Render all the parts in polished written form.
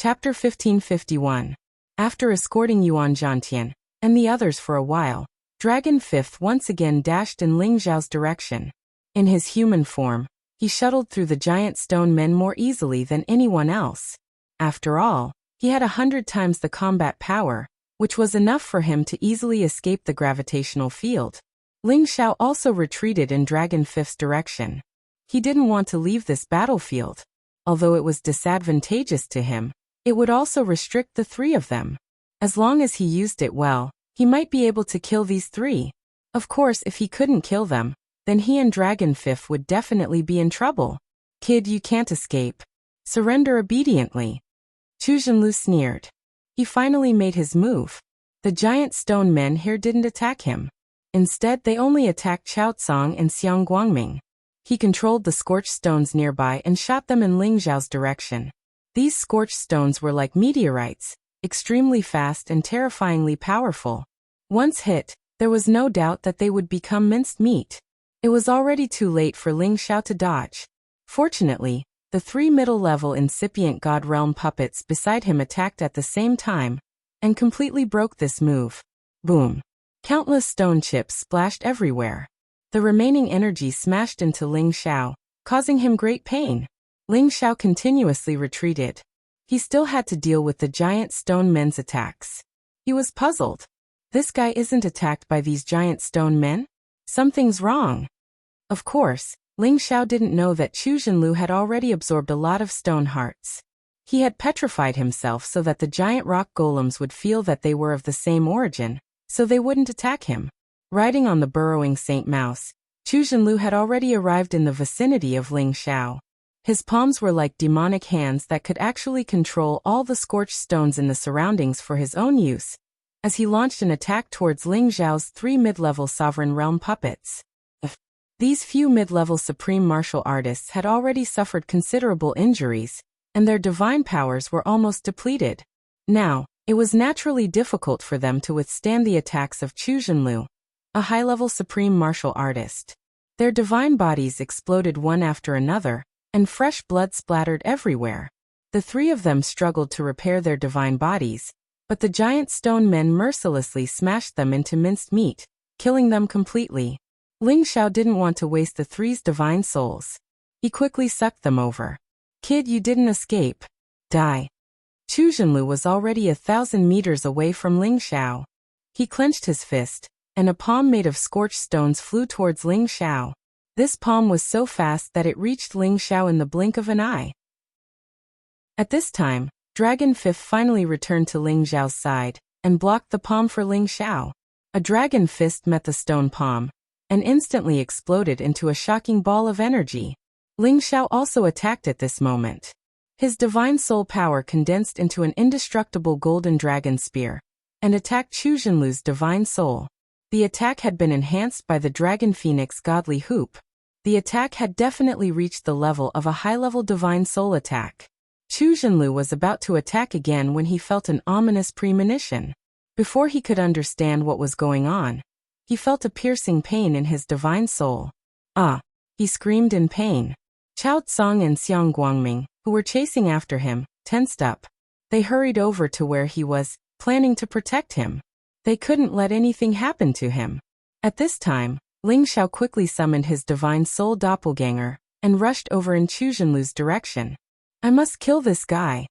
Chapter 1551. After escorting Yuan Zhantian and the others for a while, Dragon Fifth once again dashed in Ling Zhao's direction. In his human form, he shuttled through the giant stone men more easily than anyone else. After all, he had 100 times the combat power, which was enough for him to easily escape the gravitational field. Ling Zhao also retreated in Dragon Fifth's direction. He didn't want to leave this battlefield. Although it was disadvantageous to him, it would also restrict the three of them. As long as he used it well, he might be able to kill these three. Of course, if he couldn't kill them, then he and Dragon Fifth would definitely be in trouble. Kid, you can't escape. Surrender obediently. Chu Zhenlu sneered. He finally made his move. The giant stone men here didn't attack him. Instead, they only attacked Chao Tsang and Xiang Guangming. He controlled the scorched stones nearby and shot them in Ling Zhao's direction. These scorched stones were like meteorites, extremely fast and terrifyingly powerful. Once hit, there was no doubt that they would become minced meat. It was already too late for Ling Zhao to dodge. Fortunately, the three middle-level incipient God Realm puppets beside him attacked at the same time, and completely broke this move. Boom! Countless stone chips splashed everywhere. The remaining energy smashed into Ling Zhao, causing him great pain. Ling Zhao continuously retreated. He still had to deal with the giant stone men's attacks. He was puzzled. This guy isn't attacked by these giant stone men? Something's wrong. Of course, Ling Zhao didn't know that Chu Zhenlu had already absorbed a lot of stone hearts. He had petrified himself so that the giant rock golems would feel that they were of the same origin, so they wouldn't attack him. Riding on the burrowing Saint Mouse, Chu Zhenlu had already arrived in the vicinity of Ling Zhao. His palms were like demonic hands that could actually control all the scorched stones in the surroundings for his own use, as he launched an attack towards Ling Zhao's three mid-level Sovereign Realm puppets. These few mid-level supreme martial artists had already suffered considerable injuries, and their divine powers were almost depleted. Now, it was naturally difficult for them to withstand the attacks of Chu Zhenlu, a high-level supreme martial artist. Their divine bodies exploded one after another, and fresh blood splattered everywhere. The three of them struggled to repair their divine bodies, but the giant stone men mercilessly smashed them into minced meat, killing them completely. Ling Zhao didn't want to waste the three's divine souls. He quickly sucked them over. Kid, you didn't escape. Die. Chu Zhenlu was already 1,000 meters away from Ling Zhao. He clenched his fist, and a palm made of scorched stones flew towards Ling Zhao. This palm was so fast that it reached Ling Zhao in the blink of an eye. At this time, Dragon Fifth finally returned to Ling Zhao's side, and blocked the palm for Ling Zhao. A dragon fist met the stone palm, and instantly exploded into a shocking ball of energy. Ling Zhao also attacked at this moment. His divine soul power condensed into an indestructible golden dragon spear, and attacked Chu Zhenlu's divine soul. The attack had been enhanced by the Dragon Phoenix Godly Hoop. The attack had definitely reached the level of a high-level divine soul attack. Chu Zhenlu was about to attack again when he felt an ominous premonition. Before he could understand what was going on, he felt a piercing pain in his divine soul. Ah! He screamed in pain. Chao Tsang and Xiang Guangming, who were chasing after him, tensed up. They hurried over to where he was, planning to protect him. They couldn't let anything happen to him. At this time, Ling Zhao quickly summoned his divine soul doppelganger, and rushed over in Chu Zhenlu's direction. I must kill this guy.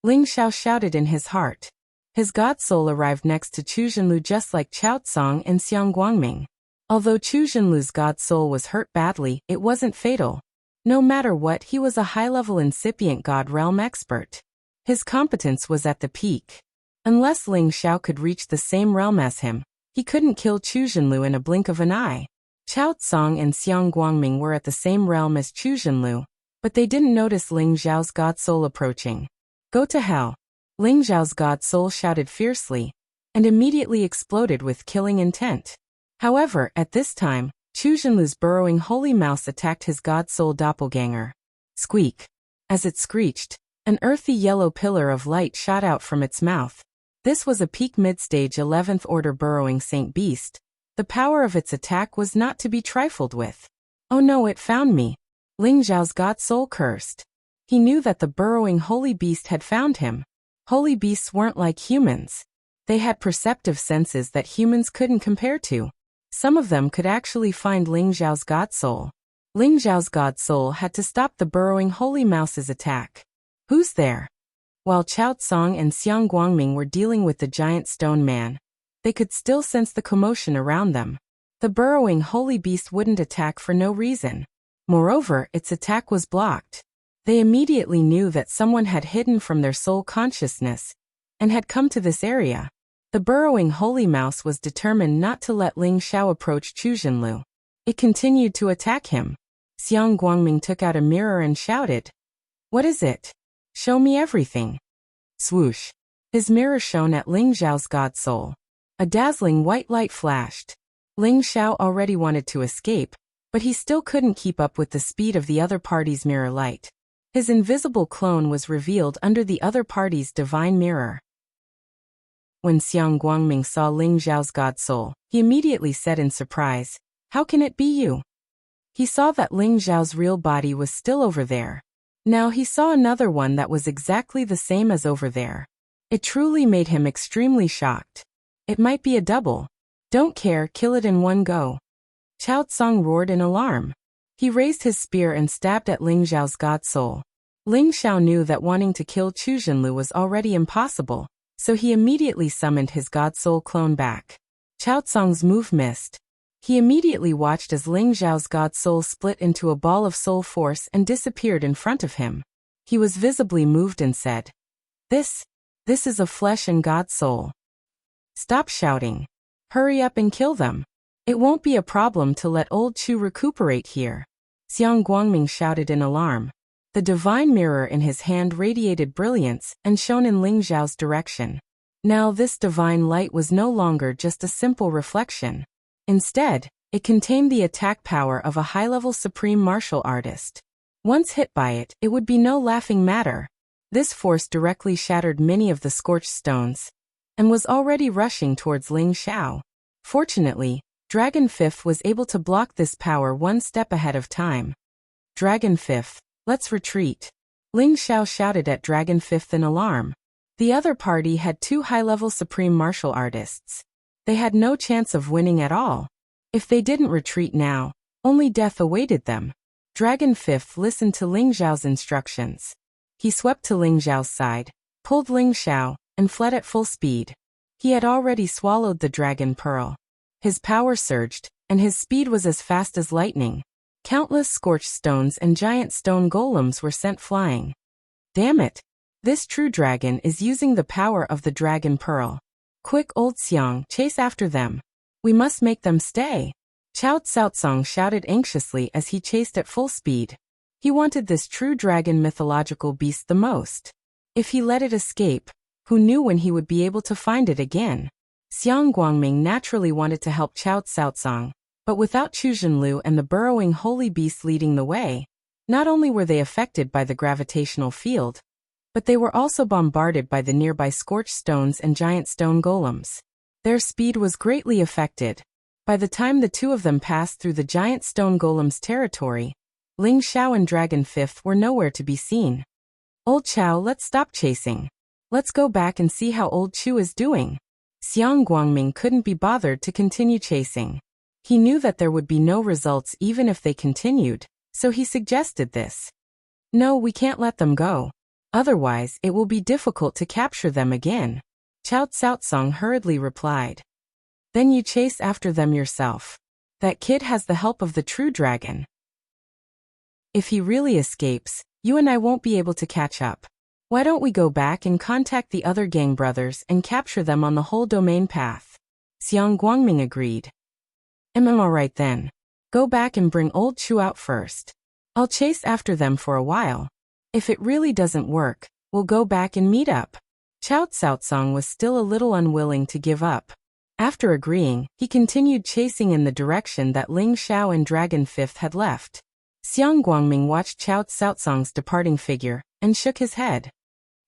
Ling Zhao shouted in his heart. His god soul arrived next to Chu Zhenlu just like Chao Tsang and Xiang Guangming. Although Chu Zhenlu's god soul was hurt badly, it wasn't fatal. No matter what, he was a high-level incipient God Realm expert. His competence was at the peak. Unless Ling Zhao could reach the same realm as him, he couldn't kill Chu Zhenlu in a blink of an eye. Chao Tsang and Xiang Guangming were at the same realm as Chu Zhenlu, but they didn't notice Ling Zhao's god soul approaching. Go to hell! Ling Zhao's god soul shouted fiercely, and immediately exploded with killing intent. However, at this time, Chu Zhenlu's burrowing holy mouse attacked his god soul doppelganger. Squeak! As it screeched, an earthy yellow pillar of light shot out from its mouth. This was a peak mid-stage 11th order burrowing saint beast. The power of its attack was not to be trifled with. Oh no, it found me! Ling Zhao's god soul cursed. He knew that the burrowing holy beast had found him. Holy beasts weren't like humans. They had perceptive senses that humans couldn't compare to. Some of them could actually find Ling Zhao's god soul. Ling Zhao's god soul had to stop the burrowing holy mouse's attack. Who's there? While Chao Tsang and Xiang Guangming were dealing with the giant stone man, they could still sense the commotion around them. The burrowing holy beast wouldn't attack for no reason. Moreover, its attack was blocked. They immediately knew that someone had hidden from their soul consciousness and had come to this area. The burrowing holy mouse was determined not to let Ling Xiao approach Chu Zhenlu. It continued to attack him. Xiang Guangming took out a mirror and shouted, "What is it? Show me everything." Swoosh. His mirror shone at Ling Xiao's god soul. A dazzling white light flashed. Ling Xiao already wanted to escape, but he still couldn't keep up with the speed of the other party's mirror light. His invisible clone was revealed under the other party's divine mirror. When Xiang Guangming saw Ling Xiao's god soul, he immediately said in surprise, "How can it be you?" He saw that Ling Xiao's real body was still over there. Now he saw another one that was exactly the same as over there. It truly made him extremely shocked. It might be a double. Don't care, kill it in one go. Chao Tsang roared in alarm. He raised his spear and stabbed at Ling Xiao's god soul. Ling Xiao knew that wanting to kill Chu Zhenlu was already impossible, so he immediately summoned his god soul clone back. Chao Tsang's move missed. He immediately watched as Ling Xiao's god soul split into a ball of soul force and disappeared in front of him. He was visibly moved and said, This is a flesh and god soul. Stop shouting. Hurry up and kill them. It won't be a problem to let old Chu recuperate here." Xiang Guangming shouted in alarm. The divine mirror in his hand radiated brilliance and shone in Ling Xiao's direction. Now this divine light was no longer just a simple reflection. Instead, it contained the attack power of a high-level supreme martial artist. Once hit by it, it would be no laughing matter. This force directly shattered many of the scorched stones and was already rushing towards Ling Xiao. Fortunately, Dragon Fifth was able to block this power one step ahead of time. "Dragon Fifth, let's retreat." Ling Xiao shouted at Dragon Fifth in alarm. The other party had two high-level supreme martial artists. They had no chance of winning at all. If they didn't retreat now, only death awaited them. Dragon Fifth listened to Ling Xiao's instructions. He swept to Ling Xiao's side, pulled Ling Xiao, and fled at full speed. He had already swallowed the dragon pearl. His power surged, and his speed was as fast as lightning. Countless scorched stones and giant stone golems were sent flying. Damn it! This true dragon is using the power of the dragon pearl. Quick, old Xiang, chase after them. We must make them stay. Chao Tsaotsang shouted anxiously as he chased at full speed. He wanted this true dragon mythological beast the most. If he let it escape, who knew when he would be able to find it again? Xiang Guangming naturally wanted to help Chao Tsaotsang, but without Chu Zhenlu and the burrowing holy beast leading the way, not only were they affected by the gravitational field, but they were also bombarded by the nearby scorched stones and giant stone golems. Their speed was greatly affected. By the time the two of them passed through the giant stone golem's territory, Ling Xiao and Dragon Fifth were nowhere to be seen. "Old Chao, let's stop chasing. Let's go back and see how old Chu is doing." Xiang Guangming couldn't be bothered to continue chasing. He knew that there would be no results even if they continued, so he suggested this. "No, we can't let them go. Otherwise, it will be difficult to capture them again." Chao Tsaotsang hurriedly replied. "Then you chase after them yourself. That kid has the help of the true dragon. If he really escapes, you and I won't be able to catch up. Why don't we go back and contact the other gang brothers and capture them on the whole domain path?" Xiang Guangming agreed. Alright then. Go back and bring old Chu out first. I'll chase after them for a while. If it really doesn't work, we'll go back and meet up." Chao Tsaotsang was still a little unwilling to give up. After agreeing, he continued chasing in the direction that Ling Xiao and Dragon Fifth had left. Xiang Guangming watched Chao Tsaotsang's departing figure and shook his head.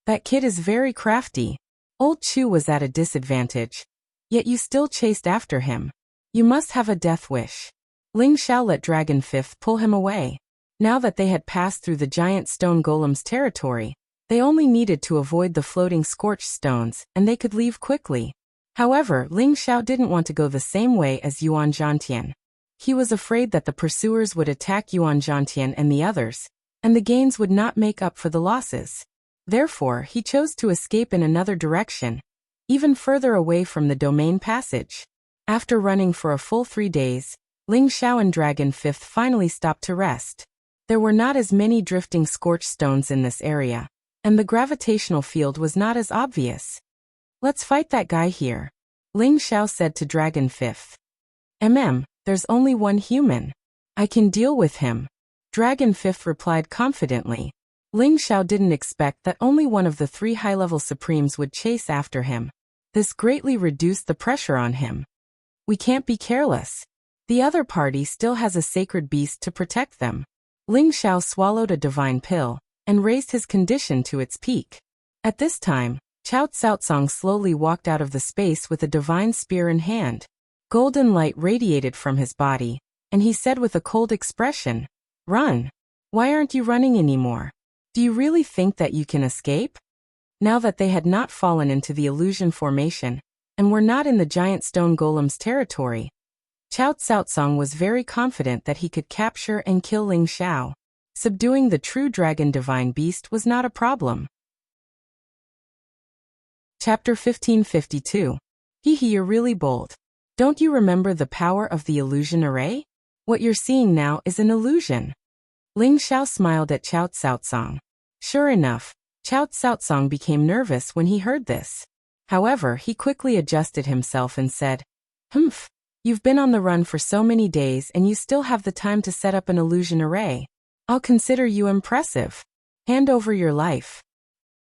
"That kid is very crafty. Old Chu was at a disadvantage. Yet you still chased after him. You must have a death wish." Ling Xiao let Dragon Fifth pull him away. Now that they had passed through the giant stone golem's territory, They only needed to avoid the floating scorched stones, and they could leave quickly. However, Ling Xiao didn't want to go the same way as Yuan Zhantian. He was afraid that the pursuers would attack Yuan Zhantian and the others, and the gains would not make up for the losses. Therefore, he chose to escape in another direction, even further away from the domain passage. After running for a full 3 days, Ling Xiao and Dragon 5th finally stopped to rest. There were not as many drifting scorched stones in this area, and the gravitational field was not as obvious. "Let's fight that guy here," Ling Xiao said to Dragon 5th. There's only one human. I can deal with him," Dragon 5th replied confidently. Ling Xiao didn't expect that only one of the 3 high-level supremes would chase after him. This greatly reduced the pressure on him. "We can't be careless. The other party still has a sacred beast to protect them." Ling Xiao swallowed a divine pill and raised his condition to its peak. At this time, Chao Tsaotsong slowly walked out of the space with a divine spear in hand. Golden light radiated from his body, and he said with a cold expression, "Run. Why aren't you running anymore? Do you really think that you can escape?" Now that they had not fallen into the illusion formation, and were not in the giant stone golem's territory, Chao Tsaotsong was very confident that he could capture and kill Ling Xiao. Subduing the true dragon divine beast was not a problem. Chapter 1552. You're really bold. Don't you remember the power of the illusion array? What you're seeing now is an illusion. Ling Xiao smiled at Chao Tsaotsong. Sure enough, Chao Tsaotsong became nervous when he heard this. However, he quickly adjusted himself and said, You've been on the run for so many days and you still have the time to set up an illusion array. I'll consider you impressive. Hand over your life."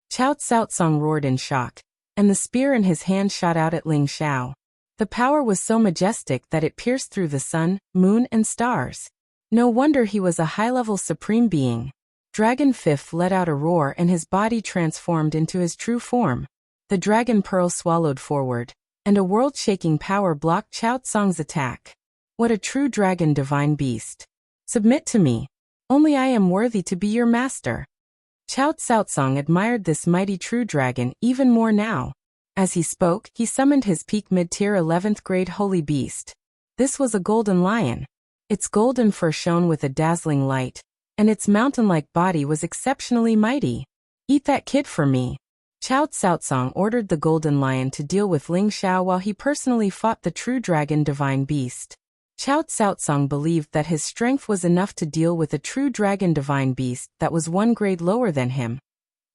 Chao Tsaotsong roared in shock, and the spear in his hand shot out at Ling Xiao. The power was so majestic that it pierced through the sun, moon, and stars. No wonder he was a high-level supreme being. Dragon 5th let out a roar and his body transformed into his true form. The dragon pearl swallowed forward, and a world-shaking power blocked Chao Tsong's attack. What a true dragon divine beast. "Submit to me. Only I am worthy to be your master." Chao Tsaotsong admired this mighty true dragon even more now. As he spoke, he summoned his peak mid-tier 11th grade holy beast. This was a golden lion. Its golden fur shone with a dazzling light, and its mountain-like body was exceptionally mighty. "Eat that kid for me." Chao Tsaotsong ordered the golden lion to deal with Ling Xiao while he personally fought the true dragon divine beast. Chao Tsaotsong believed that his strength was enough to deal with a true dragon divine beast that was 1 grade lower than him,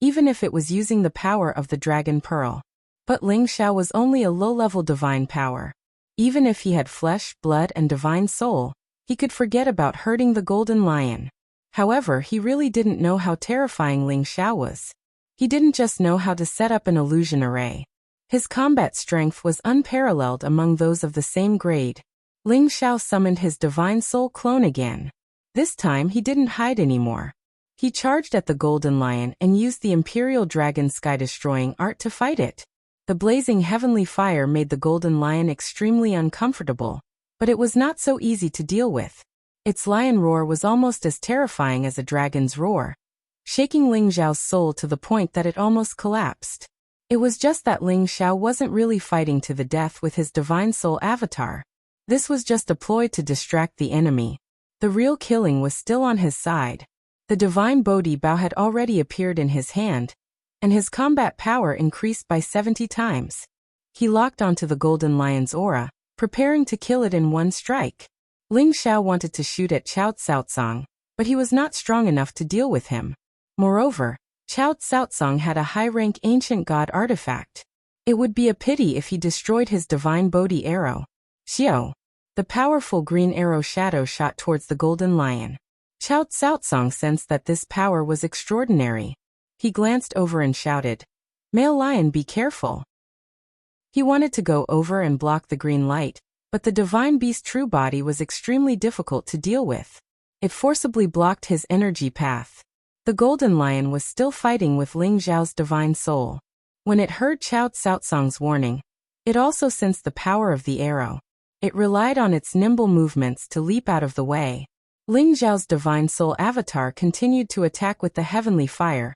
even if it was using the power of the dragon pearl. But Ling Xiao was only a low-level divine power. Even if he had flesh, blood, and divine soul, he could forget about hurting the golden lion. However, he really didn't know how terrifying Ling Xiao was. He didn't just know how to set up an illusion array. His combat strength was unparalleled among those of the same grade. Ling Xiao summoned his divine soul clone again. This time he didn't hide anymore. He charged at the golden lion and used the imperial dragon sky-destroying art to fight it. The blazing heavenly fire made the golden lion extremely uncomfortable, but it was not so easy to deal with. Its lion roar was almost as terrifying as a dragon's roar, shaking Ling Xiao's soul to the point that it almost collapsed. It was just that Ling Xiao wasn't really fighting to the death with his divine soul avatar. This was just a ploy to distract the enemy. The real killing was still on his side. The divine Bodhi bow had already appeared in his hand, and his combat power increased by 70 times. He locked onto the golden lion's aura, preparing to kill it in 1 strike. Ling Xiao wanted to shoot at Chao Tsaotsong, but he was not strong enough to deal with him. Moreover, Chao Tsaotsong had a high-rank ancient god artifact. It would be a pity if he destroyed his divine Bodhi arrow. Xiao. The powerful green arrow shadow shot towards the golden lion. Chao Tsaotsong sensed that this power was extraordinary. He glanced over and shouted, "Male lion, be careful." He wanted to go over and block the green light, but the divine beast's true body was extremely difficult to deal with. It forcibly blocked his energy path. The golden lion was still fighting with Ling Xiao's divine soul. When it heard Chao Tsaotsong's warning, it also sensed the power of the arrow. It relied on its nimble movements to leap out of the way. Ling Xiao's divine soul avatar continued to attack with the heavenly fire,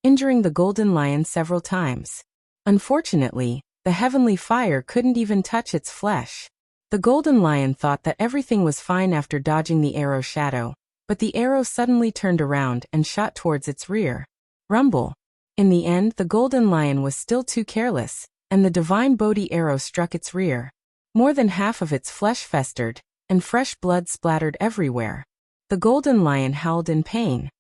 injuring the golden lion several times. Unfortunately, the heavenly fire couldn't even touch its flesh. The golden lion thought that everything was fine after dodging the arrow's shadow, but the arrow suddenly turned around and shot towards its rear. Rumble. In the end, the golden lion was still too careless, and the divine Bodhi arrow struck its rear. More than half of its flesh festered, and fresh blood splattered everywhere. The golden lion howled in pain.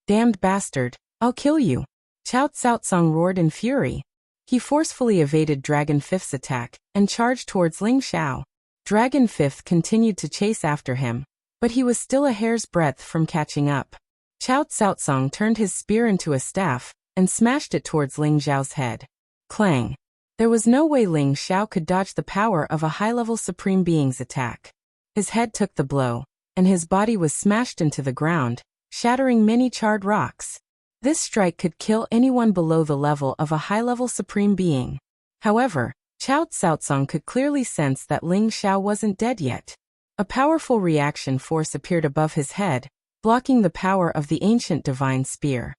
"Damned bastard, I'll kill you!" Chao Cao roared in fury. He forcefully evaded Dragon Fifth's attack, and charged towards Ling Xiao. Dragon Fifth continued to chase after him, but he was still a hair's breadth from catching up. Chao Cao turned his spear into a staff, and smashed it towards Ling Xiao's head. Clang! There was no way Ling Xiao could dodge the power of a high-level Supreme Being's attack. His head took the blow, and his body was smashed into the ground, shattering many charred rocks. This strike could kill anyone below the level of a high-level Supreme Being. However, Chao Cao could clearly sense that Ling Xiao wasn't dead yet. A powerful reaction force appeared above his head, blocking the power of the ancient divine spear.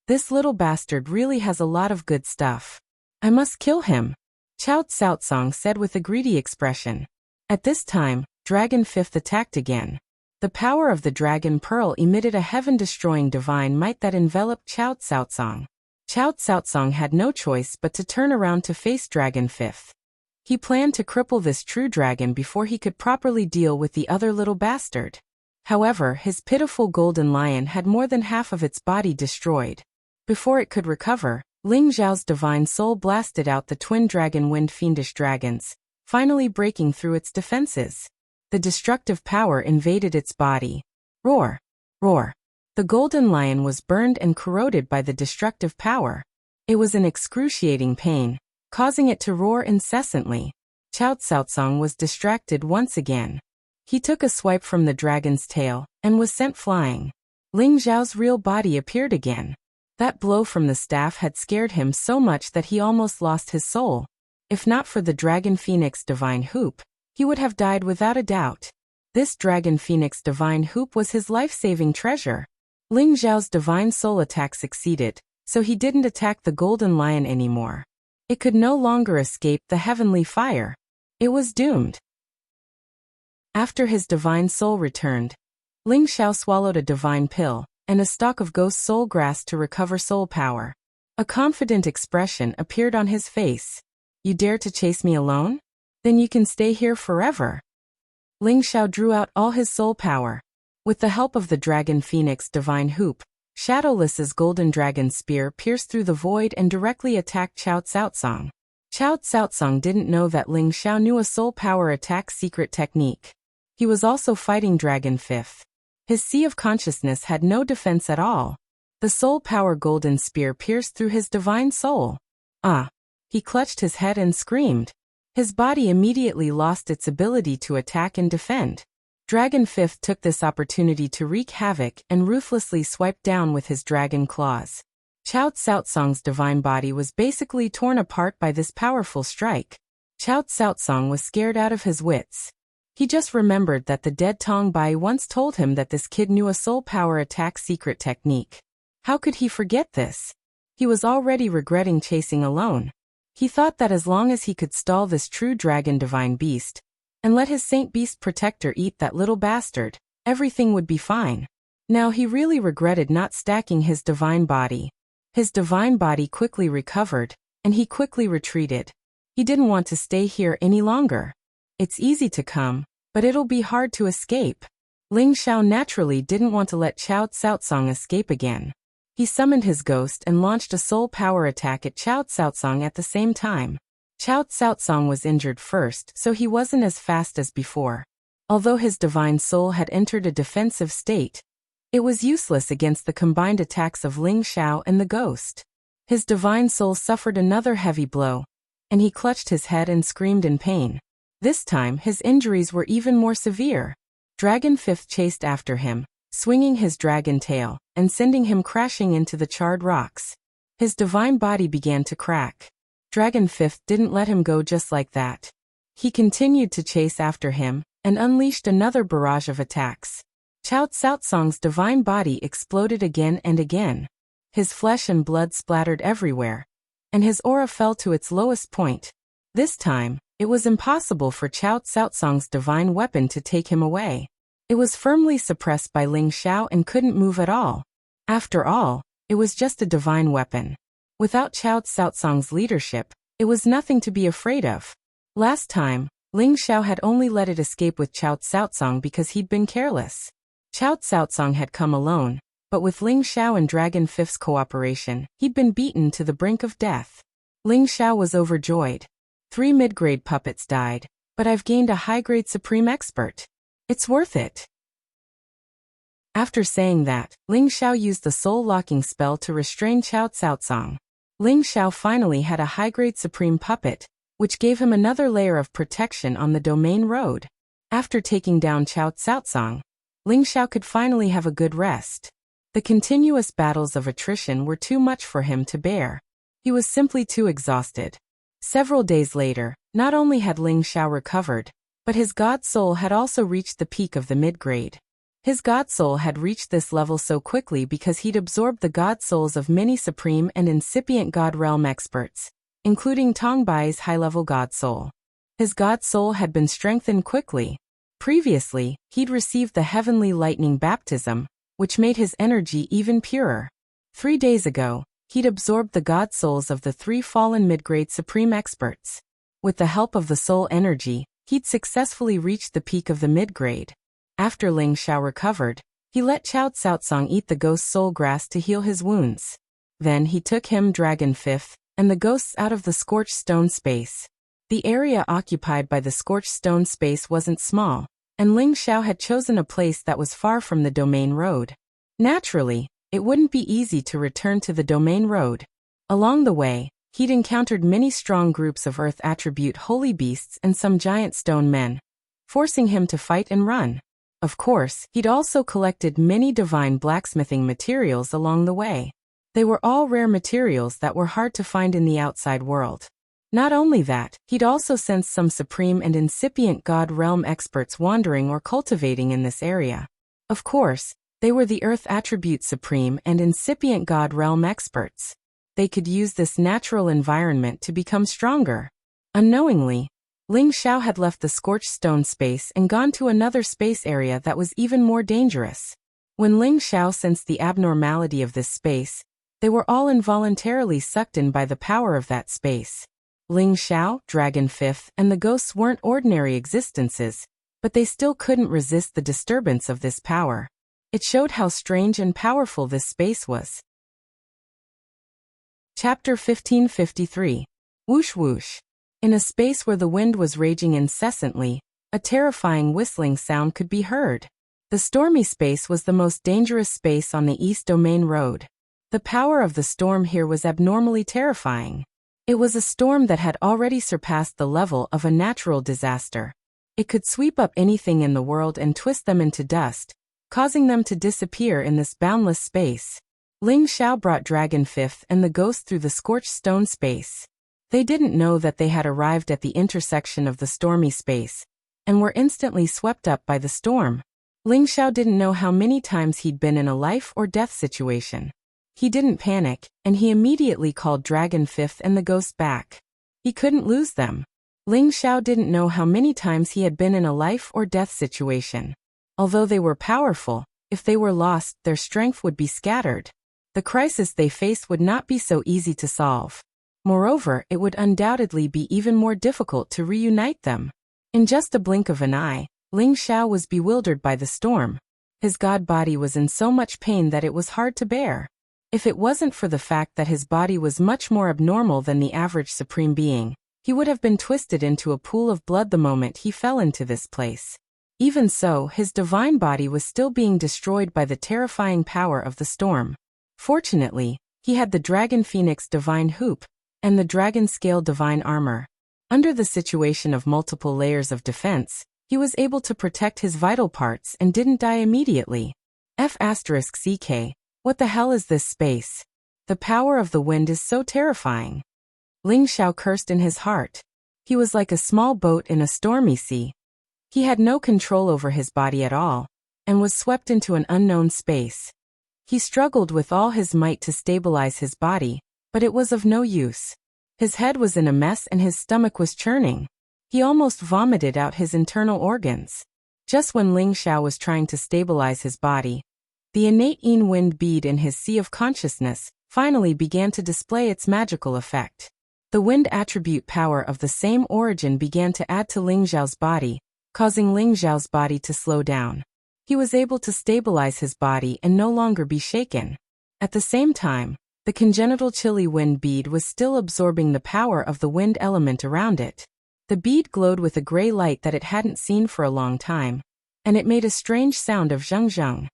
This little bastard really has a lot of good stuff. I must kill him, Chao Cao said with a greedy expression. At this time, Dragon Fifth attacked again. The power of the Dragon Pearl emitted a heaven-destroying divine might that enveloped Chao Cao. Chao Cao had no choice but to turn around to face Dragon Fifth. He planned to cripple this true dragon before he could properly deal with the other little bastard. However, his pitiful golden lion had more than half of its body destroyed. Before it could recover, Ling Xiao's divine soul blasted out the twin dragon wind fiendish dragons, finally breaking through its defenses. The destructive power invaded its body. Roar! Roar! The golden lion was burned and corroded by the destructive power. It was an excruciating pain, causing it to roar incessantly. Chao Cao was distracted once again. He took a swipe from the dragon's tail, and was sent flying. Ling Xiao's real body appeared again. That blow from the staff had scared him so much that he almost lost his soul. If not for the Dragon Phoenix Divine Hoop, he would have died without a doubt. This Dragon Phoenix Divine Hoop was his life-saving treasure. Ling Xiao's divine soul attack succeeded, so he didn't attack the golden lion anymore. It could no longer escape the heavenly fire. It was doomed. After his divine soul returned, Ling Xiao swallowed a divine pill and a stalk of ghost soul grass to recover soul power. A confident expression appeared on his face. "You dare to chase me alone? Then you can stay here forever." Ling Xiao drew out all his soul power. With the help of the Dragon Phoenix Divine Hoop, Shadowless's golden dragon spear pierced through the void and directly attacked Chao Cao. Chao Cao didn't know that Ling Xiao knew a soul power attack secret technique. He was also fighting Dragon Fifth. His sea of consciousness had no defense at all. The soul power golden spear pierced through his divine soul. Ah! He clutched his head and screamed. His body immediately lost its ability to attack and defend. Dragon Fifth took this opportunity to wreak havoc and ruthlessly swiped down with his dragon claws. Chao Cao's divine body was basically torn apart by this powerful strike. Chao Cao was scared out of his wits. He just remembered that the dead Tong Bai once told him that this kid knew a soul power attack secret technique. How could he forget this? He was already regretting chasing alone. He thought that as long as he could stall this true dragon divine beast, and let his saint beast protector eat that little bastard, everything would be fine. Now he really regretted not stacking his divine body. His divine body quickly recovered, and he quickly retreated. He didn't want to stay here any longer. It's easy to come, but it'll be hard to escape. Ling Xiao naturally didn't want to let Chao Cao escape again. He summoned his ghost and launched a soul power attack at Chao Cao at the same time. Chao Cao was injured first, so he wasn't as fast as before. Although his divine soul had entered a defensive state, it was useless against the combined attacks of Ling Xiao and the ghost. His divine soul suffered another heavy blow, and he clutched his head and screamed in pain. This time his injuries were even more severe. Dragon Fifth chased after him, swinging his dragon tail, and sending him crashing into the charred rocks. His divine body began to crack. Dragon Fifth didn't let him go just like that. He continued to chase after him, and unleashed another barrage of attacks. Chao Cao's divine body exploded again and again. His flesh and blood splattered everywhere, and his aura fell to its lowest point. This time, it was impossible for Qiao Caocong's divine weapon to take him away. It was firmly suppressed by Ling Xiao and couldn't move at all. After all, it was just a divine weapon. Without Qiao Caocong's leadership, it was nothing to be afraid of. Last time, Ling Xiao had only let it escape with Qiao Caocong because he'd been careless. Qiao Caocong had come alone, but with Ling Xiao and Dragon Fifth's cooperation, he'd been beaten to the brink of death. Ling Xiao was overjoyed. 3 mid-grade puppets died, but I've gained a high-grade supreme expert. It's worth it. After saying that, Ling Xiao used the soul-locking spell to restrain Qiao Caocong. Ling Xiao finally had a high-grade supreme puppet, which gave him another layer of protection on the domain road. After taking down Qiao Caocong, Ling Xiao could finally have a good rest. The continuous battles of attrition were too much for him to bear. He was simply too exhausted. Several days later, not only had Ling Xiao recovered, but his god soul had also reached the peak of the mid-grade. His god soul had reached this level so quickly because he'd absorbed the god souls of many supreme and incipient god realm experts, including Tong Bai's high-level god soul. His god soul had been strengthened quickly. Previously, he'd received the heavenly lightning baptism, which made his energy even purer. 3 days ago, he'd absorbed the god souls of the 3 fallen mid-grade supreme experts. With the help of the soul energy, he'd successfully reached the peak of the mid-grade. After Ling Xiao recovered, he let Qiao Caocong eat the ghost soul grass to heal his wounds. Then he took him, Dragon Fifth, and the ghosts out of the scorched stone space. The area occupied by the scorched stone space wasn't small, and Ling Xiao had chosen a place that was far from the domain road. Naturally, it wouldn't be easy to return to the domain road. Along the way, he'd encountered many strong groups of earth attribute holy beasts and some giant stone men, forcing him to fight and run. Of course, he'd also collected many divine blacksmithing materials along the way. They were all rare materials that were hard to find in the outside world. Not only that, he'd also sensed some supreme and incipient god realm experts wandering or cultivating in this area. Of course, they were the earth attribute supreme and incipient god realm experts. They could use this natural environment to become stronger. Unknowingly, Ling Xiao had left the scorched stone space and gone to another space area that was even more dangerous. When Ling Xiao sensed the abnormality of this space, they were all involuntarily sucked in by the power of that space. Ling Xiao, Dragon Fifth, and the ghosts weren't ordinary existences, but they still couldn't resist the disturbance of this power. It showed how strange and powerful this space was. Chapter 1553. Whoosh whoosh. In a space where the wind was raging incessantly, a terrifying whistling sound could be heard. The stormy space was the most dangerous space on the East Domain Road. The power of the storm here was abnormally terrifying. It was a storm that had already surpassed the level of a natural disaster. It could sweep up anything in the world and twist them into dust, causing them to disappear in this boundless space. Ling Xiao brought Dragon Fifth and the ghost through the scorched stone space. They didn't know that they had arrived at the intersection of the stormy space, and were instantly swept up by the storm. Ling Xiao didn't know how many times he'd been in a life or death situation. He didn't panic, and he immediately called Dragon Fifth and the ghost back. He couldn't lose them. Ling Xiao didn't know how many times he had been in a life or death situation. Although they were powerful, if they were lost, their strength would be scattered. The crisis they faced would not be so easy to solve. Moreover, it would undoubtedly be even more difficult to reunite them. In just a blink of an eye, Ling Xiao was bewildered by the storm. His god body was in so much pain that it was hard to bear. If it wasn't for the fact that his body was much more abnormal than the average supreme being, he would have been twisted into a pool of blood the moment he fell into this place. Even so, his divine body was still being destroyed by the terrifying power of the storm. Fortunately, he had the Dragon Phoenix Divine Hoop, and the Dragon Scale Divine Armor. Under the situation of multiple layers of defense, he was able to protect his vital parts and didn't die immediately. F***CK, what the hell is this space? The power of the wind is so terrifying. Ling Xiao cursed in his heart. He was like a small boat in a stormy sea. He had no control over his body at all, and was swept into an unknown space. He struggled with all his might to stabilize his body, but it was of no use. His head was in a mess and his stomach was churning. He almost vomited out his internal organs. Just when Ling Xiao was trying to stabilize his body, the innate Yin wind bead in his sea of consciousness finally began to display its magical effect. The wind attribute power of the same origin began to add to Ling Xiao's body, causing Ling Xiao's body to slow down. He was able to stabilize his body and no longer be shaken. At the same time, the congenital chili wind bead was still absorbing the power of the wind element around it. The bead glowed with a gray light that it hadn't seen for a long time, and it made a strange sound of zheng zheng.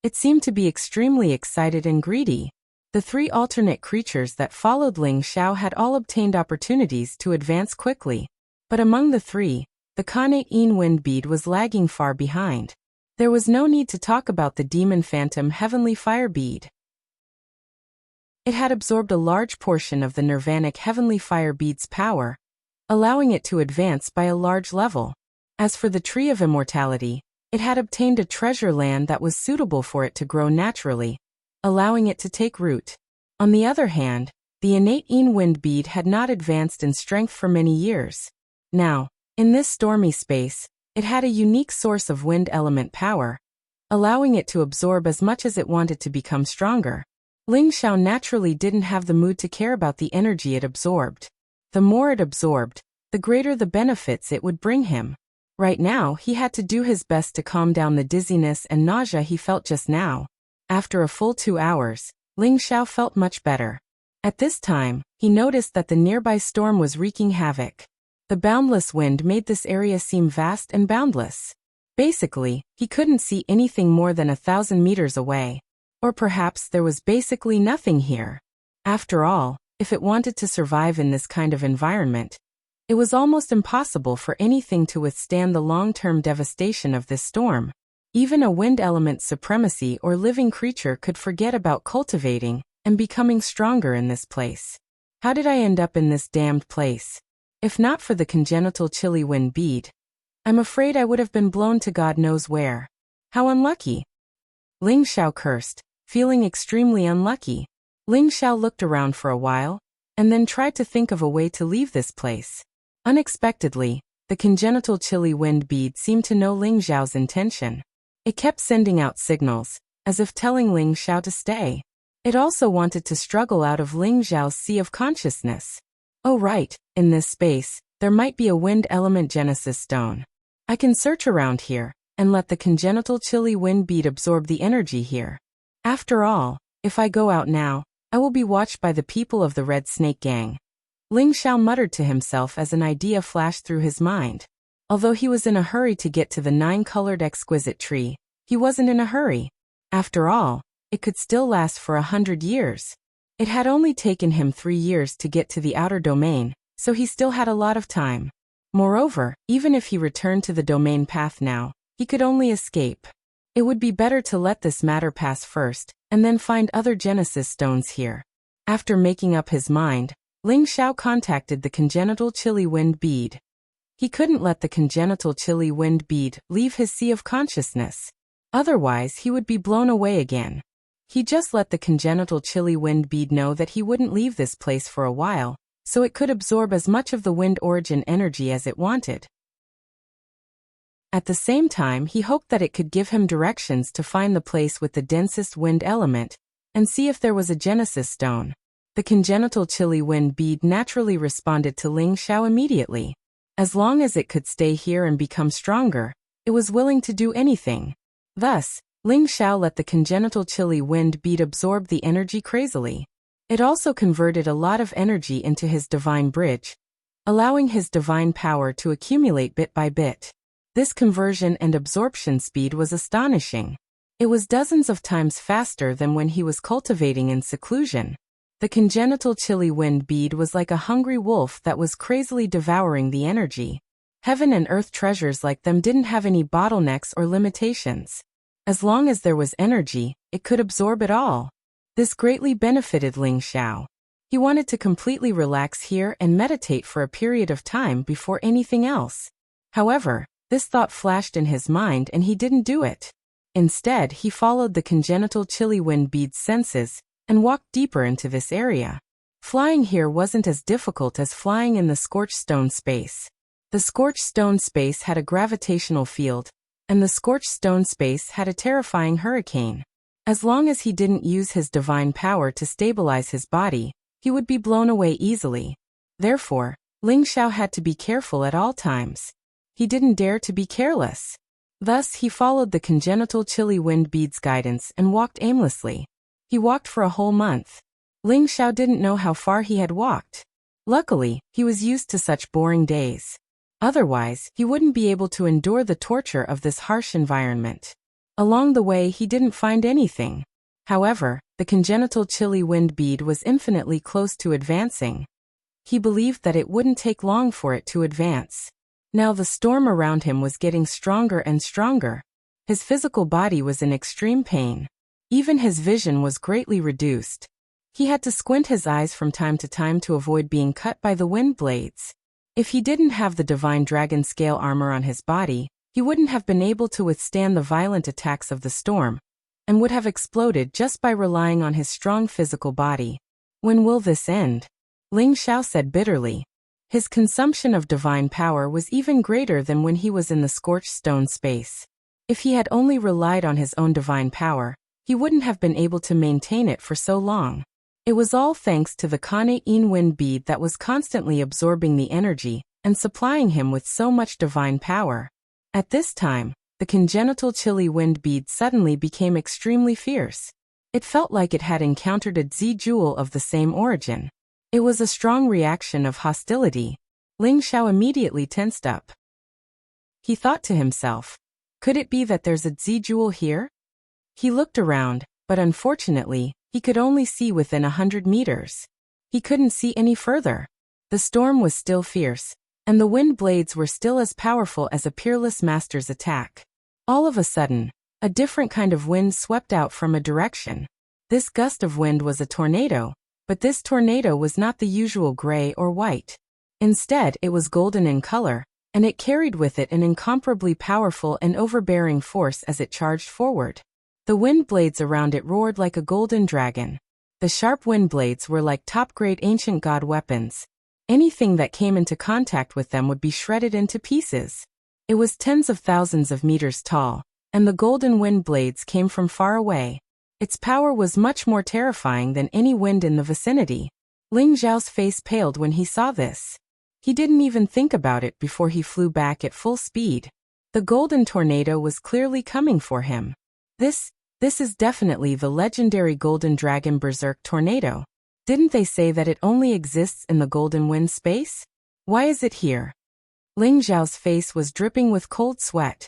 It seemed to be extremely excited and greedy. The three alternate creatures that followed Ling Xiao had all obtained opportunities to advance quickly, but among the three, the connate Yin wind bead was lagging far behind. There was no need to talk about the demon phantom heavenly fire bead. It had absorbed a large portion of the nirvanic heavenly fire bead's power, allowing it to advance by a large level. As for the tree of immortality, it had obtained a treasure land that was suitable for it to grow naturally, allowing it to take root. On the other hand, the innate Yin wind bead had not advanced in strength for many years. Now, in this stormy space, it had a unique source of wind element power, allowing it to absorb as much as it wanted to become stronger. Ling Xiao naturally didn't have the mood to care about the energy it absorbed. The more it absorbed, the greater the benefits it would bring him. Right now, he had to do his best to calm down the dizziness and nausea he felt just now. After a full 2 hours, Ling Xiao felt much better. At this time, he noticed that the nearby storm was wreaking havoc. The boundless wind made this area seem vast and boundless. Basically, he couldn't see anything more than 1,000 meters away. Or perhaps there was basically nothing here. After all, if it wanted to survive in this kind of environment, it was almost impossible for anything to withstand the long-term devastation of this storm. Even a wind element supremacy or living creature could forget about cultivating and becoming stronger in this place. How did I end up in this damned place? If not for the congenital chili wind bead, I'm afraid I would have been blown to God knows where. How unlucky. Ling Xiao cursed, feeling extremely unlucky. Ling Xiao looked around for a while, and then tried to think of a way to leave this place. Unexpectedly, the congenital chili wind bead seemed to know Ling Xiao's intention. It kept sending out signals, as if telling Ling Xiao to stay. It also wanted to struggle out of Ling Xiao's sea of consciousness. Oh right, in this space, there might be a wind element genesis stone. I can search around here, and let the congenital chili wind bead absorb the energy here. After all, if I go out now, I will be watched by the people of the Red Snake Gang. Ling Xiao muttered to himself as an idea flashed through his mind. Although he was in a hurry to get to the 9-colored exquisite tree, he wasn't in a hurry. After all, it could still last for 100 years. It had only taken him 3 years to get to the outer domain, so he still had a lot of time. Moreover, even if he returned to the domain path now, he could only escape. It would be better to let this matter pass first, and then find other Genesis stones here. After making up his mind, Ling Xiao contacted the congenital chili wind bead. He couldn't let the congenital chili wind bead leave his sea of consciousness. Otherwise, he would be blown away again. He just let the congenital chili wind bead know that he wouldn't leave this place for a while, so it could absorb as much of the wind origin energy as it wanted. At the same time, he hoped that it could give him directions to find the place with the densest wind element, and see if there was a Genesis stone. The congenital chili wind bead naturally responded to Ling Xiao immediately. As long as it could stay here and become stronger, it was willing to do anything. Thus, Ling Xiao let the congenital chili wind bead absorb the energy crazily. It also converted a lot of energy into his divine bridge, allowing his divine power to accumulate bit by bit. This conversion and absorption speed was astonishing. It was dozens of times faster than when he was cultivating in seclusion. The congenital chili wind bead was like a hungry wolf that was crazily devouring the energy. Heaven and earth treasures like them didn't have any bottlenecks or limitations. As long as there was energy, it could absorb it all. This greatly benefited Ling Xiao. He wanted to completely relax here and meditate for a period of time before anything else. However, this thought flashed in his mind and he didn't do it. Instead, he followed the congenital chilly wind bead's senses and walked deeper into this area. Flying here wasn't as difficult as flying in the scorched stone space. The scorched stone space had a gravitational field, and the scorched stone space had a terrifying hurricane. As long as he didn't use his divine power to stabilize his body, he would be blown away easily. Therefore, Ling Xiao had to be careful at all times. He didn't dare to be careless. Thus, he followed the congenital chilly wind bead's guidance and walked aimlessly. He walked for a whole month. Ling Xiao didn't know how far he had walked. Luckily, he was used to such boring days. Otherwise, he wouldn't be able to endure the torture of this harsh environment. Along the way, he didn't find anything. However, the congenital chilly wind bead was infinitely close to advancing. He believed that it wouldn't take long for it to advance. Now the storm around him was getting stronger and stronger. His physical body was in extreme pain. Even his vision was greatly reduced. He had to squint his eyes from time to time to avoid being cut by the wind blades. If he didn't have the divine dragon scale armor on his body, he wouldn't have been able to withstand the violent attacks of the storm, and would have exploded just by relying on his strong physical body. When will this end? Ling Xiao said bitterly. His consumption of divine power was even greater than when he was in the scorched stone space. If he had only relied on his own divine power, he wouldn't have been able to maintain it for so long. It was all thanks to the Kane In wind bead that was constantly absorbing the energy and supplying him with so much divine power. At this time, the congenital chilly wind bead suddenly became extremely fierce. It felt like it had encountered a Z jewel of the same origin. It was a strong reaction of hostility. Ling Xiao immediately tensed up. He thought to himself, could it be that there's a Z jewel here? He looked around, but unfortunately, he could only see within 100 meters. He couldn't see any further. The storm was still fierce, and the wind blades were still as powerful as a peerless master's attack. All of a sudden, a different kind of wind swept out from a direction. This gust of wind was a tornado, but this tornado was not the usual gray or white. Instead, it was golden in color, and it carried with it an incomparably powerful and overbearing force as it charged forward. The wind blades around it roared like a golden dragon. The sharp wind blades were like top-grade ancient god weapons. Anything that came into contact with them would be shredded into pieces. It was tens of thousands of meters tall, and the golden wind blades came from far away. Its power was much more terrifying than any wind in the vicinity. Ling Xiao's face paled when he saw this. He didn't even think about it before he flew back at full speed. The golden tornado was clearly coming for him. This is definitely the legendary Golden Dragon Berserk Tornado. Didn't they say that it only exists in the golden wind space? Why is it here? Ling Xiao's face was dripping with cold sweat.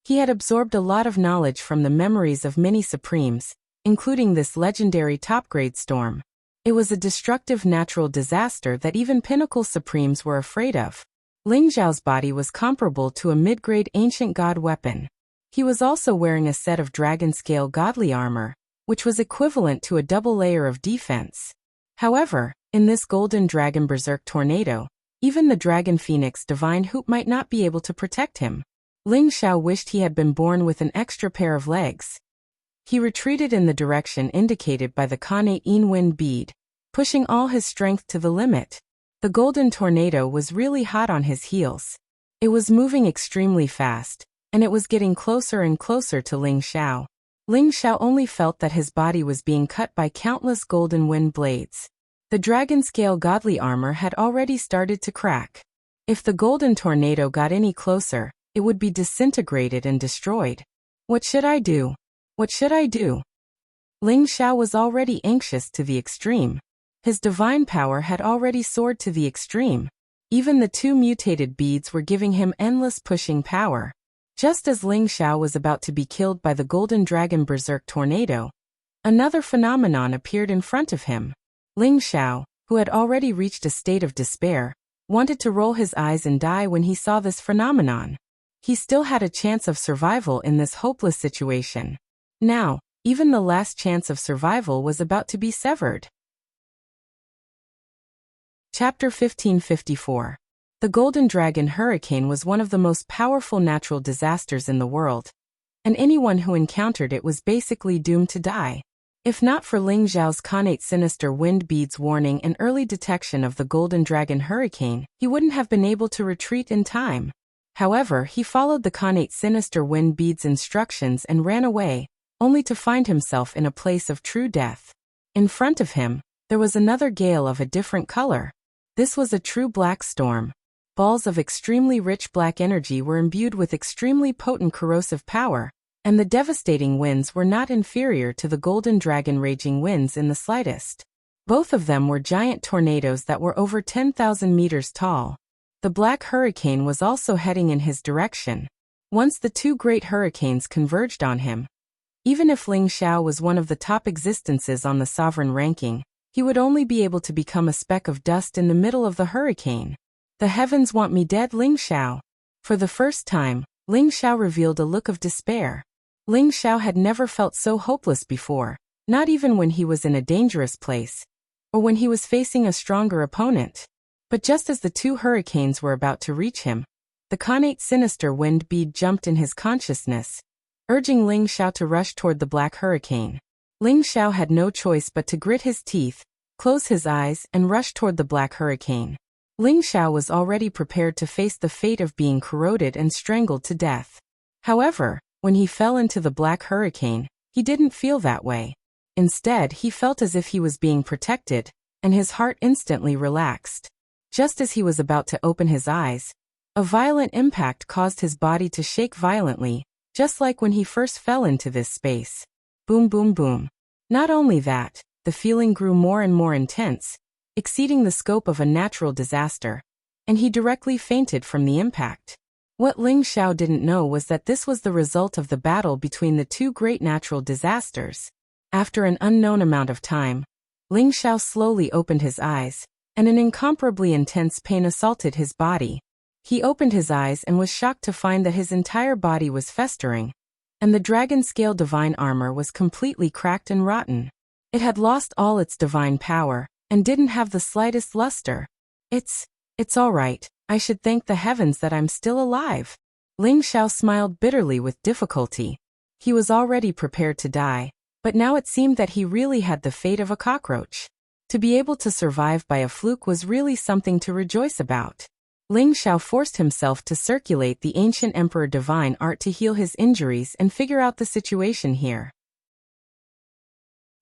He had absorbed a lot of knowledge from the memories of many supremes, including this legendary top-grade storm. It was a destructive natural disaster that even pinnacle supremes were afraid of. Ling Xiao's body was comparable to a mid-grade ancient god weapon. He was also wearing a set of dragon-scale godly armor, which was equivalent to a double layer of defense. However, in this Golden Dragon Berserk Tornado, even the Dragon Phoenix Divine Hoop might not be able to protect him. Ling Xiao wished he had been born with an extra pair of legs. He retreated in the direction indicated by the Kane In wind bead, pushing all his strength to the limit. The golden tornado was really hot on his heels. It was moving extremely fast, and it was getting closer and closer to Ling Xiao. Ling Xiao only felt that his body was being cut by countless golden wind blades. The dragon-scale godly armor had already started to crack. If the golden tornado got any closer, it would be disintegrated and destroyed. What should I do? What should I do? Ling Xiao was already anxious to the extreme. His divine power had already soared to the extreme. Even the two mutated beads were giving him endless pushing power. Just as Ling Xiao was about to be killed by the Golden Dragon Berserk Tornado, another phenomenon appeared in front of him. Ling Xiao, who had already reached a state of despair, wanted to roll his eyes and die when he saw this phenomenon. He still had a chance of survival in this hopeless situation. Now, even the last chance of survival was about to be severed. Chapter 1554. The Golden Dragon Hurricane was one of the most powerful natural disasters in the world. and anyone who encountered it was basically doomed to die. If not for Ling Xiao's connate sinister wind beads warning and early detection of the Golden Dragon hurricane, he wouldn't have been able to retreat in time. However, he followed the connate sinister wind beads instructions and ran away, only to find himself in a place of true death. In front of him, there was another gale of a different color. This was a true black storm. Balls of extremely rich black energy were imbued with extremely potent corrosive power, and the devastating winds were not inferior to the Golden Dragon raging winds in the slightest. Both of them were giant tornadoes that were over 10,000 meters tall. The black hurricane was also heading in his direction. Once the two great hurricanes converged on him, even if Ling Xiao was one of the top existences on the sovereign ranking, he would only be able to become a speck of dust in the middle of the hurricane. The heavens want me dead, Ling Xiao. For the first time, Ling Xiao revealed a look of despair. Ling Xiao had never felt so hopeless before, not even when he was in a dangerous place, or when he was facing a stronger opponent. But just as the two hurricanes were about to reach him, the connate sinister wind bead jumped in his consciousness, urging Ling Xiao to rush toward the black hurricane. Ling Xiao had no choice but to grit his teeth, close his eyes, and rush toward the black hurricane. Ling Xiao was already prepared to face the fate of being corroded and strangled to death. However, when he fell into the black hurricane, he didn't feel that way. Instead, he felt as if he was being protected, and his heart instantly relaxed. Just as he was about to open his eyes, a violent impact caused his body to shake violently, just like when he first fell into this space. Boom, boom, boom. Not only that, the feeling grew more and more intense, exceeding the scope of a natural disaster, and he directly fainted from the impact. What Ling Xiao didn't know was that this was the result of the battle between the two great natural disasters. After an unknown amount of time, Ling Xiao slowly opened his eyes, and an incomparably intense pain assaulted his body. He opened his eyes and was shocked to find that his entire body was festering, and the dragon-scale divine armor was completely cracked and rotten. It had lost all its divine power, and didn't have the slightest luster. It's all right. I should thank the heavens that I'm still alive. Ling Xiao smiled bitterly with difficulty. He was already prepared to die, but now it seemed that he really had the fate of a cockroach. To be able to survive by a fluke was really something to rejoice about. Ling Xiao forced himself to circulate the ancient Emperor divine art to heal his injuries and figure out the situation here.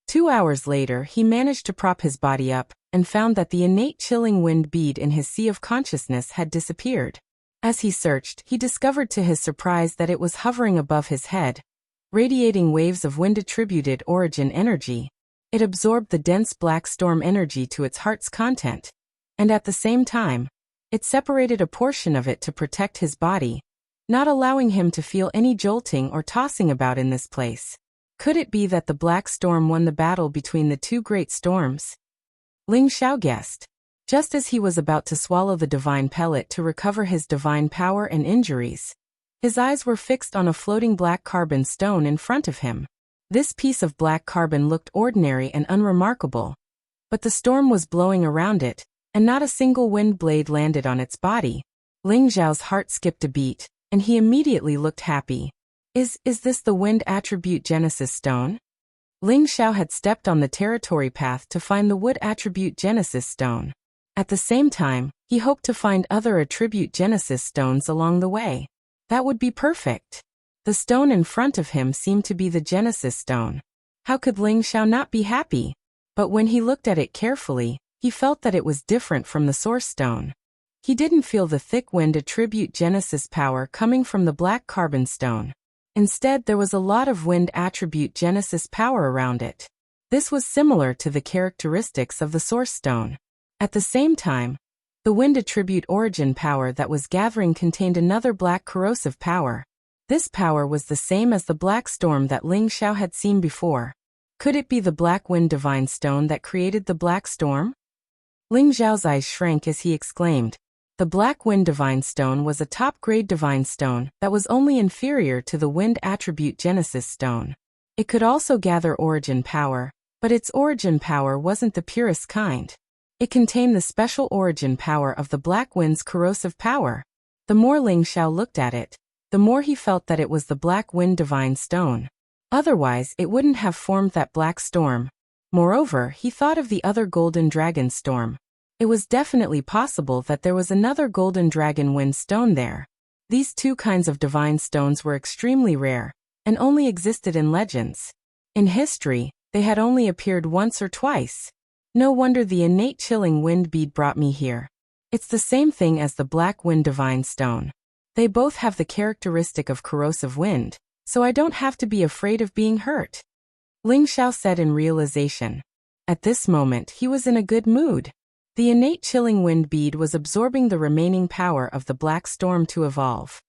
2 hours later, he managed to prop his body up, and found that the innate chilling wind bead in his sea of consciousness had disappeared. As he searched, he discovered to his surprise that it was hovering above his head, radiating waves of wind-attributed origin energy. It absorbed the dense black storm energy to its heart's content, and at the same time, it separated a portion of it to protect his body, not allowing him to feel any jolting or tossing about in this place. Could it be that the black storm won the battle between the two great storms? Ling Xiao guessed. Just as he was about to swallow the divine pellet to recover his divine power and injuries, his eyes were fixed on a floating black carbon stone in front of him. This piece of black carbon looked ordinary and unremarkable, but the storm was blowing around it, and not a single wind blade landed on its body. Ling Xiao's heart skipped a beat, and he immediately looked happy. Is this the wind attribute Genesis stone? Ling Xiao had stepped on the territory path to find the wood attribute Genesis stone. At the same time, he hoped to find other attribute Genesis stones along the way. That would be perfect. The stone in front of him seemed to be the Genesis stone. How could Ling Xiao not be happy? But when he looked at it carefully, he felt that it was different from the source stone. He didn't feel the thick wind attribute Genesis power coming from the black carbon stone. Instead, there was a lot of wind attribute Genesis power around it. This was similar to the characteristics of the source stone. At the same time, the wind attribute origin power that was gathering contained another black corrosive power. This power was the same as the black storm that Ling Xiao had seen before. Could it be the black wind divine stone that created the black storm? Ling Xiao's eyes shrank as he exclaimed. The black wind divine stone was a top-grade divine stone that was only inferior to the wind attribute Genesis stone. It could also gather origin power, but its origin power wasn't the purest kind. It contained the special origin power of the black wind's corrosive power. The more Ling Xiao looked at it, the more he felt that it was the black wind divine stone. Otherwise, it wouldn't have formed that black storm. Moreover, he thought of the other golden dragon storm. It was definitely possible that there was another golden dragon wind stone there. These two kinds of divine stones were extremely rare, and only existed in legends. In history, they had only appeared once or twice. No wonder the innate chilling wind bead brought me here. It's the same thing as the black wind divine stone. They both have the characteristic of corrosive wind, so I don't have to be afraid of being hurt. Ling Xiao said in realization. At this moment he was in a good mood. The innate chilling wind bead was absorbing the remaining power of the black storm to evolve.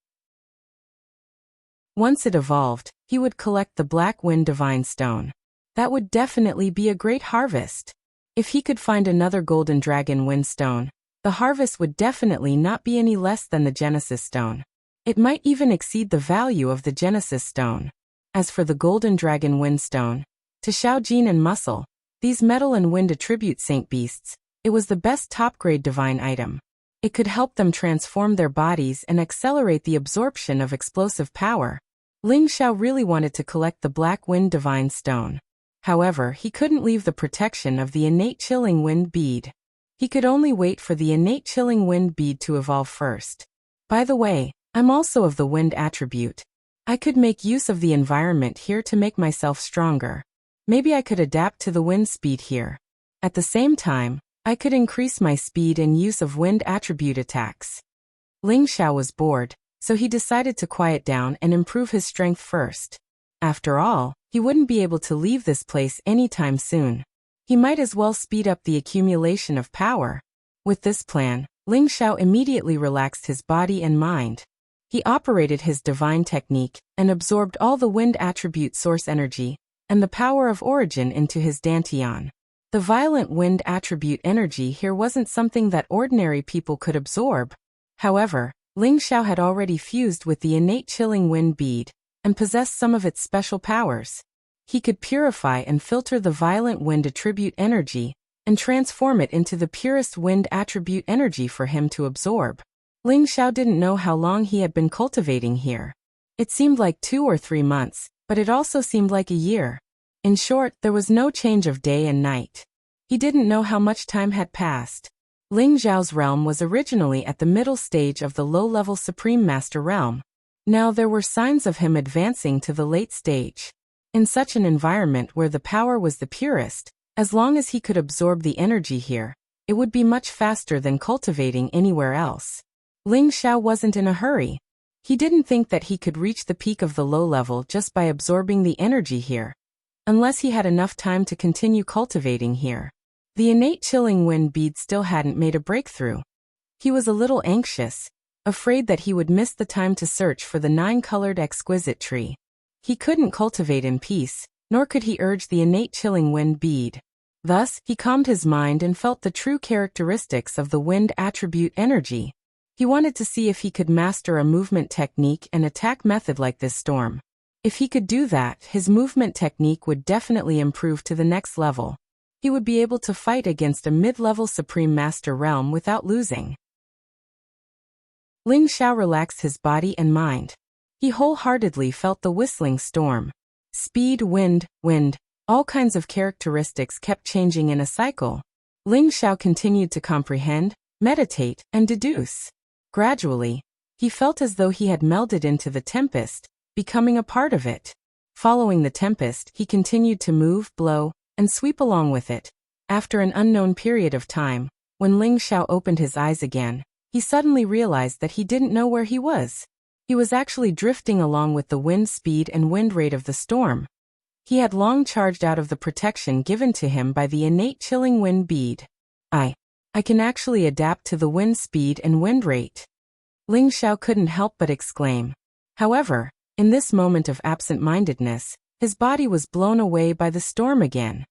Once it evolved, he would collect the black wind divine stone. That would definitely be a great harvest. If he could find another golden dragon wind stone, the harvest would definitely not be any less than the Genesis stone. It might even exceed the value of the Genesis stone. As for the golden dragon wind stone, to Xiaojin and Muscle, these metal and wind attribute saint beasts, it was the best top-grade divine item. It could help them transform their bodies and accelerate the absorption of explosive power. Ling Xiao really wanted to collect the black wind divine stone. However, he couldn't leave the protection of the innate chilling wind bead. He could only wait for the innate chilling wind bead to evolve first. By the way, I'm also of the wind attribute. I could make use of the environment here to make myself stronger. Maybe I could adapt to the wind speed here. At the same time, I could increase my speed and use of wind attribute attacks. Ling Xiao was bored, so he decided to quiet down and improve his strength first. After all, he wouldn't be able to leave this place anytime soon. He might as well speed up the accumulation of power. With this plan, Ling Xiao immediately relaxed his body and mind. He operated his divine technique and absorbed all the wind attribute source energy and the power of origin into his dantian. The violent wind attribute energy here wasn't something that ordinary people could absorb. However, Ling Xiao had already fused with the innate chilling wind bead and possessed some of its special powers. He could purify and filter the violent wind attribute energy and transform it into the purest wind attribute energy for him to absorb. Ling Xiao didn't know how long he had been cultivating here. It seemed like 2 or 3 months, but it also seemed like a year. In short, there was no change of day and night. He didn't know how much time had passed. Ling Xiao's realm was originally at the middle stage of the low-level Supreme Master realm. Now there were signs of him advancing to the late stage. In such an environment where the power was the purest, as long as he could absorb the energy here, it would be much faster than cultivating anywhere else. Ling Xiao wasn't in a hurry. He didn't think that he could reach the peak of the low level just by absorbing the energy here, unless he had enough time to continue cultivating here. The innate chilling wind bead still hadn't made a breakthrough. He was a little anxious, afraid that he would miss the time to search for the 9-colored exquisite tree. He couldn't cultivate in peace, nor could he urge the innate chilling wind bead. Thus, he calmed his mind and felt the true characteristics of the wind attribute energy. He wanted to see if he could master a movement technique and attack method like this storm. If he could do that, his movement technique would definitely improve to the next level. He would be able to fight against a mid-level Supreme Master realm without losing. Ling Xiao relaxed his body and mind. He wholeheartedly felt the whistling storm. Speed, wind, all kinds of characteristics kept changing in a cycle. Ling Xiao continued to comprehend, meditate, and deduce. Gradually, he felt as though he had melded into the tempest, becoming a part of it. Following the tempest, he continued to move, blow, and sweep along with it. After an unknown period of time, when Ling Xiao opened his eyes again, he suddenly realized that he didn't know where he was. He was actually drifting along with the wind speed and wind rate of the storm. He had long charged out of the protection given to him by the innate chilling wind bead. I can actually adapt to the wind speed and wind rate. Ling Xiao couldn't help but exclaim. However, in this moment of absent-mindedness, his body was blown away by the storm again.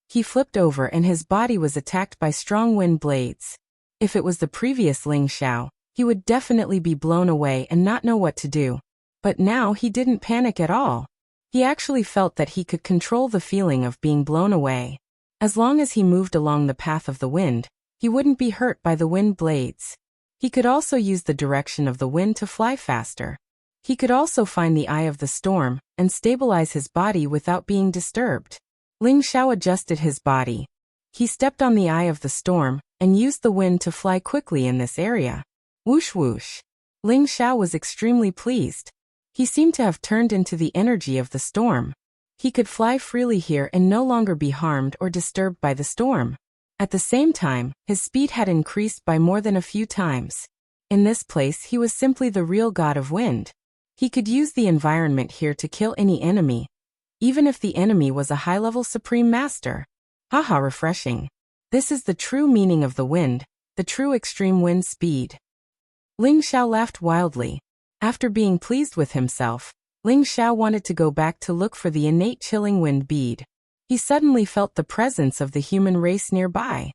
He flipped over and his body was attacked by strong wind blades. If it was the previous Ling Xiao, he would definitely be blown away and not know what to do. But now he didn't panic at all. He actually felt that he could control the feeling of being blown away. As long as he moved along the path of the wind, he wouldn't be hurt by the wind blades. He could also use the direction of the wind to fly faster. He could also find the eye of the storm and stabilize his body without being disturbed. Ling Xiao adjusted his body. He stepped on the eye of the storm and used the wind to fly quickly in this area. Whoosh whoosh. Ling Xiao was extremely pleased. He seemed to have turned into the energy of the storm. He could fly freely here and no longer be harmed or disturbed by the storm. At the same time, his speed had increased by more than a few times. In this place he was simply the real god of wind. He could use the environment here to kill any enemy, even if the enemy was a high-level supreme master. Haha, refreshing. This is the true meaning of the wind, the true extreme wind speed. Ling Xiao laughed wildly. After being pleased with himself, Ling Xiao wanted to go back to look for the innate chilling wind bead. He suddenly felt the presence of the human race nearby.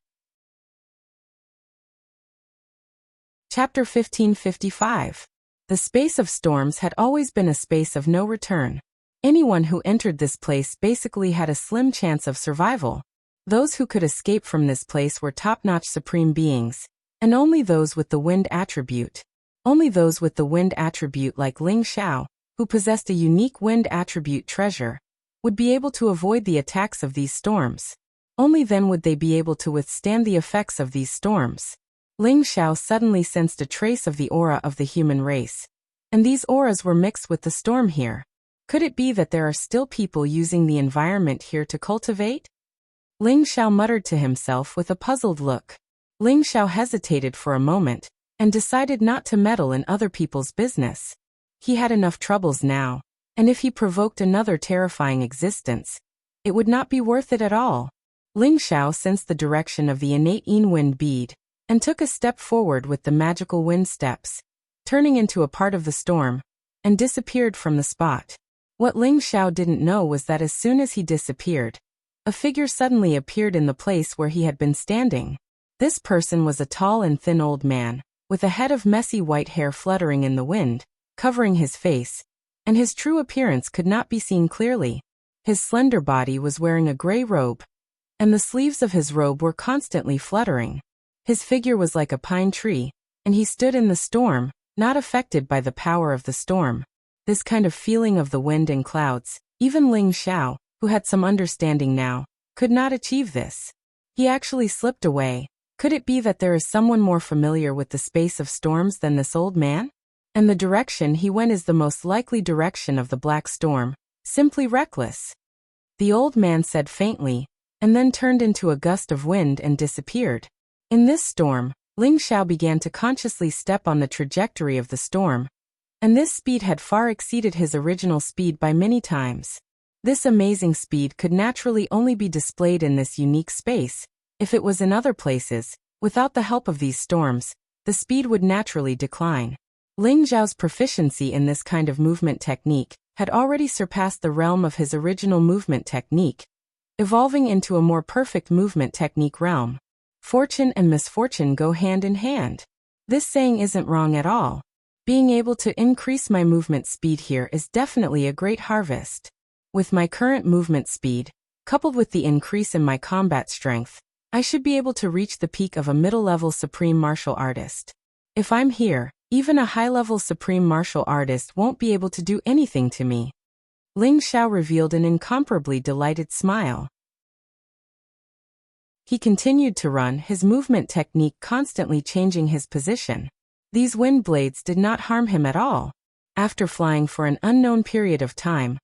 Chapter 1555. The space of storms had always been a space of no return. Anyone who entered this place basically had a slim chance of survival. Those who could escape from this place were top-notch supreme beings, and only those with the wind attribute. Only those with the wind attribute like Ling Xiao, who possessed a unique wind attribute treasure, would be able to avoid the attacks of these storms. Only then would they be able to withstand the effects of these storms. Ling Xiao suddenly sensed a trace of the aura of the human race. And these auras were mixed with the storm here. Could it be that there are still people using the environment here to cultivate? Ling Xiao muttered to himself with a puzzled look. Ling Xiao hesitated for a moment, and decided not to meddle in other people's business. He had enough troubles now, and if he provoked another terrifying existence, it would not be worth it at all. Ling Xiao sensed the direction of the innate wind bead, and took a step forward with the magical wind steps, turning into a part of the storm, and disappeared from the spot. What Ling Xiao didn't know was that as soon as he disappeared, a figure suddenly appeared in the place where he had been standing. This person was a tall and thin old man, with a head of messy white hair fluttering in the wind, covering his face, and his true appearance could not be seen clearly. His slender body was wearing a gray robe, and the sleeves of his robe were constantly fluttering. His figure was like a pine tree, and he stood in the storm, not affected by the power of the storm. This kind of feeling of the wind and clouds, even Ling Xiao, who had some understanding now, could not achieve this. He actually slipped away. Could it be that there is someone more familiar with the space of storms than this old man? And the direction he went is the most likely direction of the black storm, simply reckless. The old man said faintly, and then turned into a gust of wind and disappeared. In this storm, Ling Xiao began to consciously step on the trajectory of the storm, and this speed had far exceeded his original speed by many times. This amazing speed could naturally only be displayed in this unique space. If it was in other places, without the help of these storms, the speed would naturally decline. Ling Xiao's proficiency in this kind of movement technique had already surpassed the realm of his original movement technique, evolving into a more perfect movement technique realm. Fortune and misfortune go hand in hand. This saying isn't wrong at all. Being able to increase my movement speed here is definitely a great harvest. With my current movement speed, coupled with the increase in my combat strength, I should be able to reach the peak of a middle-level supreme martial artist. If I'm here, even a high-level supreme martial artist won't be able to do anything to me. Ling Xiao revealed an incomparably delighted smile. He continued to run, his movement technique constantly changing his position. These wind blades did not harm him at all. After flying for an unknown period of time,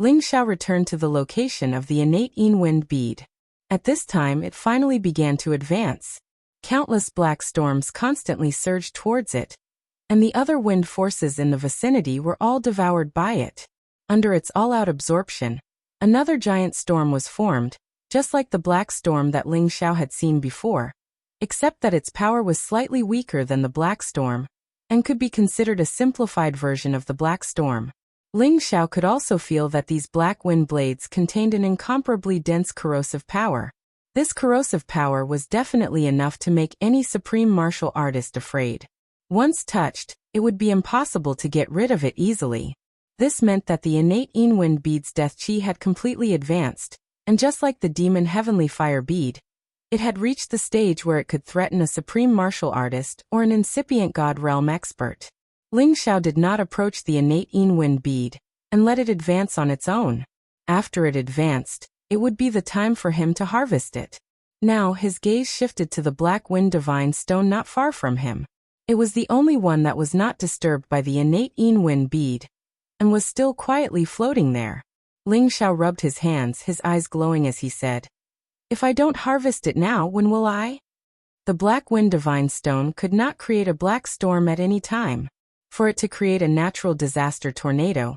Ling Xiao returned to the location of the innate wind bead. At this time it finally began to advance. Countless black storms constantly surged towards it, and the other wind forces in the vicinity were all devoured by it. Under its all-out absorption, another giant storm was formed, just like the black storm that Ling Xiao had seen before, except that its power was slightly weaker than the black storm, and could be considered a simplified version of the black storm. Ling Xiao could also feel that these black wind blades contained an incomparably dense corrosive power. This corrosive power was definitely enough to make any supreme martial artist afraid. Once touched, it would be impossible to get rid of it easily. This meant that the innate wind bead's death chi had completely advanced, and just like the demon heavenly fire bead, it had reached the stage where it could threaten a supreme martial artist or an incipient god realm expert. Ling Xiao did not approach the innate Yin wind bead and let it advance on its own. After it advanced, it would be the time for him to harvest it. Now his gaze shifted to the black wind divine stone not far from him. It was the only one that was not disturbed by the innate Yin wind bead and was still quietly floating there. Ling Xiao rubbed his hands, his eyes glowing as he said, "If I don't harvest it now, when will I?" The black wind divine stone could not create a black storm at any time. For it to create a natural disaster tornado,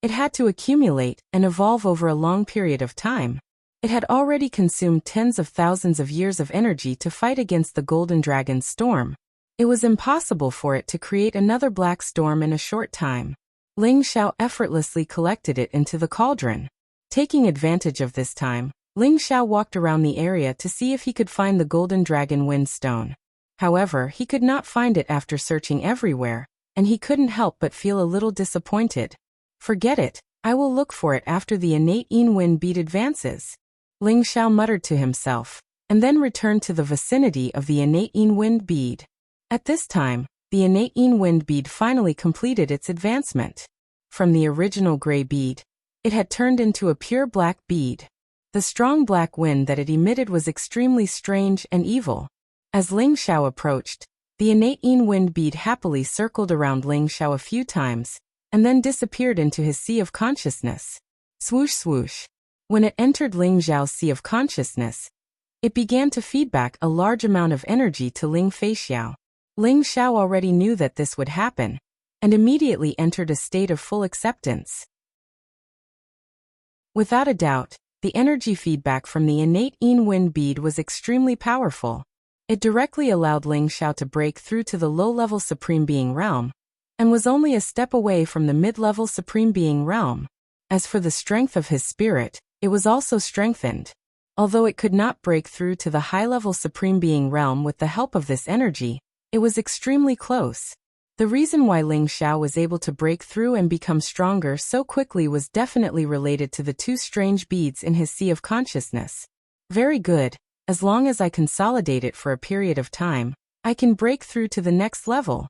it had to accumulate and evolve over a long period of time. It had already consumed tens of thousands of years of energy to fight against the golden dragon's storm. It was impossible for it to create another black storm in a short time. Ling Xiao effortlessly collected it into the cauldron. Taking advantage of this time, Ling Xiao walked around the area to see if he could find the golden dragon wind stone. However, he could not find it after searching everywhere, and he couldn't help but feel a little disappointed. "Forget it, I will look for it after the innate Yin wind bead advances," Ling Xiao muttered to himself, and then returned to the vicinity of the innate Yin wind bead. At this time, the innate Yin wind bead finally completed its advancement. From the original gray bead, it had turned into a pure black bead. The strong black wind that it emitted was extremely strange and evil. As Ling Xiao approached, the innate Yin wind bead happily circled around Ling Xiao a few times, and then disappeared into his sea of consciousness. Swoosh swoosh. When it entered Ling Xiao's sea of consciousness, it began to feed back a large amount of energy to Ling Feixiao. Ling Xiao already knew that this would happen, and immediately entered a state of full acceptance. Without a doubt, the energy feedback from the innate Yin wind bead was extremely powerful. It directly allowed Ling Xiao to break through to the low-level Supreme Being realm, and was only a step away from the mid-level Supreme Being realm. As for the strength of his spirit, it was also strengthened. Although it could not break through to the high-level Supreme Being realm with the help of this energy, it was extremely close. The reason why Ling Xiao was able to break through and become stronger so quickly was definitely related to the two strange beads in his sea of consciousness. Very good. As long as I consolidate it for a period of time, I can break through to the next level.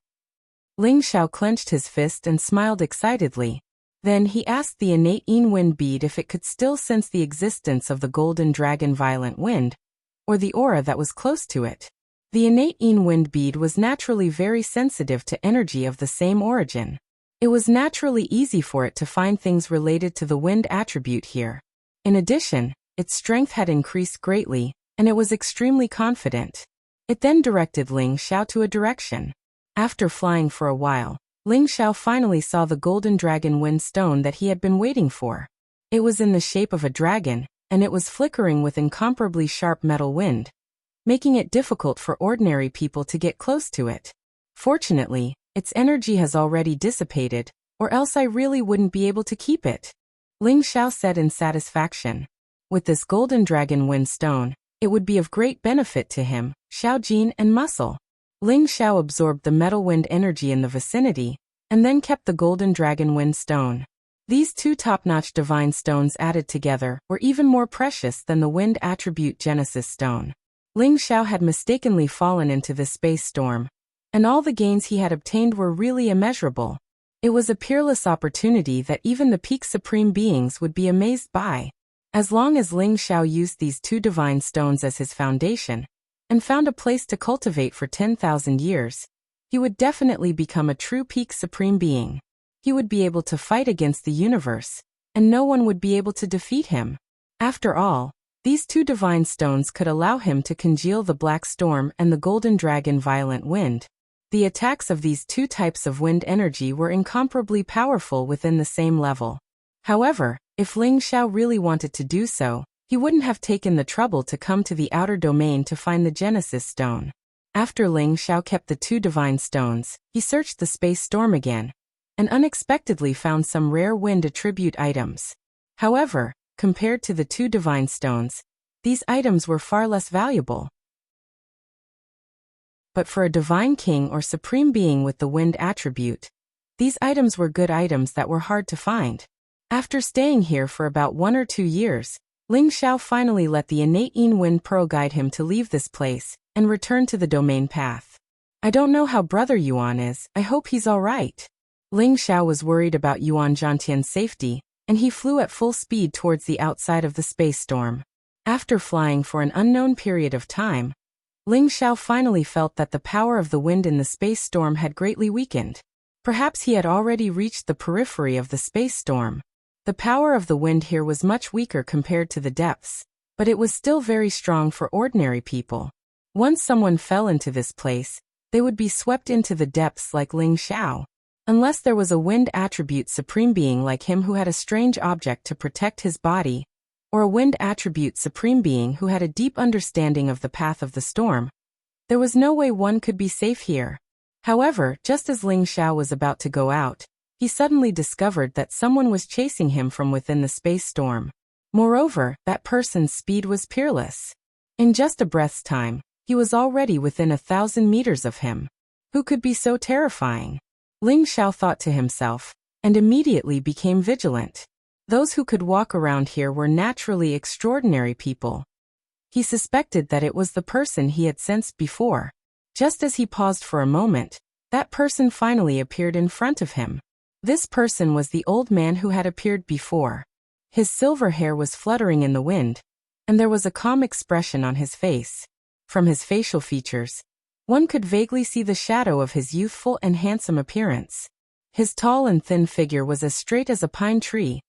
Ling Xiao clenched his fist and smiled excitedly. Then he asked the innate Yin wind bead if it could still sense the existence of the golden dragon violent wind, or the aura that was close to it. The innate Yin wind bead was naturally very sensitive to energy of the same origin. It was naturally easy for it to find things related to the wind attribute here. In addition, its strength had increased greatly, and it was extremely confident. It then directed Ling Xiao to a direction. After flying for a while, Ling Xiao finally saw the golden dragon wind stone that he had been waiting for. It was in the shape of a dragon, and it was flickering with incomparably sharp metal wind, making it difficult for ordinary people to get close to it. Fortunately, its energy has already dissipated, or else I really wouldn't be able to keep it, Ling Xiao said in satisfaction. With this golden dragon wind stone, it would be of great benefit to him, Xiaojin and Muscle. Ling Xiao absorbed the metal wind energy in the vicinity, and then kept the golden dragon wind stone. These two top-notch divine stones added together were even more precious than the wind attribute Genesis stone. Ling Xiao had mistakenly fallen into this space storm, and all the gains he had obtained were really immeasurable. It was a peerless opportunity that even the peak supreme beings would be amazed by. As long as Ling Xiao used these two divine stones as his foundation, and found a place to cultivate for 10,000 years, he would definitely become a true peak supreme being. He would be able to fight against the universe, and no one would be able to defeat him. After all, these two divine stones could allow him to congeal the black storm and the golden dragon violent wind. The attacks of these two types of wind energy were incomparably powerful within the same level. However, if Ling Xiao really wanted to do so, he wouldn't have taken the trouble to come to the outer domain to find the Genesis stone. After Ling Xiao kept the two divine stones, he searched the space storm again, and unexpectedly found some rare wind attribute items. However, compared to the two divine stones, these items were far less valuable. But for a divine king or supreme being with the wind attribute, these items were good items that were hard to find. After staying here for about 1 or 2 years, Ling Xiao finally let the innate Yin Wind Pearl guide him to leave this place and return to the domain path. I don't know how Brother Yuan is, I hope he's all right. Ling Xiao was worried about Yuan Zhantian's safety, and he flew at full speed towards the outside of the space storm. After flying for an unknown period of time, Ling Xiao finally felt that the power of the wind in the space storm had greatly weakened. Perhaps he had already reached the periphery of the space storm. The power of the wind here was much weaker compared to the depths, but it was still very strong for ordinary people. Once someone fell into this place, they would be swept into the depths like Ling Xiao. Unless there was a wind attribute supreme being like him who had a strange object to protect his body, or a wind attribute supreme being who had a deep understanding of the path of the storm, there was no way one could be safe here. However, just as Ling Xiao was about to go out, he suddenly discovered that someone was chasing him from within the space storm. Moreover, that person's speed was peerless. In just a breath's time, he was already within 1,000 meters of him. Who could be so terrifying? Ling Xiao thought to himself, and immediately became vigilant. Those who could walk around here were naturally extraordinary people. He suspected that it was the person he had sensed before. Just as he paused for a moment, that person finally appeared in front of him. This person was the old man who had appeared before. His silver hair was fluttering in the wind, and there was a calm expression on his face. From his facial features, one could vaguely see the shadow of his youthful and handsome appearance. His tall and thin figure was as straight as a pine tree,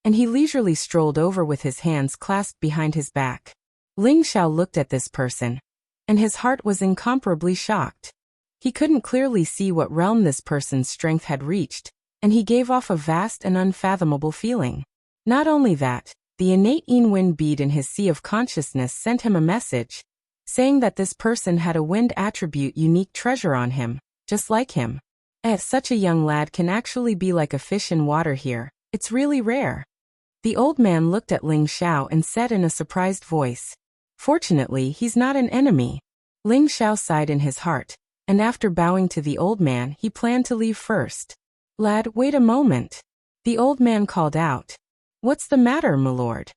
and he leisurely strolled over with his hands clasped behind his back. Ling Xiao looked at this person, and his heart was incomparably shocked. He couldn't clearly see what realm this person's strength had reached, and he gave off a vast and unfathomable feeling. Not only that, the innate Yin wind bead in his sea of consciousness sent him a message, saying that this person had a wind attribute unique treasure on him, just like him. Such a young lad can actually be like a fish in water here, it's really rare. The old man looked at Ling Xiao and said in a surprised voice, "Fortunately, he's not an enemy." Ling Xiao sighed in his heart, and after bowing to the old man, he planned to leave first. "Lad, wait a moment." The old man called out. "What's the matter, my lord?"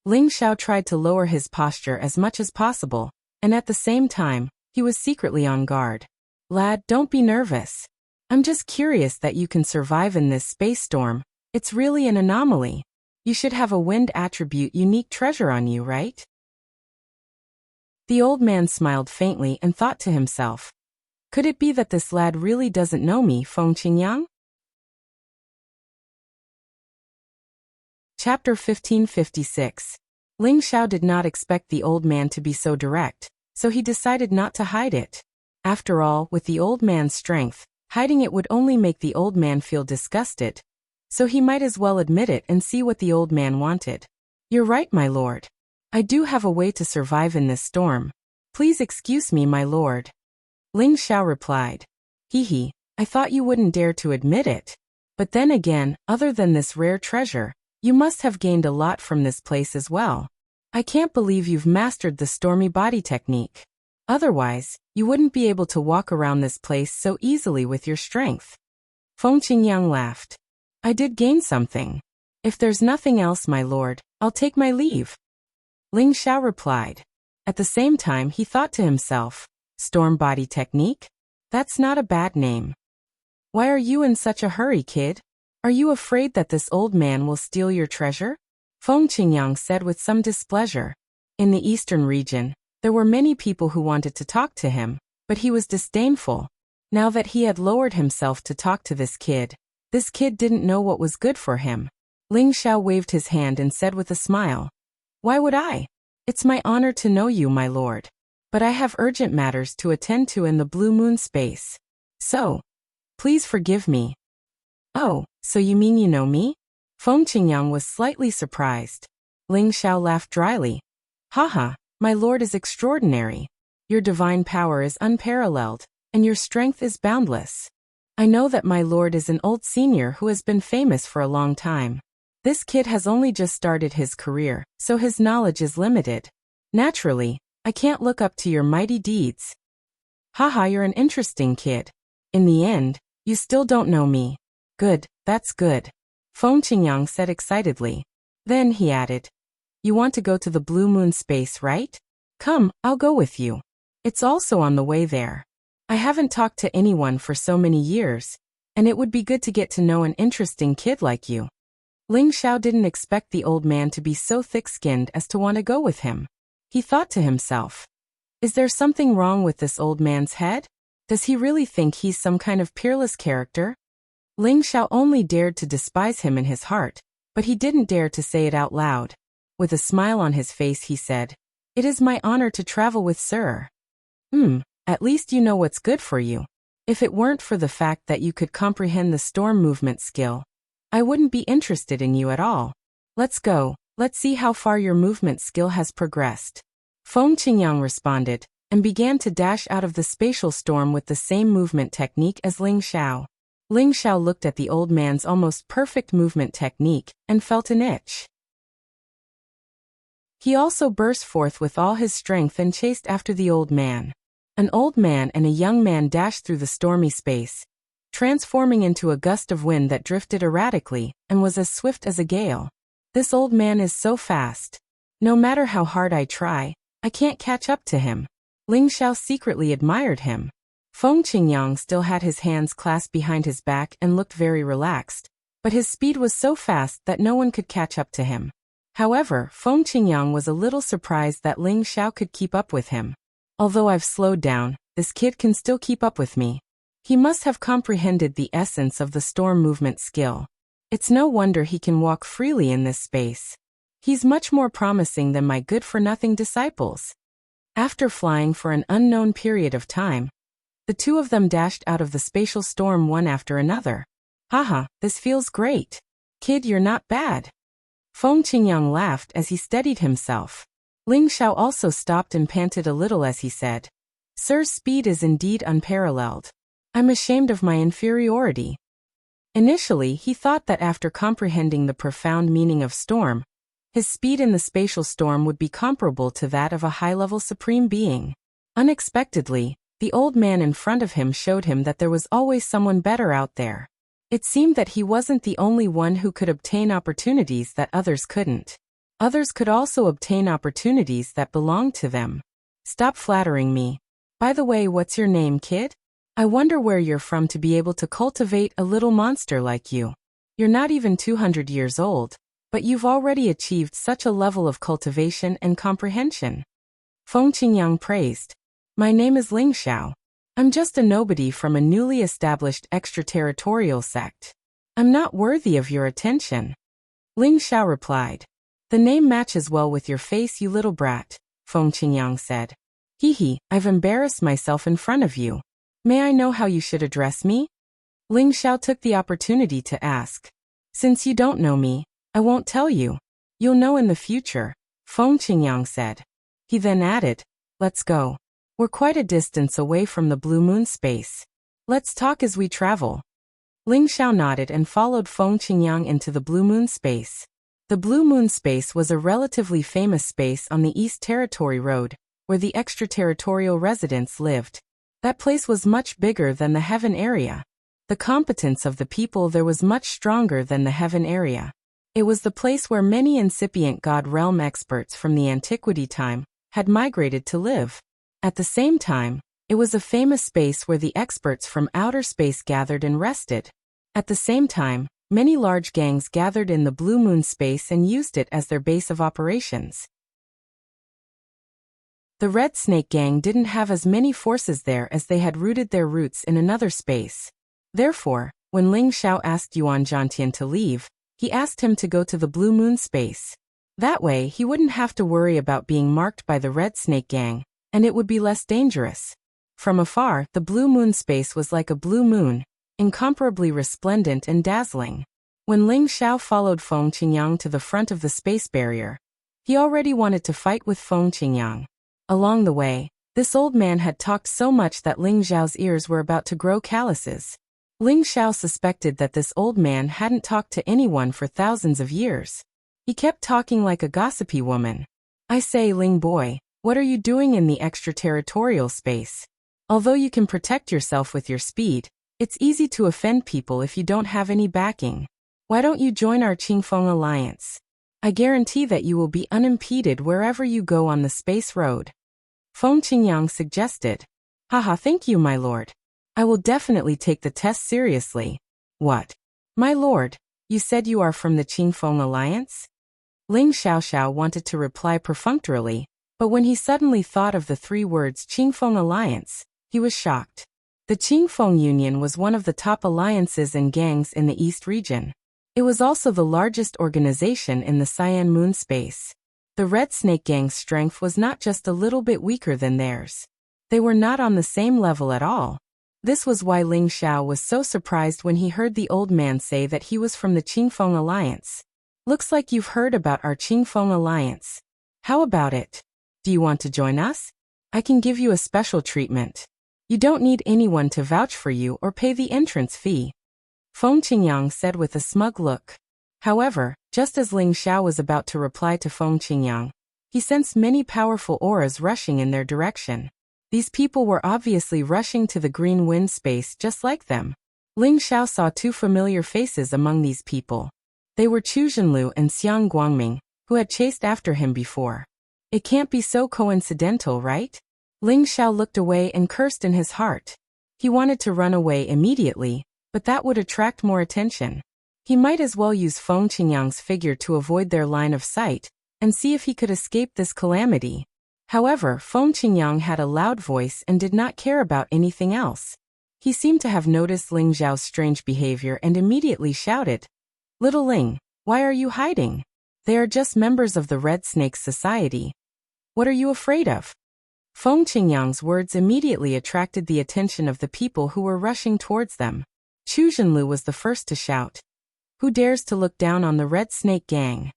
Ling Xiao tried to lower his posture as much as possible, and at the same time, he was secretly on guard. "Lad, don't be nervous. I'm just curious that you can survive in this space storm. It's really an anomaly. You should have a wind attribute unique treasure on you, right?" The old man smiled faintly and thought to himself, could it be that this lad really doesn't know me, Feng Qingyang? Chapter 1556. Ling Xiao did not expect the old man to be so direct, so he decided not to hide it. After all, with the old man's strength, hiding it would only make the old man feel disgusted, so he might as well admit it and see what the old man wanted. "You're right, my lord. I do have a way to survive in this storm. Please excuse me, my lord." Ling Xiao replied. "Hee, I thought you wouldn't dare to admit it. But then again, other than this rare treasure, you must have gained a lot from this place as well. I can't believe you've mastered the stormy body technique. Otherwise, you wouldn't be able to walk around this place so easily with your strength." Feng Qingyang laughed. "I did gain something. If there's nothing else, my lord, I'll take my leave." Ling Xiao replied. At the same time, he thought to himself, storm body technique? That's not a bad name. "Why are you in such a hurry, kid? Are you afraid that this old man will steal your treasure?" Feng Qingyang said with some displeasure. In the eastern region, there were many people who wanted to talk to him, but he was disdainful. Now that he had lowered himself to talk to this kid didn't know what was good for him. Ling Xiao waved his hand and said with a smile, "Why would I? It's my honor to know you, my lord. But I have urgent matters to attend to in the Blue Moon space. So, please forgive me." "Oh, so you mean you know me?" Feng Qingyang was slightly surprised. Ling Xiao laughed dryly. "Haha, my lord is extraordinary. Your divine power is unparalleled, and your strength is boundless. I know that my lord is an old senior who has been famous for a long time. This kid has only just started his career, so his knowledge is limited. Naturally, I can't look up to your mighty deeds." "Haha, you're an interesting kid. In the end, you still don't know me." "Good, that's good," Feng Qingyang said excitedly. Then he added, "You want to go to the Blue Moon space, right? Come, I'll go with you. It's also on the way there." I haven't talked to anyone for so many years, and it would be good to get to know an interesting kid like you. Ling Xiao didn't expect the old man to be so thick-skinned as to want to go with him. He thought to himself, is there something wrong with this old man's head? Does he really think he's some kind of peerless character? Ling Xiao only dared to despise him in his heart, but he didn't dare to say it out loud. With a smile on his face he said, "It is my honor to travel with sir." At least you know what's good for you. If it weren't for the fact that you could comprehend the storm movement skill, I wouldn't be interested in you at all. Let's go, let's see how far your movement skill has progressed. Feng Qingyang responded, and began to dash out of the spatial storm with the same movement technique as Ling Xiao. Ling Xiao looked at the old man's almost perfect movement technique, and felt an itch. He also burst forth with all his strength and chased after the old man. An old man and a young man dashed through the stormy space, transforming into a gust of wind that drifted erratically, and was as swift as a gale. This old man is so fast. No matter how hard I try, I can't catch up to him. Ling Xiao secretly admired him. Feng Qingyang still had his hands clasped behind his back and looked very relaxed, but his speed was so fast that no one could catch up to him. However, Feng Qingyang was a little surprised that Ling Xiao could keep up with him. Although I've slowed down, this kid can still keep up with me. He must have comprehended the essence of the storm movement skill. It's no wonder he can walk freely in this space. He's much more promising than my good-for-nothing disciples. After flying for an unknown period of time, the two of them dashed out of the spatial storm one after another. Haha, this feels great. Kid, you're not bad. Feng Qingyang laughed as he steadied himself. Ling Xiao also stopped and panted a little as he said, "Sir's speed is indeed unparalleled. I'm ashamed of my inferiority." Initially, he thought that after comprehending the profound meaning of storm, his speed in the spatial storm would be comparable to that of a high-level supreme being. Unexpectedly, the old man in front of him showed him that there was always someone better out there. It seemed that he wasn't the only one who could obtain opportunities that others couldn't. Others could also obtain opportunities that belonged to them. Stop flattering me. By the way, what's your name, kid? I wonder where you're from to be able to cultivate a little monster like you. You're not even 200 years old, but you've already achieved such a level of cultivation and comprehension. Feng Qingyang praised. My name is Ling Xiao. I'm just a nobody from a newly established extraterritorial sect. I'm not worthy of your attention. Ling Xiao replied. The name matches well with your face, you little brat, Feng Qingyang said. Hee, I've embarrassed myself in front of you. May I know how you should address me? Ling Xiao took the opportunity to ask. Since you don't know me, I won't tell you. You'll know in the future, Feng Qingyang said. He then added, let's go. We're quite a distance away from the blue moon space. Let's talk as we travel. Ling Xiao nodded and followed Feng Qingyang into the blue moon space. The Blue Moon Space was a relatively famous space on the East Territory Road, where the extraterritorial residents lived. That place was much bigger than the Heaven area. The competence of the people there was much stronger than the Heaven area. It was the place where many incipient God realm experts from the antiquity time had migrated to live. At the same time, it was a famous space where the experts from outer space gathered and rested. At the same time, many large gangs gathered in the Blue Moon space and used it as their base of operations. The Red Snake Gang didn't have as many forces there as they had rooted their roots in another space. Therefore, when Ling Xiao asked Yuan Zhantian to leave, he asked him to go to the Blue Moon space. That way, he wouldn't have to worry about being marked by the Red Snake Gang, and it would be less dangerous. From afar, the Blue Moon space was like a blue moon, incomparably resplendent and dazzling. When Ling Xiao followed Feng Qingyang to the front of the space barrier, he already wanted to fight with Feng Qingyang. Along the way, this old man had talked so much that Ling Xiao's ears were about to grow calluses. Ling Xiao suspected that this old man hadn't talked to anyone for thousands of years. He kept talking like a gossipy woman. I say, Ling boy, what are you doing in the extraterritorial space? Although you can protect yourself with your speed, it's easy to offend people if you don't have any backing. Why don't you join our Qingfeng Alliance? I guarantee that you will be unimpeded wherever you go on the space road. Feng Qingyang suggested. Haha, thank you, my lord. I will definitely take the test seriously. What? My lord, you said you are from the Qingfeng Alliance? Ling Xiaoxiao wanted to reply perfunctorily, but when he suddenly thought of the 3 words Qingfeng Alliance, he was shocked. The Qingfeng Union was one of the top alliances and gangs in the East region. It was also the largest organization in the Cyan Moon space. The Red Snake Gang's strength was not just a little bit weaker than theirs. They were not on the same level at all. This was why Ling Xiao was so surprised when he heard the old man say that he was from the Qingfeng Alliance. Looks like you've heard about our Qingfeng Alliance. How about it? Do you want to join us? I can give you a special treatment. You don't need anyone to vouch for you or pay the entrance fee. Feng Qingyang said with a smug look. However, just as Ling Xiao was about to reply to Feng Qingyang, he sensed many powerful auras rushing in their direction. These people were obviously rushing to the green wind space just like them. Ling Xiao saw 2 familiar faces among these people. They were Chu Zhenlu and Xiang Guangming, who had chased after him before. It can't be so coincidental, right? Ling Xiao looked away and cursed in his heart. He wanted to run away immediately, but that would attract more attention. He might as well use Feng Qingyang's figure to avoid their line of sight, and see if he could escape this calamity. However, Feng Qingyang had a loud voice and did not care about anything else. He seemed to have noticed Ling Xiao's strange behavior and immediately shouted, "Little Ling, why are you hiding? They are just members of the Red Snake Society. What are you afraid of?" Feng Qingyang's words immediately attracted the attention of the people who were rushing towards them. Chu Zhenlu was the first to shout, "Who dares to look down on the Red Snake Gang?"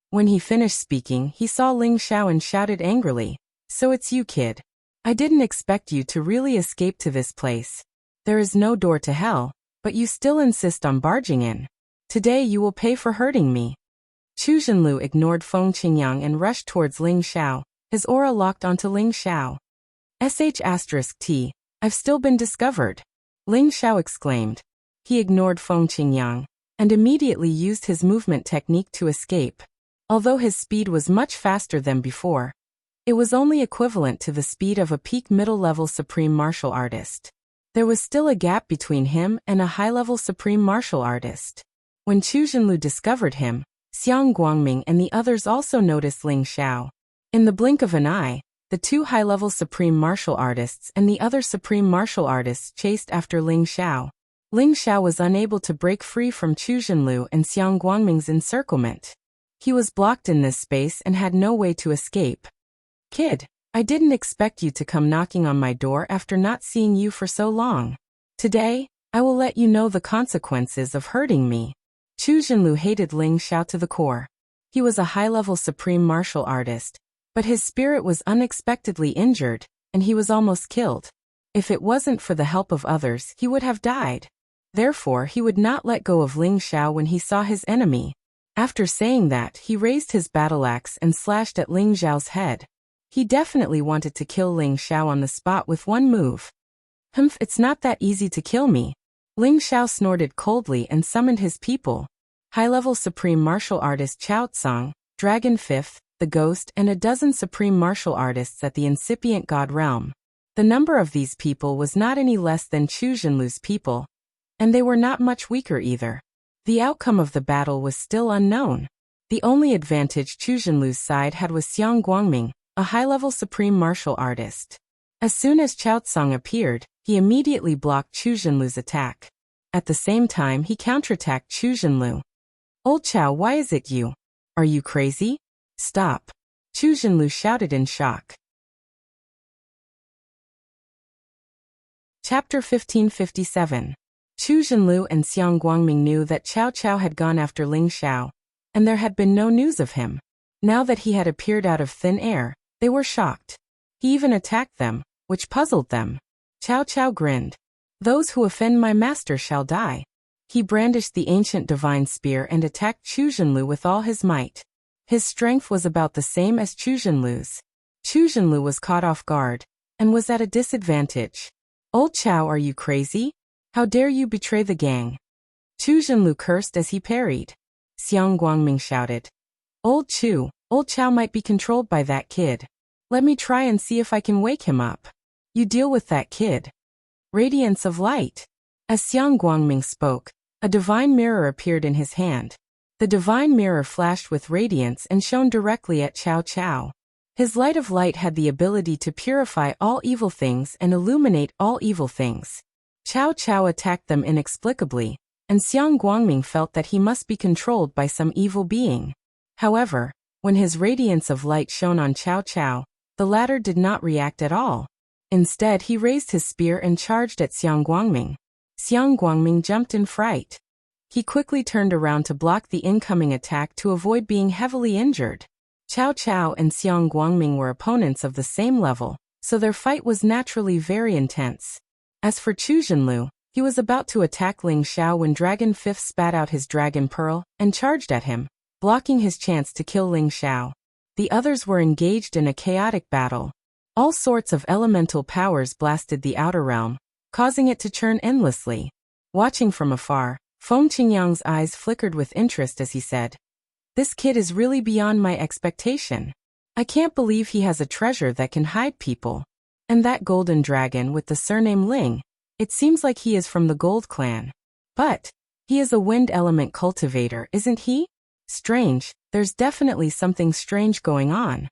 When he finished speaking, he saw Ling Xiao and shouted angrily, "So it's you, kid. I didn't expect you to really escape to this place. There is no door to hell, but you still insist on barging in. Today you will pay for hurting me." Chu Zhenlu ignored Feng Qingyang and rushed towards Ling Xiao, his aura locked onto Ling Xiao. *T, I've still been discovered. Ling Xiao exclaimed. He ignored Feng Qingyang, and immediately used his movement technique to escape. Although his speed was much faster than before, it was only equivalent to the speed of a peak middle-level supreme martial artist. There was still a gap between him and a high-level supreme martial artist. When Chu Zhenlu discovered him, Xiang Guangming and the others also noticed Ling Xiao. In the blink of an eye, the 2 high-level supreme martial artists and the other supreme martial artists chased after Ling Xiao. Ling Xiao was unable to break free from Chu Zhenlu and Xiang Guangming's encirclement. He was blocked in this space and had no way to escape. "Kid, I didn't expect you to come knocking on my door after not seeing you for so long. Today, I will let you know the consequences of hurting me." Chu Zhenlu hated Ling Xiao to the core. He was a high-level supreme martial artist, but his spirit was unexpectedly injured, and he was almost killed. If it wasn't for the help of others, he would have died. Therefore, he would not let go of Ling Xiao when he saw his enemy. After saying that, he raised his battle axe and slashed at Ling Xiao's head. He definitely wanted to kill Ling Xiao on the spot with one move. "Humph, it's not that easy to kill me." Ling Xiao snorted coldly and summoned his people. High-level supreme martial artist Chao Tsang, Dragon Fifth, the Ghost, and a dozen supreme martial artists at the incipient God realm. The number of these people was not any less than Chu Zhenlu's people, and they were not much weaker either. The outcome of the battle was still unknown. The only advantage Chu Zhenlu's side had was Xiang Guangming, a high-level supreme martial artist. As soon as Chao Tsang appeared, he immediately blocked Chu Zhenlu's attack. At the same time, he counterattacked Chu Zhenlu. "Old Chao, why is it you? Are you crazy? Stop!" Chu Zhenlu shouted in shock. Chapter 1557. Chu Zhenlu and Xiang Guangming knew that Cao Cao had gone after Ling Xiao, and there had been no news of him. Now that he had appeared out of thin air, they were shocked. He even attacked them, which puzzled them. Cao Cao grinned. "Those who offend my master shall die." He brandished the ancient divine spear and attacked Chu Zhenlu with all his might. His strength was about the same as Chu Zhenlu's. Chu Zhenlu was caught off guard, and was at a disadvantage. "Old Chao, are you crazy? How dare you betray the gang?" Chu Zhenlu cursed as he parried. Xiang Guangming shouted, Old Chao might be controlled by that kid." Let me try and see if I can wake him up. You deal with that kid. Radiance of light. As Xiang Guangming spoke, a divine mirror appeared in his hand. The divine mirror flashed with radiance and shone directly at Cao Cao. His light of light had the ability to purify all evil things and illuminate all evil things. Cao Cao attacked them inexplicably, and Xiang Guangming felt that he must be controlled by some evil being. However, when his radiance of light shone on Cao Cao, the latter did not react at all. Instead, he raised his spear and charged at Xiang Guangming. Xiang Guangming jumped in fright. He quickly turned around to block the incoming attack to avoid being heavily injured. Cao Cao and Xiang Guangming were opponents of the same level, so their fight was naturally very intense. As for Chu Jinlu, he was about to attack Ling Xiao when Dragon Fifth spat out his dragon pearl and charged at him, blocking his chance to kill Ling Xiao. The others were engaged in a chaotic battle. All sorts of elemental powers blasted the outer realm, causing it to churn endlessly. Watching from afar, Feng Qingyang's eyes flickered with interest as he said, "This kid is really beyond my expectation. I can't believe he has a treasure that can hide people. And that golden dragon with the surname Ling, it seems like he is from the Gold Clan. But he is a wind element cultivator, isn't he? Strange, there's definitely something strange going on."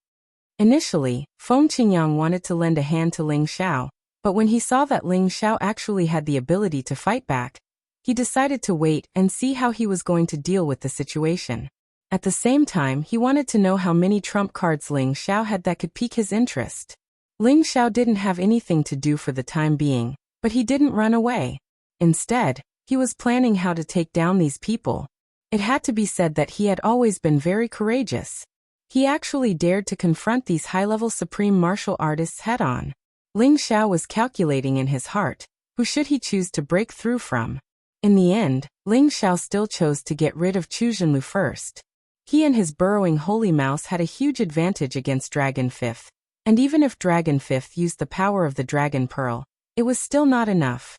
Initially, Feng Qingyang wanted to lend a hand to Ling Xiao, but when he saw that Ling Xiao actually had the ability to fight back, he decided to wait and see how he was going to deal with the situation. At the same time, he wanted to know how many trump cards Ling Xiao had that could pique his interest. Ling Xiao didn't have anything to do for the time being, but he didn't run away. Instead, he was planning how to take down these people. It had to be said that he had always been very courageous. He actually dared to confront these high-level supreme martial artists head-on. Ling Xiao was calculating in his heart, who should he choose to break through from? In the end, Ling Xiao still chose to get rid of Chu Jinlu first. He and his burrowing holy mouse had a huge advantage against Dragon Fifth, and even if Dragon Fifth used the power of the Dragon Pearl, it was still not enough.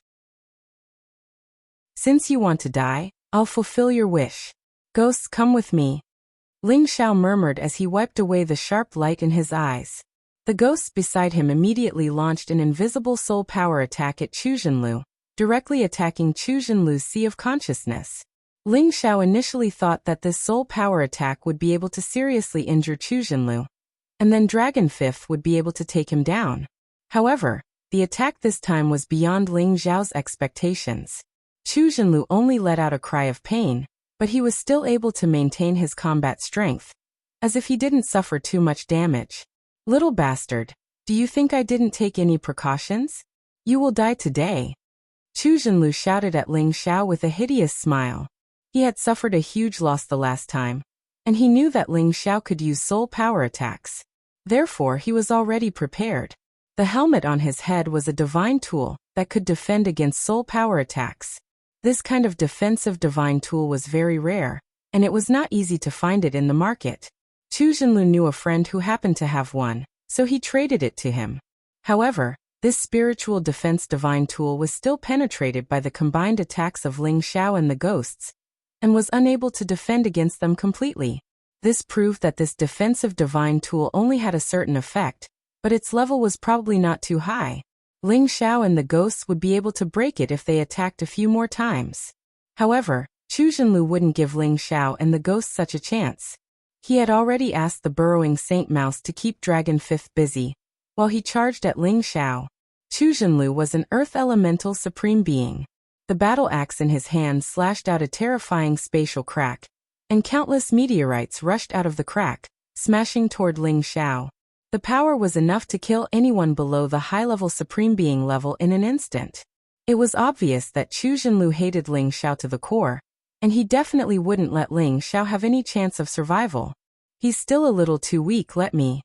"Since you want to die, I'll fulfill your wish. Ghosts, come with me," Ling Xiao murmured as he wiped away the sharp light in his eyes. The ghosts beside him immediately launched an invisible soul power attack at Chu Jinlu, directly attacking Chu Jinlu's Sea of Consciousness. Ling Xiao initially thought that this soul power attack would be able to seriously injure Chu Jinlu, and then Dragon Fifth would be able to take him down. However, the attack this time was beyond Ling Xiao's expectations. Chu Jinlu only let out a cry of pain, but he was still able to maintain his combat strength, as if he didn't suffer too much damage. "Little bastard, do you think I didn't take any precautions? You will die today." Chu Jinlu shouted at Ling Xiao with a hideous smile. He had suffered a huge loss the last time, and he knew that Ling Xiao could use soul power attacks. Therefore, he was already prepared. The helmet on his head was a divine tool that could defend against soul power attacks. This kind of defensive divine tool was very rare, and it was not easy to find it in the market. Chu Jinlu knew a friend who happened to have one, so he traded it to him. However, this spiritual defense divine tool was still penetrated by the combined attacks of Ling Xiao and the ghosts, and was unable to defend against them completely. This proved that this defensive divine tool only had a certain effect, but its level was probably not too high. Ling Xiao and the ghosts would be able to break it if they attacked a few more times. However, Chu Jinlu wouldn't give Ling Xiao and the ghosts such a chance. He had already asked the burrowing Saint Mouse to keep Dragon Fifth busy, while he charged at Ling Xiao. Chu Jinlu was an earth elemental supreme being. The battle axe in his hand slashed out a terrifying spatial crack, and countless meteorites rushed out of the crack, smashing toward Ling Xiao. The power was enough to kill anyone below the high-level supreme being level in an instant. It was obvious that Chu Jinlu hated Ling Xiao to the core, and he definitely wouldn't let Ling Xiao have any chance of survival. "He's still a little too weak, let me."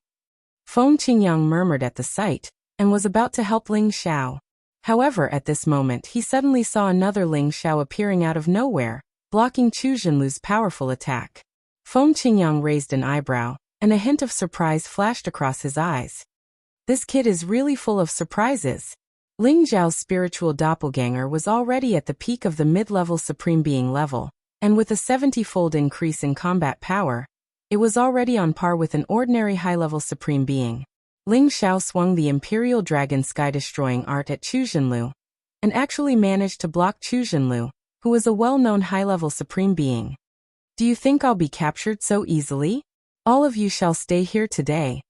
Feng Qingyang murmured at the sight, and was about to help Ling Xiao. However, at this moment he suddenly saw another Ling Xiao appearing out of nowhere, blocking Chu Jinlu's powerful attack. Feng Qingyang raised an eyebrow, and a hint of surprise flashed across his eyes. This kid is really full of surprises. Ling Xiao's spiritual doppelganger was already at the peak of the mid-level supreme being level, and with a 70-fold increase in combat power, it was already on par with an ordinary high-level supreme being. Ling Xiao swung the Imperial Dragon sky-destroying art at Chu Jinlu, and actually managed to block Chu Jinlu, who was a well-known high-level supreme being. Do you think I'll be captured so easily? All of you shall stay here today.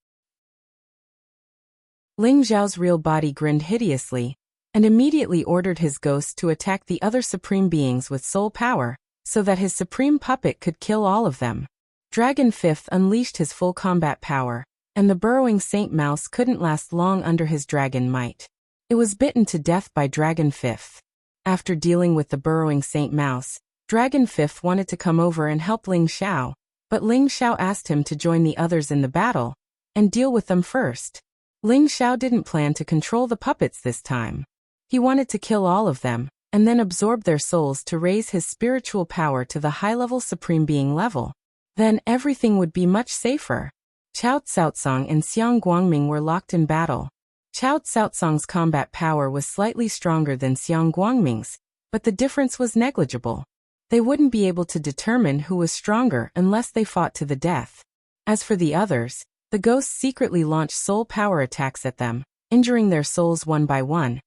Ling Xiao's real body grinned hideously, and immediately ordered his ghost to attack the other supreme beings with soul power, so that his supreme puppet could kill all of them. Dragon Fifth unleashed his full combat power, and the burrowing Saint Mouse couldn't last long under his dragon might. It was bitten to death by Dragon Fifth. After dealing with the burrowing Saint Mouse, Dragon Fifth wanted to come over and help Ling Xiao, but Ling Xiao asked him to join the others in the battle, and deal with them first. Ling Xiao didn't plan to control the puppets this time. He wanted to kill all of them, and then absorb their souls to raise his spiritual power to the high-level supreme being level. Then everything would be much safer. Cao Caocong and Xiang Guangming were locked in battle. Cao Caocong's combat power was slightly stronger than Xiang Guangming's, but the difference was negligible. They wouldn't be able to determine who was stronger unless they fought to the death. As for the others, the ghosts secretly launched soul power attacks at them, injuring their souls one by one,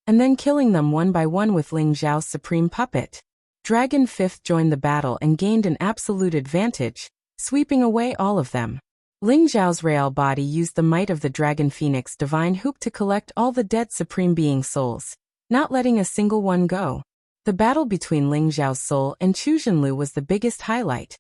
and then killing them one by one with Ling Xiao's supreme puppet. Dragon Fifth joined the battle and gained an absolute advantage, sweeping away all of them. Ling Xiao's real body used the might of the Dragon Phoenix Divine Hoop to collect all the dead Supreme Being souls, not letting a single one go. The battle between Ling Xiao's soul and Chu Jinlu was the biggest highlight,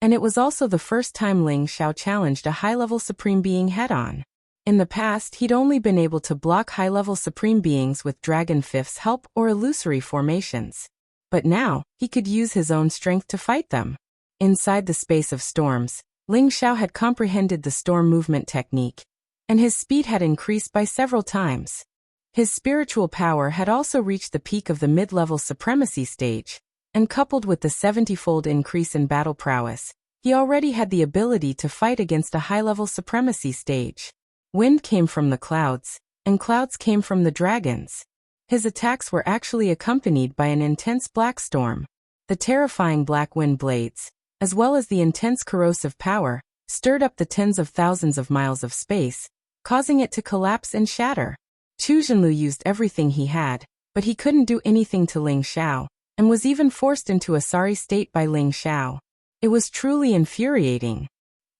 and it was also the first time Ling Xiao challenged a high-level Supreme Being head-on. In the past, he'd only been able to block high-level Supreme Beings with Dragon Fifth's help or illusory formations. But now, he could use his own strength to fight them. Inside the space of storms, Ling Xiao had comprehended the storm movement technique, and his speed had increased by several times. His spiritual power had also reached the peak of the mid-level supremacy stage, and coupled with the 70-fold increase in battle prowess, he already had the ability to fight against a high-level supremacy stage. Wind came from the clouds, and clouds came from the dragons. His attacks were actually accompanied by an intense black storm. The terrifying black wind blades, as well as the intense corrosive power, stirred up the tens of thousands of miles of space, causing it to collapse and shatter. Chu Jinlu used everything he had, but he couldn't do anything to Ling Xiao, and was even forced into a sorry state by Ling Xiao. It was truly infuriating.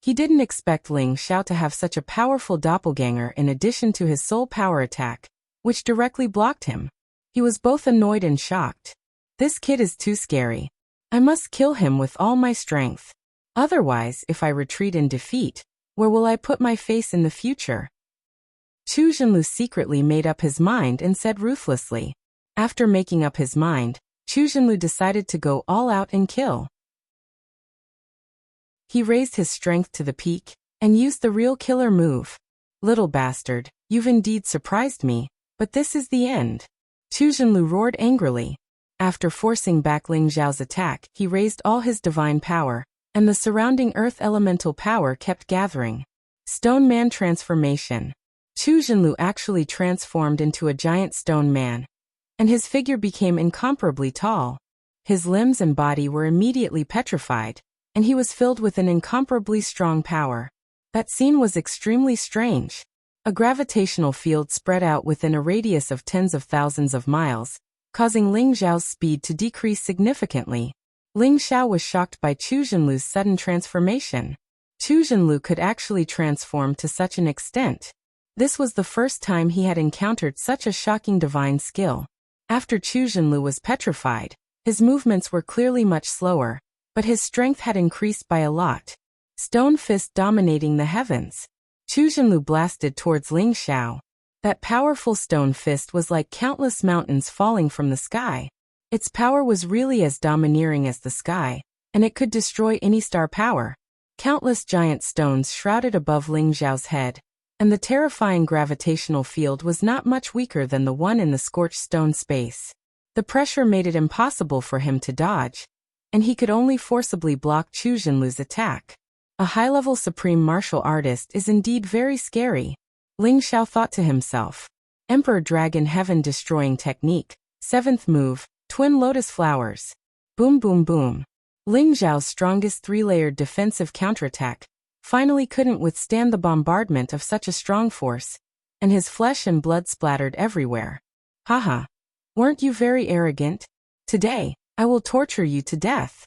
He didn't expect Ling Xiao to have such a powerful doppelganger in addition to his soul power attack, which directly blocked him. He was both annoyed and shocked. This kid is too scary. I must kill him with all my strength. Otherwise, if I retreat in defeat, where will I put my face in the future? Chu Jinlu secretly made up his mind and said ruthlessly. After making up his mind, Chu Jinlu decided to go all out and kill. He raised his strength to the peak, and used the real killer move. Little bastard, you've indeed surprised me, but this is the end. Chu Jinlu roared angrily. After forcing back Ling Xiao's attack, he raised all his divine power, and the surrounding earth elemental power kept gathering. Stone Man transformation. Chu Jinlu actually transformed into a giant stone man, and his figure became incomparably tall. His limbs and body were immediately petrified, and he was filled with an incomparably strong power. That scene was extremely strange. A gravitational field spread out within a radius of tens of thousands of miles, causing Ling Xiao's speed to decrease significantly. Ling Xiao was shocked by Chu Jinlu's sudden transformation. Chu Jinlu could actually transform to such an extent. This was the first time he had encountered such a shocking divine skill. After Chu Jinlu was petrified, his movements were clearly much slower, but his strength had increased by a lot. Stone fist dominating the heavens. Chu Jinlu blasted towards Ling Xiao. That powerful stone fist was like countless mountains falling from the sky. Its power was really as domineering as the sky, and it could destroy any star power. Countless giant stones shrouded above Ling Xiao's head, and the terrifying gravitational field was not much weaker than the one in the scorched stone space. The pressure made it impossible for him to dodge, and he could only forcibly block Chu Jinlu's attack. A high-level supreme martial artist is indeed very scary. Ling Xiao thought to himself. Emperor Dragon Heaven Destroying Technique, 7th move, Twin Lotus Flowers. Boom boom boom. Ling Xiao's strongest 3-layered defensive counterattack, finally couldn't withstand the bombardment of such a strong force, and his flesh and blood splattered everywhere. Haha. Weren't you very arrogant? Today, I will torture you to death.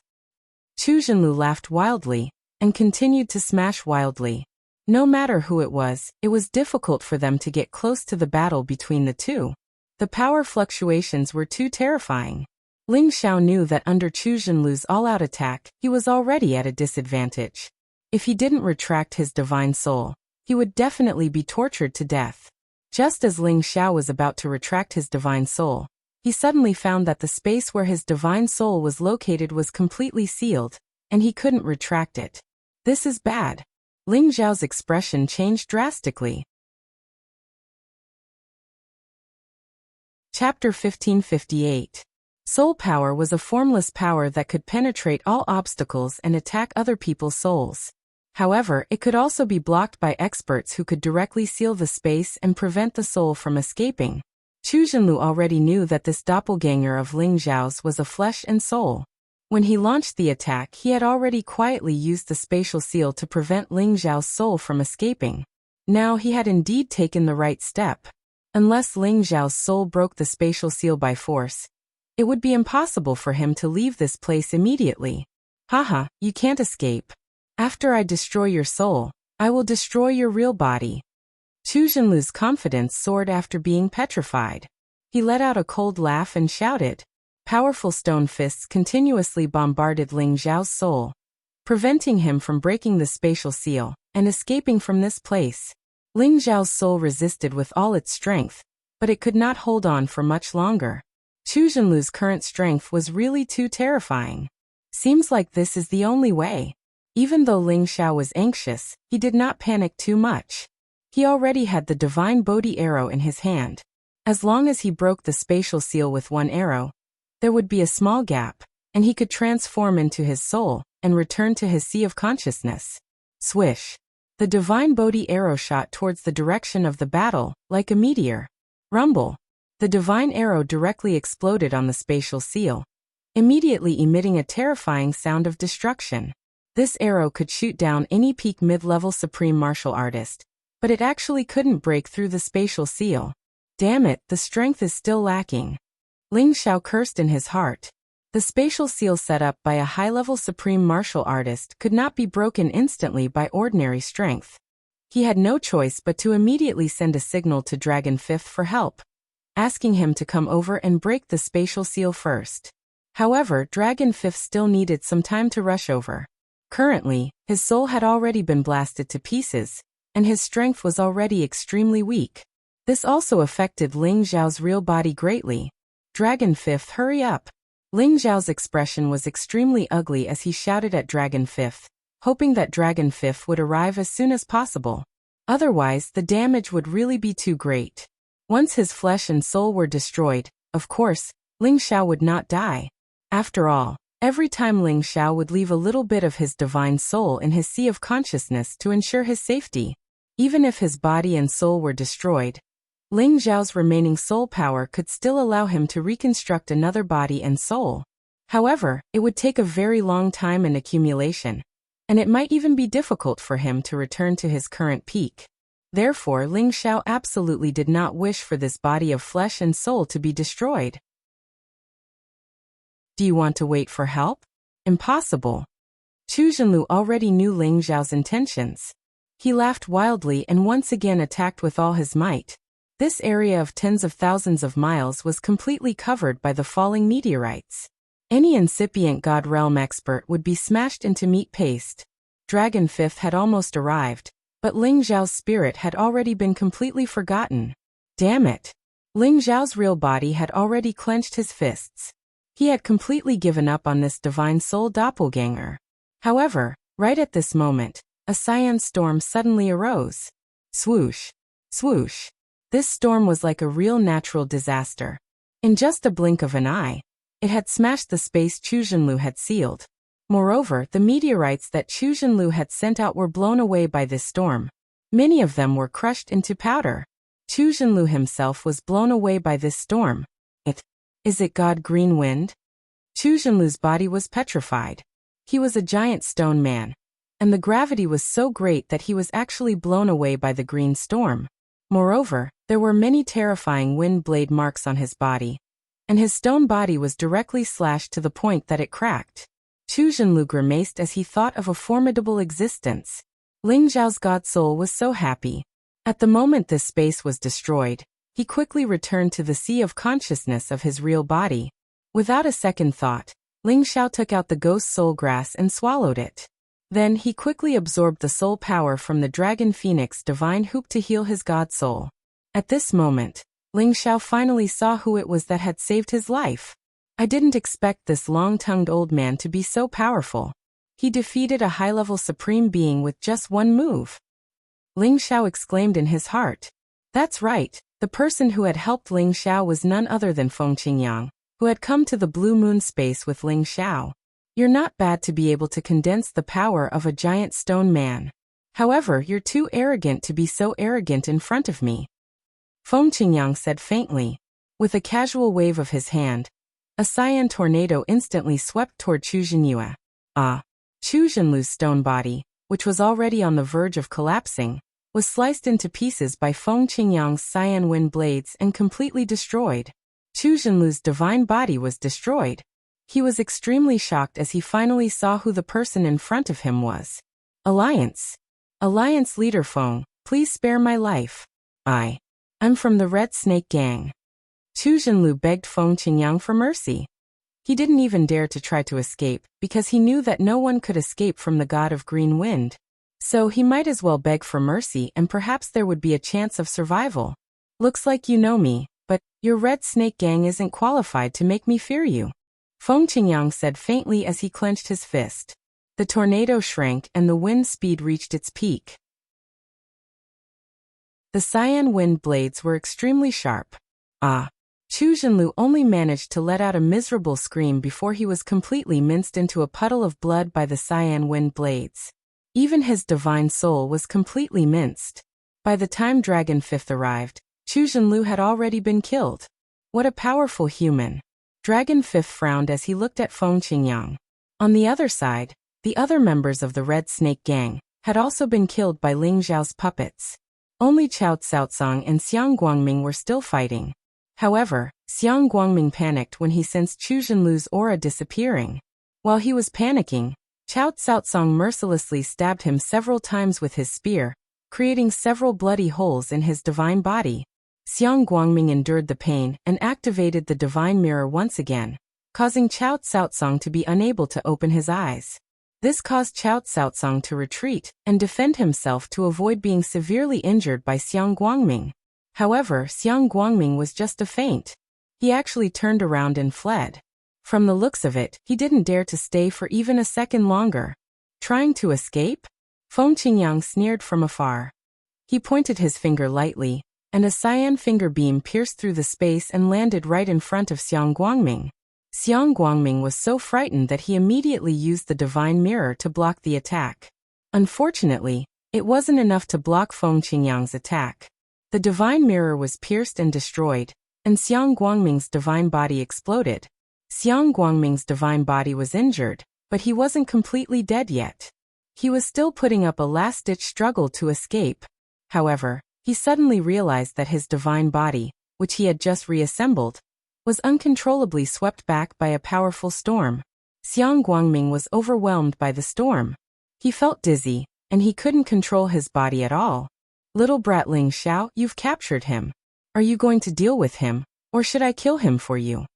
Chu Jinlu laughed wildly, and continued to smash wildly. No matter who it was difficult for them to get close to the battle between the two. The power fluctuations were too terrifying. Ling Xiao knew that under Chu Jinlu's all-out attack, he was already at a disadvantage. If he didn't retract his divine soul, he would definitely be tortured to death. Just as Ling Xiao was about to retract his divine soul, he suddenly found that the space where his divine soul was located was completely sealed, and he couldn't retract it. This is bad. Ling Xiao's expression changed drastically. Chapter 1558. Soul power was a formless power that could penetrate all obstacles and attack other people's souls. However, it could also be blocked by experts who could directly seal the space and prevent the soul from escaping. Chu Jinlu already knew that this doppelganger of Ling Xiao's was a flesh and soul. When he launched the attack, he had already quietly used the spatial seal to prevent Ling Xiao's soul from escaping. Now he had indeed taken the right step. Unless Ling Xiao's soul broke the spatial seal by force, it would be impossible for him to leave this place immediately. Haha, you can't escape. After I destroy your soul, I will destroy your real body. Chu Jinlu's confidence soared after being petrified. He let out a cold laugh and shouted. Powerful stone fists continuously bombarded Ling Xiao's soul, preventing him from breaking the spatial seal and escaping from this place. Ling Xiao's soul resisted with all its strength, but it could not hold on for much longer. Chu Jinlu's current strength was really too terrifying. Seems like this is the only way. Even though Ling Xiao was anxious, he did not panic too much. He already had the divine Bodhi arrow in his hand. As long as he broke the spatial seal with one arrow, there would be a small gap, and he could transform into his soul and return to his sea of consciousness. Swish! The divine Bodhi arrow shot towards the direction of the battle, like a meteor. Rumble! The divine arrow directly exploded on the spatial seal, immediately emitting a terrifying sound of destruction. This arrow could shoot down any peak mid-level supreme martial artist, but it actually couldn't break through the spatial seal. Damn it, the strength is still lacking. Ling Xiao cursed in his heart. The spatial seal set up by a high-level supreme martial artist could not be broken instantly by ordinary strength. He had no choice but to immediately send a signal to Dragon Fifth for help, asking him to come over and break the spatial seal first. However, Dragon Fifth still needed some time to rush over. Currently, his soul had already been blasted to pieces, and his strength was already extremely weak. This also affected Ling Xiao's real body greatly. Dragon Fifth, hurry up! Ling Xiao's expression was extremely ugly as he shouted at Dragon Fifth, hoping that Dragon Fifth would arrive as soon as possible. Otherwise, the damage would really be too great. Once his flesh and soul were destroyed, of course, Ling Xiao would not die. After all, every time Ling Xiao would leave a little bit of his divine soul in his sea of consciousness to ensure his safety. Even if his body and soul were destroyed, Ling Xiao's remaining soul power could still allow him to reconstruct another body and soul. However, it would take a very long time and accumulation, and it might even be difficult for him to return to his current peak. Therefore, Ling Xiao absolutely did not wish for this body of flesh and soul to be destroyed. Do you want to wait for help? Impossible. Chu Jinlu already knew Ling Xiao's intentions. He laughed wildly and once again attacked with all his might. This area of tens of thousands of miles was completely covered by the falling meteorites. Any incipient God Realm expert would be smashed into meat paste. Dragon Fifth had almost arrived, but Ling Xiao's spirit had already been completely forgotten. Damn it! Ling Xiao's real body had already clenched his fists. He had completely given up on this divine soul doppelganger. However, right at this moment, a cyan storm suddenly arose. Swoosh! Swoosh! This storm was like a real natural disaster. In just a blink of an eye, it had smashed the space Chu Jinlu had sealed. Moreover, the meteorites that Chu Jinlu had sent out were blown away by this storm. Many of them were crushed into powder. Chu Jinlu himself was blown away by this storm. Is it God Green Wind? Chu Jinlu's body was petrified. He was a giant stone man, and the gravity was so great that he was actually blown away by the green storm. Moreover, there were many terrifying wind blade marks on his body, and his stone body was directly slashed to the point that it cracked. Chu Zhenlu grimaced as he thought of a formidable existence. Ling Zhao's god soul was so happy. At the moment this space was destroyed, he quickly returned to the sea of consciousness of his real body. Without a second thought, Ling Zhao took out the ghost soul grass and swallowed it. Then he quickly absorbed the soul power from the dragon phoenix divine hoop to heal his god soul. At this moment, Ling Zhao finally saw who it was that had saved his life. I didn't expect this long-tongued old man to be so powerful. He defeated a high-level supreme being with just one move. Ling Zhao exclaimed in his heart. That's right, the person who had helped Ling Zhao was none other than Feng Qingyang, who had come to the Blue Moon space with Ling Zhao. You're not bad to be able to condense the power of a giant stone man. However, you're too arrogant to be so arrogant in front of me. Feng Qingyang said faintly. With a casual wave of his hand, a cyan tornado instantly swept toward Chu Zhenyue. Chu Zhenlu's stone body, which was already on the verge of collapsing, was sliced into pieces by Feng Qingyang's cyan wind blades and completely destroyed. Chu Zhenlu's divine body was destroyed. He was extremely shocked as he finally saw who the person in front of him was. Alliance leader Feng, please spare my life. I'm from the Red Snake Gang. Chu Zhenlu begged Feng Qingyang for mercy. He didn't even dare to try to escape, because he knew that no one could escape from the god of green wind. So he might as well beg for mercy and perhaps there would be a chance of survival. Looks like you know me, but your Red Snake Gang isn't qualified to make me fear you. Feng Qingyang said faintly as he clenched his fist. The tornado shrank and the wind speed reached its peak. The cyan wind blades were extremely sharp. Chu Zhenlu only managed to let out a miserable scream before he was completely minced into a puddle of blood by the cyan wind blades. Even his divine soul was completely minced. By the time Dragon Fifth arrived, Chu Zhenlu had already been killed. What a powerful human. Dragon Fifth frowned as he looked at Feng Qingyang. On the other side, the other members of the Red Snake Gang had also been killed by Ling Zhao's puppets. Only Chao Caocang and Xiang Guangming were still fighting. However, Xiang Guangming panicked when he sensed Chu Zhenlu's aura disappearing. While he was panicking, Chao Caocang mercilessly stabbed him several times with his spear, creating several bloody holes in his divine body. Xiang Guangming endured the pain and activated the divine mirror once again, causing Chao Caocang to be unable to open his eyes. This caused Chao Caocang to retreat and defend himself to avoid being severely injured by Xiang Guangming. However, Xiang Guangming was just a feint. He actually turned around and fled. From the looks of it, he didn't dare to stay for even a second longer. Trying to escape? Feng Qingyang sneered from afar. He pointed his finger lightly, and a cyan finger beam pierced through the space and landed right in front of Xiang Guangming. Xiang Guangming was so frightened that he immediately used the divine mirror to block the attack. Unfortunately, it wasn't enough to block Feng Qingyang's attack. The divine mirror was pierced and destroyed, and Xiang Guangming's divine body exploded. Xiang Guangming's divine body was injured, but he wasn't completely dead yet. He was still putting up a last-ditch struggle to escape. However, he suddenly realized that his divine body, which he had just reassembled, was uncontrollably swept back by a powerful storm. Xiang Guangming was overwhelmed by the storm. He felt dizzy, and he couldn't control his body at all. Little brat Ling Zhao, you've captured him. Are you going to deal with him, or should I kill him for you?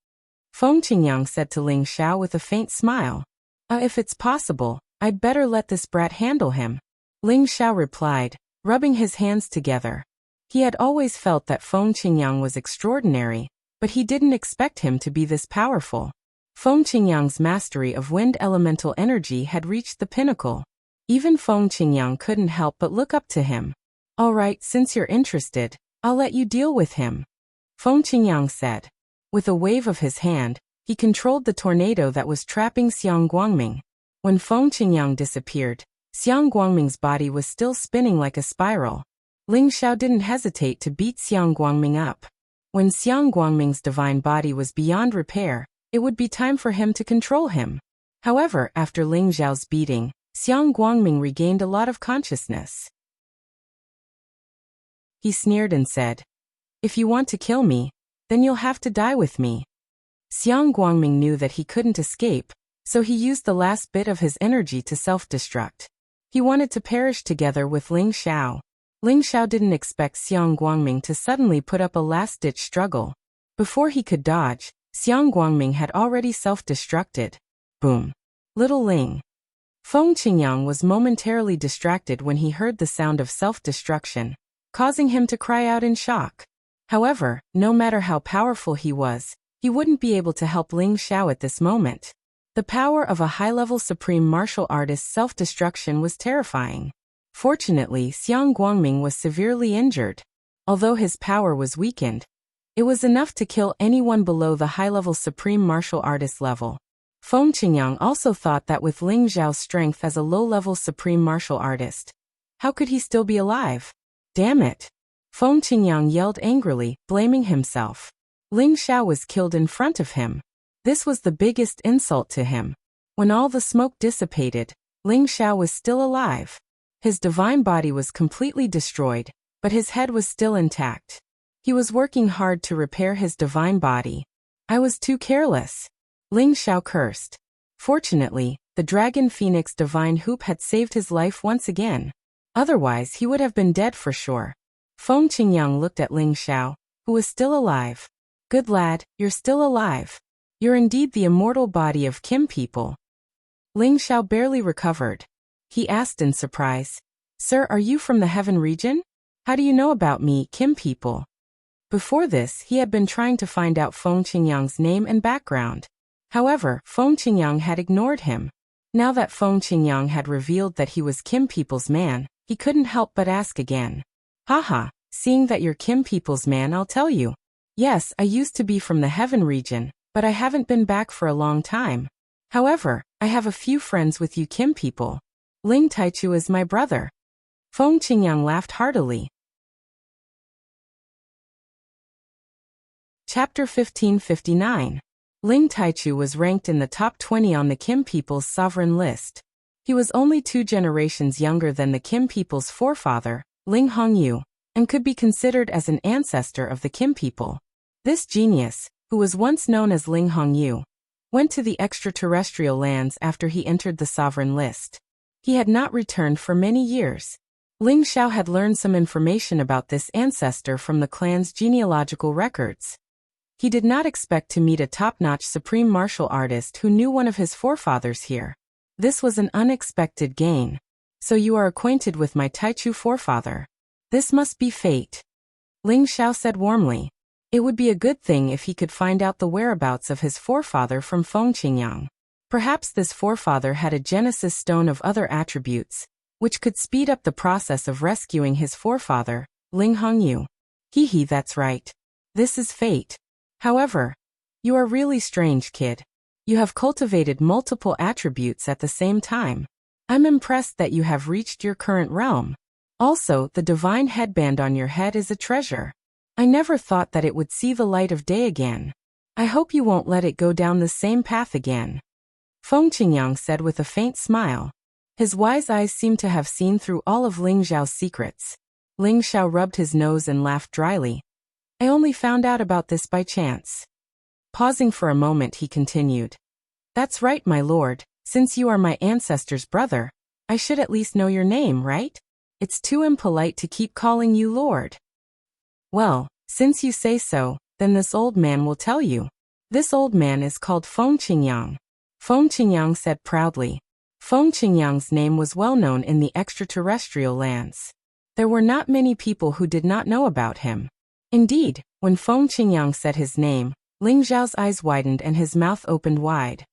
Feng Qingyang said to Ling Zhao with a faint smile. If it's possible, I'd better let this brat handle him. Ling Zhao replied, rubbing his hands together. He had always felt that Feng Qingyang was extraordinary, but he didn't expect him to be this powerful. Feng Qingyang's mastery of wind elemental energy had reached the pinnacle. Even Feng Qingyang couldn't help but look up to him. All right, since you're interested, I'll let you deal with him, Feng Qingyang said. With a wave of his hand, he controlled the tornado that was trapping Xiang Guangming. When Feng Qingyang disappeared, Xiang Guangming's body was still spinning like a spiral. Ling Zhao didn't hesitate to beat Xiang Guangming up. When Xiang Guangming's divine body was beyond repair, it would be time for him to control him. However, after Ling Zhao's beating, Xiang Guangming regained a lot of consciousness. He sneered and said, "If you want to kill me, then you'll have to die with me." Xiang Guangming knew that he couldn't escape, so he used the last bit of his energy to self-destruct. He wanted to perish together with Ling Xiao. Ling Xiao didn't expect Xiang Guangming to suddenly put up a last-ditch struggle. Before he could dodge, Xiang Guangming had already self-destructed. Boom. Little Ling. Feng Qingyang was momentarily distracted when he heard the sound of self-destruction, causing him to cry out in shock. However, no matter how powerful he was, he wouldn't be able to help Ling Xiao at this moment. The power of a high-level supreme martial artist's self-destruction was terrifying. Fortunately, Xiang Guangming was severely injured. Although his power was weakened, it was enough to kill anyone below the high-level supreme martial artist level. Feng Qingyang also thought that with Ling Xiao's strength as a low-level supreme martial artist, how could he still be alive? Damn it! Feng Qingyang yelled angrily, blaming himself. Ling Xiao was killed in front of him. This was the biggest insult to him. When all the smoke dissipated, Ling Xiao was still alive. His divine body was completely destroyed, but his head was still intact. He was working hard to repair his divine body. I was too careless. Ling Xiao cursed. Fortunately, the Dragon Phoenix Divine Hoop had saved his life once again. Otherwise, he would have been dead for sure. Feng Qingyang looked at Ling Xiao, who was still alive. Good lad, you're still alive. You're indeed the immortal body of Kim people. Ling Xiao barely recovered. He asked in surprise, "Sir, are you from the heaven region? How do you know about me, Kim people?" Before this, he had been trying to find out Feng Qingyang's name and background. However, Feng Qingyang had ignored him. Now that Feng Qingyang had revealed that he was Kim people's man, he couldn't help but ask again. Haha, seeing that you're Kim people's man, I'll tell you. Yes, I used to be from the heaven region, but I haven't been back for a long time. However, I have a few friends with you Kim people. Ling Taichu is my brother. Feng Qingyang laughed heartily. Chapter 1559. Ling Taichu was ranked in the top 20 on the Kim people's sovereign list. He was only 2 generations younger than the Kim people's forefather, Ling Hongyu, and could be considered as an ancestor of the Kim people. This genius, who was once known as Ling Hongyu, went to the extraterrestrial lands after he entered the sovereign list. He had not returned for many years. Ling Xiao had learned some information about this ancestor from the clan's genealogical records. He did not expect to meet a top-notch supreme martial artist who knew one of his forefathers here. This was an unexpected gain. So you are acquainted with my Taichu forefather. This must be fate. Ling Xiao said warmly. It would be a good thing if he could find out the whereabouts of his forefather from Feng Qingyang. Perhaps this forefather had a Genesis stone of other attributes, which could speed up the process of rescuing his forefather, Ling Hongyu. Hee, that's right. This is fate. However, you are really strange, kid. You have cultivated multiple attributes at the same time. I'm impressed that you have reached your current realm. Also, the divine headband on your head is a treasure. I never thought that it would see the light of day again. I hope you won't let it go down the same path again. Feng Qingyang said with a faint smile. His wise eyes seemed to have seen through all of Ling Xiao's secrets. Ling Xiao rubbed his nose and laughed dryly. I only found out about this by chance. Pausing for a moment, he continued. That's right, my lord. Since you are my ancestor's brother, I should at least know your name, right? It's too impolite to keep calling you lord. Well, since you say so, then this old man will tell you. This old man is called Feng Qingyang. Feng Qingyang said proudly. Feng Qingyang's name was well known in the extraterrestrial lands. There were not many people who did not know about him. Indeed, when Feng Qingyang said his name, Ling Xiao's eyes widened and his mouth opened wide.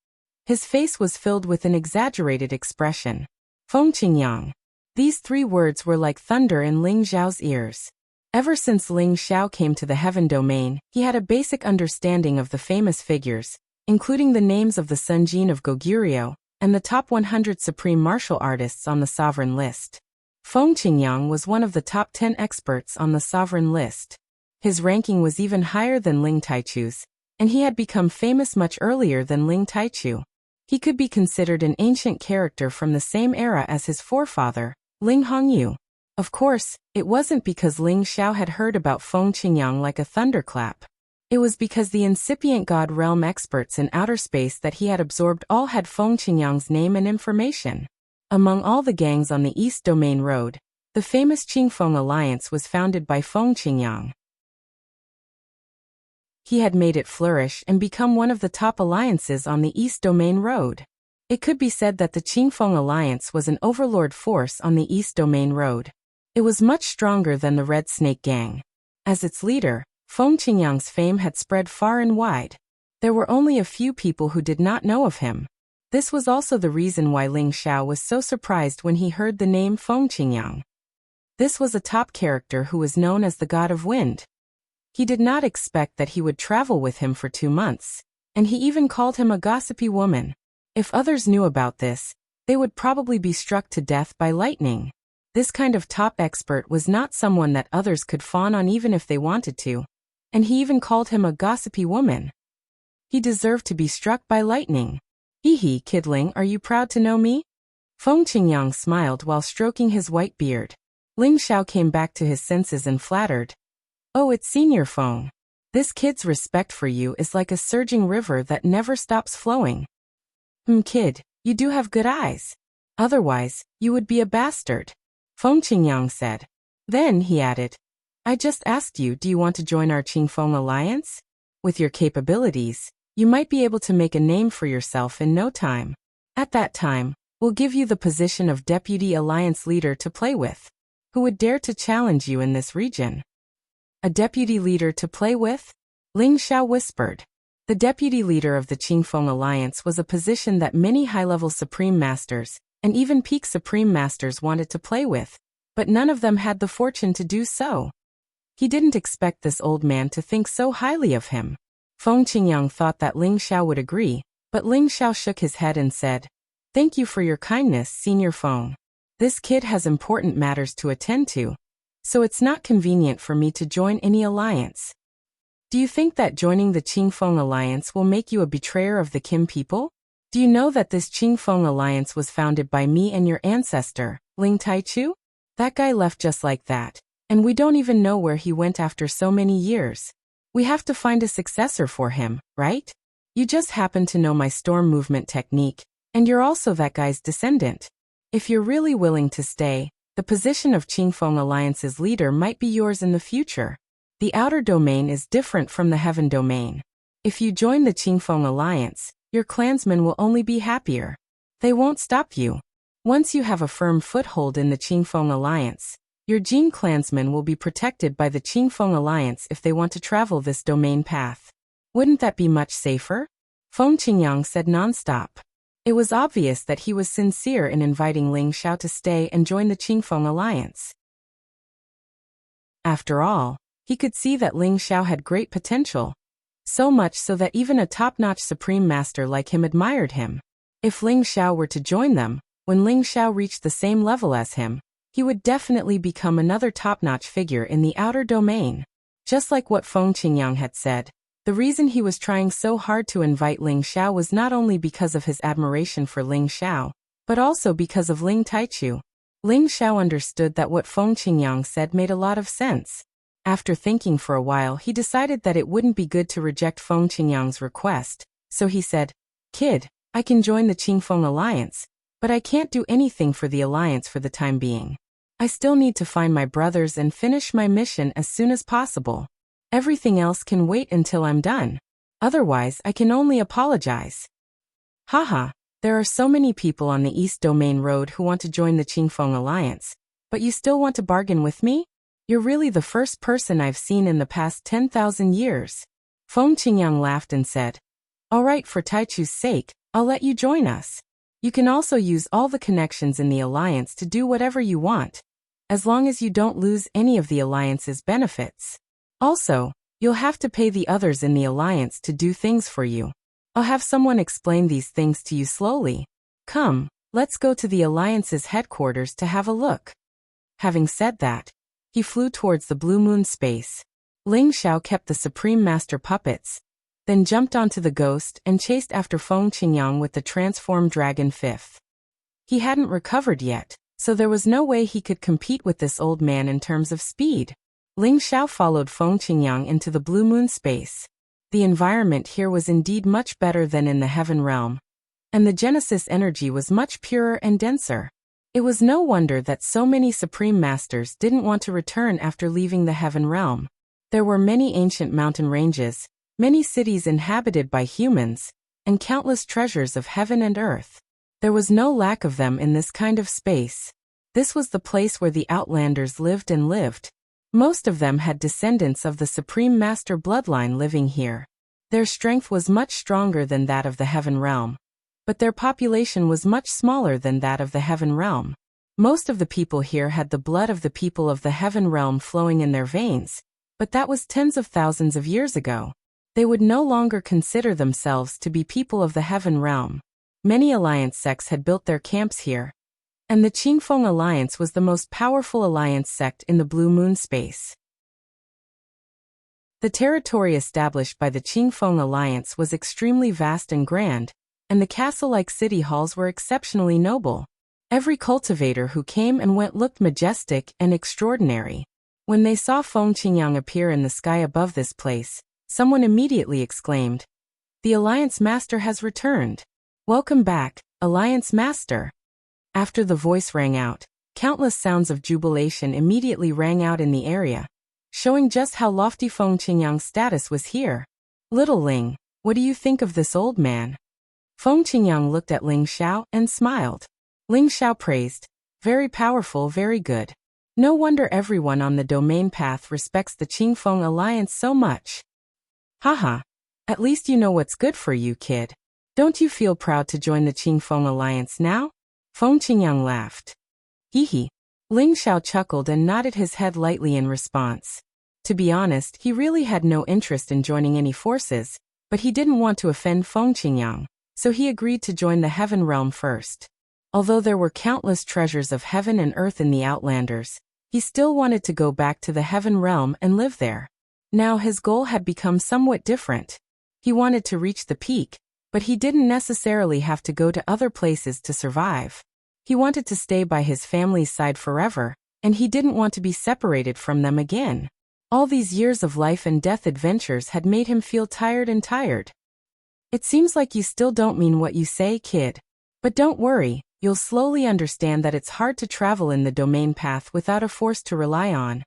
His face was filled with an exaggerated expression. Feng Qingyang. These 3 words were like thunder in Ling Xiao's ears. Ever since Ling Xiao came to the heaven domain, he had a basic understanding of the famous figures, including the names of the Sunjin of Goguryeo, and the top 100 supreme martial artists on the sovereign list. Feng Qingyang was one of the top 10 experts on the sovereign list. His ranking was even higher than Ling Taichu's, and he had become famous much earlier than Ling Taichu. He could be considered an ancient character from the same era as his forefather, Ling Hongyu. Of course, it wasn't because Ling Xiao had heard about Feng Qingyang like a thunderclap. It was because the incipient God realm experts in outer space that he had absorbed all had Feng Qingyang's name and information. Among all the gangs on the East Domain Road, the famous Qingfeng Alliance was founded by Feng Qingyang. He had made it flourish and become one of the top alliances on the East Domain Road. It could be said that the Qingfeng Alliance was an overlord force on the East Domain Road. It was much stronger than the Red Snake Gang. As its leader, Feng Qingyang's fame had spread far and wide. There were only a few people who did not know of him. This was also the reason why Ling Xiao was so surprised when he heard the name Feng Qingyang. This was a top character who was known as the God of Wind. He did not expect that he would travel with him for 2 months, and he even called him a gossipy woman. If others knew about this, they would probably be struck to death by lightning. This kind of top expert was not someone that others could fawn on even if they wanted to, and he even called him a gossipy woman. He deserved to be struck by lightning. Hee, kidling, are you proud to know me? Feng Qingyang smiled while stroking his white beard. Ling Xiao came back to his senses and flattered. Oh, it's Senior Feng. This kid's respect for you is like a surging river that never stops flowing. Kid, you do have good eyes. Otherwise, you would be a bastard. Feng Qingyang said. Then, he added, I just asked you, do you want to join our Qingfeng Alliance? With your capabilities, you might be able to make a name for yourself in no time. At that time, we'll give you the position of Deputy Alliance Leader to play with. Who would dare to challenge you in this region? A deputy leader to play with? Ling Xiao whispered. The deputy leader of the Qingfeng Alliance was a position that many high-level Supreme Masters, and even peak Supreme Masters wanted to play with, but none of them had the fortune to do so. He didn't expect this old man to think so highly of him. Feng Qingyang thought that Ling Xiao would agree, but Ling Xiao shook his head and said, Thank you for your kindness, Senior Feng. This kid has important matters to attend to, so it's not convenient for me to join any alliance. Do you think that joining the Qingfeng Alliance will make you a betrayer of the Kim people? Do you know that this Qingfeng Alliance was founded by me and your ancestor, Ling Taichu? That guy left just like that, and we don't even know where he went after so many years. We have to find a successor for him, right? You just happen to know my storm movement technique, and you're also that guy's descendant. If you're really willing to stay, the position of Qingfeng Alliance's leader might be yours in the future. The outer domain is different from the heaven domain. If you join the Qingfeng Alliance, your clansmen will only be happier. They won't stop you. Once you have a firm foothold in the Qingfeng Alliance, your Jin clansmen will be protected by the Qingfeng Alliance if they want to travel this domain path. Wouldn't that be much safer? Feng Qingyang said nonstop. It was obvious that he was sincere in inviting Ling Xiao to stay and join the Qingfeng Alliance. After all, he could see that Ling Xiao had great potential. So much so that even a top-notch Supreme Master like him admired him. If Ling Xiao were to join them, when Ling Xiao reached the same level as him, he would definitely become another top-notch figure in the outer domain. Just like what Feng Qingyang had said, the reason he was trying so hard to invite Ling Xiao was not only because of his admiration for Ling Xiao, but also because of Ling Taichu. Ling Xiao understood that what Feng Qingyang said made a lot of sense. After thinking for a while, he decided that it wouldn't be good to reject Feng Qingyang's request, so he said, Kid, I can join the Qingfeng Alliance, but I can't do anything for the Alliance for the time being. I still need to find my brothers and finish my mission as soon as possible. Everything else can wait until I'm done. Otherwise, I can only apologize. Haha, there are so many people on the East Domain Road who want to join the Qingfeng Alliance, but you still want to bargain with me? You're really the first person I've seen in the past 10,000 years. Feng Qingyang laughed and said, All right, for Taichu's sake, I'll let you join us. You can also use all the connections in the Alliance to do whatever you want, as long as you don't lose any of the Alliance's benefits. Also, you'll have to pay the others in the Alliance to do things for you. I'll have someone explain these things to you slowly. Come, let's go to the Alliance's headquarters to have a look. Having said that, he flew towards the Blue Moon space. Ling Xiao kept the Supreme Master puppets. then jumped onto the ghost and chased after Feng Qingyang with the transformed dragon fifth. He hadn't recovered yet, so there was no way he could compete with this old man in terms of speed. Ling Xiao followed Feng Qingyang into the blue moon space. The environment here was indeed much better than in the heaven realm, and the Genesis energy was much purer and denser. It was no wonder that so many Supreme Masters didn't want to return after leaving the heaven realm. There were many ancient mountain ranges, many cities inhabited by humans, and countless treasures of heaven and earth. There was no lack of them in this kind of space. This was the place where the Outlanders lived and lived. Most of them had descendants of the Supreme Master bloodline living here. Their strength was much stronger than that of the heaven realm, but their population was much smaller than that of the heaven realm. Most of the people here had the blood of the people of the heaven realm flowing in their veins, but that was tens of thousands of years ago. They would no longer consider themselves to be people of the heaven realm. Many alliance sects had built their camps here, and the Qingfeng Alliance was the most powerful alliance sect in the Blue Moon space. The territory established by the Qingfeng Alliance was extremely vast and grand, and the castle-like city halls were exceptionally noble. Every cultivator who came and went looked majestic and extraordinary. When they saw Feng Qingyang appear in the sky above this place, someone immediately exclaimed, "The Alliance Master has returned. Welcome back, Alliance Master." After the voice rang out, countless sounds of jubilation immediately rang out in the area, showing just how lofty Feng Qingyang's status was here. "Little Ling, what do you think of this old man?" Feng Qingyang looked at Ling Xiao and smiled. Ling Xiao praised, "Very powerful, very good. No wonder everyone on the domain path respects the Qingfeng Alliance so much." "Haha, at least you know what's good for you, kid. Don't you feel proud to join the Qingfeng Alliance now?" Feng Qingyang laughed. "Hee." Ling Xiao chuckled and nodded his head lightly in response. To be honest, he really had no interest in joining any forces, but he didn't want to offend Feng Qingyang, so he agreed to join the heaven realm first. Although there were countless treasures of heaven and earth in the Outlanders, he still wanted to go back to the heaven realm and live there. Now his goal had become somewhat different. He wanted to reach the peak, but he didn't necessarily have to go to other places to survive. He wanted to stay by his family's side forever, and he didn't want to be separated from them again. All these years of life and death adventures had made him feel tired and tired. "It seems like you still don't mean what you say, kid. But don't worry, you'll slowly understand that it's hard to travel in the domain path without a force to rely on,"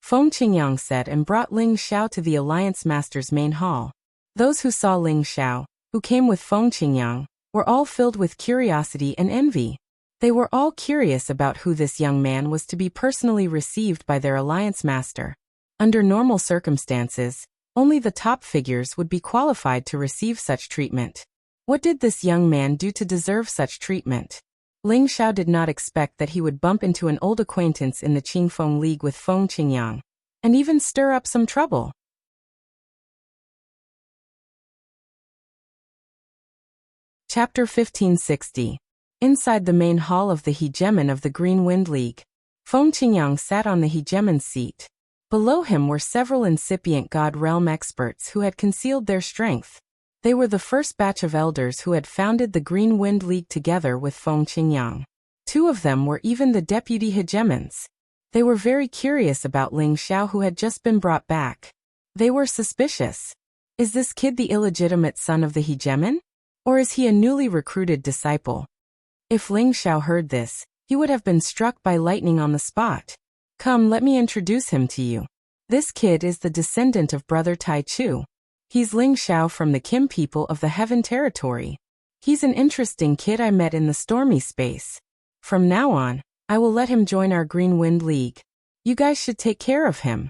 Feng Qingyang said and brought Ling Xiao to the Alliance Master's main hall. Those who saw Ling Xiao, who came with Feng Qingyang, were all filled with curiosity and envy. They were all curious about who this young man was to be personally received by their Alliance Master. Under normal circumstances, only the top figures would be qualified to receive such treatment. What did this young man do to deserve such treatment? Ling Xiao did not expect that he would bump into an old acquaintance in the Qingfeng League with Feng Qingyang, and even stir up some trouble. Chapter 1560. Inside the main hall of the hegemon of the Green Wind League, Feng Qingyang sat on the hegemon's seat. Below him were several incipient God Realm experts who had concealed their strength. They were the first batch of elders who had founded the Green Wind League together with Feng Qingyang. Two of them were even the deputy hegemons. They were very curious about Ling Xiao, who had just been brought back. They were suspicious. Is this kid the illegitimate son of the hegemon? Or is he a newly recruited disciple? If Ling Xiao heard this, he would have been struck by lightning on the spot. "Come, let me introduce him to you. This kid is the descendant of Brother Tai Chu. He's Ling Xiao from the Kim people of the Heaven Territory. He's an interesting kid I met in the stormy space. From now on, I will let him join our Green Wind League. You guys should take care of him."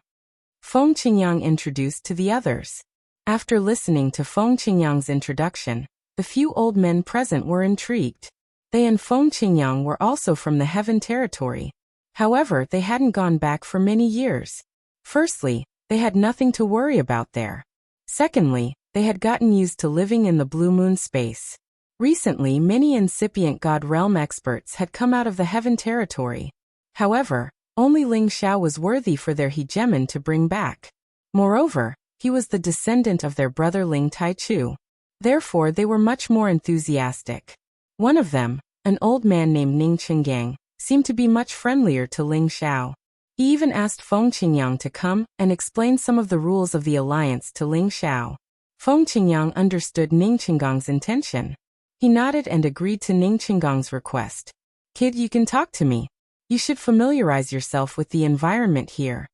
Feng Qingyang introduced to the others. After listening to Feng Qingyang's introduction, the few old men present were intrigued. They and Feng Qingyang were also from the Heaven Territory. However, they hadn't gone back for many years. Firstly, they had nothing to worry about there. Secondly, they had gotten used to living in the Blue Moon space. Recently, many incipient God Realm experts had come out of the Heaven Territory. However, only Ling Xiao was worthy for their hegemon to bring back. Moreover, He was the descendant of their brother Ling Taichu. Therefore they were much more enthusiastic. One of them, an old man named Ning Qinggang, seemed to be much friendlier to Ling Xiao. He even asked Feng Qingyang to come and explain some of the rules of the alliance to Ling Xiao. Feng Qingyang understood Ning Qinggang's intention. He nodded and agreed to Ning Qinggang's request. Kid, you can talk to me. You should familiarize yourself with the environment here.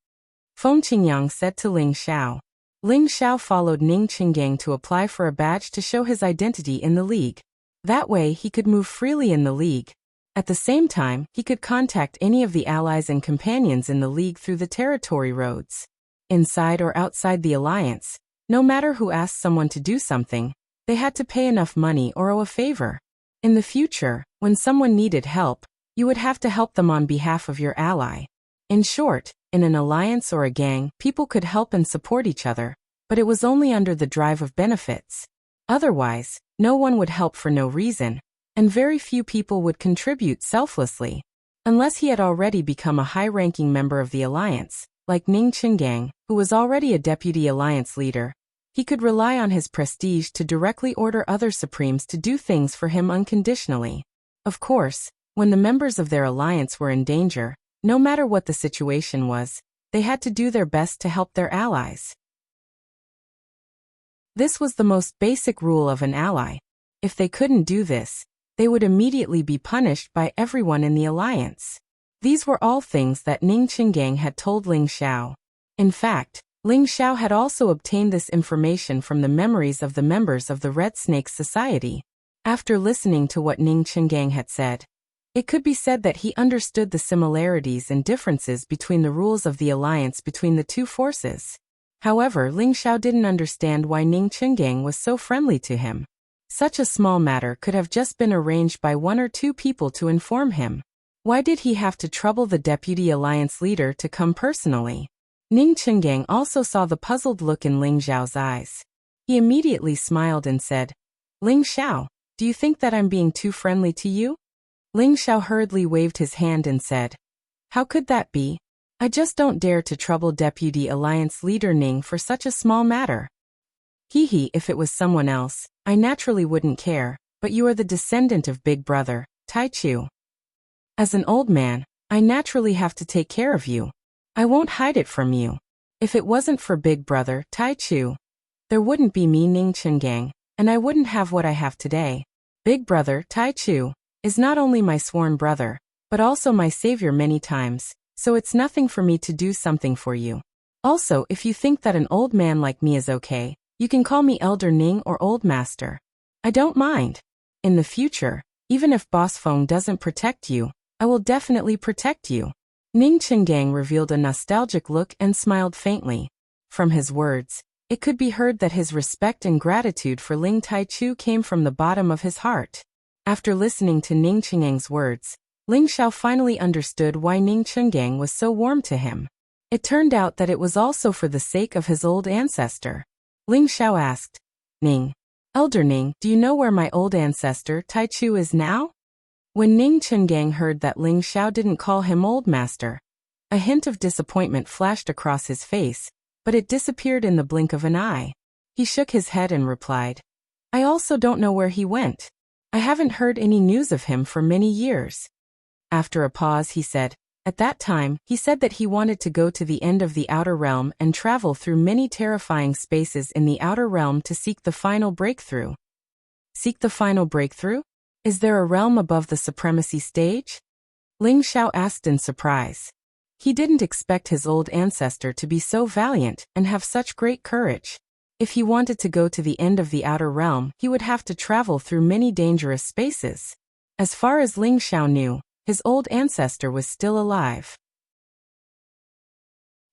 Feng Qingyang said to Ling Xiao. Ling Xiao followed Ning Qinggang to apply for a badge to show his identity in the league. That way he could move freely in the league. At the same time, he could contact any of the allies and companions in the league through the territory roads. Inside or outside the alliance, no matter who asked someone to do something, they had to pay enough money or owe a favor. In the future, when someone needed help, you would have to help them on behalf of your ally. In short, in an alliance or a gang, people could help and support each other, but it was only under the drive of benefits. Otherwise, no one would help for no reason, and very few people would contribute selflessly. Unless he had already become a high-ranking member of the alliance, like Ning Qinggang, who was already a deputy alliance leader, he could rely on his prestige to directly order other supremes to do things for him unconditionally. Of course, when the members of their alliance were in danger, no matter what the situation was, they had to do their best to help their allies. This was the most basic rule of an ally. If they couldn't do this, they would immediately be punished by everyone in the alliance. These were all things that Ning Qinggang had told Ling Xiao. In fact, Ling Xiao had also obtained this information from the memories of the members of the Red Snake Society. After listening to what Ning Qinggang had said, it could be said that he understood the similarities and differences between the rules of the alliance between the two forces. However, Ling Xiao didn't understand why Ning Qinggang was so friendly to him. Such a small matter could have just been arranged by one or two people to inform him. Why did he have to trouble the deputy alliance leader to come personally? Ning Qinggang also saw the puzzled look in Ling Xiao's eyes. He immediately smiled and said, Ling Xiao, do you think that I'm being too friendly to you? Ling Xiao hurriedly waved his hand and said, How could that be? I just don't dare to trouble Deputy Alliance Leader Ning for such a small matter. If it was someone else, I naturally wouldn't care, but you are the descendant of Big Brother, Taichu. As an old man, I naturally have to take care of you. I won't hide it from you. If it wasn't for Big Brother, Taichu, there wouldn't be me Ning Qinggang, and I wouldn't have what I have today. Big Brother, Taichu, is not only my sworn brother, but also my savior many times, so it's nothing for me to do something for you. Also, if you think that an old man like me is okay, you can call me Elder Ning or Old Master. I don't mind. In the future, even if Boss Feng doesn't protect you, I will definitely protect you. Ning Qinggang revealed a nostalgic look and smiled faintly. From his words, it could be heard that his respect and gratitude for Ling Taichu came from the bottom of his heart. After listening to Ning Qinggang's words, Ling Xiao finally understood why Ning Qinggang was so warm to him. It turned out that it was also for the sake of his old ancestor. Ling Xiao asked, Ning, Elder Ning, do you know where my old ancestor Taichu is now? When Ning Qinggang heard that Ling Xiao didn't call him Old Master, a hint of disappointment flashed across his face, but it disappeared in the blink of an eye. He shook his head and replied, I also don't know where he went. I haven't heard any news of him for many years. After a pause he said, At that time, he said that he wanted to go to the end of the outer realm and travel through many terrifying spaces in the outer realm to seek the final breakthrough. Seek the final breakthrough? Is there a realm above the supremacy stage? Ling Xiao asked in surprise. He didn't expect his old ancestor to be so valiant and have such great courage. If he wanted to go to the end of the outer realm, he would have to travel through many dangerous spaces. As far as Ling Xiao knew, his old ancestor was still alive.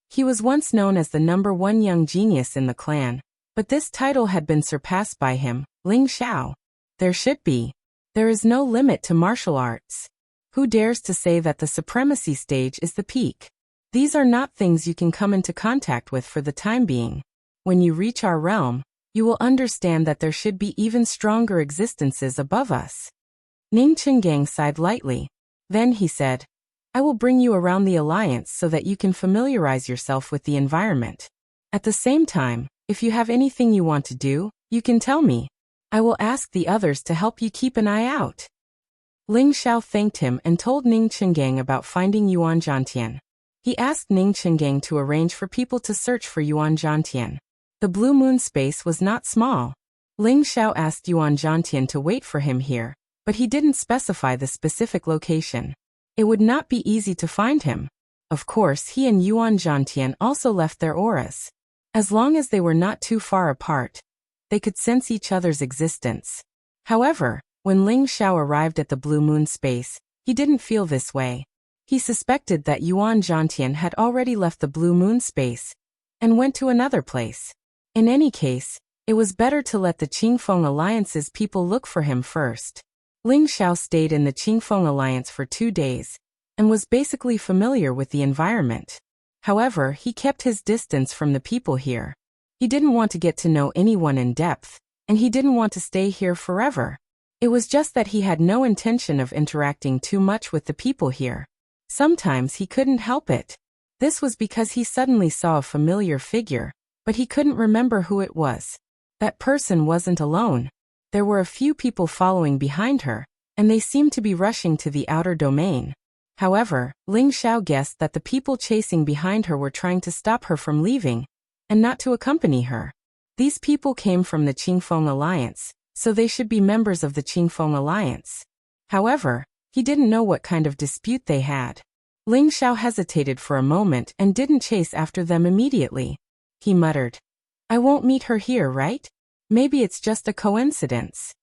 He was once known as the #1 young genius in the clan, but this title had been surpassed by him, Ling Xiao. There should be. There is no limit to martial arts. Who dares to say that the supremacy stage is the peak? These are not things you can come into contact with for the time being. When you reach our realm, you will understand that there should be even stronger existences above us. Ning Qinggang sighed lightly. Then he said, I will bring you around the alliance so that you can familiarize yourself with the environment. At the same time, If you have anything you want to do, you can tell me. I will ask the others to help you keep an eye out. Ling Xiao thanked him and told Ning Chenggang about finding Yuan Zhantian. He asked Ning Chenggang to arrange for people to search for Yuan Zhantian. The Blue Moon space was not small. Ling Xiao asked Yuan Zhantian to wait for him here, but he didn't specify the specific location. It would not be easy to find him. Of course, he and Yuan Zhantian also left their auras. As long as they were not too far apart, they could sense each other's existence. However, when Ling Xiao arrived at the Blue Moon space, he didn't feel this way. He suspected that Yuan Zhantian had already left the Blue Moon space and went to another place. In any case, it was better to let the Qingfeng Alliance's people look for him first. Ling Xiao stayed in the Qingfeng Alliance for 2 days and was basically familiar with the environment. However, he kept his distance from the people here. He didn't want to get to know anyone in depth, and he didn't want to stay here forever. It was just that he had no intention of interacting too much with the people here. Sometimes he couldn't help it. This was because he suddenly saw a familiar figure, but he couldn't remember who it was. That person wasn't alone. There were a few people following behind her, and they seemed to be rushing to the outer domain. However, Ling Xiao guessed that the people chasing behind her were trying to stop her from leaving, and not to accompany her. These people came from the Qingfeng Alliance, so they should be members of the Qingfeng Alliance. However, he didn't know what kind of dispute they had. Ling Xiao hesitated for a moment and didn't chase after them immediately. He muttered, "I won't meet her here, right? Maybe it's just a coincidence."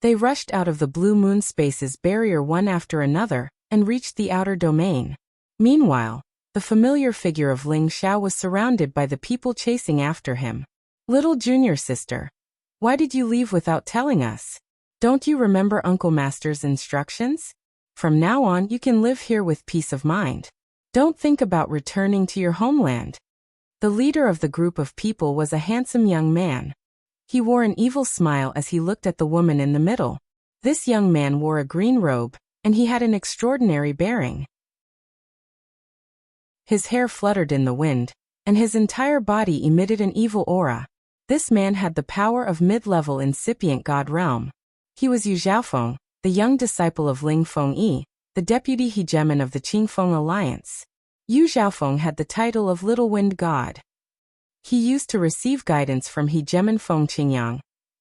They rushed out of the Blue Moon space's barrier one after another and reached the outer domain. Meanwhile, the familiar figure of Ling Xiao was surrounded by the people chasing after him. "Little junior sister, why did you leave without telling us? Don't you remember Uncle Master's instructions? From now on, you can live here with peace of mind. Don't think about returning to your homeland." The leader of the group of people was a handsome young man. He wore an evil smile as he looked at the woman in the middle. This young man wore a green robe, and he had an extraordinary bearing. His hair fluttered in the wind, and his entire body emitted an evil aura. This man had the power of mid-level incipient god realm. He was Yu Zhaofeng, the young disciple of Ling Fengyi, the deputy hegemon of the Qingfeng Alliance. Yu Zhaofeng had the title of Little Wind God. He used to receive guidance from hegemon Feng Qingyang,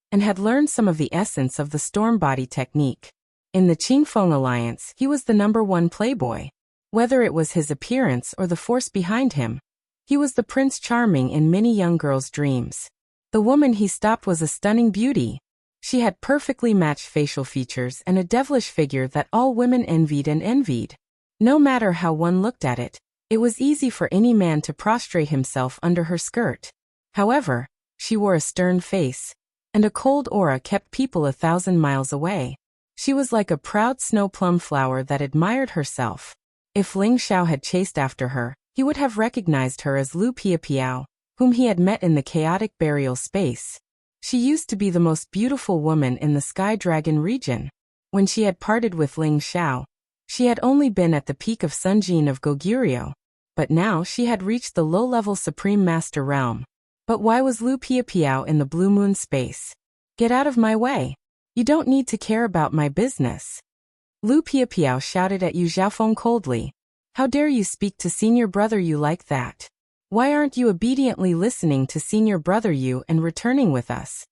and had learned some of the essence of the storm body technique. In the Qingfeng Alliance, he was the #1 playboy. Whether it was his appearance or the force behind him, he was the Prince Charming in many young girls' dreams. The woman he stopped was a stunning beauty. She had perfectly matched facial features and a devilish figure that all women envied. No matter how one looked at it, it was easy for any man to prostrate himself under her skirt. However, she wore a stern face, and a cold aura kept people 1,000 miles away. She was like a proud snow plum flower that admired herself. If Ling Xiao had chased after her, he would have recognized her as Lu Piapiao, whom he had met in the chaotic burial space. She used to be the most beautiful woman in the Sky Dragon region. When she had parted with Ling Xiao, she had only been at the peak of Sunjin of Goguryeo, but now she had reached the low-level Supreme Master realm. But why was Lu Piapiao in the Blue Moon space? "Get out of my way. You don't need to care about my business." Lu Piapiao shouted at Yu Zhaofeng coldly. "How dare you speak to senior brother Yu like that? Why aren't you obediently listening to senior brother Yu and returning with us?"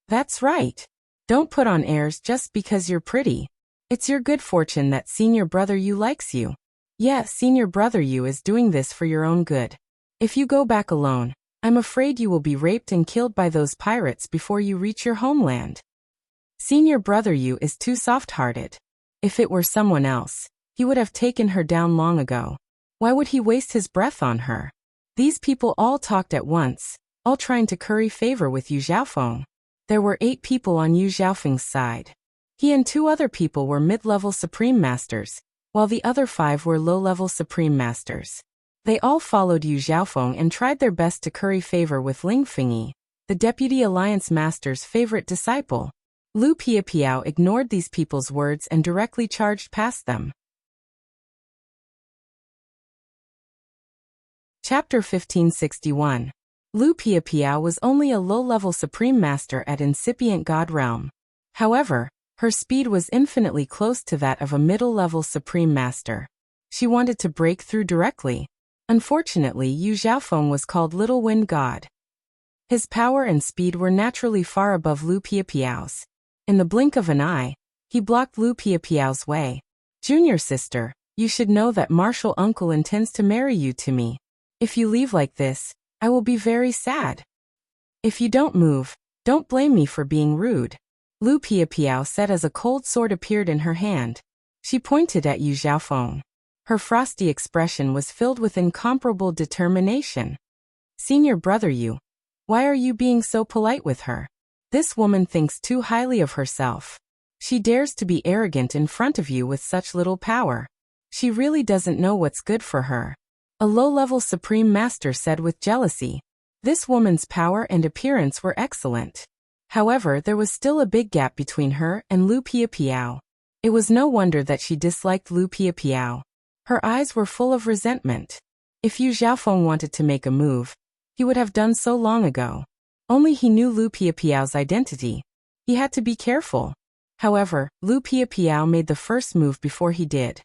"That's right. Don't put on airs just because you're pretty. It's your good fortune that senior brother Yu likes you. Yes, senior brother Yu is doing this for your own good. If you go back alone, I'm afraid you will be raped and killed by those pirates before you reach your homeland. Senior brother Yu is too soft-hearted. If it were someone else, he would have taken her down long ago. Why would he waste his breath on her?" These people all talked at once, all trying to curry favor with Yu Zhaofeng. There were 8 people on Yu Zhaofeng's side. He and 2 other people were mid-level Supreme Masters, while the other 5 were low-level Supreme Masters. They all followed Yu Zhaofeng and tried their best to curry favor with Ling Fengyi, the Deputy Alliance Master's favorite disciple. Lu Piapiao ignored these people's words and directly charged past them. Chapter 1561. Lu Piapiao was only a low-level Supreme Master at incipient God realm. However, her speed was infinitely close to that of a middle-level Supreme Master. She wanted to break through directly. Unfortunately, Yu Xiaofeng was called Little Wind God. His power and speed were naturally far above Lu Piapiao's. In the blink of an eye, he blocked Lu Piapiao's way. Junior sister, you should know that martial uncle intends to marry you to me. If you leave like this, I will be very sad. If you don't move, don't blame me for being rude. Lu Piapiao said as a cold sword appeared in her hand. She pointed at Yu Xiaofeng. Her frosty expression was filled with incomparable determination. Senior brother Yu, why are you being so polite with her? This woman thinks too highly of herself. She dares to be arrogant in front of you with such little power. She really doesn't know what's good for her. A low-level Supreme Master said with jealousy. This woman's power and appearance were excellent. However, there was still a big gap between her and Lu Piapiao. It was no wonder that she disliked Lu Piapiao. Her eyes were full of resentment. If Yu Xiaofeng wanted to make a move, he would have done so long ago. Only he knew Lu Piapiao's identity. He had to be careful. However, Lu Piapiao made the first move before he did.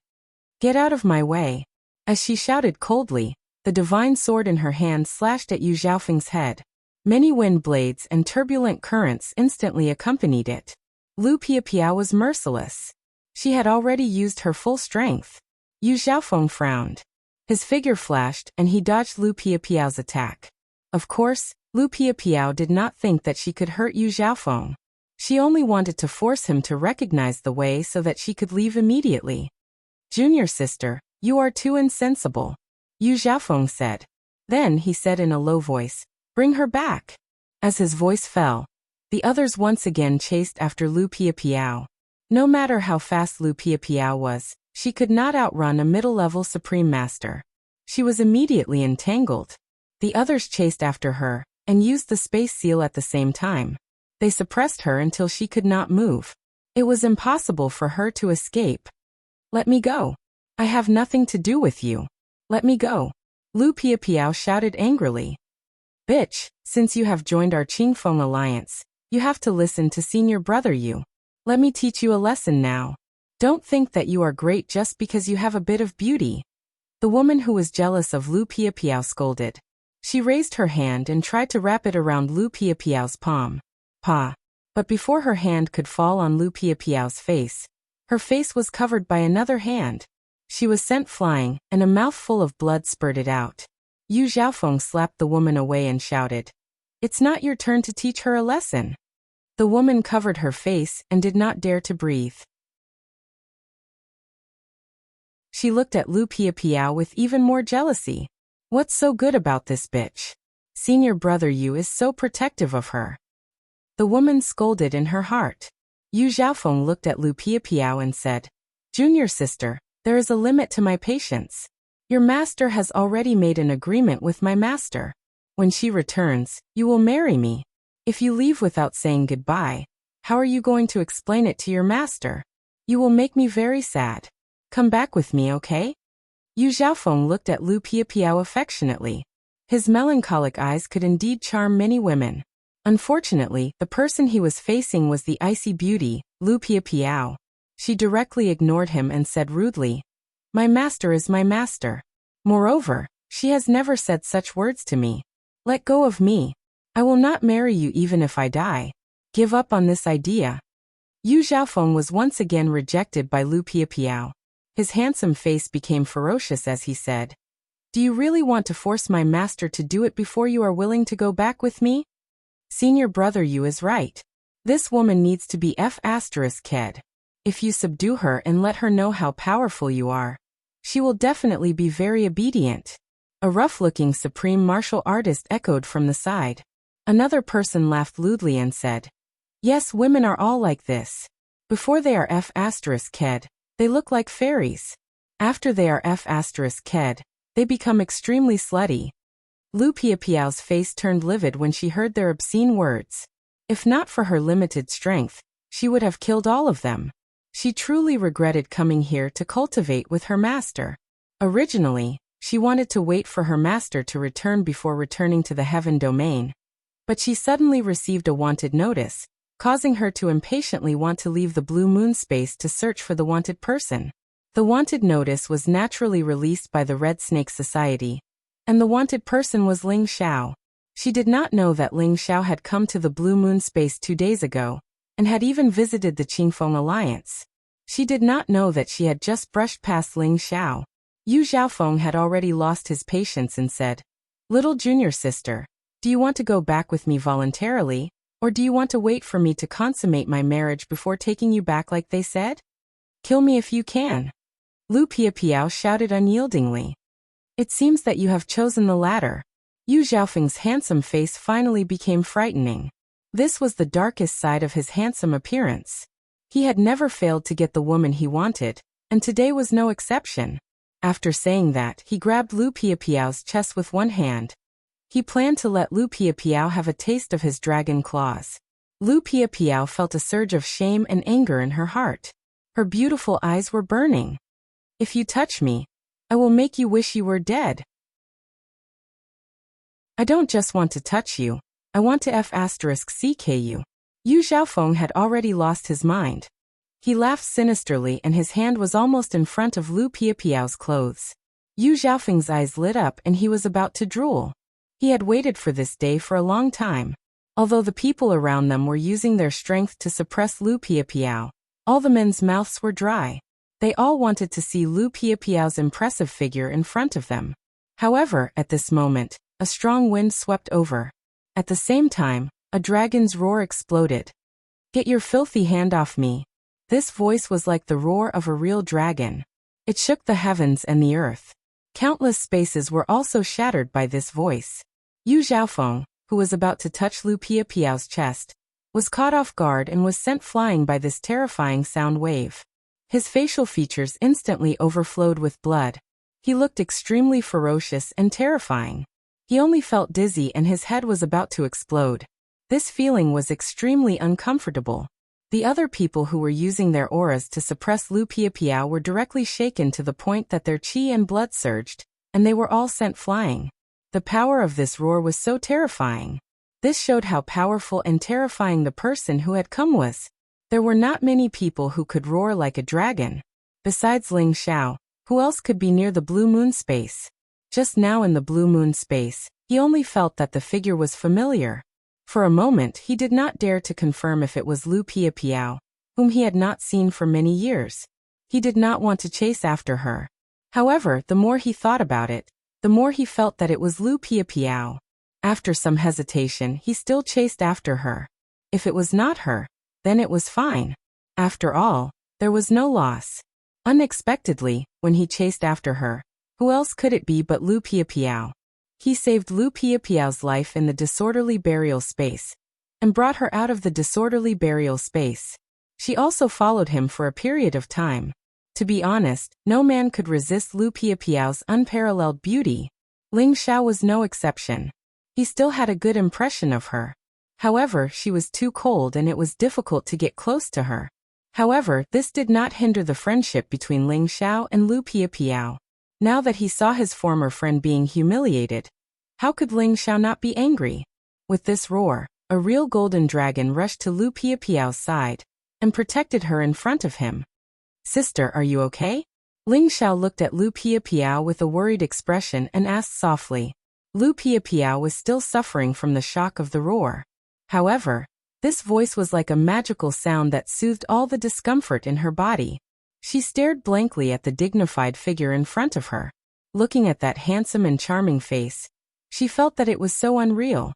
Get out of my way. As she shouted coldly, the divine sword in her hand slashed at Yu Xiaofeng's head. Many wind blades and turbulent currents instantly accompanied it. Lu Piapiao was merciless. She had already used her full strength. Yu Xiaofeng frowned. His figure flashed and he dodged Lu Piapiao's attack. Of course, Lu Piapiao did not think that she could hurt Yu Xiaofeng. She only wanted to force him to recognize the way so that she could leave immediately. Junior sister, you are too insensible, Yu Xiaofeng said. Then he said in a low voice, bring her back. As his voice fell, the others once again chased after Lu Piapiao. No matter how fast Lu Piapiao was, she could not outrun a middle-level Supreme Master. She was immediately entangled. The others chased after her, and used the space seal at the same time. They suppressed her until she could not move. It was impossible for her to escape. Let me go. I have nothing to do with you. Let me go. Lu Piapiao shouted angrily. Bitch, since you have joined our Qingfeng alliance, you have to listen to senior brother Yu. Let me teach you a lesson now. Don't think that you are great just because you have a bit of beauty. The woman who was jealous of Lu Piapiao scolded. She raised her hand and tried to wrap it around Lu Piapiao's palm. Pa. But before her hand could fall on Lu Piapiao's face, her face was covered by another hand. She was sent flying, and a mouthful of blood spurted out. Yu Xiaofeng slapped the woman away and shouted, It's not your turn to teach her a lesson. The woman covered her face and did not dare to breathe. She looked at Lu Piapiao with even more jealousy. What's so good about this bitch? Senior brother Yu is so protective of her. The woman scolded in her heart. Yu Xiaofeng looked at Lu Piapiao and said, Junior sister, there is a limit to my patience. Your master has already made an agreement with my master. When she returns, you will marry me. If you leave without saying goodbye, how are you going to explain it to your master? You will make me very sad. Come back with me, okay? Yu Xiaofeng looked at Lu Piapiao affectionately. His melancholic eyes could indeed charm many women. Unfortunately, the person he was facing was the icy beauty, Lu Piapiao. She directly ignored him and said rudely, My master is my master. Moreover, she has never said such words to me. Let go of me. I will not marry you even if I die. Give up on this idea. Yu Xiaofeng was once again rejected by Lu Piapiao. His handsome face became ferocious as he said, Do you really want to force my master to do it before you are willing to go back with me? Senior brother Yu is right. This woman needs to be F***ed. If you subdue her and let her know how powerful you are, she will definitely be very obedient. A rough-looking supreme martial artist echoed from the side. Another person laughed lewdly and said, Yes, women are all like this. Before they are F***ed, they look like fairies. After they are F***ed, they become extremely slutty. Lu Piapiao's face turned livid when she heard their obscene words. If not for her limited strength, she would have killed all of them. She truly regretted coming here to cultivate with her master. Originally, She wanted to wait for her master to return before returning to the heaven domain. But she suddenly received a wanted notice, causing her to impatiently want to leave the blue moon space to search for the wanted person. The wanted notice was naturally released by the Red Snake Society, and the wanted person was Ling Xiao. She did not know that Ling Xiao had come to the blue moon space 2 days ago, and had even visited the Qingfeng Alliance. She did not know that she had just brushed past Ling Xiao. Yu Xiaofeng had already lost his patience and said, "Little junior sister, do you want to go back with me voluntarily, or do you want to wait for me to consummate my marriage before taking you back like they said? Kill me if you can." Lu Piapiao shouted unyieldingly. "It seems that you have chosen the latter." Yu Xiaofeng's handsome face finally became frightening. This was the darkest side of his handsome appearance. He had never failed to get the woman he wanted, and today was no exception. After saying that, he grabbed Lu Piapiao's chest with one hand. He planned to let Lu Piapiao have a taste of his dragon claws. Lu Piapiao felt a surge of shame and anger in her heart. Her beautiful eyes were burning. "If you touch me, I will make you wish you were dead." "I don't just want to touch you, I want to F***ck you." Yu Xiaofeng had already lost his mind. He laughed sinisterly and his hand was almost in front of Lu Piapiao's clothes. Yu Xiaofeng's eyes lit up and he was about to drool. He had waited for this day for a long time. Although the people around them were using their strength to suppress Lu Piapiao, all the men's mouths were dry. They all wanted to see Lu Piapiao's impressive figure in front of them. However, at this moment, a strong wind swept over. At the same time, a dragon's roar exploded. "Get your filthy hand off me." This voice was like the roar of a real dragon. It shook the heavens and the earth. Countless spaces were also shattered by this voice. Yu Xiaofeng, who was about to touch Lu Piapiao's chest, was caught off guard and was sent flying by this terrifying sound wave. His facial features instantly overflowed with blood. He looked extremely ferocious and terrifying. He only felt dizzy and his head was about to explode. This feeling was extremely uncomfortable. The other people who were using their auras to suppress Lu Piapiao were directly shaken to the point that their qi and blood surged, and they were all sent flying. The power of this roar was so terrifying. This showed how powerful and terrifying the person who had come was. There were not many people who could roar like a dragon. Besides Ling Xiao, who else could be near the blue moon space? Just now in the blue moon space, he only felt that the figure was familiar. For a moment he did not dare to confirm if it was Lu Piapiao, whom he had not seen for many years. He did not want to chase after her. However, the more he thought about it, the more he felt that it was Lu Piapiao. After some hesitation, he still chased after her. If it was not her, then it was fine. After all, there was no loss. Unexpectedly, when he chased after her, who else could it be but Lu Piapiao? He saved Lu Piapiao's life in the disorderly burial space, and brought her out of the disorderly burial space. She also followed him for a period of time. To be honest, no man could resist Lu Piapiao's unparalleled beauty. Ling Xiao was no exception. He still had a good impression of her. However, she was too cold and it was difficult to get close to her. However, this did not hinder the friendship between Ling Xiao and Lu Piapiao. Now that he saw his former friend being humiliated, how could Ling Xiao not be angry? With this roar, a real golden dragon rushed to Lu Piapiao's side, and protected her in front of him. "Sister, are you okay?" Ling Xiao looked at Lu Piapiao with a worried expression and asked softly. Lu Piapiao was still suffering from the shock of the roar. However, this voice was like a magical sound that soothed all the discomfort in her body. She stared blankly at the dignified figure in front of her. Looking at that handsome and charming face, she felt that it was so unreal.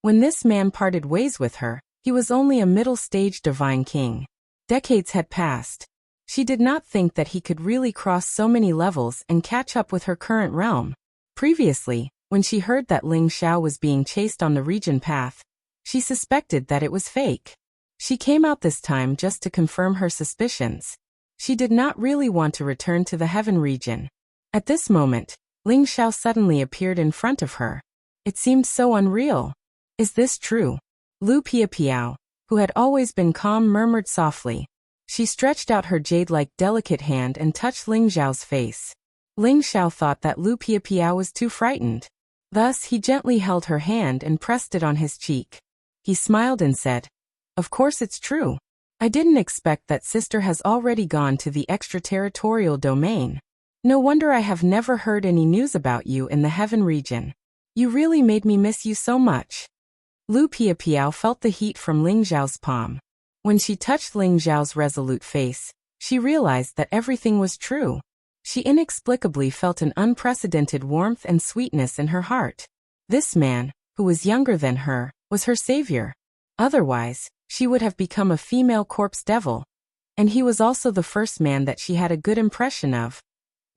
When this man parted ways with her, he was only a middle-stage divine king. Decades had passed. She did not think that he could really cross so many levels and catch up with her current realm. Previously, when she heard that Ling Xiao was being chased on the region path, she suspected that it was fake. She came out this time just to confirm her suspicions. She did not really want to return to the heaven region. At this moment, Ling Xiao suddenly appeared in front of her. It seemed so unreal. "Is this true?" Lu Piapiao, who had always been calm, murmured softly. She stretched out her jade-like delicate hand and touched Ling Xiao's face. Ling Xiao thought that Lu Piapiao was too frightened. Thus, he gently held her hand and pressed it on his cheek. He smiled and said, "Of course it's true. I didn't expect that sister has already gone to the extraterritorial domain. No wonder I have never heard any news about you in the heaven region. You really made me miss you so much." Lu Piapiao felt the heat from Ling Xiao's palm. When she touched Ling Xiao's resolute face, she realized that everything was true. She inexplicably felt an unprecedented warmth and sweetness in her heart. This man, who was younger than her, was her savior. Otherwise, she would have become a female corpse devil. And he was also the first man that she had a good impression of,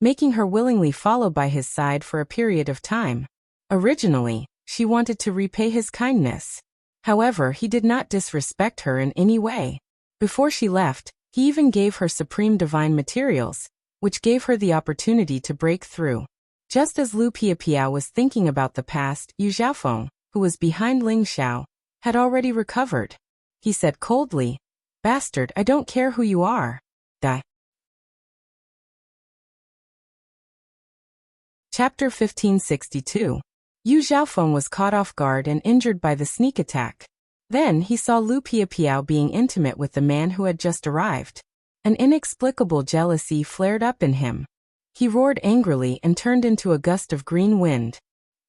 making her willingly follow by his side for a period of time. Originally, she wanted to repay his kindness. However, he did not disrespect her in any way. Before she left, he even gave her supreme divine materials, which gave her the opportunity to break through. Just as Lu Piapiao was thinking about the past, Yu Xiaofeng, who was behind Ling Xiao, had already recovered. He said coldly, "Bastard, I don't care who you are." Chapter 1562. Yu Xiaofeng was caught off guard and injured by the sneak attack. Then he saw Lu Piapiao being intimate with the man who had just arrived. An inexplicable jealousy flared up in him. He roared angrily and turned into a gust of green wind.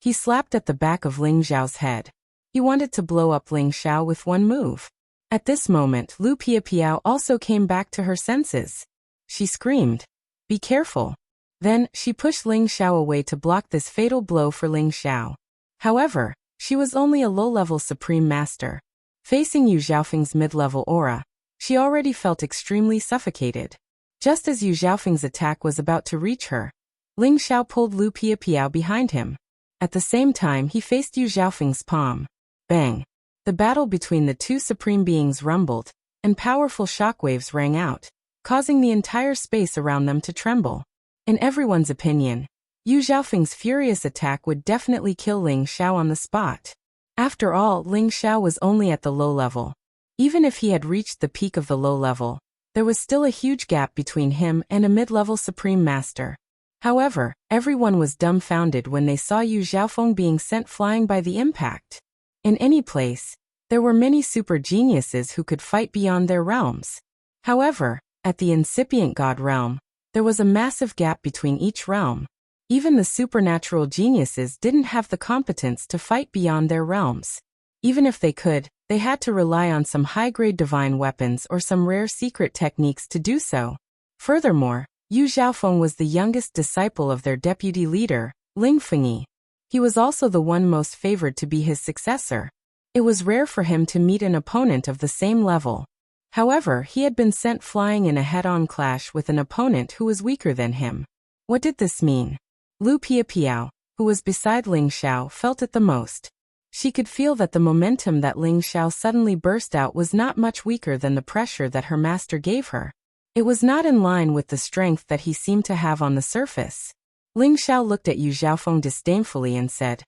He slapped at the back of Ling Xiao's head. He wanted to blow up Ling Xiao with one move. At this moment, Lu Piapiao also came back to her senses. She screamed, "Be careful." Then, she pushed Ling Xiao away to block this fatal blow for Ling Xiao. However, she was only a low-level supreme master. Facing Yu Xiaofeng's mid-level aura, she already felt extremely suffocated. Just as Yu Xiaofeng's attack was about to reach her, Ling Xiao pulled Lu Piapiao behind him. At the same time, he faced Yu Xiaofeng's palm. Bang! The battle between the two supreme beings rumbled, and powerful shockwaves rang out, causing the entire space around them to tremble. In everyone's opinion, Yu Xiaofeng's furious attack would definitely kill Ling Xiao on the spot. After all, Ling Xiao was only at the low level. Even if he had reached the peak of the low level, there was still a huge gap between him and a mid-level supreme master. However, everyone was dumbfounded when they saw Yu Xiaofeng being sent flying by the impact. In any place, there were many super geniuses who could fight beyond their realms. However, at the incipient god realm, there was a massive gap between each realm. Even the supernatural geniuses didn't have the competence to fight beyond their realms. Even if they could, they had to rely on some high-grade divine weapons or some rare secret techniques to do so. Furthermore, Yu Xiaofeng was the youngest disciple of their deputy leader, Ling Fengyi. He was also the one most favored to be his successor. It was rare for him to meet an opponent of the same level. However, he had been sent flying in a head-on clash with an opponent who was weaker than him. What did this mean? Lu Piapiao, who was beside Ling Xiao, felt it the most. She could feel that the momentum that Ling Xiao suddenly burst out was not much weaker than the pressure that her master gave her. It was not in line with the strength that he seemed to have on the surface. Ling Xiao looked at Yu Xiaofeng disdainfully and said,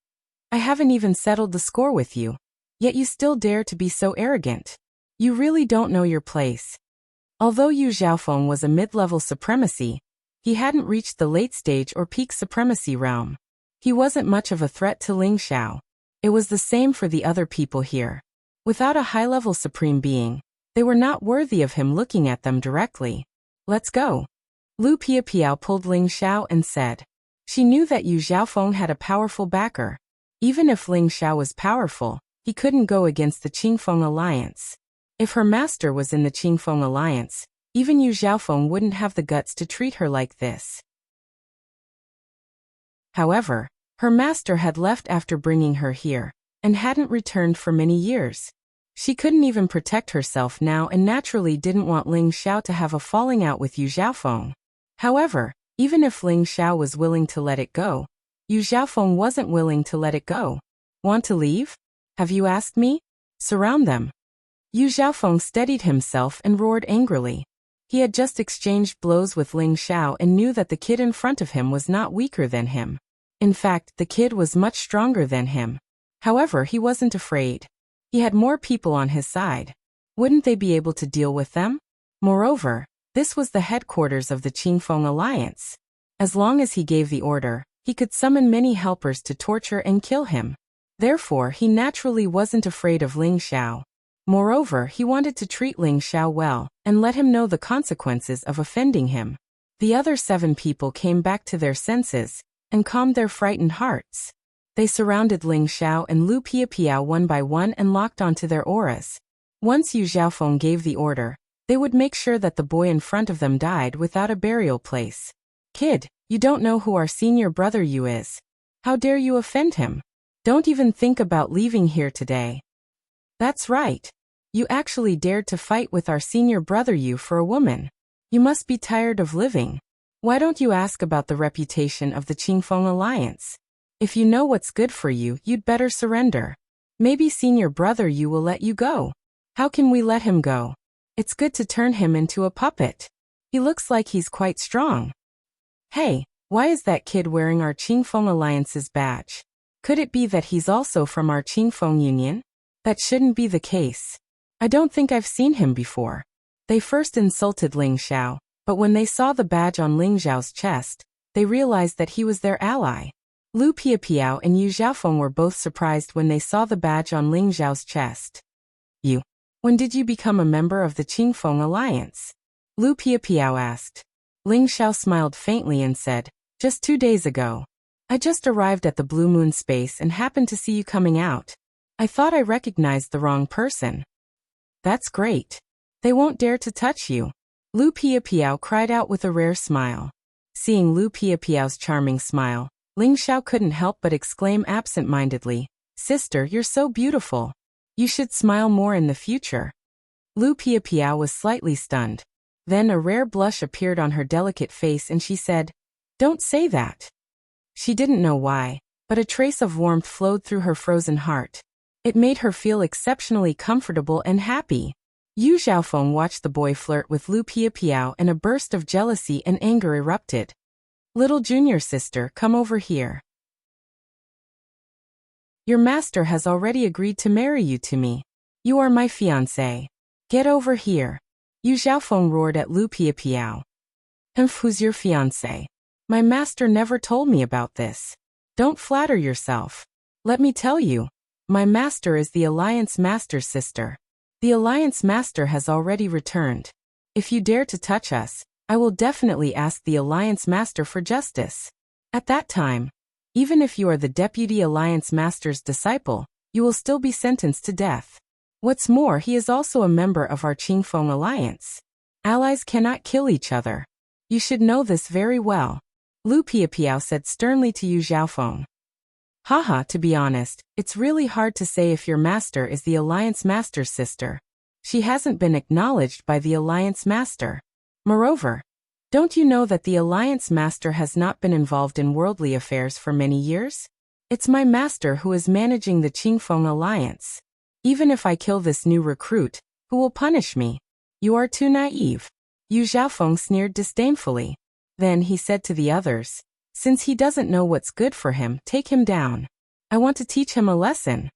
"I haven't even settled the score with you. Yet you still dare to be so arrogant. You really don't know your place." Although Yu Xiaofeng was a mid-level supremacy, he hadn't reached the late stage or peak supremacy realm. He wasn't much of a threat to Ling Xiao. It was the same for the other people here. Without a high-level supreme being, they were not worthy of him looking at them directly. "Let's go." Lu Piapiao pulled Ling Xiao and said. She knew that Yu Xiaofeng had a powerful backer. Even if Ling Xiao was powerful, he couldn't go against the Qingfeng alliance. If her master was in the Qingfeng alliance, even Yu Xiaofeng wouldn't have the guts to treat her like this. However, her master had left after bringing her here, and hadn't returned for many years. She couldn't even protect herself now and naturally didn't want Ling Xiao to have a falling out with Yu Xiaofeng. However, even if Ling Xiao was willing to let it go, Yu Xiaofeng wasn't willing to let it go. "Want to leave? Have you asked me? Surround them." Yu Xiaofeng steadied himself and roared angrily. He had just exchanged blows with Ling Xiao and knew that the kid in front of him was not weaker than him. In fact, the kid was much stronger than him. However, he wasn't afraid. He had more people on his side. Wouldn't they be able to deal with them? Moreover, this was the headquarters of the Qingfeng Alliance. As long as he gave the order, he could summon many helpers to torture and kill him. Therefore, he naturally wasn't afraid of Ling Xiao. Moreover, he wanted to treat Ling Xiao well, and let him know the consequences of offending him. The other 7 people came back to their senses, and calmed their frightened hearts. They surrounded Ling Xiao and Lu Piapiao one by one and locked onto their auras. Once Yu Xiaofeng gave the order, they would make sure that the boy in front of them died without a burial place. Kid, you don't know who our senior brother Yu is. How dare you offend him? Don't even think about leaving here today. That's right. You actually dared to fight with our senior brother Yu for a woman. You must be tired of living. Why don't you ask about the reputation of the Qingfeng Alliance? If you know what's good for you, you'd better surrender. Maybe senior brother Yu will let you go. How can we let him go? It's good to turn him into a puppet. He looks like he's quite strong. Hey, why is that kid wearing our Qingfeng Alliance's badge? Could it be that he's also from our Qingfeng Union? That shouldn't be the case. I don't think I've seen him before. They first insulted Ling Xiao, but when they saw the badge on Ling Xiao's chest, they realized that he was their ally. Lu Piapiao and Yu Xiaofeng were both surprised when they saw the badge on Ling Xiao's chest. You. When did you become a member of the Qingfeng Alliance? Lu Piapiao asked. Ling Xiao smiled faintly and said, just 2 days ago. I just arrived at the Blue Moon space and happened to see you coming out. I thought I recognized the wrong person. That's great. They won't dare to touch you. Lu Piapiao cried out with a rare smile. Seeing Lu Piapiao's charming smile, Ling Xiao couldn't help but exclaim absent-mindedly, Sister, you're so beautiful. You should smile more in the future. Lu Piapiao was slightly stunned. Then a rare blush appeared on her delicate face and she said, Don't say that. She didn't know why, but a trace of warmth flowed through her frozen heart. It made her feel exceptionally comfortable and happy. Yu Xiaofeng watched the boy flirt with Lu Piapiao and a burst of jealousy and anger erupted. Little junior sister, come over here. Your master has already agreed to marry you to me. You are my fiancé. Get over here. Yu Xiaofeng roared at Lu Piapiao. Who's your fiancé? My master never told me about this. Don't flatter yourself. Let me tell you. My master is the Alliance Master's sister. The Alliance Master has already returned. If you dare to touch us, I will definitely ask the Alliance Master for justice. At that time, even if you are the Deputy Alliance Master's disciple, you will still be sentenced to death. What's more, he is also a member of our Qingfeng Alliance. Allies cannot kill each other. You should know this very well. Lu Piapiao said sternly to Yu Xiaofeng. Haha, to be honest, it's really hard to say if your master is the Alliance Master's sister. She hasn't been acknowledged by the Alliance Master. Moreover, don't you know that the Alliance Master has not been involved in worldly affairs for many years? It's my master who is managing the Qingfeng Alliance. Even if I kill this new recruit, who will punish me? You are too naive. Yu Xiaofeng sneered disdainfully. Then he said to the others, Since he doesn't know what's good for him, take him down. I want to teach him a lesson.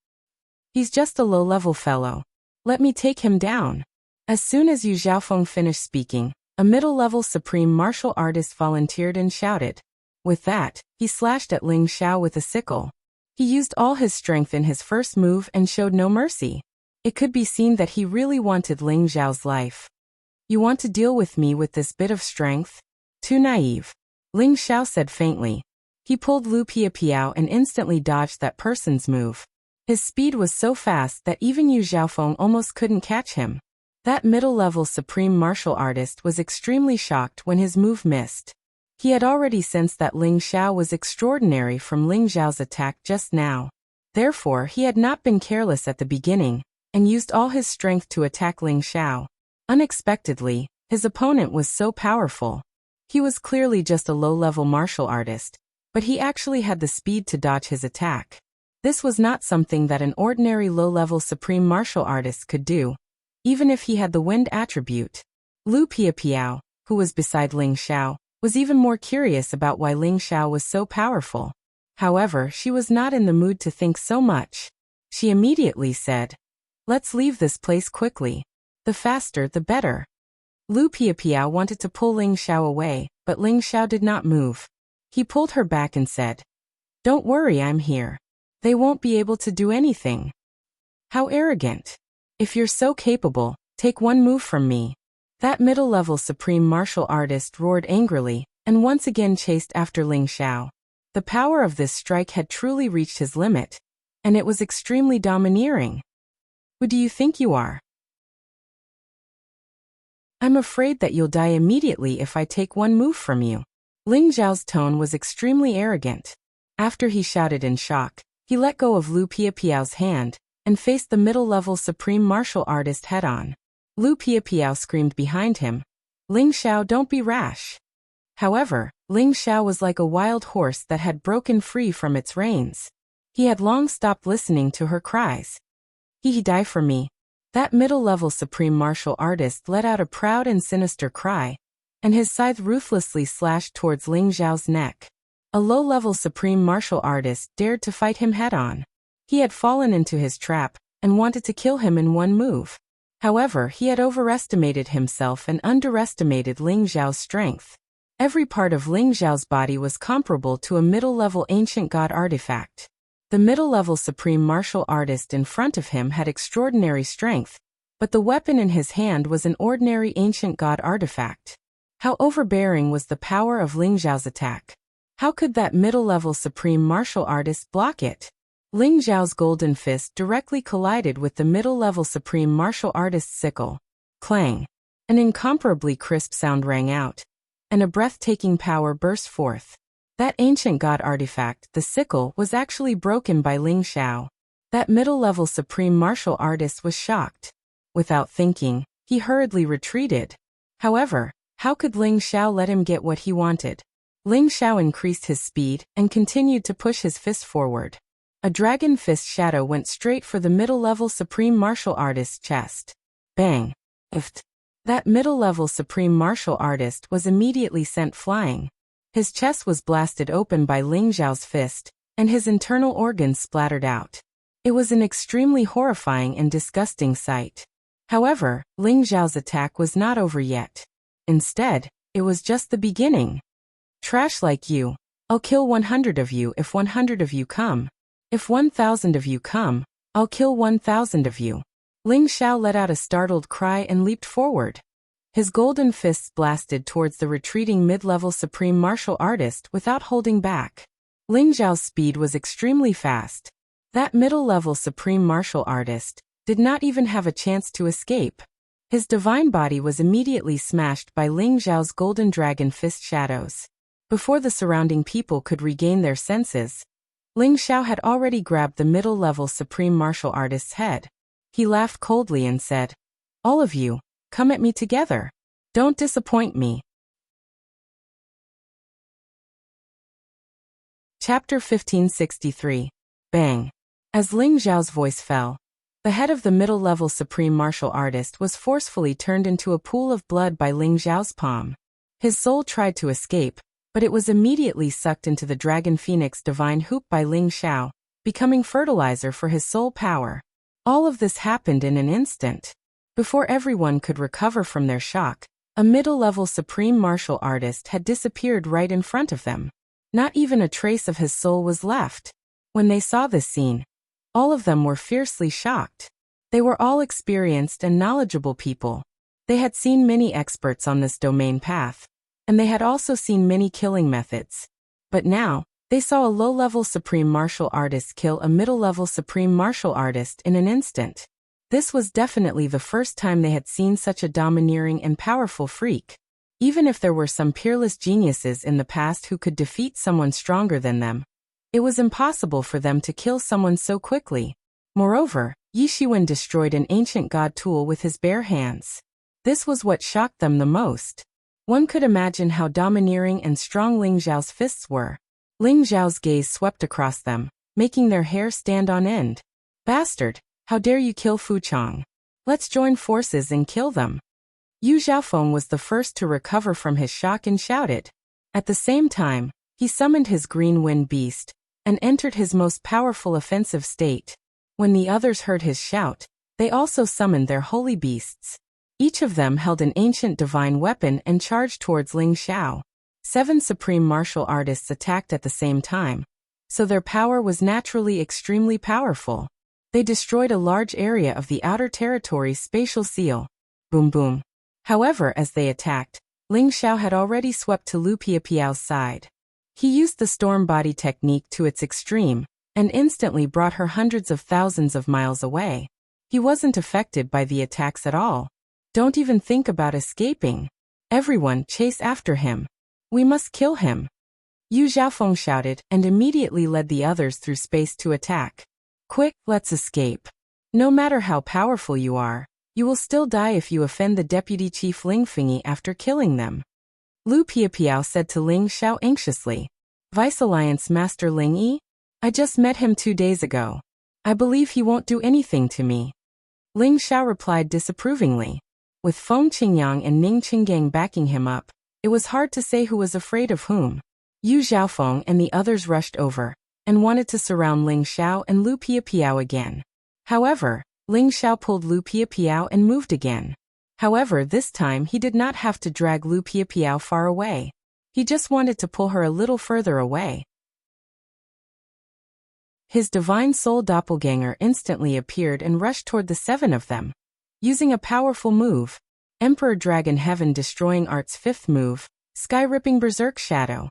He's just a low-level fellow. Let me take him down. As soon as Yu Xiaofeng finished speaking, a middle-level supreme martial artist volunteered and shouted. With that, he slashed at Ling Xiao with a sickle. He used all his strength in his first move and showed no mercy. It could be seen that he really wanted Ling Xiao's life. You want to deal with me with this bit of strength? Too naive. Ling Xiao said faintly. He pulled Lu Piapiao and instantly dodged that person's move. His speed was so fast that even Yu Xiaofeng almost couldn't catch him. That middle-level supreme martial artist was extremely shocked when his move missed. He had already sensed that Ling Xiao was extraordinary from Ling Xiao's attack just now. Therefore, he had not been careless at the beginning, and used all his strength to attack Ling Xiao. Unexpectedly, his opponent was so powerful. He was clearly just a low-level martial artist, but he actually had the speed to dodge his attack. This was not something that an ordinary low-level supreme martial artist could do, even if he had the wind attribute. Lu Piapiao, who was beside Ling Xiao, was even more curious about why Ling Xiao was so powerful. However, she was not in the mood to think so much. She immediately said, Let's leave this place quickly. The faster, the better. Lu Piapiao wanted to pull Ling Xiao away, but Ling Xiao did not move. He pulled her back and said, "Don't worry, I'm here. They won't be able to do anything." How arrogant. If you're so capable, take one move from me. That middle-level supreme martial artist roared angrily, and once again chased after Ling Xiao. The power of this strike had truly reached his limit, and it was extremely domineering. Who do you think you are? I'm afraid that you'll die immediately if I take one move from you. Ling Xiao's tone was extremely arrogant. After he shouted in shock, he let go of Lu Piapiao's hand and faced the middle-level supreme martial artist head-on. Lu Piapiao screamed behind him, "Ling Xiao, don't be rash." However, Ling Xiao was like a wild horse that had broken free from its reins. He had long stopped listening to her cries. He die for me." That middle-level supreme martial artist let out a proud and sinister cry, and his scythe ruthlessly slashed towards Ling Xiao's neck. A low-level supreme martial artist dared to fight him head-on. He had fallen into his trap and wanted to kill him in one move. However, he had overestimated himself and underestimated Ling Xiao's strength. Every part of Ling Xiao's body was comparable to a middle-level ancient god artifact. The middle-level supreme martial artist in front of him had extraordinary strength, but the weapon in his hand was an ordinary ancient god artifact. How overbearing was the power of Ling Xiao's attack? How could that middle-level supreme martial artist block it? Ling Xiao's golden fist directly collided with the middle-level supreme martial artist's sickle. Clang! An incomparably crisp sound rang out, and a breathtaking power burst forth. That ancient god artifact, the sickle, was actually broken by Ling Xiao. That middle-level supreme martial artist was shocked. Without thinking, he hurriedly retreated. However, how could Ling Xiao let him get what he wanted? Ling Xiao increased his speed and continued to push his fist forward. A dragon fist shadow went straight for the middle-level supreme martial artist's chest. Bang! Ift! That middle-level supreme martial artist was immediately sent flying. His chest was blasted open by Ling Xiao's fist, and his internal organs splattered out. It was an extremely horrifying and disgusting sight. However, Ling Xiao's attack was not over yet. Instead, it was just the beginning. Trash like you. I'll kill 100 of you if 100 of you come. If 1,000 of you come, I'll kill 1,000 of you. Ling Xiao let out a startled cry and leaped forward. His golden fists blasted towards the retreating mid-level supreme martial artist without holding back. Ling Xiao's speed was extremely fast. That middle-level supreme martial artist did not even have a chance to escape. His divine body was immediately smashed by Ling Xiao's golden dragon fist shadows. Before the surrounding people could regain their senses, Ling Xiao had already grabbed the middle-level supreme martial artist's head. He laughed coldly and said, "All of you, come at me together. Don't disappoint me." Chapter 1563. Bang! As Ling Xiao's voice fell, the head of the middle-level supreme martial artist was forcefully turned into a pool of blood by Ling Xiao's palm. His soul tried to escape, but it was immediately sucked into the Dragon Phoenix Divine Hoop by Ling Xiao, becoming fertilizer for his soul power. All of this happened in an instant. Before everyone could recover from their shock, a middle-level supreme martial artist had disappeared right in front of them. Not even a trace of his soul was left. When they saw this scene, all of them were fiercely shocked. They were all experienced and knowledgeable people. They had seen many experts on this domain path, and they had also seen many killing methods. But now, they saw a low-level supreme martial artist kill a middle-level supreme martial artist in an instant. This was definitely the first time they had seen such a domineering and powerful freak. Even if there were some peerless geniuses in the past who could defeat someone stronger than them, it was impossible for them to kill someone so quickly. Moreover, Yi Shiwen destroyed an ancient god tool with his bare hands. This was what shocked them the most. One could imagine how domineering and strong Ling Xiao's fists were. Ling Xiao's gaze swept across them, making their hair stand on end. "Bastard, how dare you kill Fu Chang? Let's join forces and kill them." Yu Xiaofeng was the first to recover from his shock and shouted. At the same time, he summoned his green wind beast and entered his most powerful offensive state. When the others heard his shout, they also summoned their holy beasts. Each of them held an ancient divine weapon and charged towards Ling Xiao. 7 supreme martial artists attacked at the same time, so their power was naturally extremely powerful. They destroyed a large area of the outer territory's spatial seal. Boom boom. However, as they attacked, Ling Xiao had already swept to Lu Piapiao's side. He used the storm body technique to its extreme, and instantly brought her hundreds of thousands of miles away. He wasn't affected by the attacks at all. Don't even think about escaping. Everyone chase after him. We must kill him. Yu Xiaofeng shouted and immediately led the others through space to attack. Quick, let's escape. No matter how powerful you are, you will still die if you offend the deputy chief Ling Fengyi after killing them. Lu Piapiao said to Ling Xiao anxiously. Vice Alliance Master Ling Yi? I just met him 2 days ago. I believe he won't do anything to me. Ling Xiao replied disapprovingly. With Feng Qingyang and Ning Qinggang backing him up, it was hard to say who was afraid of whom. Yu Xiaofeng and the others rushed over, and wanted to surround Ling Xiao and Lu Piapiao again. However, Ling Xiao pulled Lu Piapiao and moved again. However, this time he did not have to drag Lu Piapiao far away. He just wanted to pull her a little further away. His divine soul doppelganger instantly appeared and rushed toward the 7 of them. Using a powerful move, Emperor Dragon Heaven Destroying Art's 5th move, Sky-Ripping Berserk Shadow.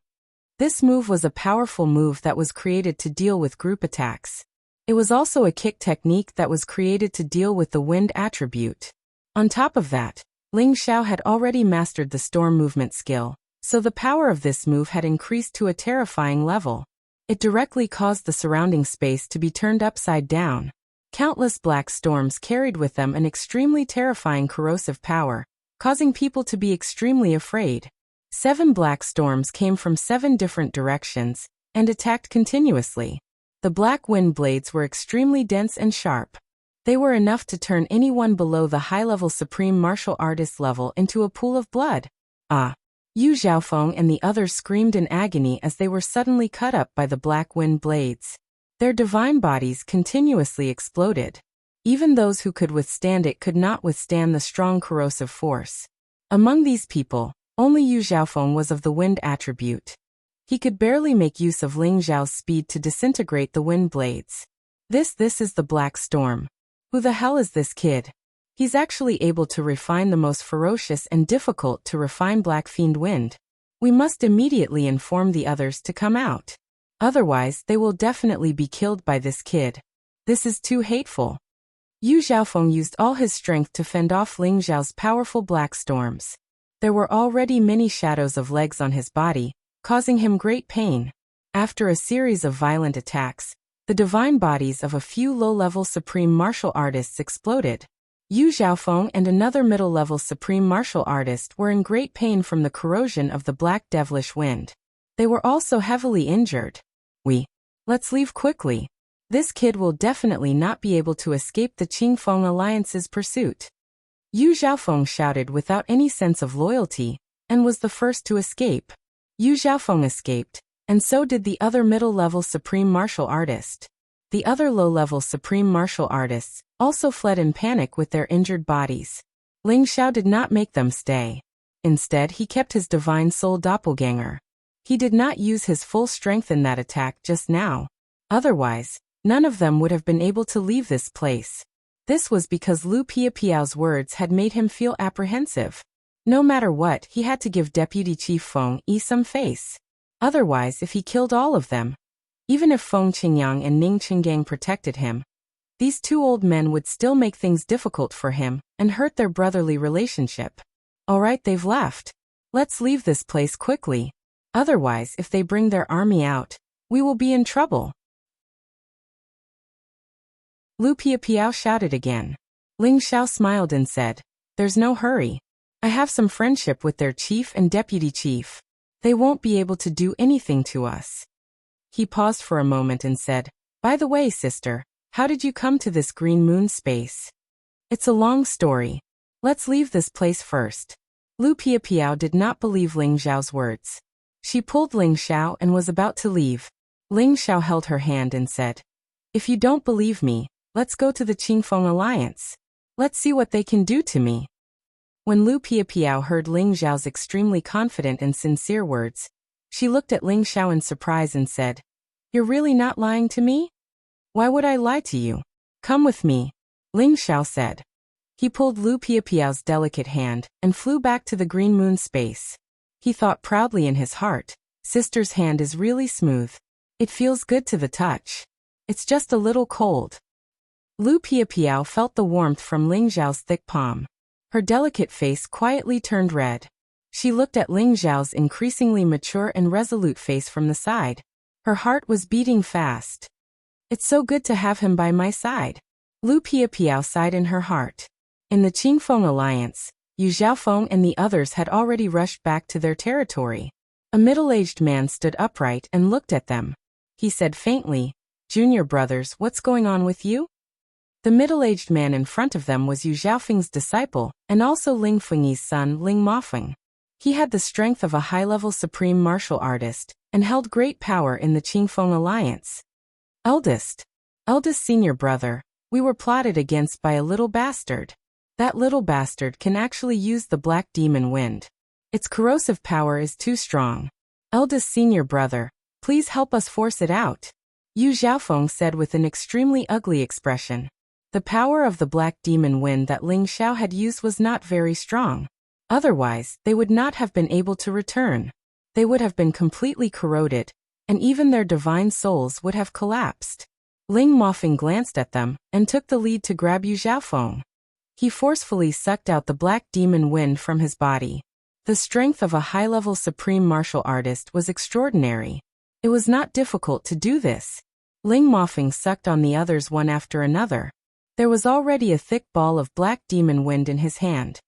This move was a powerful move that was created to deal with group attacks. It was also a kick technique that was created to deal with the wind attribute. On top of that, Ling Xiao had already mastered the storm movement skill, so the power of this move had increased to a terrifying level. It directly caused the surrounding space to be turned upside down. Countless black storms carried with them an extremely terrifying corrosive power, causing people to be extremely afraid. 7 black storms came from 7 different directions, and attacked continuously. The black wind blades were extremely dense and sharp. They were enough to turn anyone below the high-level supreme martial artist level into a pool of blood. Ah! Yu Xiaofeng and the others screamed in agony as they were suddenly cut up by the black wind blades. Their divine bodies continuously exploded. Even those who could withstand it could not withstand the strong corrosive force. Among these people, only Yu Xiaofeng was of the wind attribute. He could barely make use of Ling Xiao's speed to disintegrate the wind blades. This is the Black Storm. Who the hell is this kid? He's actually able to refine the most ferocious and difficult to refine Black Fiend Wind. We must immediately inform the others to come out. Otherwise, they will definitely be killed by this kid. This is too hateful. Yu Xiaofeng used all his strength to fend off Ling Xiao's powerful black storms. There were already many shadows of legs on his body, causing him great pain. After a series of violent attacks, the divine bodies of a few low-level supreme martial artists exploded. Yu Xiaofeng and another middle-level supreme martial artist were in great pain from the corrosion of the black devilish wind. They were also heavily injured. Let's leave quickly. This kid will definitely not be able to escape the Qingfeng Alliance's pursuit. Yu Xiaofeng shouted without any sense of loyalty, and was the first to escape. Yu Xiaofeng escaped, and so did the other middle-level supreme martial artist. The other low-level supreme martial artists also fled in panic with their injured bodies. Ling Xiao did not make them stay. Instead, he kept his divine soul doppelganger. He did not use his full strength in that attack just now. Otherwise, none of them would have been able to leave this place. This was because Lu Piapiao's words had made him feel apprehensive. No matter what, he had to give Deputy Chief Feng Yi some face. Otherwise, if he killed all of them, even if Feng Qingyang and Ning Qinggang protected him, these 2 old men would still make things difficult for him and hurt their brotherly relationship. Alright, they've left. Let's leave this place quickly. Otherwise, if they bring their army out, we will be in trouble. Lu Piapiao shouted again. Ling Xiao smiled and said, "There's no hurry. I have some friendship with their chief and deputy chief. They won't be able to do anything to us." He paused for a moment and said, "By the way, sister, how did you come to this green moon space?" "It's a long story. Let's leave this place first." Lu Piapiao did not believe Ling Xiao's words. She pulled Ling Xiao and was about to leave. Ling Xiao held her hand and said, "If you don't believe me, let's go to the Qingfeng Alliance. Let's see what they can do to me." When Lu Piapiao heard Ling Xiao's extremely confident and sincere words, she looked at Ling Xiao in surprise and said, "You're really not lying to me? Why would I lie to you? Come with me," Ling Xiao said. He pulled Lu Piapiao's delicate hand and flew back to the green moon space. He thought proudly in his heart, "Sister's hand is really smooth. It feels good to the touch. It's just a little cold." Lu Piapiao felt the warmth from Ling Xiao's thick palm. Her delicate face quietly turned red. She looked at Ling Xiao's increasingly mature and resolute face from the side. Her heart was beating fast. "It's so good to have him by my side." Lu Piapiao sighed in her heart. In the Qingfeng alliance, Yu Xiaofeng and the others had already rushed back to their territory. A middle-aged man stood upright and looked at them. He said faintly, "Junior brothers, what's going on with you?" The middle-aged man in front of them was Yu Xiaofeng's disciple, and also Ling Fengyi's son, Ling Mafeng. He had the strength of a high-level supreme martial artist, and held great power in the Qingfeng alliance. Eldest senior brother, we were plotted against by a little bastard. That little bastard can actually use the black demon wind. Its corrosive power is too strong. Eldest senior brother, please help us force it out," Yu Xiaofeng said with an extremely ugly expression. The power of the black demon wind that Ling Xiao had used was not very strong. Otherwise, they would not have been able to return. They would have been completely corroded, and even their divine souls would have collapsed. Ling Mafeng glanced at them, and took the lead to grab Yu Xiaofeng. He forcefully sucked out the black demon wind from his body. The strength of a high-level supreme martial artist was extraordinary. It was not difficult to do this. Ling Mafeng sucked on the others one after another. There was already a thick ball of black demon wind in his hand.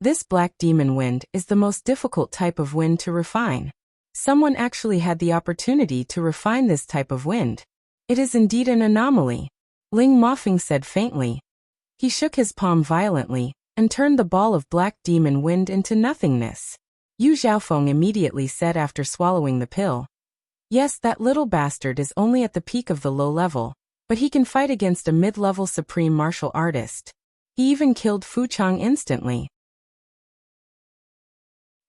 This black demon wind is the most difficult type of wind to refine. Someone actually had the opportunity to refine this type of wind. It is indeed an anomaly, Ling Mafeng said faintly. He shook his palm violently, and turned the ball of black demon wind into nothingness. Yu Xiaofeng immediately said after swallowing the pill, "Yes, that little bastard is only at the peak of the low level, but he can fight against a mid-level supreme martial artist. He even killed Fu Chang instantly."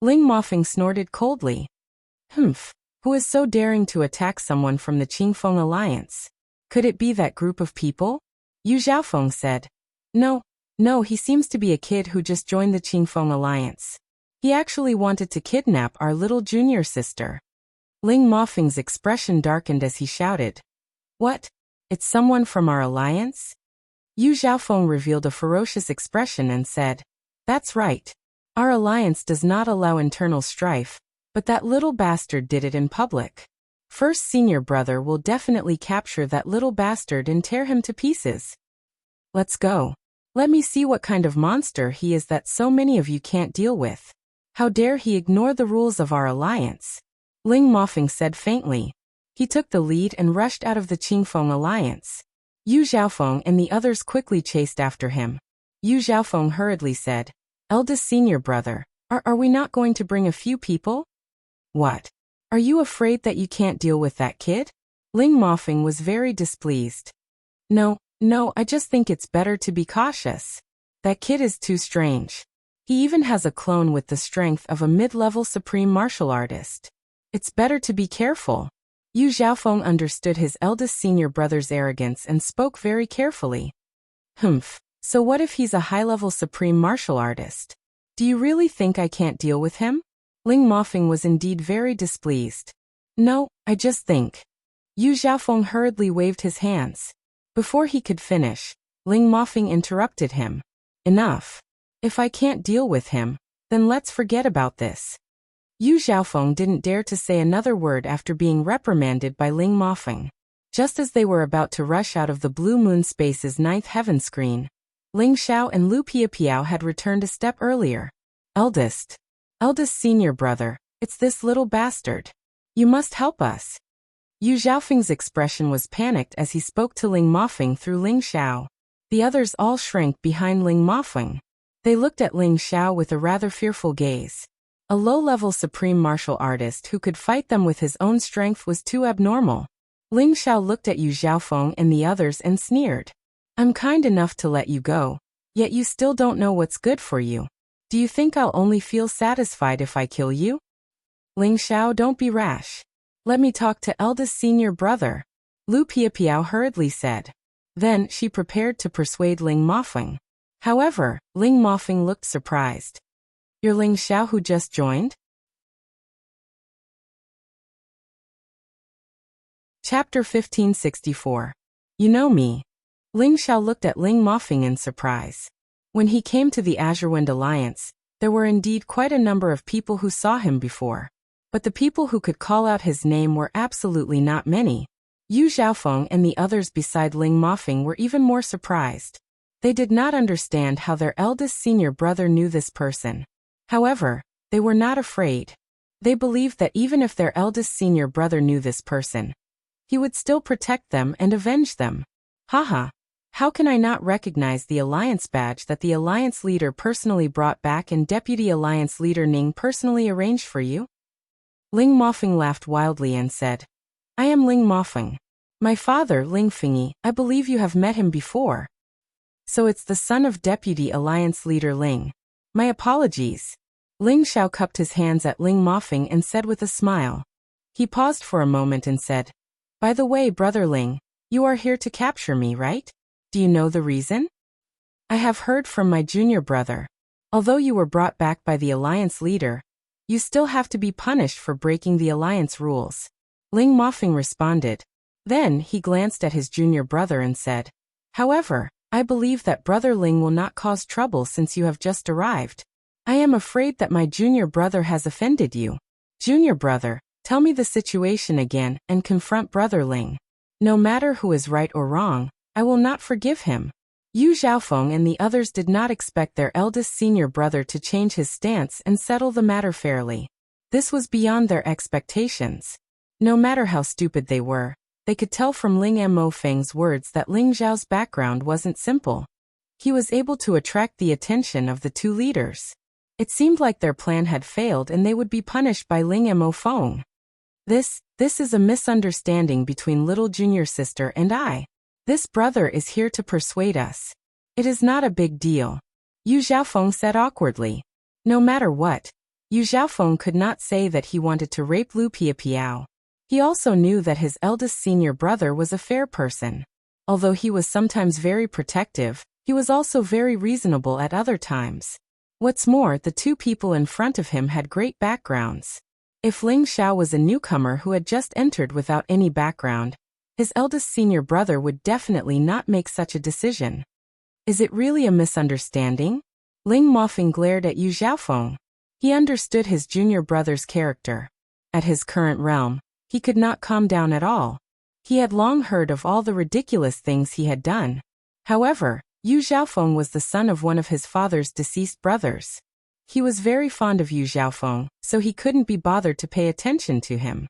Ling Mafeng snorted coldly. "Humph, who is so daring to attack someone from the Qingfeng alliance? Could it be that group of people?" Yu Xiaofeng said. No, he seems to be a kid who just joined the Qingfeng alliance. He actually wanted to kidnap our little junior sister." Ling Mafeng's expression darkened as he shouted, "What? It's someone from our alliance?" Yu Xiaofeng revealed a ferocious expression and said, "That's right. Our alliance does not allow internal strife, but that little bastard did it in public. First senior brother will definitely capture that little bastard and tear him to pieces. Let's go. Let me see what kind of monster he is that so many of you can't deal with. How dare he ignore the rules of our alliance?" Ling Mafeng said faintly. He took the lead and rushed out of the Qingfeng alliance. Yu Xiaofeng and the others quickly chased after him. Yu Xiaofeng hurriedly said, "Eldest senior brother, are we not going to bring a few people?" "What? Are you afraid that you can't deal with that kid?" Ling Mafeng was very displeased. No, I just think it's better to be cautious. That kid is too strange. He even has a clone with the strength of a mid-level supreme martial artist. It's better to be careful." Yu Xiaofeng understood his eldest senior brother's arrogance and spoke very carefully. "Humph, so what if he's a high-level supreme martial artist? Do you really think I can't deal with him?" Ling Mafeng was indeed very displeased. "No, I just think." Yu Xiaofeng hurriedly waved his hands. Before he could finish, Ling Mafeng interrupted him. "Enough. If I can't deal with him, then let's forget about this." Yu Xiaofeng didn't dare to say another word after being reprimanded by Ling Mafeng. Just as they were about to rush out of the Blue Moon Space's ninth heaven screen, Ling Xiao and Lu Piapiao had returned a step earlier. Eldest senior brother, it's this little bastard. You must help us." Yu Xiaofeng's expression was panicked as he spoke to Ling Mafeng through Ling Xiao. The others all shrank behind Ling Mafeng. They looked at Ling Xiao with a rather fearful gaze. A low-level supreme martial artist who could fight them with his own strength was too abnormal. Ling Xiao looked at Yu Xiaofeng and the others and sneered. "I'm kind enough to let you go, yet you still don't know what's good for you. Do you think I'll only feel satisfied if I kill you? Ling Xiao, don't be rash. Let me talk to eldest senior brother, Lu Piapiao hurriedly said. Then she prepared to persuade Ling Mofeng. However, Ling Mofeng looked surprised. You're Ling Xiao who just joined? Chapter 1564. You know me. Ling Xiao looked at Ling Mofeng in surprise. When he came to the Azurewind Alliance, there were indeed quite a number of people who saw him before. But the people who could call out his name were absolutely not many. Yu Xiaofeng and the others beside Ling Mofeng were even more surprised. They did not understand how their eldest senior brother knew this person. However, they were not afraid. They believed that even if their eldest senior brother knew this person, he would still protect them and avenge them. Haha. How can I not recognize the alliance badge that the alliance leader personally brought back and deputy alliance leader Ning personally arranged for you? Ling Mofeng laughed wildly and said, I am Ling Mofeng. My father, Ling Fengyi, I believe you have met him before. So it's the son of deputy alliance leader Ling. My apologies. Ling Xiao cupped his hands at Ling Mofeng and said with a smile. He paused for a moment and said, By the way, brother Ling, you are here to capture me, right? Do you know the reason? I have heard from my junior brother. Although you were brought back by the alliance leader, you still have to be punished for breaking the alliance rules. Ling Mofeng responded. Then he glanced at his junior brother and said, However, I believe that brother Ling will not cause trouble since you have just arrived. I am afraid that my junior brother has offended you. Junior brother, tell me the situation again and confront brother Ling. No matter who is right or wrong, I will not forgive him. Yu Xiaofeng and the others did not expect their eldest senior brother to change his stance and settle the matter fairly. This was beyond their expectations. No matter how stupid they were, they could tell from Ling Mofeng's words that Ling Zhao's background wasn't simple. He was able to attract the attention of the two leaders. It seemed like their plan had failed and they would be punished by Ling Mofeng. This is a misunderstanding between little junior sister and I. This brother is here to persuade us. It is not a big deal. Yu Xiaofeng said awkwardly. No matter what, Yu Xiaofeng could not say that he wanted to rape Lu Piapiao. He also knew that his eldest senior brother was a fair person. Although he was sometimes very protective, he was also very reasonable at other times. What's more, the two people in front of him had great backgrounds. If Ling Xiao was a newcomer who had just entered without any background, his eldest senior brother would definitely not make such a decision. Is it really a misunderstanding? Ling Mofeng glared at Yu Xiaofeng. He understood his junior brother's character. At his current realm, he could not calm down at all. He had long heard of all the ridiculous things he had done. However, Yu Xiaofeng was the son of one of his father's deceased brothers. He was very fond of Yu Xiaofeng, so he couldn't be bothered to pay attention to him.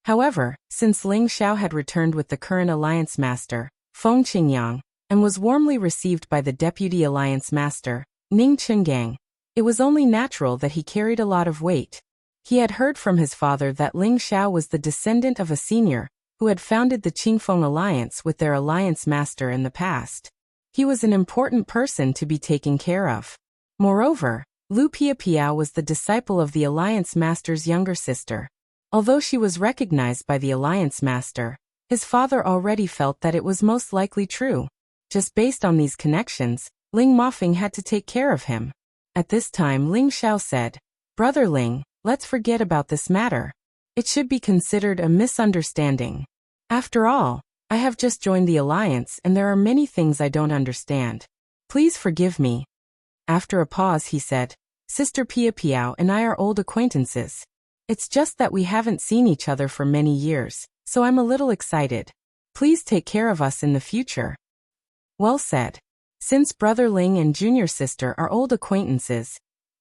However, since Ling Xiao had returned with the current alliance master, Feng Qingyang, and was warmly received by the deputy alliance master, Ning Qinggang, it was only natural that he carried a lot of weight. He had heard from his father that Ling Xiao was the descendant of a senior who had founded the Qingfeng alliance with their alliance master in the past. He was an important person to be taken care of. Moreover, Lu Piapiao was the disciple of the alliance master's younger sister. Although she was recognized by the alliance master, his father already felt that it was most likely true. Just based on these connections, Ling Mofeng had to take care of him. At this time Ling Xiao said, Brother Ling, let's forget about this matter. It should be considered a misunderstanding. After all, I have just joined the alliance and there are many things I don't understand. Please forgive me. After a pause he said, Sister Piapiao and I are old acquaintances. It's just that we haven't seen each other for many years, so I'm a little excited. Please take care of us in the future. Well said. Since Brother Ling and junior sister are old acquaintances,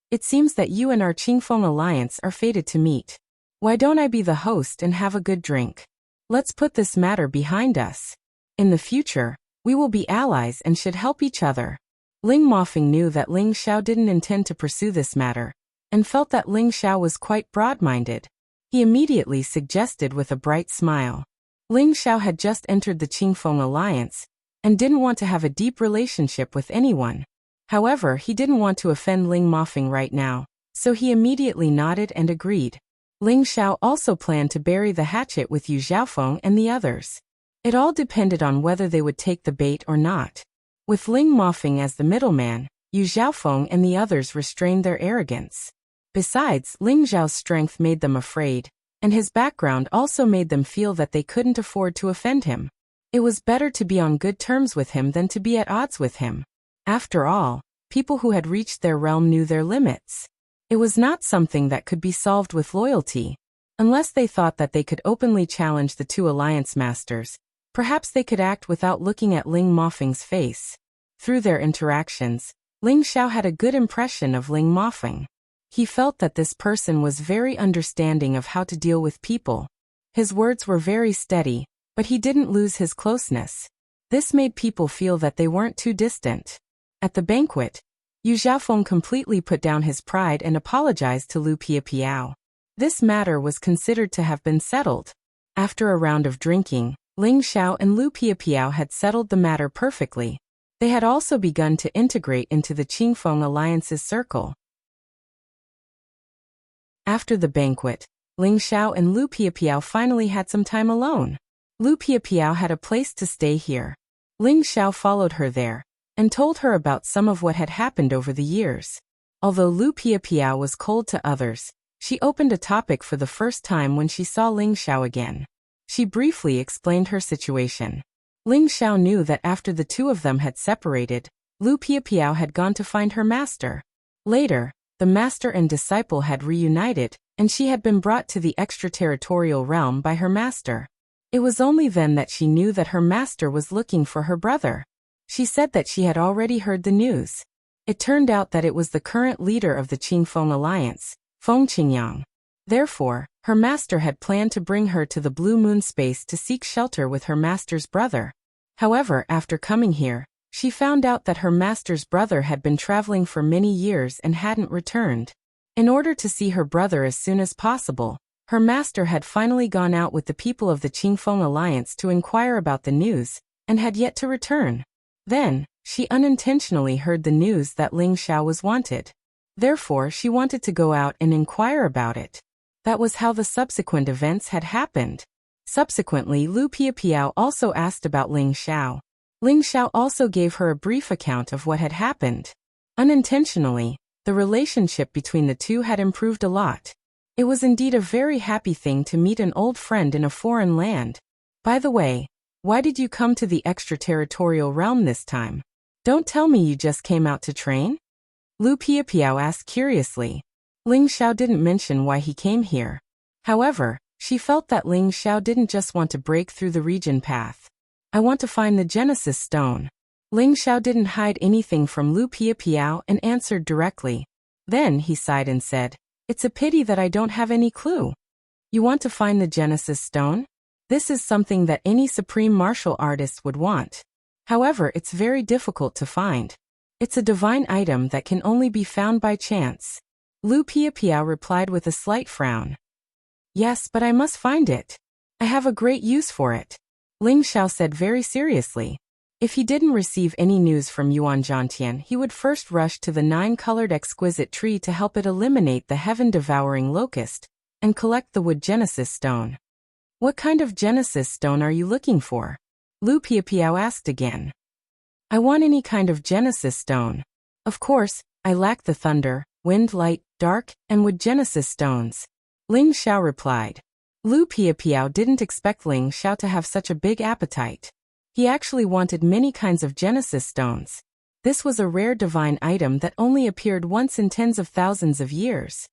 it seems that you and our Qingfeng alliance are fated to meet. Why don't I be the host and have a good drink? Let's put this matter behind us. In the future, we will be allies and should help each other. Ling Mofeng knew that Ling Xiao didn't intend to pursue this matter, and felt that Ling Xiao was quite broad-minded. He immediately suggested with a bright smile. Ling Xiao had just entered the Qingfeng alliance, and didn't want to have a deep relationship with anyone. However, he didn't want to offend Ling Mofeng right now, so he immediately nodded and agreed. Ling Xiao also planned to bury the hatchet with Yu Xiaofeng and the others. It all depended on whether they would take the bait or not. With Ling Mofeng as the middleman, Yu Xiaofeng and the others restrained their arrogance. Besides, Ling Xiao's strength made them afraid, and his background also made them feel that they couldn't afford to offend him. It was better to be on good terms with him than to be at odds with him. After all, people who had reached their realm knew their limits. It was not something that could be solved with loyalty. Unless they thought that they could openly challenge the two alliance masters, perhaps they could act without looking at Ling Mofeng's face. Through their interactions, Ling Xiao had a good impression of Ling Mofeng. He felt that this person was very understanding of how to deal with people. His words were very steady, but he didn't lose his closeness. This made people feel that they weren't too distant. At the banquet, Yu Xiaofeng completely put down his pride and apologized to Lu Piapiao. This matter was considered to have been settled. After a round of drinking, Ling Xiao and Lu Piapiao had settled the matter perfectly. They had also begun to integrate into the Qingfeng Alliance's circle. After the banquet, Ling Xiao and Lu Piapiao finally had some time alone. Lu Piapiao had a place to stay here. Ling Xiao followed her there, and told her about some of what had happened over the years. Although Lu Piapiao was cold to others, she opened a topic for the first time when she saw Ling Xiao again. She briefly explained her situation. Ling Xiao knew that after the two of them had separated, Lu Piapiao had gone to find her master. Later, the master and disciple had reunited, and she had been brought to the extraterritorial realm by her master. It was only then that she knew that her master was looking for her brother. She said that she had already heard the news. It turned out that it was the current leader of the Qingfeng Alliance, Feng Qingyang. Therefore, her master had planned to bring her to the Blue Moon space to seek shelter with her master's brother. However, after coming here, she found out that her master's brother had been traveling for many years and hadn't returned. In order to see her brother as soon as possible, her master had finally gone out with the people of the Qingfeng Alliance to inquire about the news, and had yet to return. Then, she unintentionally heard the news that Ling Xiao was wanted. Therefore, she wanted to go out and inquire about it. That was how the subsequent events had happened. Subsequently, Lu Piapiao also asked about Ling Xiao. Ling Xiao also gave her a brief account of what had happened. Unintentionally, the relationship between the two had improved a lot. It was indeed a very happy thing to meet an old friend in a foreign land. By the way, why did you come to the extraterritorial realm this time? Don't tell me you just came out to train? Lu Piapiao asked curiously. Ling Xiao didn't mention why he came here. However, she felt that Ling Xiao didn't just want to break through the region path. I want to find the Genesis Stone. Ling Xiao didn't hide anything from Lu Piapiao and answered directly. Then he sighed and said, "It's a pity that I don't have any clue." You want to find the Genesis Stone? This is something that any supreme martial artist would want. However, it's very difficult to find. It's a divine item that can only be found by chance. Lu Piapiao replied with a slight frown. Yes, but I must find it. I have a great use for it. Ling Xiao said very seriously. If he didn't receive any news from Yuan Zhantian, he would first rush to the 9-colored exquisite tree to help it eliminate the heaven-devouring locust, and collect the wood Genesis Stone. What kind of Genesis Stone are you looking for? Lu Piapiao asked again. I want any kind of Genesis Stone. Of course, I lack the thunder, wind, light, dark, and wood Genesis Stones. Ling Xiao replied. Lu Piapiao didn't expect Ling Xiao to have such a big appetite. He actually wanted many kinds of Genesis Stones. This was a rare divine item that only appeared once in tens of thousands of years.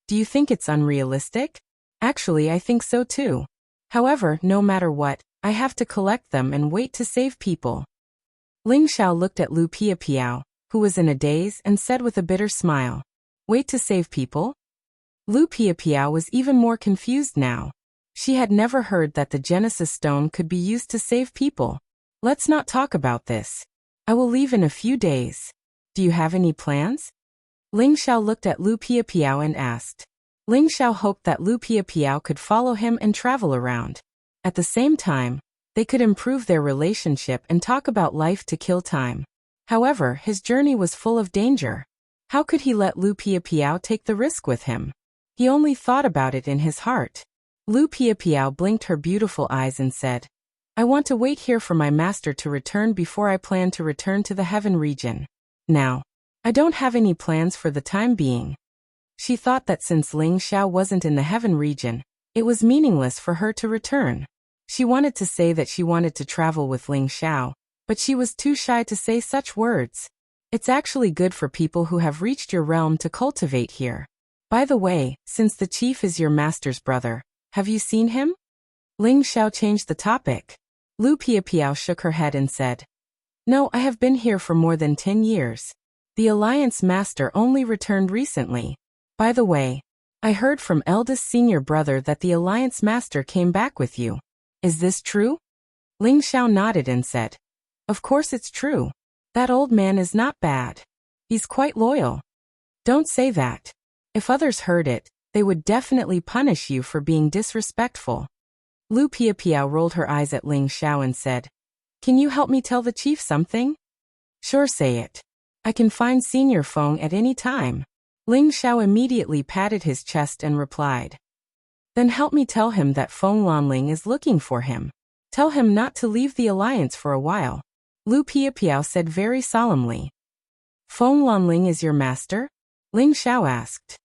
Do you think it's unrealistic? Actually, I think so too. However, no matter what, I have to collect them and wait to save people. Ling Xiao looked at Lu Piapiao, who was in a daze, and said with a bitter smile, "Wait to save people?" Lu Piapiao was even more confused now. She had never heard that the Genesis Stone could be used to save people. Let's not talk about this. I will leave in a few days. Do you have any plans? Ling Xiao looked at Lu Piapiao and asked. Ling Xiao hoped that Lu Piapiao could follow him and travel around. At the same time, They could improve their relationship and talk about life to kill time. However, his journey was full of danger. How could he let Lu Piapiao take the risk with him? He only thought about it in his heart. Lu Piapiao blinked her beautiful eyes and said, I want to wait here for my master to return before I plan to return to the heaven region. Now, I don't have any plans for the time being. She thought that since Ling Xiao wasn't in the heaven region, it was meaningless for her to return. She wanted to say that she wanted to travel with Ling Xiao, but she was too shy to say such words. It's actually good for people who have reached your realm to cultivate here. By the way, since the chief is your master's brother, have you seen him? Ling Xiao changed the topic. Lu Piapiao shook her head and said, No, I have been here for more than 10 years. The Alliance Master only returned recently. By the way, I heard from eldest senior brother that the Alliance Master came back with you. Is this true? Ling Xiao nodded and said, Of course it's true. That old man is not bad. He's quite loyal. Don't say that. If others heard it, they would definitely punish you for being disrespectful. Lu Piapiao rolled her eyes at Ling Xiao and said, Can you help me tell the chief something? Sure, say it. I can find Senior Feng at any time. Ling Xiao immediately patted his chest and replied, Then help me tell him that Feng Lanling is looking for him. Tell him not to leave the alliance for a while. Lu Piapiao said very solemnly. Feng Lanling is your master? Ling Xiao asked.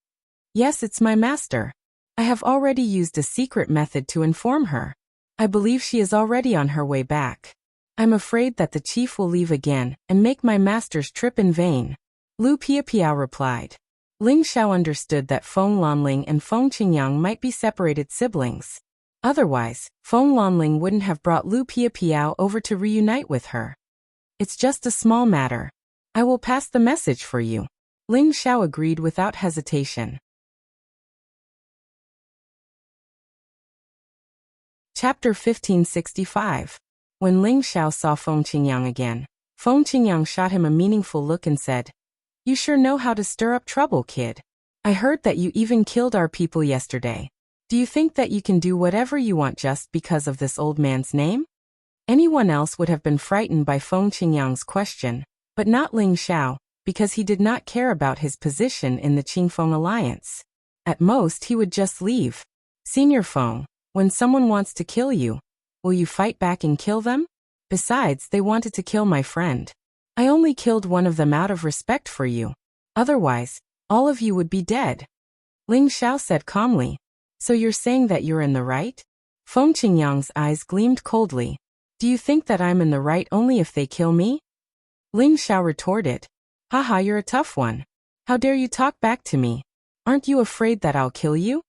Yes, it's my master. I have already used a secret method to inform her. I believe she is already on her way back. I'm afraid that the chief will leave again and make my master's trip in vain. Lu Piapiao replied. Ling Xiao understood that Feng Lanling and Feng Qingyang might be separated siblings. Otherwise, Feng Lanling wouldn't have brought Lu Piapiao over to reunite with her. It's just a small matter. I will pass the message for you. Ling Xiao agreed without hesitation. Chapter 1565. When Ling Xiao saw Feng Qingyang again, Feng Qingyang shot him a meaningful look and said, You sure know how to stir up trouble, kid. I heard that you even killed our people yesterday. Do you think that you can do whatever you want just because of this old man's name? Anyone else would have been frightened by Feng Qingyang's question, but not Ling Xiao, because he did not care about his position in the Qingfeng alliance. At most, he would just leave. Senior Feng, when someone wants to kill you, will you fight back and kill them? Besides, they wanted to kill my friend. I only killed one of them out of respect for you. Otherwise, all of you would be dead. Ling Xiao said calmly. So you're saying that you're in the right? Feng Qingyang's eyes gleamed coldly. Do you think that I'm in the right only if they kill me? Ling Xiao retorted. Haha, you're a tough one. How dare you talk back to me? Aren't you afraid that I'll kill you?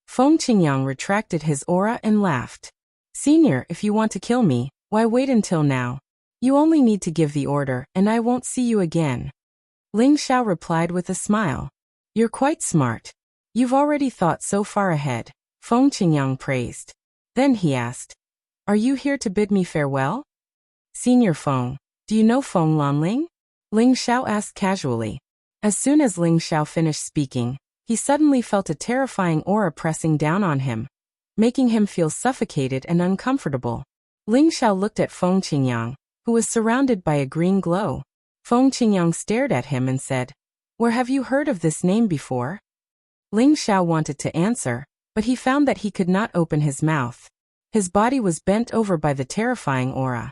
Feng Qingyang retracted his aura and laughed. Senior, if you want to kill me, why wait until now? You only need to give the order and I won't see you again. Ling Xiao replied with a smile. You're quite smart. You've already thought so far ahead, Feng Qingyang praised. Then he asked, Are you here to bid me farewell? Senior Feng, do you know Feng Lanling? Ling Xiao asked casually. As soon as Ling Xiao finished speaking, he suddenly felt a terrifying aura pressing down on him, making him feel suffocated and uncomfortable. Ling Xiao looked at Feng Qingyang, who was surrounded by a green glow. Feng Qingyang stared at him and said, Where have you heard of this name before? Ling Xiao wanted to answer, but he found that he could not open his mouth. His body was bent over by the terrifying aura.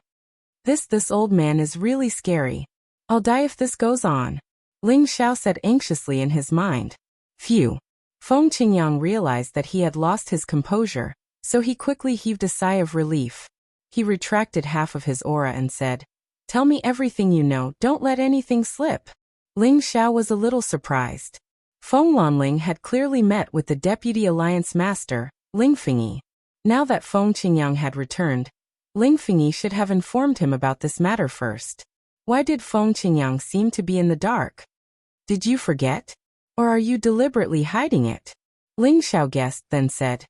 This old man is really scary. I'll die if this goes on. Ling Xiao said anxiously in his mind. Phew. Feng Qingyang realized that he had lost his composure, so he quickly heaved a sigh of relief. He retracted half of his aura and said, Tell me everything you know, don't let anything slip. Ling Xiao was a little surprised. Feng Lanling had clearly met with the Deputy Alliance Master, Ling Fengyi. Now that Feng Qingyang had returned, Ling Fengyi should have informed him about this matter first. Why did Feng Qingyang seem to be in the dark? Did you forget? Or are you deliberately hiding it? Ling Xiao guessed, then said,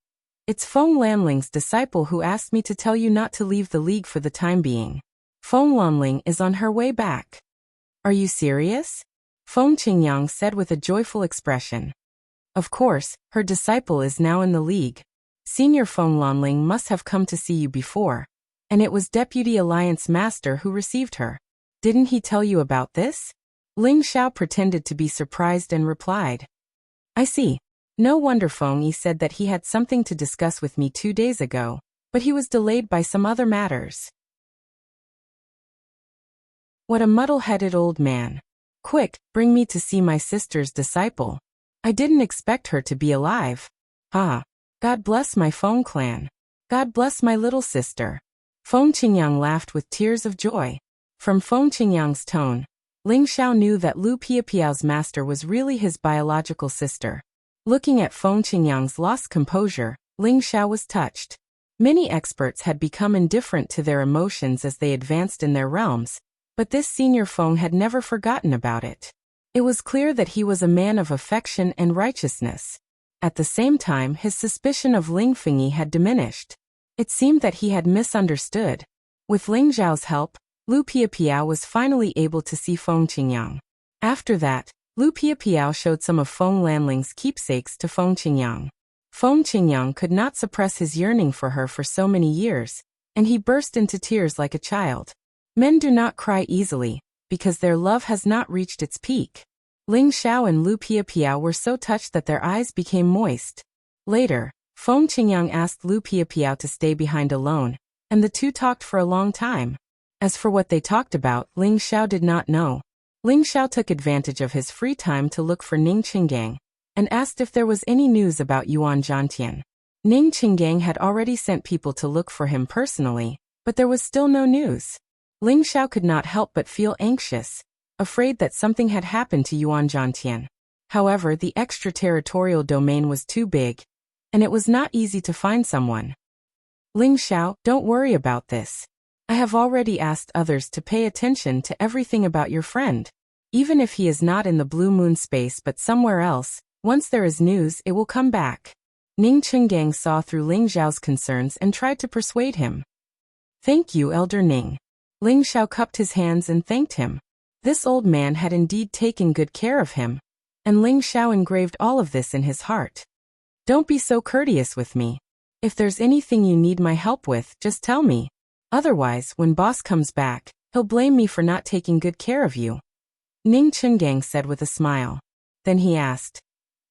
It's Feng Lanling's disciple who asked me to tell you not to leave the league for the time being. Feng Lanling is on her way back. Are you serious? Feng Qingyang said with a joyful expression. Of course, her disciple is now in the league. Senior Feng Lanling must have come to see you before. and it was Deputy Alliance Master who received her. Didn't he tell you about this? Ling Xiao pretended to be surprised and replied. I see. No wonder Feng Yi said that he had something to discuss with me 2 days ago, but he was delayed by some other matters. What a muddle-headed old man. Quick, bring me to see my sister's disciple. I didn't expect her to be alive. Ah. God bless my Feng clan. God bless my little sister. Feng Qingyang laughed with tears of joy. From Feng Qingyang's tone, Ling Xiao knew that Lu Piapiao's master was really his biological sister. Looking at Feng Qingyang's lost composure, Ling Xiao was touched. Many experts had become indifferent to their emotions as they advanced in their realms, but this senior Feng had never forgotten about it. It was clear that he was a man of affection and righteousness. At the same time, his suspicion of Ling Fengyi had diminished. It seemed that he had misunderstood. With Ling Zhao's help, Lu Piapiao was finally able to see Feng Qingyang. After that, Lu Piapiao showed some of Feng Lanling's keepsakes to Feng Qingyang. Feng Qingyang could not suppress his yearning for her for so many years, and he burst into tears like a child. Men do not cry easily, because their love has not reached its peak. Ling Xiao and Lu Piapiao were so touched that their eyes became moist. Later, Feng Qingyang asked Lu Piapiao to stay behind alone, and the two talked for a long time. As for what they talked about, Ling Xiao did not know. Ling Xiao took advantage of his free time to look for Ning Qinggang, and asked if there was any news about Yuan Zhantian. Ning Qinggang had already sent people to look for him personally, but there was still no news. Ling Xiao could not help but feel anxious, afraid that something had happened to Yuan Zhantian. However, the extraterritorial domain was too big, and it was not easy to find someone. Ling Xiao, don't worry about this. I have already asked others to pay attention to everything about your friend. Even if he is not in the Blue Moon space but somewhere else, once there is news, it will come back. Ning Qinggang saw through Ling Zhao's concerns and tried to persuade him. Thank you, Elder Ning. Ling Xiao cupped his hands and thanked him. This old man had indeed taken good care of him, and Ling Xiao engraved all of this in his heart. Don't be so courteous with me. If there's anything you need my help with, just tell me. Otherwise, when boss comes back, he'll blame me for not taking good care of you. Ning Qinggang said with a smile. Then he asked,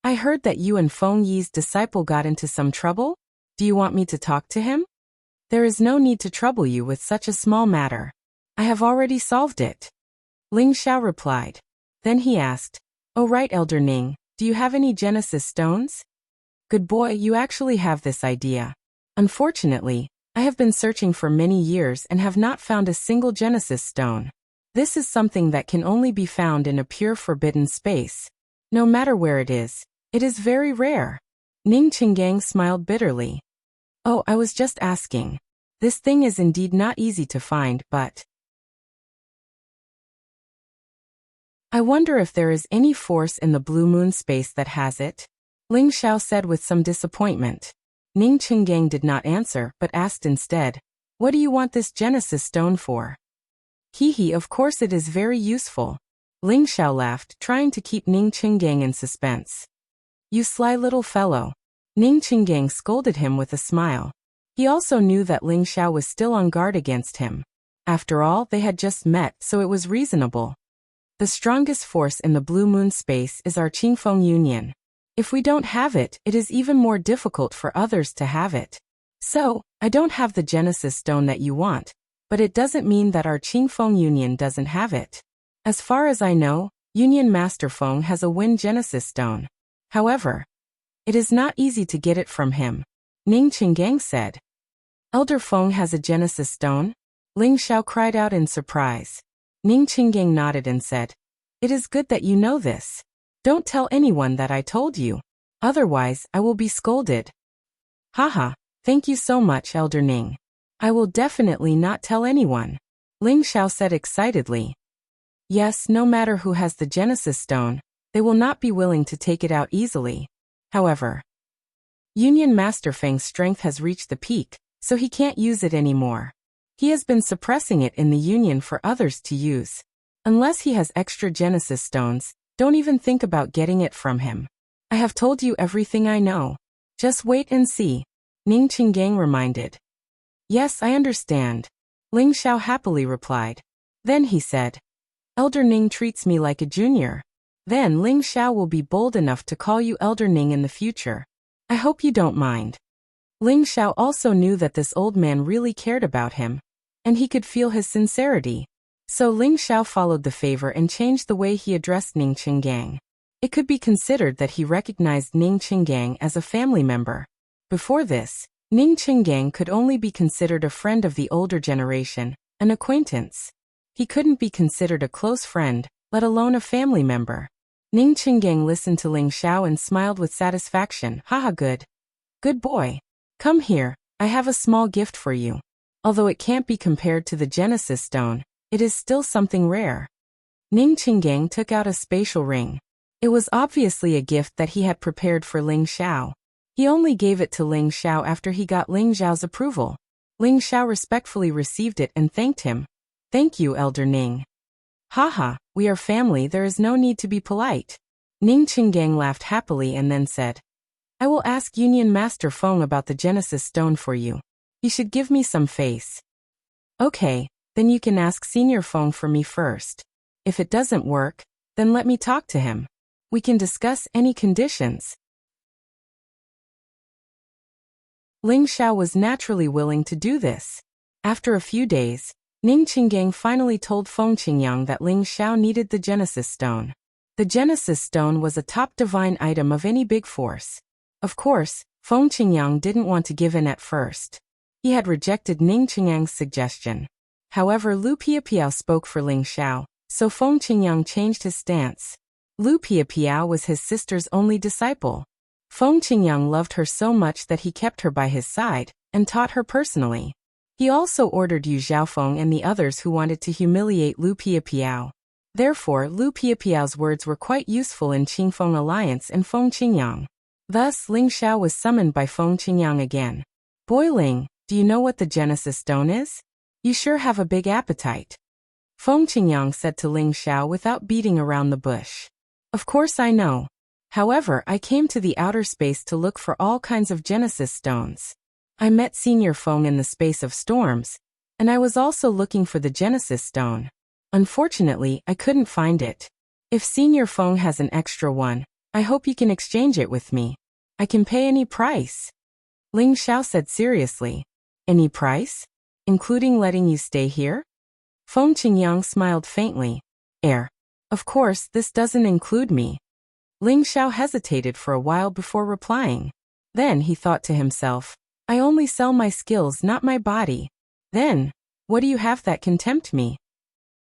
I heard that you and Feng Yi's disciple got into some trouble? Do you want me to talk to him? There is no need to trouble you with such a small matter. I have already solved it. Ling Xiao replied. Then he asked, Oh right, Elder Ning, do you have any Genesis stones? Good boy, you actually have this idea. Unfortunately, I have been searching for many years and have not found a single Genesis stone. This is something that can only be found in a pure forbidden space. No matter where it is very rare. Ning Qinggang smiled bitterly. Oh, I was just asking. This thing is indeed not easy to find, but I wonder if there is any force in the Blue Moon space that has it? Ling Xiao said with some disappointment. Ning Qinggang did not answer, but asked instead, What do you want this Genesis stone for? Hee, of course it is very useful. Ling Xiao laughed, trying to keep Ning Qinggang in suspense. You sly little fellow. Ning Qinggang scolded him with a smile. He also knew that Ling Xiao was still on guard against him. After all, they had just met, so it was reasonable. The strongest force in the Blue Moon space is our Qingfeng Union. If we don't have it, it is even more difficult for others to have it. So, I don't have the Genesis stone that you want, but it doesn't mean that our Qingfeng Union doesn't have it. As far as I know, Union Master Feng has a Wind Genesis stone. However, it is not easy to get it from him. Ning Qinggang said. Elder Feng has a Genesis stone? Ling Xiao cried out in surprise. Ning Qinggang nodded and said, It is good that you know this. Don't tell anyone that I told you. Otherwise, I will be scolded. Haha, thank you so much, Elder Ning. I will definitely not tell anyone. Ling Xiao said excitedly. Yes, no matter who has the Genesis stone, they will not be willing to take it out easily. However, Union Master Feng's strength has reached the peak, so he can't use it anymore. He has been suppressing it in the Union for others to use. Unless he has extra Genesis stones, don't even think about getting it from him. I have told you everything I know. Just wait and see. Ning Qinggang reminded. Yes, I understand. Ling Xiao happily replied. Then he said, Elder Ning treats me like a junior. Then Ling Xiao will be bold enough to call you Elder Ning in the future. I hope you don't mind. Ling Xiao also knew that this old man really cared about him, and he could feel his sincerity. So Ling Xiao followed the favor and changed the way he addressed Ning Qinggang. It could be considered that he recognized Ning Qinggang as a family member. Before this, Ning Qinggang could only be considered a friend of the older generation, an acquaintance. He couldn't be considered a close friend, let alone a family member. Ning Qinggang listened to Ling Xiao and smiled with satisfaction. Haha, good. Good boy. Come here, I have a small gift for you. Although it can't be compared to the Genesis Stone, it is still something rare. Ning Qinggang took out a spatial ring. It was obviously a gift that he had prepared for Ling Xiao. He only gave it to Ling Xiao after he got Ling Xiao's approval. Ling Xiao respectfully received it and thanked him. Thank you, Elder Ning. Haha, we are family, there is no need to be polite. Ning Qinggang laughed happily and then said, I will ask Union Master Feng about the Genesis Stone for you. He should give me some face. Okay, then you can ask Senior Feng for me first. If it doesn't work, then let me talk to him. We can discuss any conditions. Ling Xiao was naturally willing to do this. After a few days, Ning Qinggang finally told Feng Qingyang that Ling Xiao needed the Genesis Stone. The Genesis Stone was a top divine item of any big force. Of course, Feng Qingyang didn't want to give in at first. He had rejected Ning Qingyang's suggestion. However, Lu Piapiao spoke for Ling Xiao, so Feng Qingyang changed his stance. Lu Piapiao was his sister's only disciple. Feng Qingyang loved her so much that he kept her by his side and taught her personally. He also ordered Yu Xiaofeng and the others who wanted to humiliate Lu Piapiao. Therefore, Lu Piapiao's words were quite useful in Qingfeng Alliance and Feng Qingyang. Thus, Ling Xiao was summoned by Feng Qingyang again. Boy Ling, do you know what the Genesis Stone is? You sure have a big appetite. Feng Qingyang said to Ling Xiao without beating around the bush. Of course I know. However, I came to the outer space to look for all kinds of Genesis stones. I met Senior Feng in the space of storms, and I was also looking for the Genesis Stone. Unfortunately, I couldn't find it. If Senior Feng has an extra one, I hope you can exchange it with me. I can pay any price. Ling Xiao said seriously. Any price? Including letting you stay here? Feng Qingyang smiled faintly. Of course, this doesn't include me. Ling Xiao hesitated for a while before replying. Then he thought to himself, I only sell my skills, not my body. Then, what do you have that can tempt me?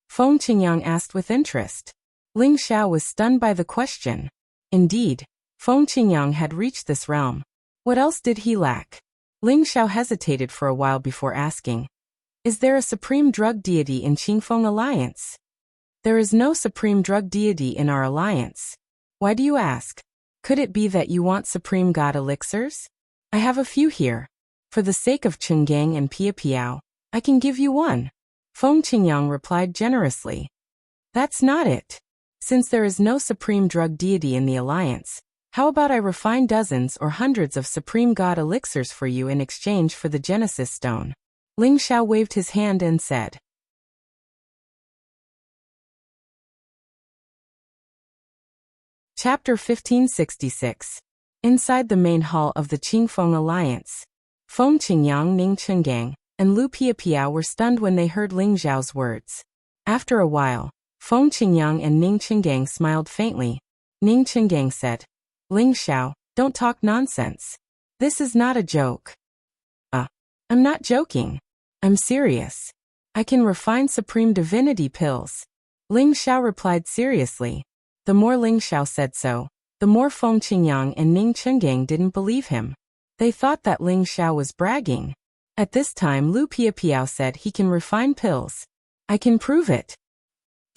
Feng Qingyang asked with interest. Ling Xiao was stunned by the question. Indeed, Feng Qingyang had reached this realm. What else did he lack? Ling Xiao hesitated for a while before asking. Is there a supreme drug deity in Qingfeng Alliance? There is no supreme drug deity in our alliance. Why do you ask? Could it be that you want supreme god elixirs? I have a few here. For the sake of Qinggang and Piapiao, I can give you one. Feng Qingyang replied generously. That's not it. Since there is no supreme drug deity in the alliance, how about I refine dozens or hundreds of supreme god elixirs for you in exchange for the Genesis Stone? Ling Xiao waved his hand and said. Chapter 1566. Inside the main hall of the Qingfeng Alliance. Feng Qingyang, Ning Qinggang, and Lu Piapiao were stunned when they heard Ling Xiao's words. After a while, Feng Qingyang and Ning Qinggang smiled faintly. Ning Qinggang said, Ling Xiao, don't talk nonsense. This is not a joke. I'm not joking. I'm serious. I can refine supreme divinity pills. Ling Xiao replied seriously. The more Ling Xiao said so, the more Feng Qingyang and Ning Qinggang didn't believe him. They thought that Ling Xiao was bragging. At this time, Lu Piapiao said he can refine pills. I can prove it.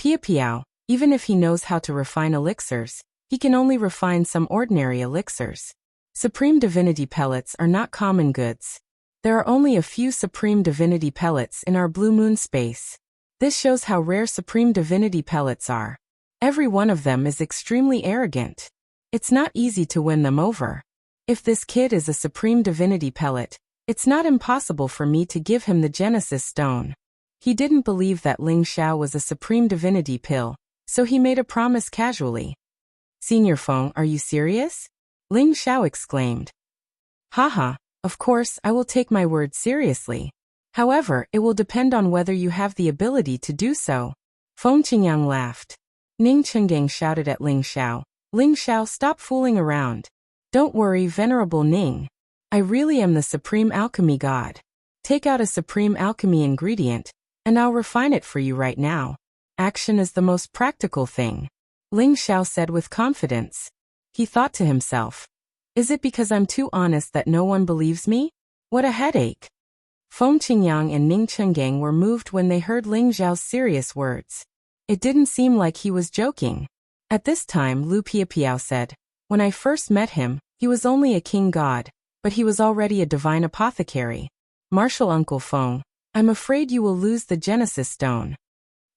Piapiao, even if he knows how to refine elixirs, he can only refine some ordinary elixirs. Supreme divinity pellets are not common goods. There are only a few supreme divinity pellets in our blue moon space. This shows how rare supreme divinity pellets are. Every one of them is extremely arrogant. It's not easy to win them over. If this kid is a supreme divinity pellet, It's not impossible for me to give him the Genesis stone. He didn't believe that Ling Xiao was a supreme divinity pill, so he made a promise casually. Senior Feng, are you serious? Ling Xiao exclaimed. Haha, of course I will take my word seriously. However, it will depend on whether you have the ability to do so. Feng Qingyang laughed. Ning Chenggang shouted at Ling Xiao. Ling Xiao, stop fooling around. Don't worry, Venerable Ning. I really am the supreme alchemy god. Take out a supreme alchemy ingredient, and I'll refine it for you right now. Action is the most practical thing. Ling Xiao said with confidence. He thought to himself. Is it because I'm too honest that no one believes me? What a headache. Feng Qingyang and Ning Chenggang were moved when they heard Ling Xiao's serious words. It didn't seem like he was joking. At this time, Lu Piapiao said, when I first met him, he was only a king god, but he was already a divine apothecary. Martial Uncle Feng, I'm afraid you will lose the Genesis stone.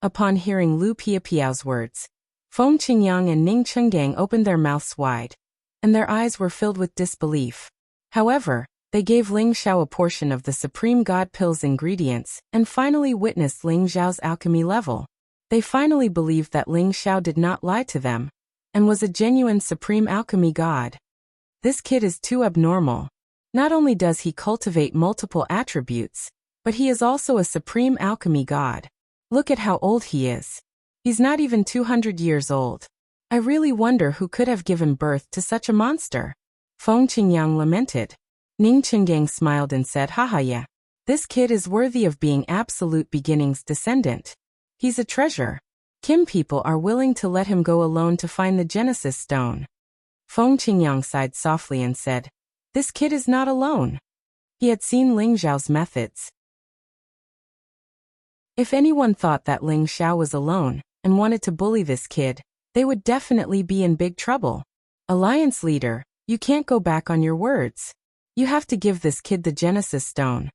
Upon hearing Lu Piapiao's words, Feng Qingyang and Ning Chenggang opened their mouths wide, and their eyes were filled with disbelief. However, they gave Ling Xiao a portion of the Supreme God Pill's ingredients and finally witnessed Ling Xiao's alchemy level. They finally believed that Ling Xiao did not lie to them and was a genuine Supreme Alchemy God. This kid is too abnormal. Not only does he cultivate multiple attributes, but he is also a Supreme Alchemy God. Look at how old he is. He's not even 200 years old. I really wonder who could have given birth to such a monster. Feng Qingyang lamented. Ning Chenggang smiled and said, haha, yeah. This kid is worthy of being absolute beginning's descendant. He's a treasure. Kim people are willing to let him go alone to find the Genesis stone. Feng Qingyang sighed softly and said, this kid is not alone. He had seen Ling Xiao's methods. If anyone thought that Ling Xiao was alone and wanted to bully this kid, they would definitely be in big trouble. Alliance leader, you can't go back on your words. You have to give this kid the Genesis stone.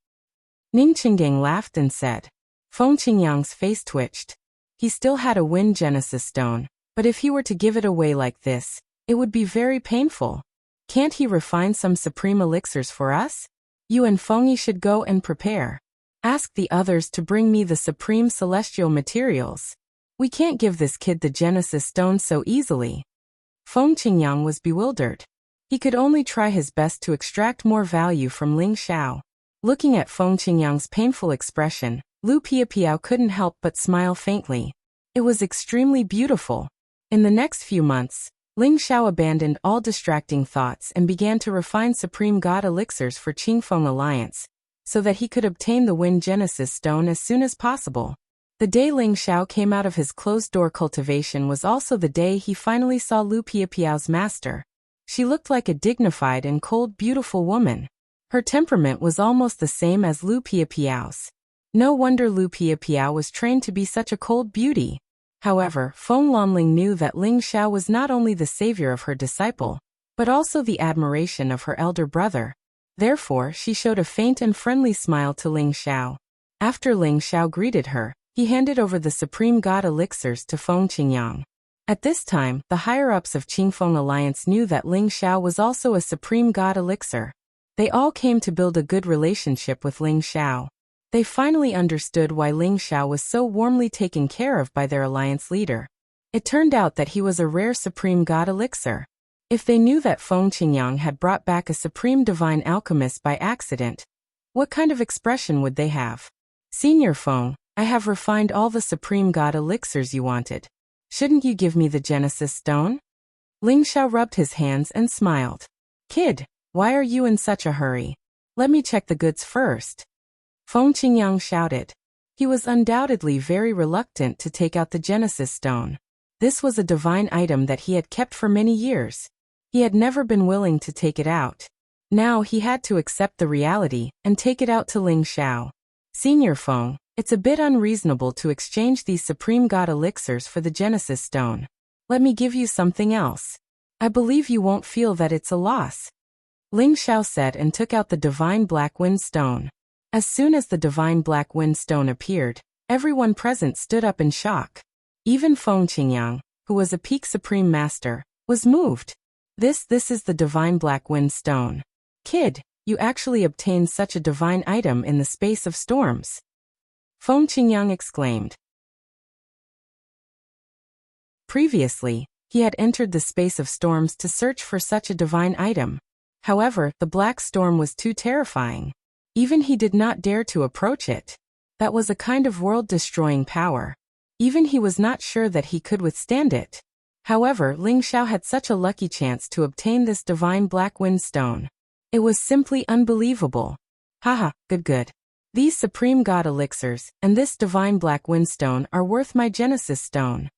Ning Chenggang laughed and said. Feng Qingyang's face twitched. He still had a wind Genesis stone, but if he were to give it away like this, it would be very painful. Can't he refine some supreme elixirs for us? You and Fengyi should go and prepare. Ask the others to bring me the supreme celestial materials. We can't give this kid the Genesis stone so easily. Feng Qingyang was bewildered. He could only try his best to extract more value from Ling Xiao. Looking at Feng Qingyang's painful expression, Lu Piapiao couldn't help but smile faintly. It was extremely beautiful. In the next few months, Ling Xiao abandoned all distracting thoughts and began to refine Supreme God elixirs for Qingfeng Alliance, so that he could obtain the Wind Genesis stone as soon as possible. The day Ling Xiao came out of his closed-door cultivation was also the day he finally saw Lu Piapiao's master. She looked like a dignified and cold, beautiful woman. Her temperament was almost the same as Lu Piapiao's. No wonder Lu Piapiao was trained to be such a cold beauty. However, Feng Lanling knew that Ling Xiao was not only the savior of her disciple, but also the admiration of her elder brother. Therefore, she showed a faint and friendly smile to Ling Xiao. After Ling Xiao greeted her, he handed over the Supreme God elixirs to Feng Qingyang. At this time, the higher-ups of Qingfeng Alliance knew that Ling Xiao was also a Supreme God elixir. They all came to build a good relationship with Ling Xiao. They finally understood why Ling Xiao was so warmly taken care of by their alliance leader. It turned out that he was a rare Supreme God elixir. If they knew that Feng Qingyang had brought back a Supreme Divine Alchemist by accident, what kind of expression would they have? Senior Feng, I have refined all the Supreme God elixirs you wanted. Shouldn't you give me the Genesis stone? Ling Xiao rubbed his hands and smiled. Kid, why are you in such a hurry? Let me check the goods first. Feng Qingyang shouted. He was undoubtedly very reluctant to take out the Genesis stone. This was a divine item that he had kept for many years. He had never been willing to take it out. Now he had to accept the reality and take it out to Ling Xiao. Senior Feng, it's a bit unreasonable to exchange these Supreme God elixirs for the Genesis stone. Let me give you something else. I believe you won't feel that it's a loss. Ling Xiao said and took out the Divine Black Wind Stone. As soon as the Divine Black Wind Stone appeared, everyone present stood up in shock. Even Feng Qingyang, who was a peak Supreme Master, was moved. This is the Divine Black Wind Stone. Kid, You actually obtained such a divine item in the space of storms. Feng Qingyang exclaimed. Previously, he had entered the space of storms to search for such a divine item. However, the black storm was too terrifying. Even he did not dare to approach it. That was a kind of world-destroying power. Even he was not sure that he could withstand it. However, Ling Xiao had such a lucky chance to obtain this divine black wind stone. It was simply unbelievable. Haha, good. These supreme god elixirs and this divine black wind stone are worth my Genesis stone.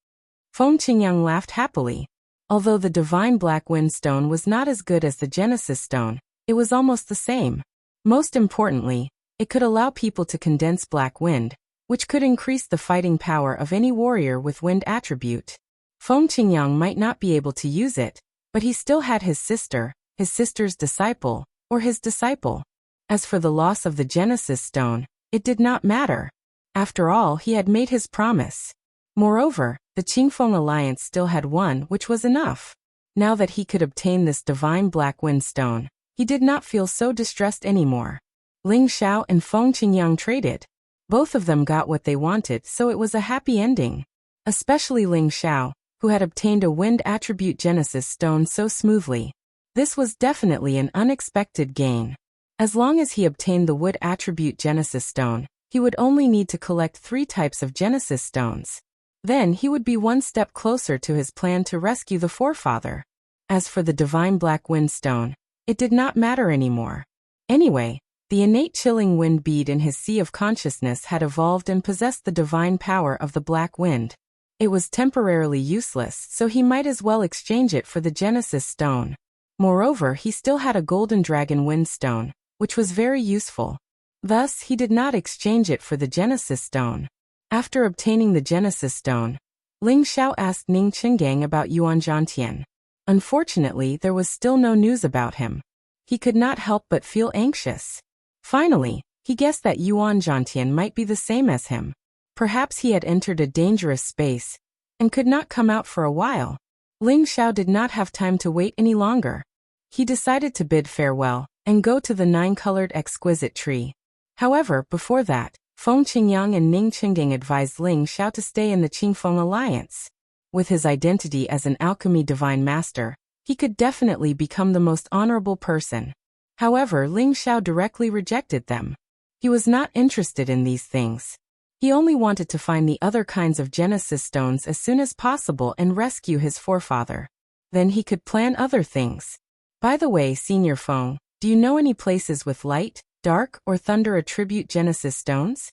Feng Qingyang laughed happily. Although the divine black wind stone was not as good as the Genesis stone, it was almost the same. Most importantly, it could allow people to condense black wind, which could increase the fighting power of any warrior with wind attribute. Feng Qingyang might not be able to use it, but he still had his sister, his sister's disciple, or his disciple. As for the loss of the Genesis stone, it did not matter. After all, he had made his promise. Moreover, the Qingfeng alliance still had one, which was enough. Now that he could obtain this divine black wind stone, he did not feel so distressed anymore. Ling Xiao and Feng Qingyang traded. Both of them got what they wanted, so it was a happy ending. Especially Ling Xiao, who had obtained a wind attribute Genesis stone so smoothly. This was definitely an unexpected gain. As long as he obtained the wood attribute Genesis stone, he would only need to collect 3 types of Genesis stones. Then he would be one step closer to his plan to rescue the forefather. As for the divine black wind stone, it did not matter anymore. Anyway, the innate chilling wind bead in his sea of consciousness had evolved and possessed the divine power of the black wind. It was temporarily useless, so he might as well exchange it for the Genesis stone. Moreover, he still had a golden dragon wind stone, which was very useful. Thus, he did not exchange it for the Genesis stone. After obtaining the Genesis stone, Ling Xiao asked Ning Qingang about Yuan Zhantian. Unfortunately, there was still no news about him. He could not help but feel anxious. Finally, he guessed that Yuan Zhantian might be the same as him. Perhaps he had entered a dangerous space and could not come out for a while. Ling Xiao did not have time to wait any longer. He decided to bid farewell and go to the 9-colored exquisite tree. However, before that, Feng Qingyang and Ning Qingang advised Ling Xiao to stay in the Qingfeng alliance. With his identity as an alchemy divine master, he could definitely become the most honorable person. However, Ling Xiao directly rejected them. He was not interested in these things. He only wanted to find the other kinds of Genesis stones as soon as possible and rescue his forefather. Then he could plan other things. By the way, Senior Feng, do you know any places with light, dark, or thunder attribute Genesis stones?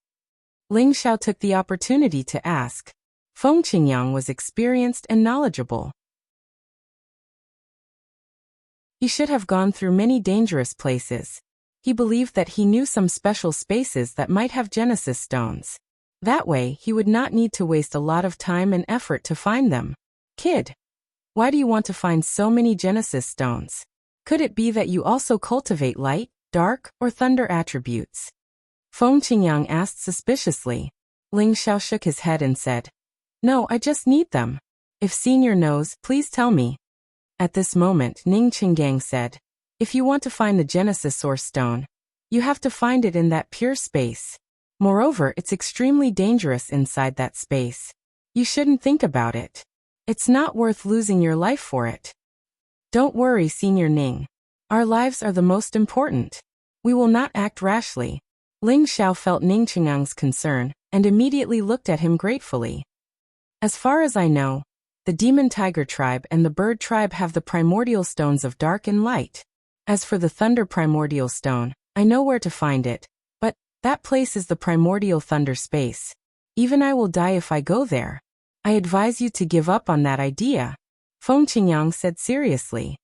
Ling Xiao took the opportunity to ask. Feng Qingyang was experienced and knowledgeable. He should have gone through many dangerous places. He believed that he knew some special spaces that might have Genesis stones. That way, he would not need to waste a lot of time and effort to find them. Kid, why do you want to find so many Genesis stones? Could it be that you also cultivate light, dark, or thunder attributes? Feng Qingyang asked suspiciously. Ling Xiao shook his head and said, No, I just need them. If Senior knows, please tell me. At this moment, Ning Qingang said, If you want to find the Genesis Source Stone, you have to find it in that pure space. Moreover, it's extremely dangerous inside that space. You shouldn't think about it. It's not worth losing your life for it. Don't worry, Senior Ning. Our lives are the most important. We will not act rashly. Ling Xiao felt Ning Qingyang's concern and immediately looked at him gratefully. As far as I know, the Demon Tiger tribe and the Bird tribe have the primordial stones of dark and light. As for the Thunder primordial stone, I know where to find it, but that place is the primordial thunder space. Even I will die if I go there. I advise you to give up on that idea. Feng Qingyang said seriously.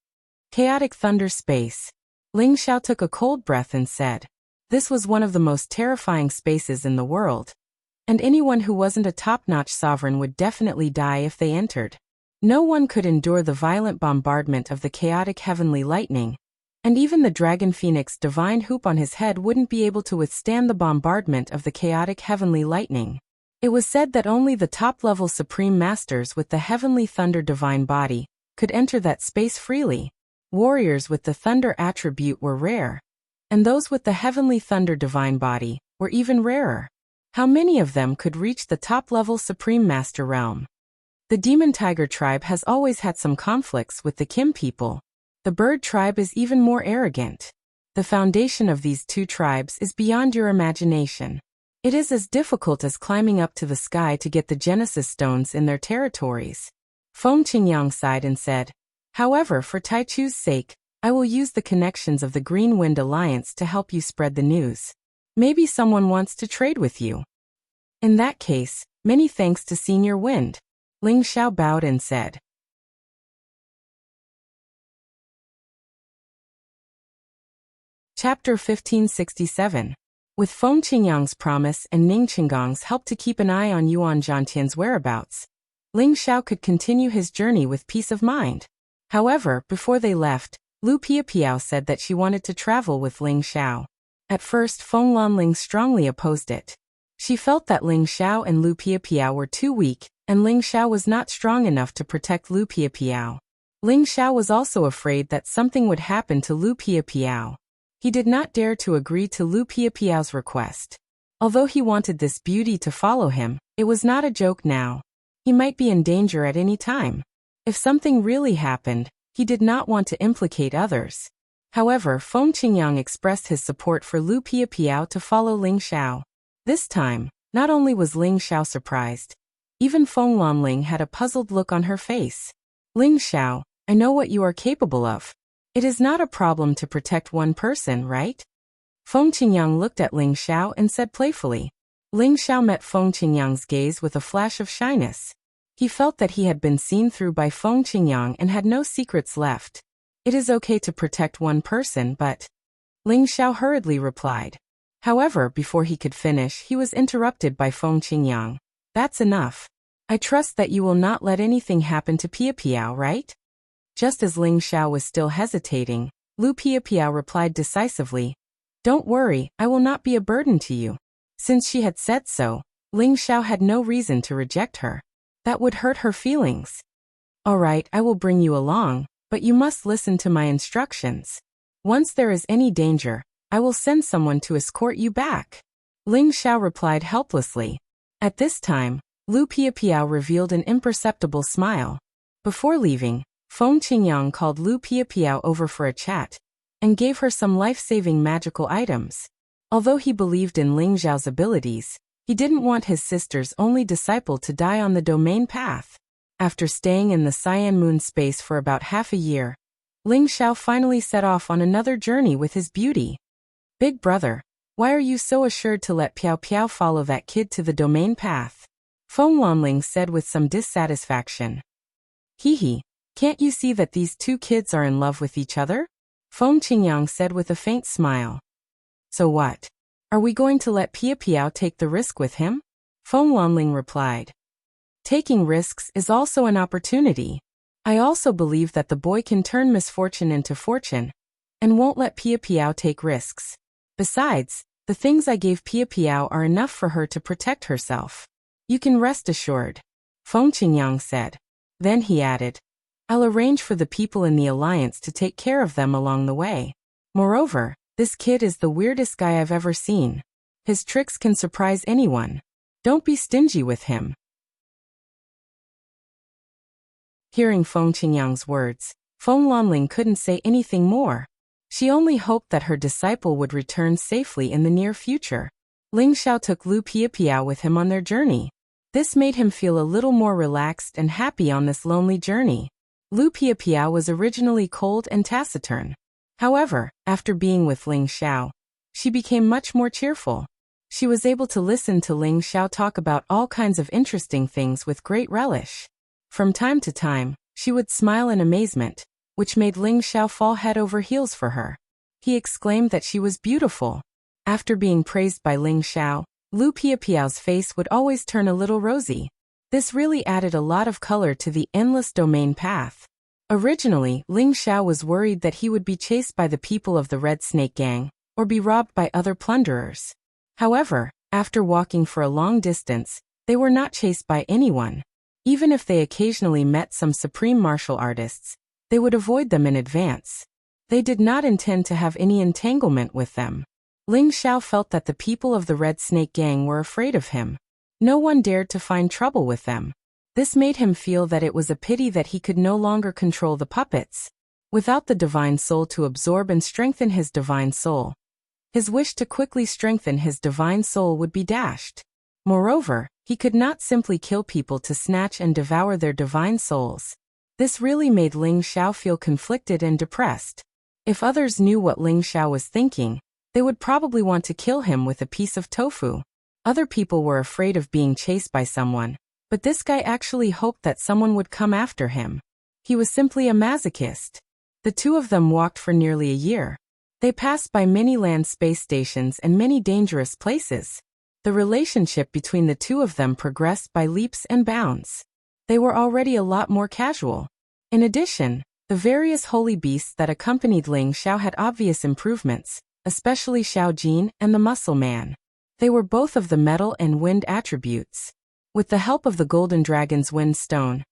Chaotic thunder space. Ling Xiao took a cold breath and said, This was one of the most terrifying spaces in the world. And anyone who wasn't a top-notch sovereign would definitely die if they entered. No one could endure the violent bombardment of the chaotic heavenly lightning, and even the Dragon Phoenix divine hoop on his head wouldn't be able to withstand the bombardment of the chaotic heavenly lightning. It was said that only the top-level supreme masters with the heavenly thunder divine body could enter that space freely. Warriors with the thunder attribute were rare. and those with the heavenly thunder divine body were even rarer. How many of them could reach the top-level Supreme Master realm? The Demon Tiger tribe has always had some conflicts with the Kim people. The Bird tribe is even more arrogant. The foundation of these two tribes is beyond your imagination. It is as difficult as climbing up to the sky to get the Genesis stones in their territories. Feng Qingyang sighed and said, however, for Taichu's sake, I will use the connections of the Green Wind Alliance to help you spread the news. Maybe someone wants to trade with you. In that case, many thanks to Senior Wind. Ling Xiao bowed and said. Chapter 1567. With Feng Qingyang's promise and Ning Qinggong's help to keep an eye on Yuan Zhantian's whereabouts, Ling Xiao could continue his journey with peace of mind. However, before they left, Lu Piapiao said that she wanted to travel with Ling Xiao. At first, Feng Lanling strongly opposed it. She felt that Ling Xiao and Lu Piapiao were too weak, and Ling Xiao was not strong enough to protect Lu Piapiao. Ling Xiao was also afraid that something would happen to Lu Piapiao. He did not dare to agree to Lu Piapiao's request. Although he wanted this beauty to follow him, it was not a joke now. He might be in danger at any time. If something really happened, he did not want to implicate others. However, Feng Qingyang expressed his support for Lu Piapiao to follow Ling Xiao. This time, not only was Ling Xiao surprised, even Feng Lanling had a puzzled look on her face. Ling Xiao, I know what you are capable of. It is not a problem to protect one person, right? Feng Qingyang looked at Ling Xiao and said playfully. Ling Xiao met Feng Qingyang's gaze with a flash of shyness. He felt that he had been seen through by Feng Qingyang and had no secrets left. It is okay to protect one person, but... Ling Xiao hurriedly replied. However, before he could finish, he was interrupted by Feng Qingyang. That's enough. I trust that you will not let anything happen to Piapiao, right? Just as Ling Xiao was still hesitating, Lu Piapiao replied decisively. Don't worry, I will not be a burden to you. Since she had said so, Ling Xiao had no reason to reject her. That would hurt her feelings. All right, I will bring you along, but you must listen to my instructions. Once there is any danger, I will send someone to escort you back. Ling Xiao replied helplessly. At this time, Lu Piapiao revealed an imperceptible smile. Before leaving, Feng Qingyang called Lu Piapiao over for a chat, and gave her some life-saving magical items. Although he believed in Ling Xiao's abilities, he didn't want his sister's only disciple to die on the domain path. After staying in the Cyan Moon space for about half a year, Ling Xiao finally set off on another journey with his beauty. Big brother, why are you so assured to let Piao Piao follow that kid to the domain path? Feng Lanling said with some dissatisfaction. Hee, can't you see that these two kids are in love with each other? Feng Qingyang said with a faint smile. So what? Are we going to let Piapiao take the risk with him? Feng Lanling replied. Taking risks is also an opportunity. I also believe that the boy can turn misfortune into fortune, and won't let Piapiao take risks. Besides, the things I gave Piapiao are enough for her to protect herself. You can rest assured. Feng Qingyang said. Then he added, I'll arrange for the people in the alliance to take care of them along the way. Moreover, this kid is the weirdest guy I've ever seen. His tricks can surprise anyone. Don't be stingy with him. Hearing Feng Qingyang's words, Feng Lanling couldn't say anything more. She only hoped that her disciple would return safely in the near future. Ling Xiao took Lu Piapiao with him on their journey. This made him feel a little more relaxed and happy on this lonely journey. Lu Piapiao was originally cold and taciturn. However, after being with Ling Xiao, she became much more cheerful. She was able to listen to Ling Xiao talk about all kinds of interesting things with great relish. From time to time, she would smile in amazement, which made Ling Xiao fall head over heels for her. He exclaimed that she was beautiful. After being praised by Ling Xiao, Lu Piapiao's face would always turn a little rosy. This really added a lot of color to the endless domain path. Originally, Ling Xiao was worried that he would be chased by the people of the Red Snake Gang, or be robbed by other plunderers. However, after walking for a long distance, they were not chased by anyone. Even if they occasionally met some supreme martial artists, they would avoid them in advance. They did not intend to have any entanglement with them. Ling Xiao felt that the people of the Red Snake Gang were afraid of him. No one dared to find trouble with them. This made him feel that it was a pity that he could no longer control the puppets. Without the divine soul to absorb and strengthen his divine soul, his wish to quickly strengthen his divine soul would be dashed. Moreover, he could not simply kill people to snatch and devour their divine souls. This really made Ling Xiao feel conflicted and depressed. If others knew what Ling Xiao was thinking, they would probably want to kill him with a piece of tofu. Other people were afraid of being chased by someone, but this guy actually hoped that someone would come after him. He was simply a masochist. The two of them walked for nearly a year. They passed by many land space stations and many dangerous places. The relationship between the two of them progressed by leaps and bounds. They were already a lot more casual. In addition, the various holy beasts that accompanied Ling Xiao had obvious improvements, especially Xiao Jin and the Muscle Man. They were both of the metal and wind attributes. With the help of the Golden Dragon's Wind Stone,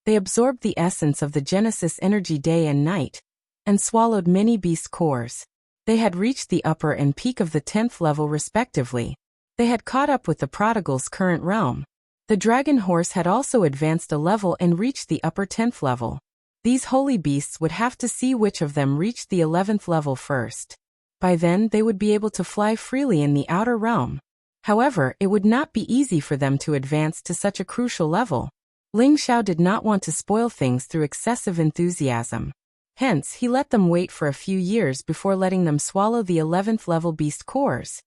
they absorbed the essence of the Genesis energy day and night, and swallowed many beast cores. They had reached the upper and peak of the 10th level respectively. They had caught up with the prodigal's current realm. The dragon horse had also advanced a level and reached the upper 10th level. These holy beasts would have to see which of them reached the 11th level first. By then they would be able to fly freely in the outer realm. However, it would not be easy for them to advance to such a crucial level. Ling Xiao did not want to spoil things through excessive enthusiasm. Hence, he let them wait for a few years before letting them swallow the 11th level beast cores.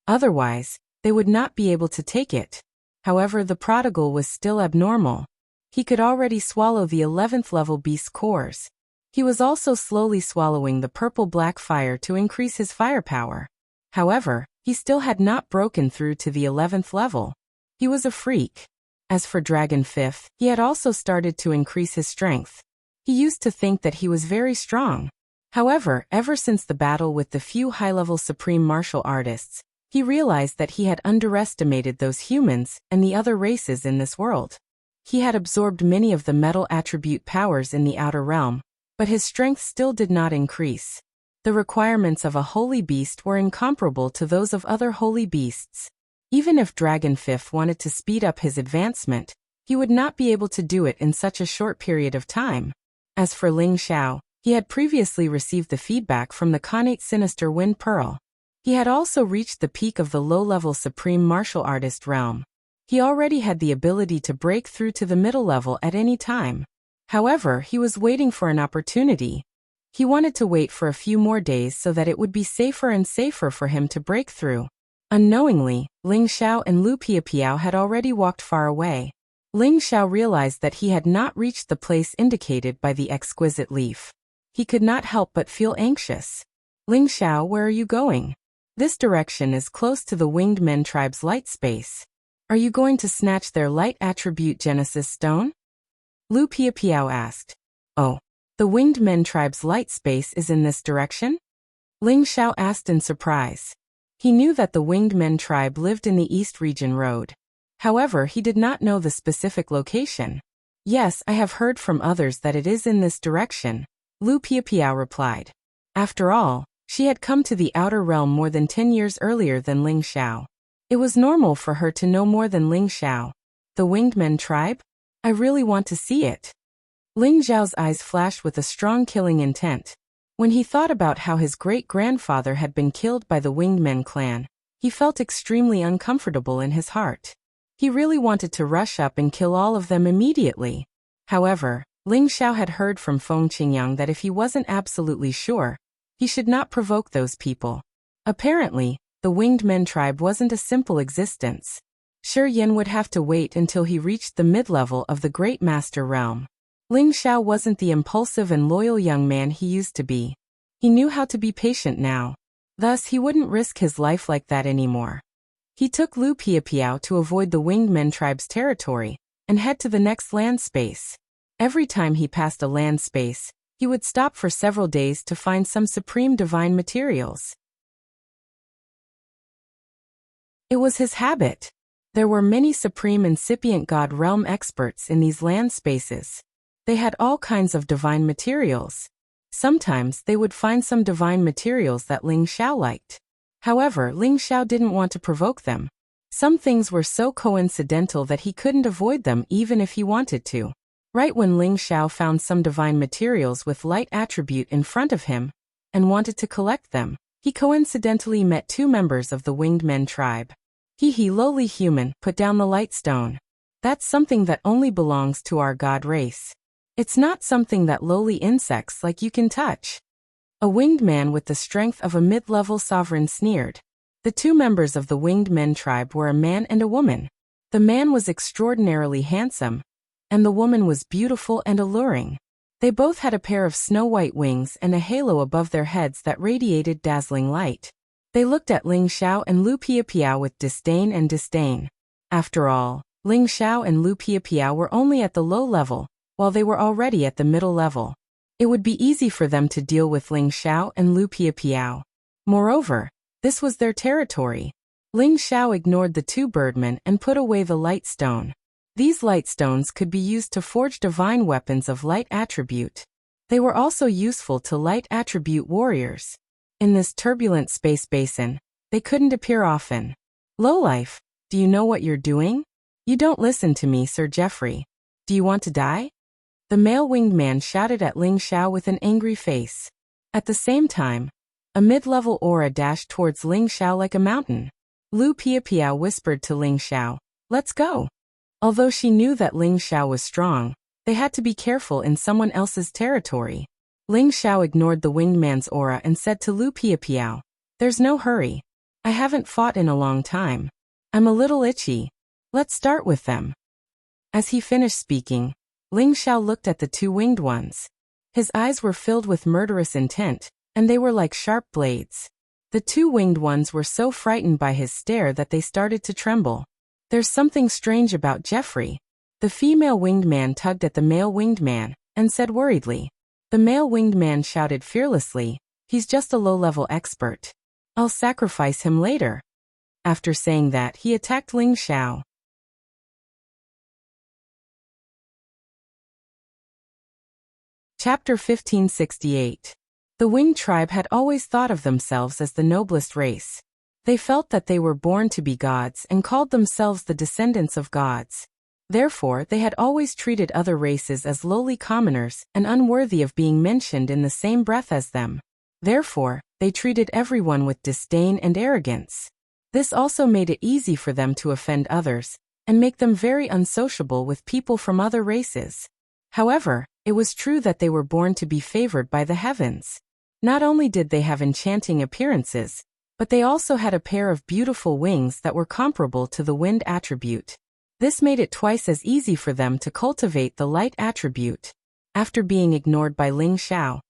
Otherwise, they would not be able to take it. However, the prodigal was still abnormal. He could already swallow the 11th level beast cores. He was also slowly swallowing the purple-black fire to increase his firepower. However, he still had not broken through to the 11th level. He was a freak. As for Dragon 5th, he had also started to increase his strength. He used to think that he was very strong. However, ever since the battle with the few high-level supreme martial artists, he realized that he had underestimated those humans and the other races in this world. He had absorbed many of the metal attribute powers in the outer realm, but his strength still did not increase. The requirements of a holy beast were incomparable to those of other holy beasts. Even if Dragon 5th wanted to speed up his advancement, he would not be able to do it in such a short period of time. As for Ling Xiao, he had previously received the feedback from the Khanate Sinister Wind Pearl. He had also reached the peak of the low-level Supreme Martial Artist realm. He already had the ability to break through to the middle level at any time. However, he was waiting for an opportunity. He wanted to wait for a few more days so that it would be safer and safer for him to break through. Unknowingly, Ling Xiao and Lu Piapiao had already walked far away. Ling Xiao realized that he had not reached the place indicated by the exquisite leaf. He could not help but feel anxious. Ling Xiao, where are you going? This direction is close to the Winged Men tribe's light space. Are you going to snatch their light attribute Genesis stone? Lu Piapiao asked. Oh, the Winged Men tribe's light space is in this direction? Ling Xiao asked in surprise. He knew that the Winged Men tribe lived in the East Region Road. However, he did not know the specific location. Yes, I have heard from others that it is in this direction, Lu Piapiao replied. After all, she had come to the outer realm more than 10 years earlier than Ling Xiao. It was normal for her to know more than Ling Xiao. The Winged Men tribe? I really want to see it. Ling Xiao's eyes flashed with a strong killing intent. When he thought about how his great-grandfather had been killed by the Winged Men clan, he felt extremely uncomfortable in his heart. He really wanted to rush up and kill all of them immediately. However, Ling Xiao had heard from Feng Qingyang that if he wasn't absolutely sure, he should not provoke those people. Apparently, the Winged Men tribe wasn't a simple existence. Shi Yan would have to wait until he reached the mid-level of the Great Master realm. Ling Xiao wasn't the impulsive and loyal young man he used to be. He knew how to be patient now. Thus, he wouldn't risk his life like that anymore. He took Lu Piapiao to avoid the Winged Men tribe's territory and head to the next land space. Every time he passed a land space, he would stop for several days to find some supreme divine materials. It was his habit. There were many supreme incipient god realm experts in these land spaces. They had all kinds of divine materials. Sometimes they would find some divine materials that Ling Xiao liked. However, Ling Xiao didn't want to provoke them. Some things were so coincidental that he couldn't avoid them even if he wanted to. Right when Ling Xiao found some divine materials with light attribute in front of him and wanted to collect them, he coincidentally met two members of the winged men tribe. He lowly human, put down the light stone. That's something that only belongs to our god race. It's not something that lowly insects like you can touch. A winged man with the strength of a mid-level sovereign sneered. The two members of the winged men tribe were a man and a woman. The man was extraordinarily handsome, and the woman was beautiful and alluring. They both had a pair of snow-white wings and a halo above their heads that radiated dazzling light. They looked at Ling Xiao and Lu Piapiao with disdain. After all, Ling Xiao and Lu Piapiao were only at the low level, while they were already at the middle level. It would be easy for them to deal with Ling Xiao and Lu Piapiao. Moreover, this was their territory. Ling Xiao ignored the two birdmen and put away the light stone. These light stones could be used to forge divine weapons of light attribute. They were also useful to light attribute warriors. In this turbulent space basin, they couldn't appear often. Lowlife, do you know what you're doing? You don't listen to me, Sir Geoffrey. Do you want to die? The male winged man shouted at Ling Xiao with an angry face. At the same time, a mid-level aura dashed towards Ling Xiao like a mountain. Lu Piapiao whispered to Ling Xiao, "Let's go." Although she knew that Ling Xiao was strong, they had to be careful in someone else's territory. Ling Xiao ignored the winged man's aura and said to Lu Piapiao, "There's no hurry. I haven't fought in a long time. I'm a little itchy. Let's start with them." As he finished speaking, Ling Xiao looked at the two winged ones. His eyes were filled with murderous intent, and they were like sharp blades. The two winged ones were so frightened by his stare that they started to tremble. "There's something strange about Geoffrey." The female winged man tugged at the male winged man and said worriedly. The male winged man shouted fearlessly, "He's just a low-level expert. I'll sacrifice him later." After saying that, he attacked Ling Xiao. Chapter 1568. The winged tribe had always thought of themselves as the noblest race. They felt that they were born to be gods and called themselves the descendants of gods. Therefore, they had always treated other races as lowly commoners and unworthy of being mentioned in the same breath as them. Therefore, they treated everyone with disdain and arrogance. This also made it easy for them to offend others and make them very unsociable with people from other races. However, it was true that they were born to be favored by the heavens. Not only did they have enchanting appearances, but they also had a pair of beautiful wings that were comparable to the wind attribute. This made it twice as easy for them to cultivate the light attribute. After being ignored by Ling Xiao,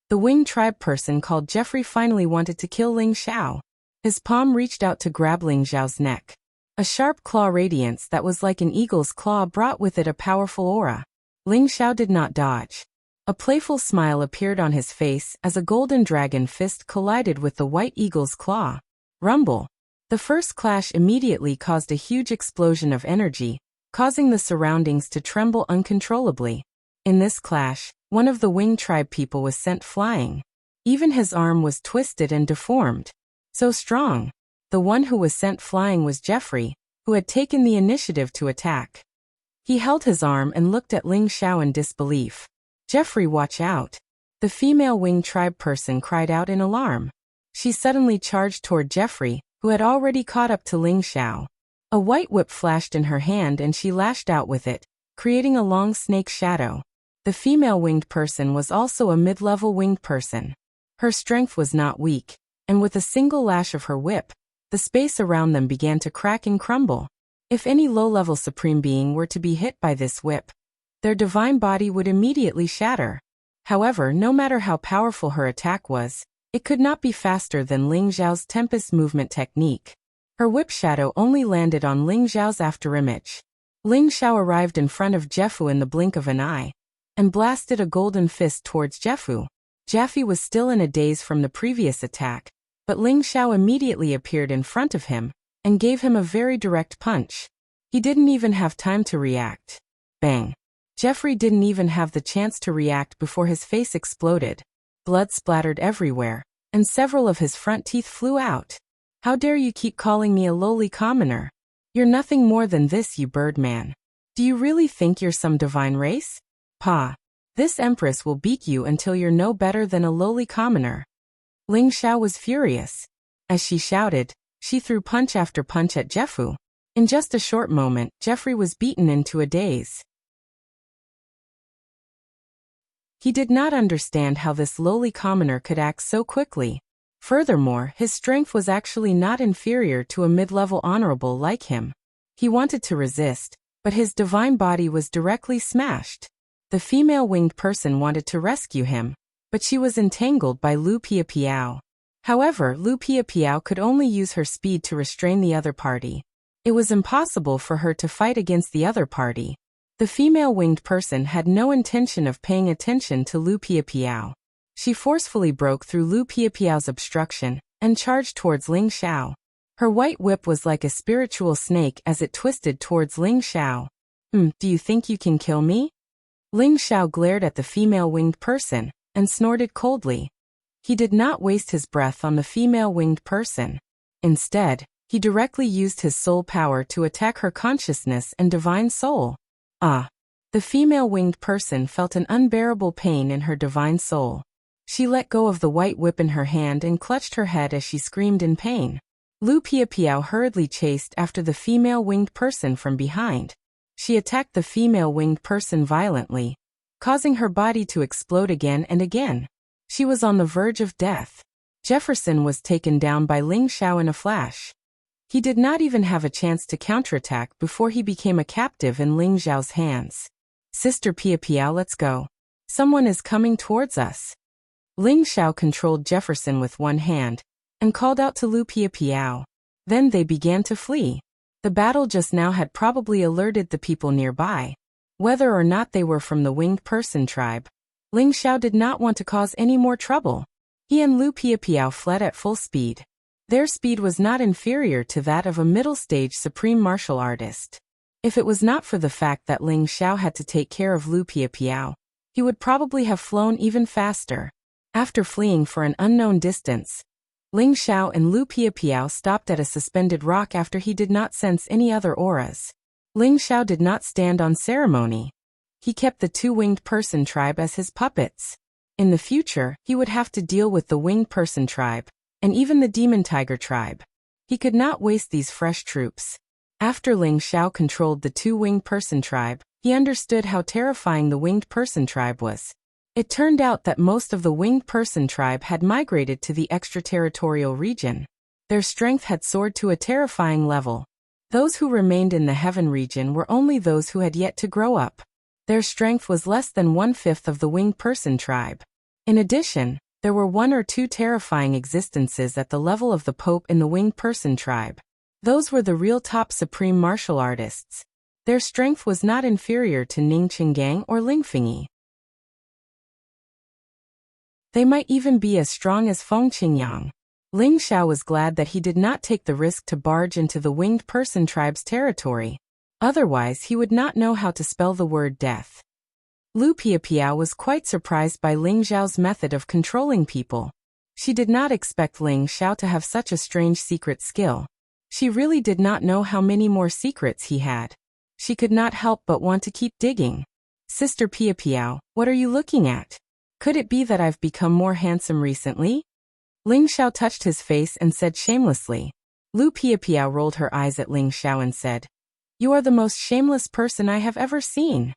the winged tribe person called Geoffrey finally wanted to kill Ling Xiao. His palm reached out to grab Ling Xiao's neck. A sharp claw radiance that was like an eagle's claw brought with it a powerful aura. Ling Xiao did not dodge. A playful smile appeared on his face as a golden dragon fist collided with the white eagle's claw. Rumble. The first clash immediately caused a huge explosion of energy, causing the surroundings to tremble uncontrollably. In this clash, one of the winged tribe people was sent flying. Even his arm was twisted and deformed. So strong. The one who was sent flying was Geoffrey, who had taken the initiative to attack. He held his arm and looked at Ling Xiao in disbelief. "Geoffrey, watch out." The female winged tribe person cried out in alarm. She suddenly charged toward Geoffrey, who had already caught up to Ling Xiao. A white whip flashed in her hand and she lashed out with it, creating a long snake shadow. The female winged person was also a mid-level winged person. Her strength was not weak, and with a single lash of her whip, the space around them began to crack and crumble. If any low-level supreme being were to be hit by this whip, their divine body would immediately shatter. However, no matter how powerful her attack was, it could not be faster than Ling Xiao's Tempest movement technique. Her whip shadow only landed on Ling Xiao's afterimage. Ling Xiao arrived in front of Geoffrey in the blink of an eye, and blasted a golden fist towards Geoffrey. Geoffrey was still in a daze from the previous attack, but Ling Xiao immediately appeared in front of him, and gave him a very direct punch. He didn't even have time to react. Bang! Jeffrey didn't even have the chance to react before his face exploded. Blood splattered everywhere, and several of his front teeth flew out. How dare you keep calling me a lowly commoner? You're nothing more than this, you birdman. Do you really think you're some divine race? Pa. This empress will beat you until you're no better than a lowly commoner. Ling Xiao was furious. As she shouted, she threw punch after punch at Jeffrey. In just a short moment, Jeffrey was beaten into a daze. He did not understand how this lowly commoner could act so quickly. Furthermore, his strength was actually not inferior to a mid-level honorable like him. He wanted to resist, but his divine body was directly smashed. The female winged person wanted to rescue him, but she was entangled by Lu Piapiao. However, Lu Piapiao could only use her speed to restrain the other party. It was impossible for her to fight against the other party. The female winged person had no intention of paying attention to Lu Piapiao. She forcefully broke through Lu Piapiao's obstruction and charged towards Ling Xiao. Her white whip was like a spiritual snake as it twisted towards Ling Xiao. Do you think you can kill me? Ling Xiao glared at the female winged person and snorted coldly. He did not waste his breath on the female winged person. Instead, he directly used his soul power to attack her consciousness and divine soul. The female winged person felt an unbearable pain in her divine soul. She let go of the white whip in her hand and clutched her head as she screamed in pain. Lu Piapiao hurriedly chased after the female winged person from behind. She attacked the female winged person violently, causing her body to explode again and again. She was on the verge of death. Jefferson was taken down by Ling Xiao in a flash. He did not even have a chance to counterattack before he became a captive in Ling Xiao's hands. Sister Piapiao, let's go. Someone is coming towards us. Ling Xiao controlled Jefferson with one hand and called out to Lu Piapiao. Then they began to flee. The battle just now had probably alerted the people nearby. Whether or not they were from the winged person tribe, Ling Xiao did not want to cause any more trouble. He and Lu Piapiao fled at full speed. Their speed was not inferior to that of a middle-stage supreme martial artist. If it was not for the fact that Ling Xiao had to take care of Lu Piapiao, he would probably have flown even faster. After fleeing for an unknown distance, Ling Xiao and Lu Piapiao stopped at a suspended rock after he did not sense any other auras. Ling Xiao did not stand on ceremony. He kept the two winged person tribe as his puppets. In the future, he would have to deal with the winged person tribe, and even the demon tiger tribe. He could not waste these fresh troops. After Ling Xiao controlled the two winged person tribe, he understood how terrifying the winged person tribe was. It turned out that most of the winged person tribe had migrated to the extraterritorial region. Their strength had soared to a terrifying level. Those who remained in the heaven region were only those who had yet to grow up. Their strength was less than 1/5 of the winged person tribe. In addition, there were one or two terrifying existences at the level of the Pope in the winged person tribe. Those were the real top supreme martial artists. Their strength was not inferior to Ning Qinggang or Ling Fengyi. They might even be as strong as Feng Qingyang. Ling Xiao was glad that he did not take the risk to barge into the winged person tribe's territory. Otherwise, he would not know how to spell the word death. Lu Piapiao was quite surprised by Ling Xiao's method of controlling people. She did not expect Ling Xiao to have such a strange secret skill. She really did not know how many more secrets he had. She could not help but want to keep digging. Sister Piapiao, what are you looking at? Could it be that I've become more handsome recently? Ling Xiao touched his face and said shamelessly. Lu Piapiao rolled her eyes at Ling Xiao and said, "You are the most shameless person I have ever seen."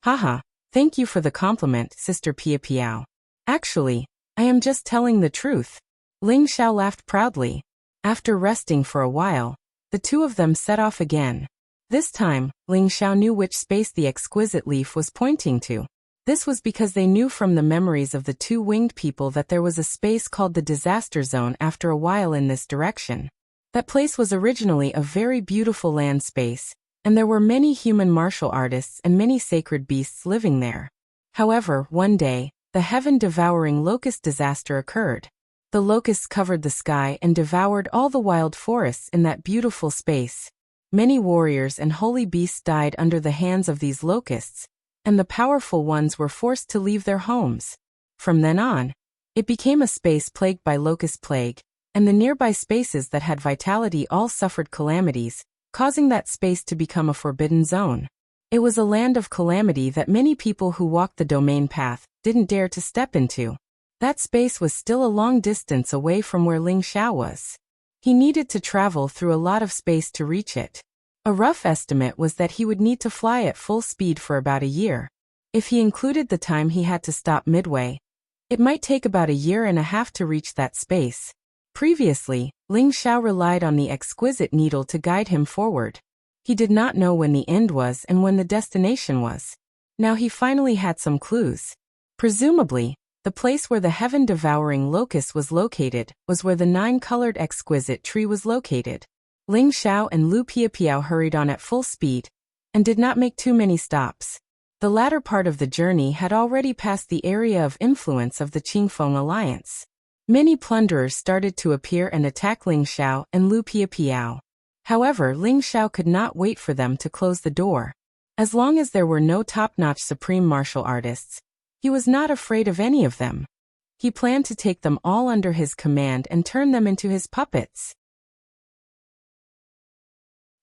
Haha, thank you for the compliment, Sister Piapiao. Actually, I am just telling the truth. Ling Xiao laughed proudly. After resting for a while, the two of them set off again. This time, Ling Xiao knew which space the exquisite leaf was pointing to. This was because they knew from the memories of the two winged people that there was a space called the disaster zone after a while in this direction. That place was originally a very beautiful land space, and there were many human martial artists and many sacred beasts living there. However, one day, the heaven-devouring locust disaster occurred. The locusts covered the sky and devoured all the wild forests in that beautiful space. Many warriors and holy beasts died under the hands of these locusts, and the powerful ones were forced to leave their homes. From then on, it became a space plagued by locust plague, and the nearby spaces that had vitality all suffered calamities, causing that space to become a forbidden zone. It was a land of calamity that many people who walked the domain path didn't dare to step into. That space was still a long distance away from where Ling Xiao was. He needed to travel through a lot of space to reach it. A rough estimate was that he would need to fly at full speed for about a year. If he included the time he had to stop midway, it might take about a year and a half to reach that space. Previously, Ling Xiao relied on the exquisite needle to guide him forward. He did not know when the end was and when the destination was. Now he finally had some clues. Presumably, the place where the heaven-devouring locust was located was where the 9-colored exquisite tree was located. Ling Xiao and Lu Piapiao hurried on at full speed, and did not make too many stops. The latter part of the journey had already passed the area of influence of the Qingfeng alliance. Many plunderers started to appear and attack Ling Xiao and Lu Piapiao. However, Ling Xiao could not wait for them to close the door. As long as there were no top-notch supreme martial artists, he was not afraid of any of them. He planned to take them all under his command and turn them into his puppets.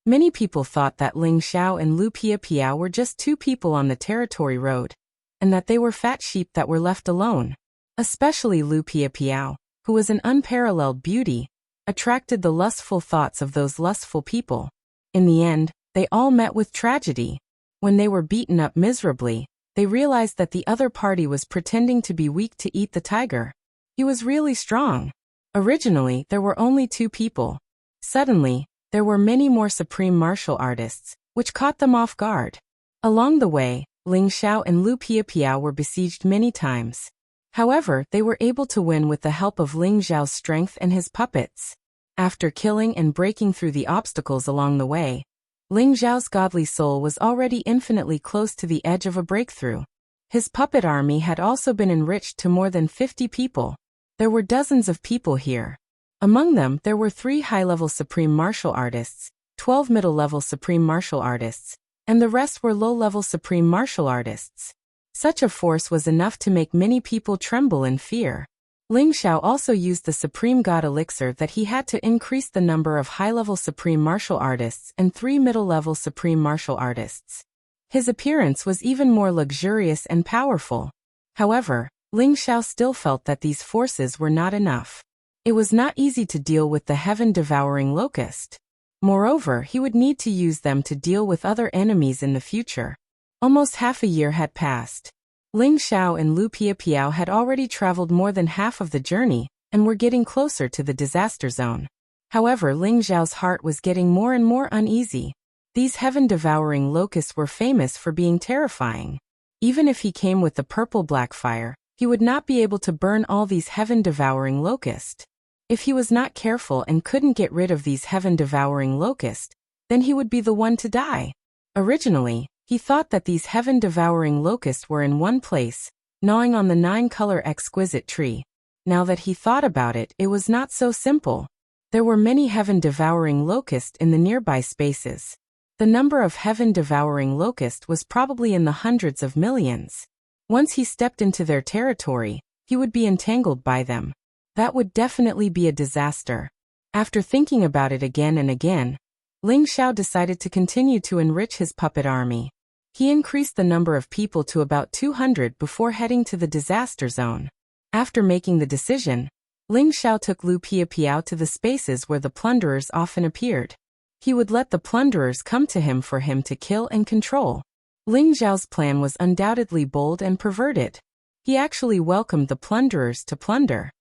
Many people thought that Ling Xiao and Lu Piapiao were just two people on the territory road, and that they were fat sheep that were left alone. Especially Lu Piapiao, who was an unparalleled beauty, attracted the lustful thoughts of those lustful people. In the end, they all met with tragedy. When they were beaten up miserably, they realized that the other party was pretending to be weak to eat the tiger. He was really strong. Originally, there were only 2 people. Suddenly, there were many more supreme martial artists, which caught them off guard. Along the way, Ling Xiao and Lu Piapiao were besieged many times. However, they were able to win with the help of Ling Xiao's strength and his puppets. After killing and breaking through the obstacles along the way, Ling Xiao's godly soul was already infinitely close to the edge of a breakthrough. His puppet army had also been enriched to more than 50 people. There were dozens of people here. Among them, there were 3 high-level supreme martial artists, 12 middle-level supreme martial artists, and the rest were low-level supreme martial artists. Such a force was enough to make many people tremble in fear. Ling Xiao also used the Supreme God Elixir that he had to increase the number of high-level Supreme Martial Artists and 3 middle-level Supreme Martial Artists. His appearance was even more luxurious and powerful. However, Ling Xiao still felt that these forces were not enough. It was not easy to deal with the heaven-devouring locust. Moreover, he would need to use them to deal with other enemies in the future. Almost half a year had passed. Ling Xiao and Lu Piapiao had already traveled more than half of the journey, and were getting closer to the disaster zone. However, Ling Xiao's heart was getting more and more uneasy. These heaven-devouring locusts were famous for being terrifying. Even if he came with the purple black fire, he would not be able to burn all these heaven-devouring locusts. If he was not careful and couldn't get rid of these heaven-devouring locusts, then he would be the one to die. Originally, he thought that these heaven-devouring locusts were in one place, gnawing on the 9-color exquisite tree. Now that he thought about it, it was not so simple. There were many heaven-devouring locusts in the nearby spaces. The number of heaven-devouring locusts was probably in the hundreds of millions. Once he stepped into their territory, he would be entangled by them. That would definitely be a disaster. After thinking about it again and again, Ling Xiao decided to continue to enrich his puppet army. He increased the number of people to about 200 before heading to the disaster zone. After making the decision, Ling Xiao took Lu Piapiao to the spaces where the plunderers often appeared. He would let the plunderers come to him for him to kill and control. Ling Xiao's plan was undoubtedly bold and perverted. He actually welcomed the plunderers to plunder.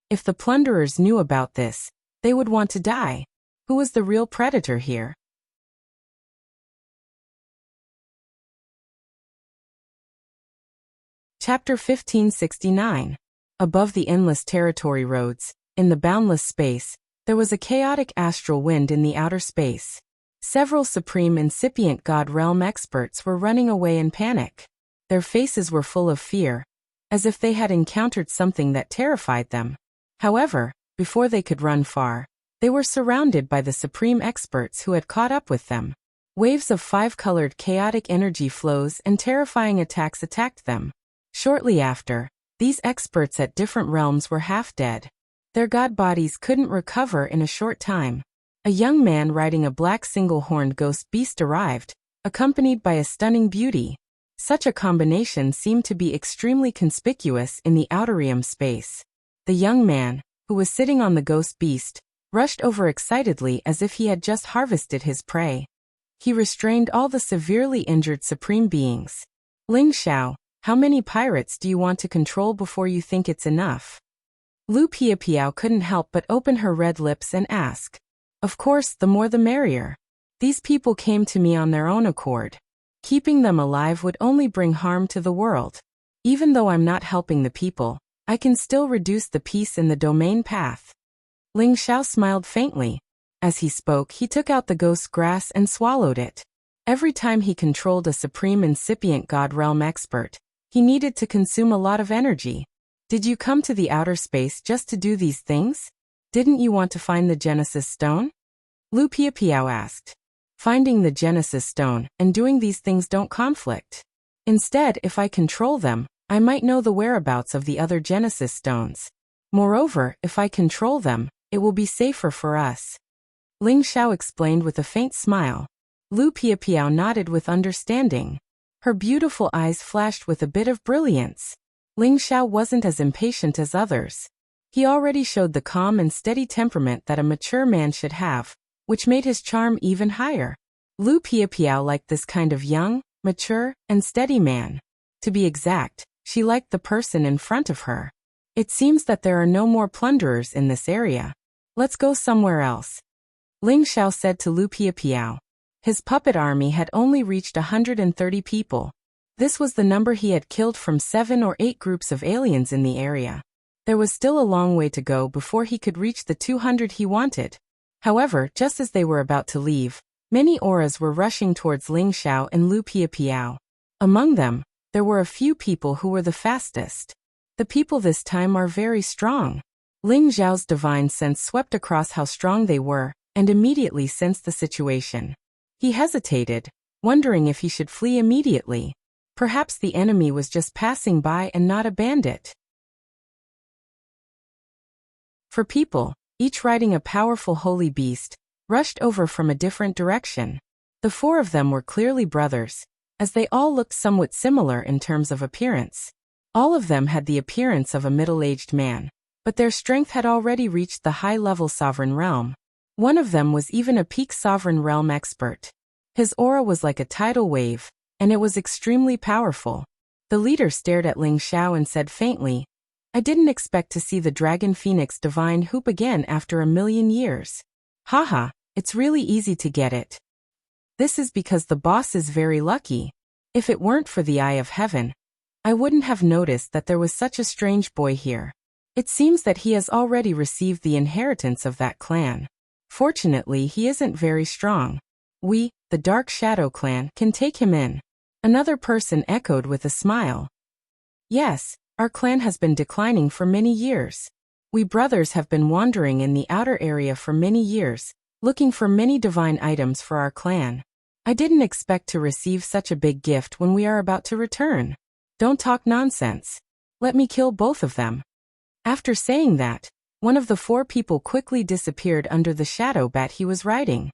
If the plunderers knew about this, they would want to die. Who was the real predator here? Chapter 1569. Above the endless territory roads, in the boundless space, there was a chaotic astral wind in the outer space. Several supreme incipient God realm experts were running away in panic. Their faces were full of fear, as if they had encountered something that terrified them. However, before they could run far, they were surrounded by the supreme experts who had caught up with them. Waves of five-colored chaotic energy flows and terrifying attacks attacked them. Shortly after, these experts at different realms were half dead. Their god bodies couldn't recover in a short time. A young man riding a black single-horned ghost beast arrived, accompanied by a stunning beauty. Such a combination seemed to be extremely conspicuous in the outerium space. The young man, who was sitting on the ghost beast, rushed over excitedly as if he had just harvested his prey. He restrained all the severely injured supreme beings. Ling Xiao, how many pirates do you want to control before you think it's enough? Lu Piapiao couldn't help but open her red lips and ask. Of course, the more the merrier. These people came to me on their own accord. Keeping them alive would only bring harm to the world. Even though I'm not helping the people, I can still reduce the peace in the domain path. Ling Xiao smiled faintly. As he spoke, he took out the ghost grass and swallowed it. Every time he controlled a supreme incipient god realm expert, he needed to consume a lot of energy. Did you come to the outer space just to do these things? Didn't you want to find the Genesis Stone? Lu Piapiao asked. Finding the Genesis Stone and doing these things don't conflict. Instead, if I control them, I might know the whereabouts of the other Genesis Stones. Moreover, if I control them, it will be safer for us. Ling Xiao explained with a faint smile. Lu Piapiao nodded with understanding. Her beautiful eyes flashed with a bit of brilliance. Ling Xiao wasn't as impatient as others. He already showed the calm and steady temperament that a mature man should have, which made his charm even higher. Lu Piapiao liked this kind of young, mature, and steady man. To be exact, she liked the person in front of her. It seems that there are no more plunderers in this area. Let's go somewhere else. Ling Xiao said to Lu Piapiao. His puppet army had only reached 130 people. This was the number he had killed from 7 or 8 groups of aliens in the area. There was still a long way to go before he could reach the 200 he wanted. However, just as they were about to leave, many auras were rushing towards Ling Xiao and Lu Piapiao. Among them, there were a few people who were the fastest. The people this time are very strong. Ling Xiao's divine sense swept across how strong they were, and immediately sensed the situation. He hesitated, wondering if he should flee immediately. Perhaps the enemy was just passing by and not a bandit. For people, each riding a powerful holy beast, rushed over from a different direction. The 4 of them were clearly brothers, as they all looked somewhat similar in terms of appearance. All of them had the appearance of a middle-aged man, but their strength had already reached the high-level sovereign realm. One of them was even a peak sovereign realm expert. His aura was like a tidal wave, and it was extremely powerful. The leader stared at Ling Xiao and said faintly, I didn't expect to see the Dragon Phoenix divine hoop again after 1,000,000 years. Haha, it's really easy to get it. This is because the boss is very lucky. If it weren't for the Eye of Heaven, I wouldn't have noticed that there was such a strange boy here. It seems that he has already received the inheritance of that clan. Fortunately, he isn't very strong. We, the Dark Shadow clan, can take him in. Another person echoed with a smile. Yes, our clan has been declining for many years. We brothers have been wandering in the outer area for many years, looking for many divine items for our clan. I didn't expect to receive such a big gift when we are about to return. Don't talk nonsense. Let me kill both of them. After saying that, one of the 4 people quickly disappeared under the shadow bat he was riding.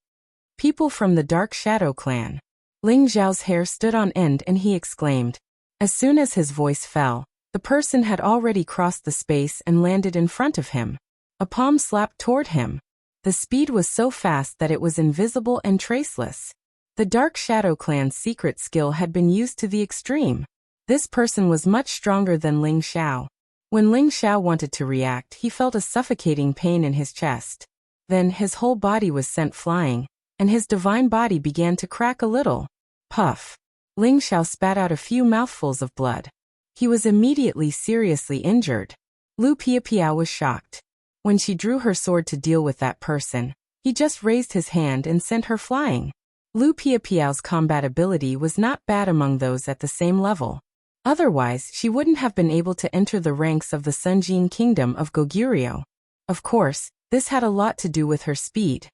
People from the Dark Shadow clan. Ling Xiao's hair stood on end and he exclaimed. As soon as his voice fell, the person had already crossed the space and landed in front of him. A palm slapped toward him. The speed was so fast that it was invisible and traceless. The Dark Shadow clan's secret skill had been used to the extreme. This person was much stronger than Ling Xiao. When Ling Xiao wanted to react, he felt a suffocating pain in his chest. Then his whole body was sent flying, and his divine body began to crack a little. Puff. Ling Xiao spat out a few mouthfuls of blood. He was immediately seriously injured. Lu Piapiao was shocked. When she drew her sword to deal with that person, he just raised his hand and sent her flying. Lu Piapiao's combat ability was not bad among those at the same level. Otherwise, she wouldn't have been able to enter the ranks of the Sunjin Kingdom of Goguryeo. Of course, this had a lot to do with her speed.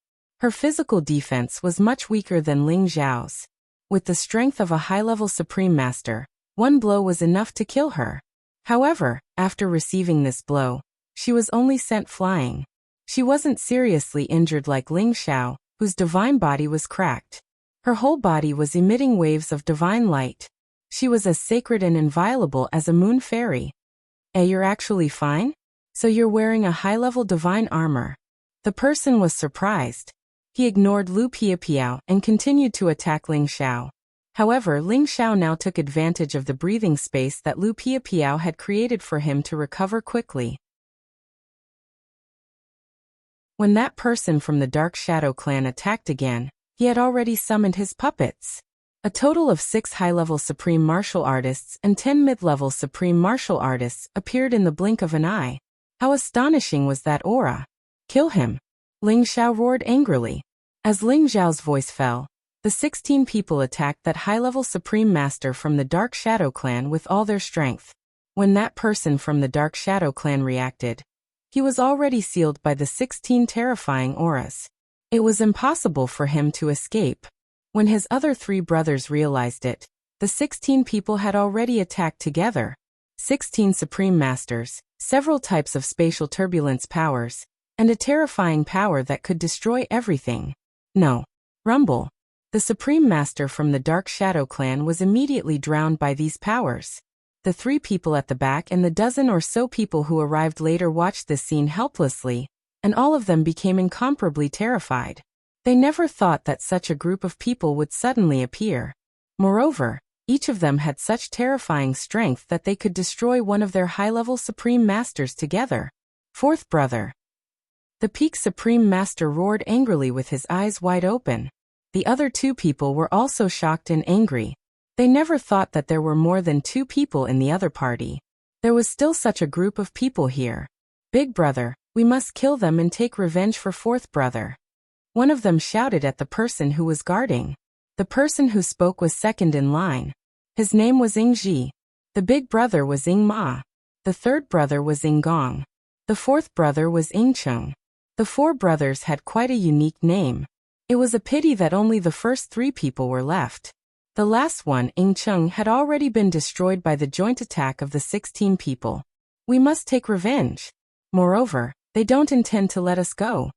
Her physical defense was much weaker than Ling Xiao's. With the strength of a high-level Supreme Master, one blow was enough to kill her. However, after receiving this blow, she was only sent flying. She wasn't seriously injured like Ling Xiao, whose divine body was cracked. Her whole body was emitting waves of divine light. She was as sacred and inviolable as a moon fairy. You're actually fine? So you're wearing a high-level divine armor. The person was surprised. He ignored Lu Piapiao and continued to attack Ling Xiao. However, Ling Xiao now took advantage of the breathing space that Lu Piapiao had created for him to recover quickly. When that person from the Dark Shadow clan attacked again, he had already summoned his puppets. A total of 6 high-level Supreme Martial Artists and 10 mid-level Supreme Martial Artists appeared in the blink of an eye. How astonishing was that aura! Kill him! Ling Xiao roared angrily. As Ling Xiao's voice fell, the 16 people attacked that high-level Supreme Master from the Dark Shadow clan with all their strength. When that person from the Dark Shadow clan reacted, he was already sealed by the 16 terrifying auras. It was impossible for him to escape. When his other 3 brothers realized it, the 16 people had already attacked together. 16 Supreme Masters, several types of spatial turbulence powers, and a terrifying power that could destroy everything. No. Rumble. The Supreme Master from the Dark Shadow clan was immediately drowned by these powers. The 3 people at the back and the dozen or so people who arrived later watched this scene helplessly, and all of them became incomparably terrified. They never thought that such a group of people would suddenly appear. Moreover, each of them had such terrifying strength that they could destroy one of their high-level Supreme Masters together. 4th brother. The Peak Supreme Master roared angrily with his eyes wide open. The other 2 people were also shocked and angry. They never thought that there were more than 2 people in the other party. There was still such a group of people here. Big brother, we must kill them and take revenge for 4th brother. One of them shouted at the person who was guarding. The person who spoke was second in line. His name was Ying Ji. The big brother was Ying Ma. The 3rd brother was Ying Gong. The 4th brother was Ying Cheng. The 4 brothers had quite a unique name. It was a pity that only the first 3 people were left. The last one, Ying Cheng, had already been destroyed by the joint attack of the 16 people. We must take revenge. Moreover, they don't intend to let us go.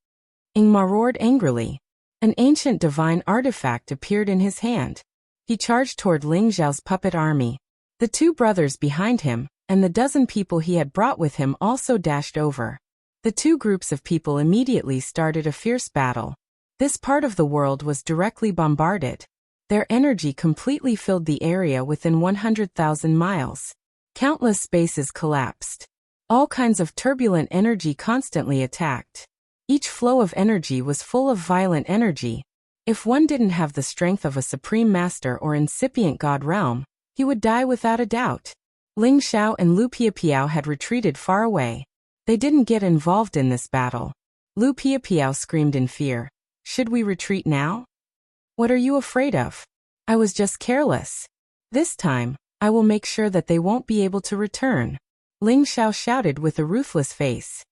Ying Ma roared angrily. An ancient divine artifact appeared in his hand. He charged toward Ling Xiao's puppet army. The 2 brothers behind him, and the dozen people he had brought with him also dashed over. The 2 groups of people immediately started a fierce battle. This part of the world was directly bombarded. Their energy completely filled the area within 100,000 miles. Countless spaces collapsed. All kinds of turbulent energy constantly attacked. Each flow of energy was full of violent energy. If one didn't have the strength of a Supreme Master or incipient God realm, he would die without a doubt. Ling Xiao and Lu Piapiao had retreated far away. They didn't get involved in this battle. Lu Piapiao screamed in fear. Should we retreat now? What are you afraid of? I was just careless. This time, I will make sure that they won't be able to return. Ling Xiao shouted with a ruthless face.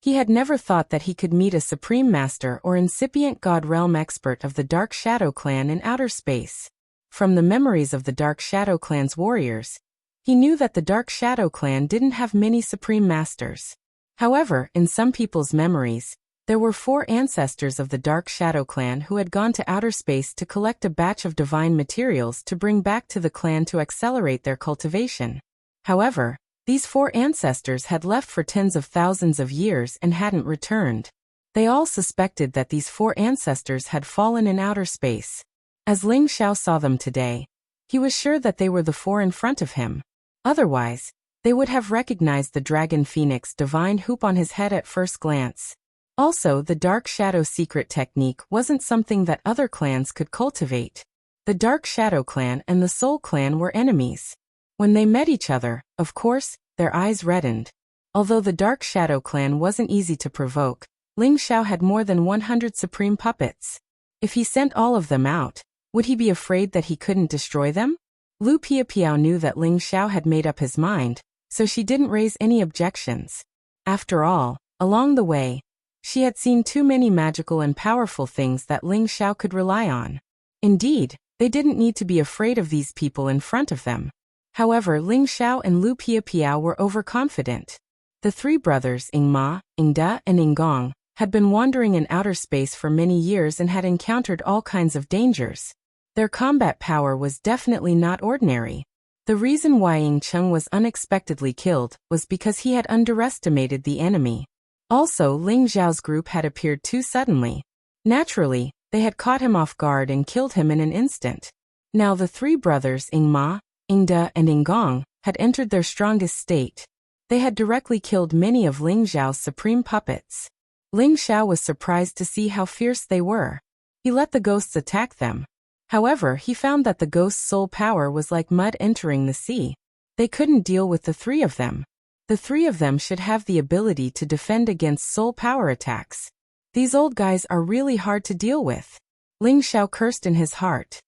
He had never thought that he could meet a Supreme Master or incipient God Realm expert of the Dark Shadow clan in outer space. From the memories of the Dark Shadow clan's warriors, he knew that the Dark Shadow clan didn't have many Supreme Masters. However, in some people's memories, there were 4 ancestors of the Dark Shadow clan who had gone to outer space to collect a batch of divine materials to bring back to the clan to accelerate their cultivation. However, these 4 ancestors had left for tens of thousands of years and hadn't returned. They all suspected that these 4 ancestors had fallen in outer space. As Ling Xiao saw them today, he was sure that they were the 4 in front of him. Otherwise, they would have recognized the Dragon Phoenix divine hoop on his head at first glance. Also, the Dark Shadow secret technique wasn't something that other clans could cultivate. The Dark Shadow clan and the Soul clan were enemies. When they met each other, of course, their eyes reddened. Although the Dark Shadow clan wasn't easy to provoke, Ling Xiao had more than 100 supreme puppets. If he sent all of them out, would he be afraid that he couldn't destroy them? Lu Piapiao knew that Ling Xiao had made up his mind, so she didn't raise any objections. After all, along the way, She had seen too many magical and powerful things that Ling Xiao could rely on. Indeed, they didn't need to be afraid of these people in front of them. However, Ling Xiao and Lu Piapiao were overconfident. The three brothers, Ing Ma, Ing Da, and Ing Gong, had been wandering in outer space for many years and had encountered all kinds of dangers. Their combat power was definitely not ordinary. The reason why Ying Cheng was unexpectedly killed was because he had underestimated the enemy. Also, Ling Xiao's group had appeared too suddenly. Naturally, they had caught him off guard and killed him in an instant. Now the three brothers, Ing Ma, Ing Da, and Ing Gong, had entered their strongest state. They had directly killed many of Ling Xiao's supreme puppets. Ling Xiao was surprised to see how fierce they were. He let the ghosts attack them. However, he found that the ghost's soul power was like mud entering the sea. They couldn't deal with the three of them. The three of them should have the ability to defend against soul power attacks. These old guys are really hard to deal with. Ling Xiao cursed in his heart.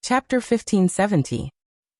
Chapter 1570.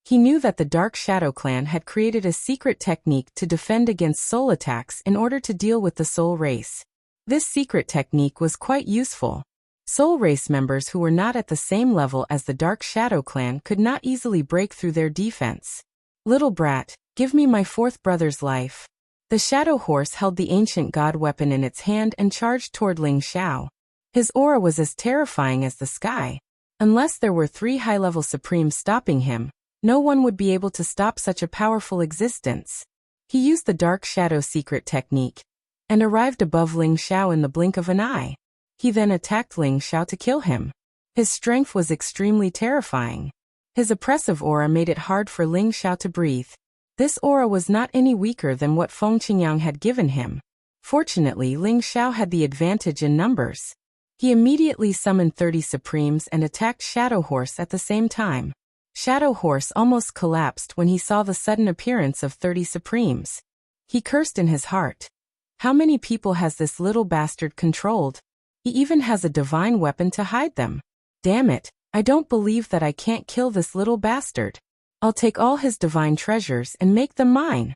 He knew that the Dark Shadow Clan had created a secret technique to defend against soul attacks in order to deal with the soul race. This secret technique was quite useful. Soul race members who were not at the same level as the Dark Shadow Clan could not easily break through their defense. Little brat, give me my fourth brother's life. The Shadow Horse held the ancient god weapon in its hand and charged toward Ling Xiao. His aura was as terrifying as the sky. Unless there were three high-level supremes stopping him, no one would be able to stop such a powerful existence. He used the Dark Shadow secret technique and arrived above Ling Xiao in the blink of an eye. He then attacked Ling Xiao to kill him. His strength was extremely terrifying. His oppressive aura made it hard for Ling Xiao to breathe. This aura was not any weaker than what Feng Qingyang had given him. Fortunately, Ling Xiao had the advantage in numbers. He immediately summoned 30 Supremes and attacked Shadow Horse at the same time. Shadow Horse almost collapsed when he saw the sudden appearance of 30 Supremes. He cursed in his heart. How many people has this little bastard controlled? He even has a divine weapon to hide them. Damn it, I don't believe that I can't kill this little bastard. I'll take all his divine treasures and make them mine.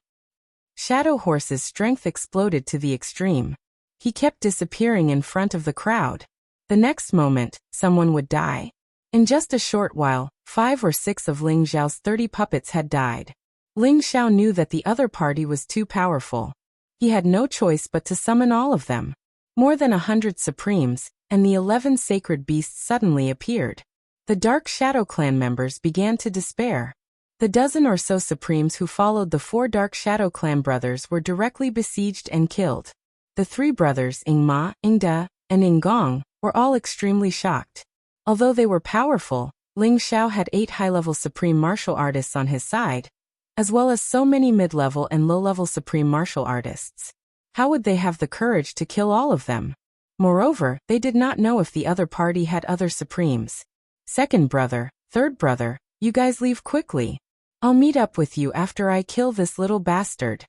Shadow Horse's strength exploded to the extreme. He kept disappearing in front of the crowd. The next moment, someone would die. In just a short while, 5 or 6 of Ling Xiao's 30 puppets had died. Ling Xiao knew that the other party was too powerful. He had no choice but to summon all of them. More than 100 Supremes, and the 11 sacred beasts suddenly appeared. The Dark Shadow Clan members began to despair. The dozen or so Supremes who followed the 4 Dark Shadow Clan brothers were directly besieged and killed. The 3 brothers, Ing Ma, Ing Da, and Ing Gong, were all extremely shocked. Although they were powerful, Ling Xiao had 8 high-level supreme martial artists on his side, as well as so many mid-level and low-level supreme martial artists. How would they have the courage to kill all of them? Moreover, they did not know if the other party had other supremes. Second brother, third brother, you guys leave quickly. I'll meet up with you after I kill this little bastard.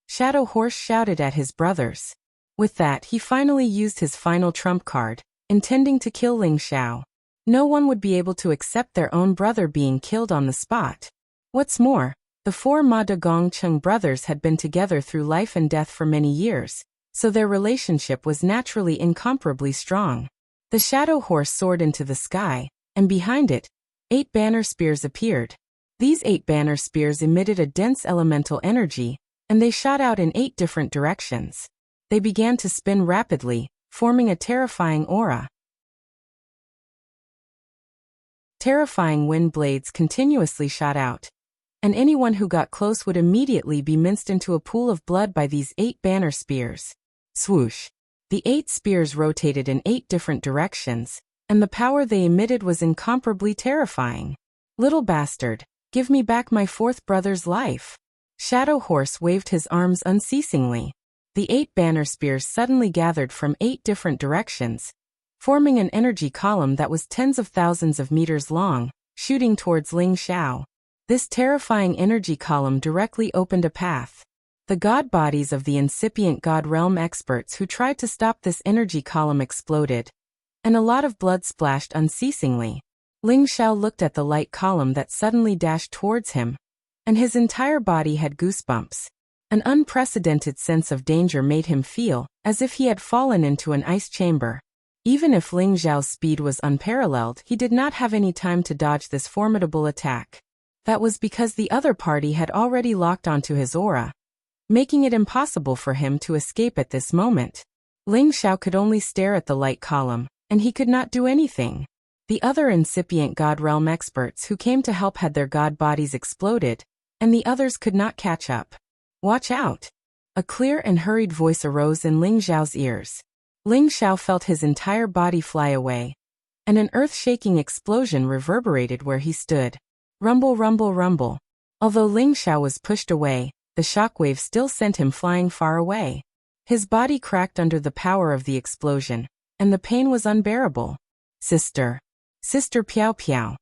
Shadow Horse shouted at his brothers. With that, he finally used his final trump card, intending to kill Ling Xiao. No one would be able to accept their own brother being killed on the spot. What's more, the 4 Ma De Gong Cheng brothers had been together through life and death for many years, so their relationship was naturally incomparably strong. The Shadow Horse soared into the sky, and behind it, 8 banner spears appeared. These 8 banner spears emitted a dense elemental energy, and they shot out in 8 different directions. They began to spin rapidly, forming a terrifying aura. Terrifying wind blades continuously shot out, and anyone who got close would immediately be minced into a pool of blood by these 8 banner spears. Swoosh! The 8 spears rotated in 8 different directions, and the power they emitted was incomparably terrifying. Little bastard, give me back my 4th brother's life. Shadow Horse waved his arms unceasingly. The 8 banner spears suddenly gathered from 8 different directions, forming an energy column that was tens of thousands of meters long, shooting towards Ling Xiao. This terrifying energy column directly opened a path. The god bodies of the incipient god realm experts who tried to stop this energy column exploded, and a lot of blood splashed unceasingly. Ling Xiao looked at the light column that suddenly dashed towards him, and his entire body had goosebumps. An unprecedented sense of danger made him feel as if he had fallen into an ice chamber. Even if Ling Xiao's speed was unparalleled, he did not have any time to dodge this formidable attack. That was because the other party had already locked onto his aura, making it impossible for him to escape at this moment. Ling Xiao could only stare at the light column, and he could not do anything. The other incipient God Realm experts who came to help had their god bodies exploded, and the others could not catch up. Watch out! A clear and hurried voice arose in Ling Xiao's ears. Ling Xiao felt his entire body fly away, and an earth-shaking explosion reverberated where he stood. Rumble, rumble, rumble. Although Ling Xiao was pushed away, the shockwave still sent him flying far away. His body cracked under the power of the explosion, and the pain was unbearable. Sister. Sister Piao Piao.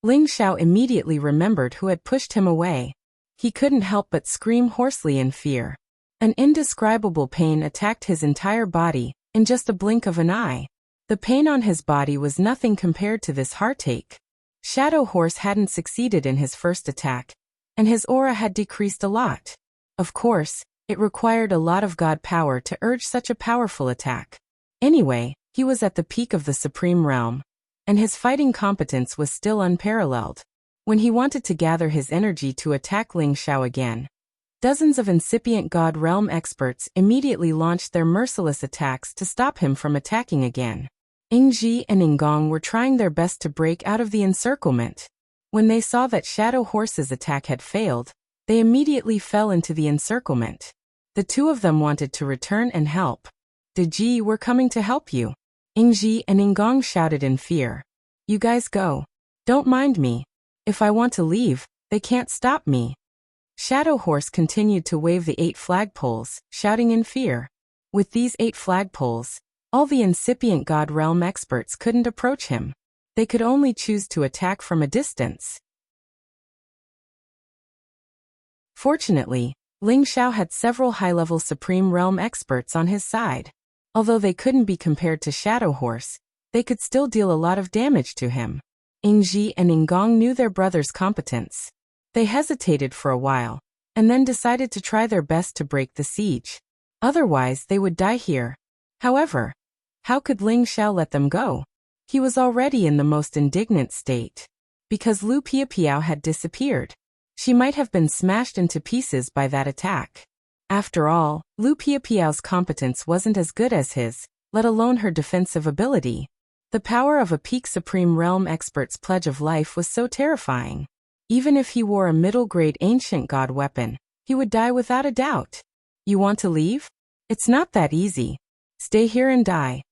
Ling Xiao immediately remembered who had pushed him away. He couldn't help but scream hoarsely in fear. An indescribable pain attacked his entire body, in just a blink of an eye. The pain on his body was nothing compared to this heartache. Shadow Horse hadn't succeeded in his first attack, and his aura had decreased a lot. Of course, it required a lot of god power to urge such a powerful attack. Anyway, he was at the peak of the Supreme Realm, and his fighting competence was still unparalleled. When he wanted to gather his energy to attack Ling Xiao again, dozens of incipient God Realm experts immediately launched their merciless attacks to stop him from attacking again. Yingji and Yinggong were trying their best to break out of the encirclement. When they saw that Shadow Horse's attack had failed, they immediately fell into the encirclement. The two of them wanted to return and help. Deji, we're coming to help you. Yingji and Yinggong shouted in fear. You guys go. Don't mind me. If I want to leave, they can't stop me. Shadow Horse continued to wave the 8 flagpoles, shouting in fear. With these 8 flagpoles, all the incipient God Realm experts couldn't approach him. They could only choose to attack from a distance. Fortunately, Ling Xiao had several high-level Supreme Realm experts on his side. Although they couldn't be compared to Shadow Horse, they could still deal a lot of damage to him. Yingji and Yinggong knew their brother's competence. They hesitated for a while, and then decided to try their best to break the siege. Otherwise, they would die here. However, how could Ling Xiao let them go? He was already in the most indignant state. Because Lu Piapiao had disappeared. She might have been smashed into pieces by that attack. After all, Lu Piapiao's competence wasn't as good as his, let alone her defensive ability. The power of a peak Supreme Realm expert's pledge of life was so terrifying. Even if he wore a middle-grade ancient god weapon, he would die without a doubt. You want to leave? It's not that easy. Stay here and die.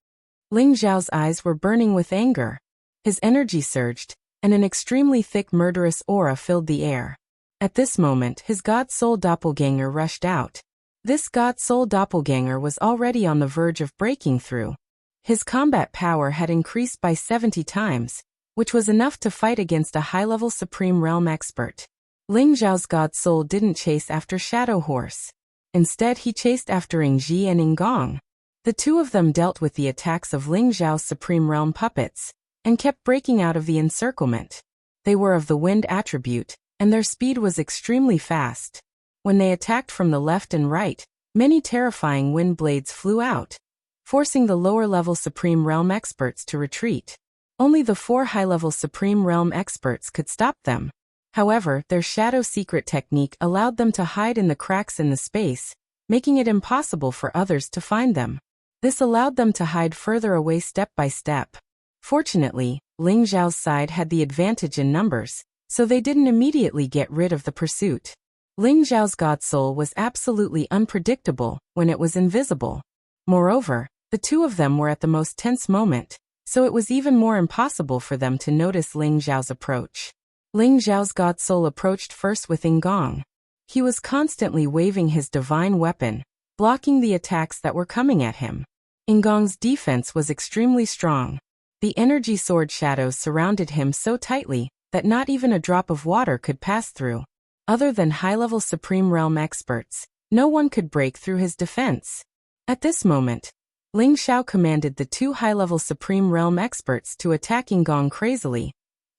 Ling Xiao's eyes were burning with anger. His energy surged, and an extremely thick murderous aura filled the air. At this moment, his god soul doppelganger rushed out. This god soul doppelganger was already on the verge of breaking through. His combat power had increased by 70 times, which was enough to fight against a high-level Supreme Realm expert. Ling Xiao's god soul didn't chase after Shadow Horse. Instead, he chased after Yingji and Yinggong. The two of them dealt with the attacks of Ling Xiao's Supreme Realm puppets, and kept breaking out of the encirclement. They were of the wind attribute, and their speed was extremely fast. When they attacked from the left and right, many terrifying wind blades flew out, forcing the lower-level Supreme Realm experts to retreat. Only the 4 high-level Supreme Realm experts could stop them. However, their shadow secret technique allowed them to hide in the cracks in the space, making it impossible for others to find them. This allowed them to hide further away step by step. Fortunately, Ling Xiao's side had the advantage in numbers, so they didn't immediately get rid of the pursuit. Ling Xiao's god soul was absolutely unpredictable when it was invisible. Moreover, the two of them were at the most tense moment, so it was even more impossible for them to notice Ling Xiao's approach. Ling Xiao's god soul approached first with Yinggong. He was constantly waving his divine weapon, blocking the attacks that were coming at him. Yinggong's defense was extremely strong. The energy sword shadows surrounded him so tightly that not even a drop of water could pass through. Other than high-level Supreme Realm experts, no one could break through his defense. At this moment, Ling Xiao commanded the 2 high-level Supreme Realm experts to attack Yinggong crazily,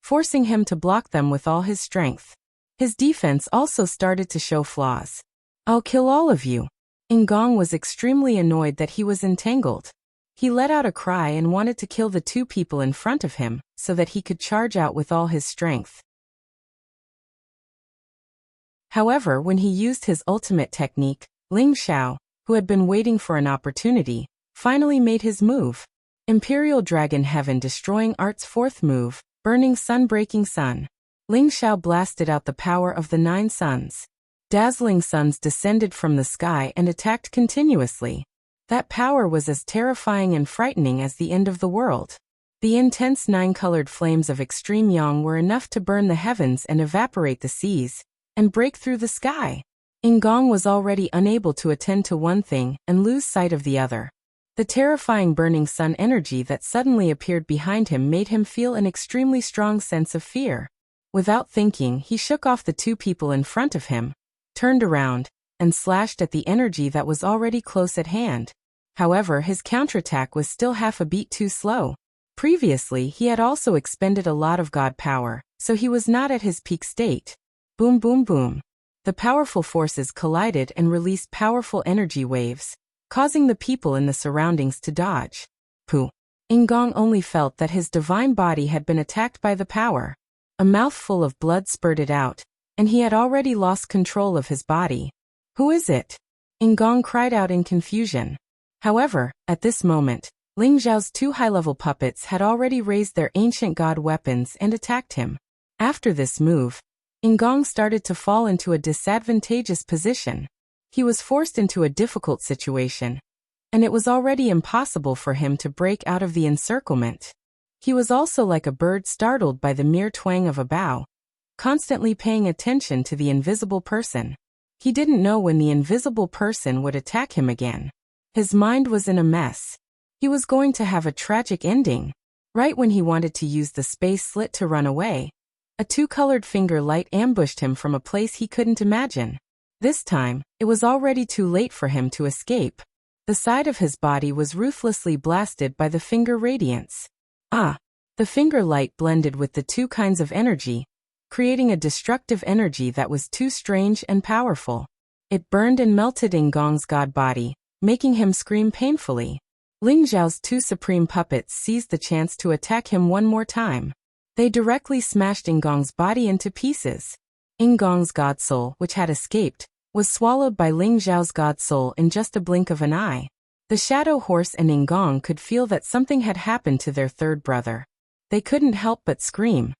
forcing him to block them with all his strength. His defense also started to show flaws. "I'll kill all of you." Ngong was extremely annoyed that he was entangled. He let out a cry and wanted to kill the two people in front of him so that he could charge out with all his strength. However, when he used his ultimate technique, Ling Xiao, who had been waiting for an opportunity, finally made his move. Imperial Dragon Heaven Destroying Art's fourth move, Burning Sun Breaking Sun. Ling Xiao blasted out the power of the 9 suns. Dazzling suns descended from the sky and attacked continuously. That power was as terrifying and frightening as the end of the world. The intense 9-colored flames of extreme yang were enough to burn the heavens and evaporate the seas, and break through the sky. Ngong was already unable to attend to one thing and lose sight of the other. The terrifying burning sun energy that suddenly appeared behind him made him feel an extremely strong sense of fear. Without thinking, he shook off the two people in front of him, turned around, and slashed at the energy that was already close at hand. However, his counterattack was still half a beat too slow. Previously, he had also expended a lot of god power, so he was not at his peak state. Boom boom boom. The powerful forces collided and released powerful energy waves, causing the people in the surroundings to dodge. Pooh. Ngong only felt that his divine body had been attacked by the power. A mouthful of blood spurted out, and he had already lost control of his body. "Who is it?" Ngong cried out in confusion. However, at this moment, Ling Xiao's 2 high-level puppets had already raised their ancient god weapons and attacked him. After this move, Ngong started to fall into a disadvantageous position. He was forced into a difficult situation, and it was already impossible for him to break out of the encirclement. He was also like a bird startled by the mere twang of a bow, constantly paying attention to the invisible person. He didn't know when the invisible person would attack him again. His mind was in a mess. He was going to have a tragic ending. Right when he wanted to use the space slit to run away, a 2-colored finger light ambushed him from a place he couldn't imagine. This time, it was already too late for him to escape. The side of his body was ruthlessly blasted by the finger radiance. The finger light blended with the 2 kinds of energy, creating a destructive energy that was too strange and powerful. It burned and melted Ngong's god body, making him scream painfully. Ling Xiao's 2 supreme puppets seized the chance to attack him one more time. They directly smashed Ngong's body into pieces. Ngong's god soul, which had escaped, was swallowed by Ling Xiao's god soul in just a blink of an eye. The Shadow Horse and Ngong could feel that something had happened to their third brother. They couldn't help but scream.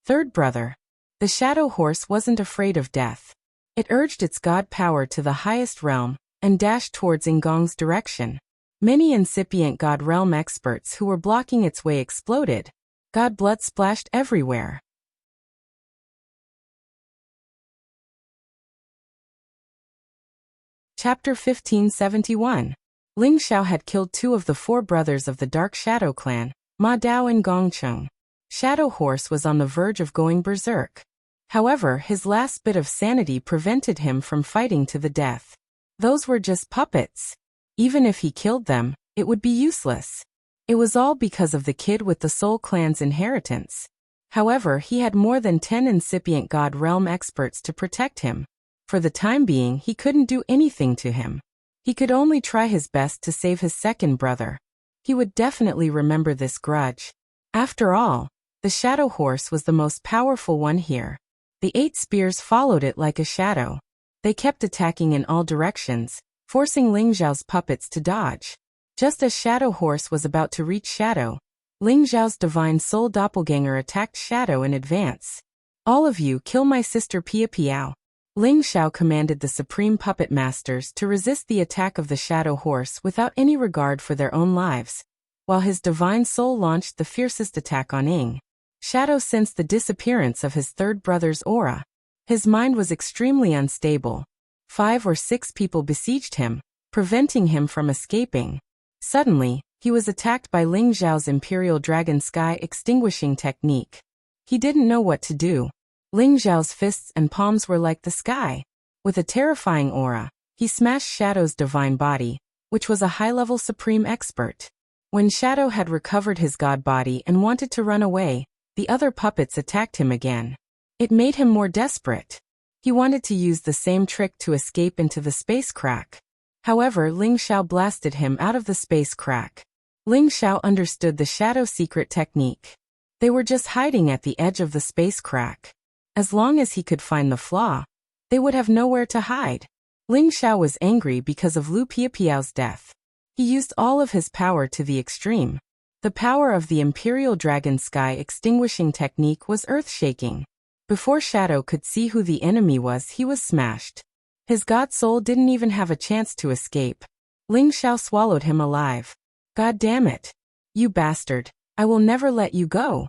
"Third brother." The Shadow Horse wasn't afraid of death. It urged its god power to the highest realm and dashed towards Ngong's direction. Many incipient god realm experts who were blocking its way exploded. God blood splashed everywhere. Chapter 1571. Ling Xiao had killed 2 of the 4 brothers of the Dark Shadow clan, Ma Dao and Gongcheng. Shadow Horse was on the verge of going berserk. However, his last bit of sanity prevented him from fighting to the death. Those were just puppets. Even if he killed them, it would be useless. It was all because of the kid with the Soul Clan's inheritance. However, he had more than 10 incipient God Realm experts to protect him. For the time being, he couldn't do anything to him. He could only try his best to save his second brother. He would definitely remember this grudge. After all, the Shadow Horse was the most powerful one here. The 8 spears followed it like a shadow. They kept attacking in all directions, forcing Ling Xiao's puppets to dodge. Just as Shadow Horse was about to reach Shadow, Ling Xiao's divine soul doppelganger attacked Shadow in advance. "All of you kill my sister Pia Piao." Ling Xiao commanded the supreme puppet masters to resist the attack of the Shadow Horse without any regard for their own lives, while his divine soul launched the fiercest attack on Ing. Shadow sensed the disappearance of his third brother's aura. His mind was extremely unstable. 5 or 6 people besieged him, preventing him from escaping. Suddenly, he was attacked by Ling Xiao's Imperial Dragon Sky Extinguishing Technique. He didn't know what to do. Ling Xiao's fists and palms were like the sky. With a terrifying aura, he smashed Shadow's divine body, which was a high-level supreme expert. When Shadow had recovered his god body and wanted to run away, the other puppets attacked him again. It made him more desperate. He wanted to use the same trick to escape into the space crack. However, Ling Xiao blasted him out of the space crack. Ling Xiao understood the shadow secret technique. They were just hiding at the edge of the space crack. As long as he could find the flaw, they would have nowhere to hide. Ling Xiao was angry because of Lu Piapiao's death. He used all of his power to the extreme. The power of the Imperial Dragon Sky extinguishing technique was earth-shaking. Before Shadow could see who the enemy was, he was smashed. His god soul didn't even have a chance to escape. Ling Xiao swallowed him alive. God damn it! You bastard! I will never let you go!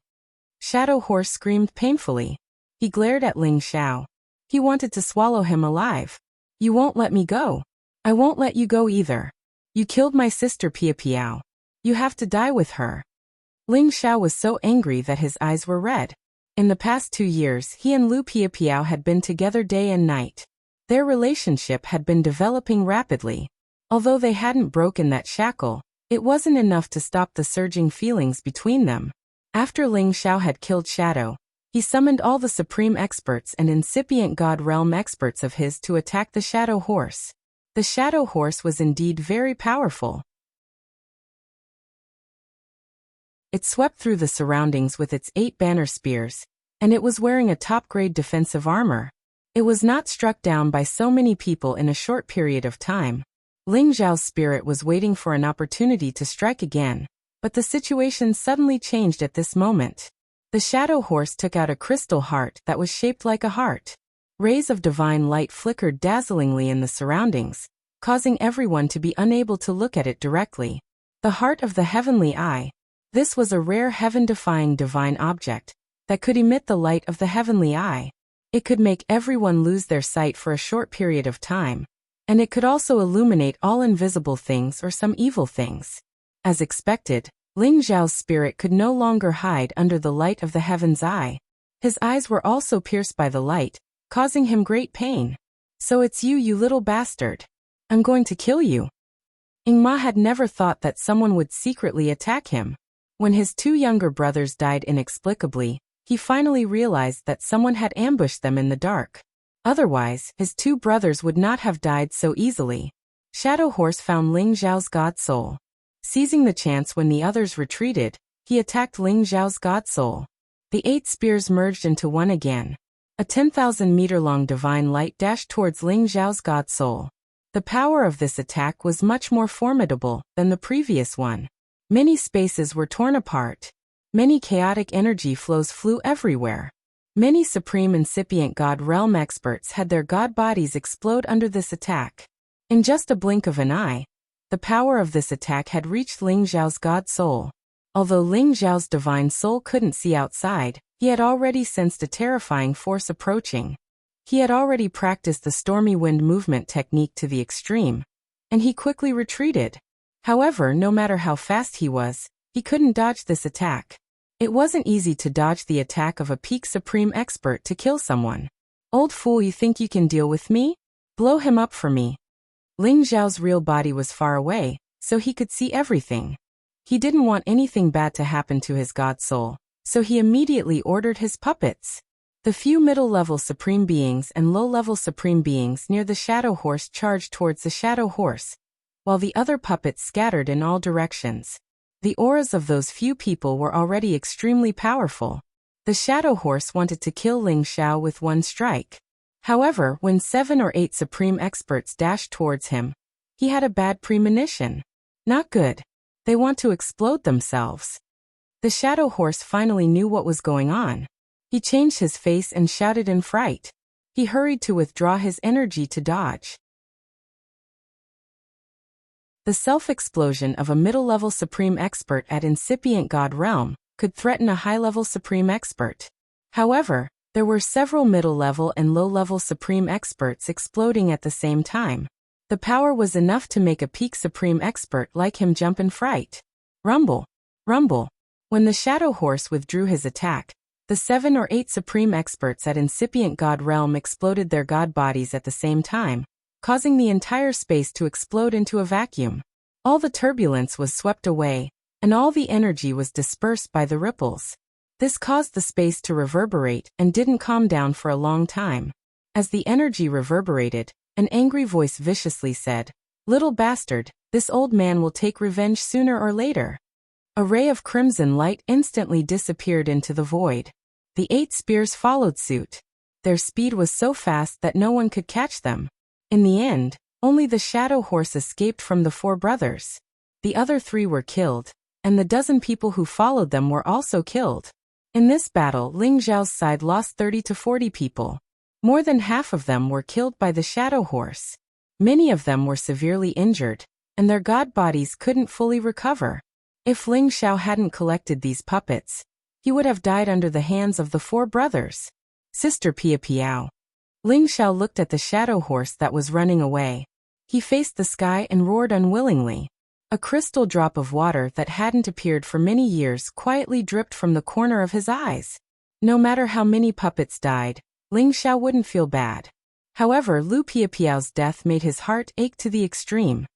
Shadow Horse screamed painfully. He glared at Ling Xiao. He wanted to swallow him alive. You won't let me go. I won't let you go either. You killed my sister Piapiao. You have to die with her. Ling Xiao was so angry that his eyes were red. In the past 2 years, he and Lu Piapiao had been together day and night. Their relationship had been developing rapidly. Although they hadn't broken that shackle, it wasn't enough to stop the surging feelings between them. After Ling Xiao had killed Shadow, he summoned all the supreme experts and incipient god realm experts of his to attack the Shadow Horse. The Shadow Horse was indeed very powerful. It swept through the surroundings with its 8 banner spears, and it was wearing a top-grade defensive armor. It was not struck down by so many people in a short period of time. Ling Xiao's spirit was waiting for an opportunity to strike again, but the situation suddenly changed at this moment. The Shadow Horse took out a crystal heart that was shaped like a heart. Rays of divine light flickered dazzlingly in the surroundings, causing everyone to be unable to look at it directly. The heart of the heavenly eye. This was a rare heaven-defying divine object that could emit the light of the heavenly eye. It could make everyone lose their sight for a short period of time, and it could also illuminate all invisible things or some evil things. As expected, Ling Xiao's spirit could no longer hide under the light of the heaven's eye. His eyes were also pierced by the light, causing him great pain. So it's you, you little bastard. I'm going to kill you. Ingma had never thought that someone would secretly attack him. When his 2 younger brothers died inexplicably, he finally realized that someone had ambushed them in the dark. Otherwise, his 2 brothers would not have died so easily. Shadow Horse found Ling Xiao's god soul. Seizing the chance when the others retreated, he attacked Ling Xiao's god soul. The 8 spears merged into one again. A 10,000-meter-long divine light dashed towards Ling Xiao's god soul. The power of this attack was much more formidable than the previous one. Many spaces were torn apart. Many chaotic energy flows flew everywhere. Many supreme incipient god realm experts had their god bodies explode under this attack. In just a blink of an eye, the power of this attack had reached Ling Xiao's god soul. Although Ling Xiao's divine soul couldn't see outside, he had already sensed a terrifying force approaching. He had already practiced the stormy wind movement technique to the extreme, and he quickly retreated. However, no matter how fast he was, he couldn't dodge this attack. It wasn't easy to dodge the attack of a peak supreme expert to kill someone. Old fool, you think you can deal with me? Blow him up for me. Ling Xiao's real body was far away, so he could see everything. He didn't want anything bad to happen to his god soul, so he immediately ordered his puppets. The few middle-level supreme beings and low-level supreme beings near the Shadow Horse charged towards the Shadow Horse, while the other puppets scattered in all directions. The auras of those few people were already extremely powerful. The Shadow Horse wanted to kill Ling Xiao with one strike. However, when 7 or 8 supreme experts dashed towards him, he had a bad premonition. Not good. They want to explode themselves. The Shadow Horse finally knew what was going on. He changed his face and shouted in fright. He hurried to withdraw his energy to dodge. The self-explosion of a middle-level supreme expert at incipient god realm could threaten a high-level supreme expert. However, there were several middle-level and low-level supreme experts exploding at the same time. The power was enough to make a peak supreme expert like him jump in fright. Rumble! Rumble! When the Shadow Horse withdrew his attack, the 7 or 8 supreme experts at incipient god realm exploded their god bodies at the same time, causing the entire space to explode into a vacuum. All the turbulence was swept away, and all the energy was dispersed by the ripples. This caused the space to reverberate and didn't calm down for a long time. As the energy reverberated, an angry voice viciously said, "Little bastard, this old man will take revenge sooner or later." A ray of crimson light instantly disappeared into the void. The 8 spears followed suit. Their speed was so fast that no one could catch them. In the end, only the shadow horse escaped from the 4 brothers. The other 3 were killed, and the dozen people who followed them were also killed. In this battle, Ling Zhao's side lost 30 to 40 people. More than half of them were killed by the shadow horse. Many of them were severely injured, and their god bodies couldn't fully recover. If Ling Zhao hadn't collected these puppets, he would have died under the hands of the 4 brothers. Sister Pia Piao. Ling Zhao looked at the shadow horse that was running away. He faced the sky and roared unwillingly. A crystal drop of water that hadn't appeared for many years quietly dripped from the corner of his eyes. No matter how many puppets died, Ling Zhao wouldn't feel bad. However, Lu Piapiao's death made his heart ache to the extreme.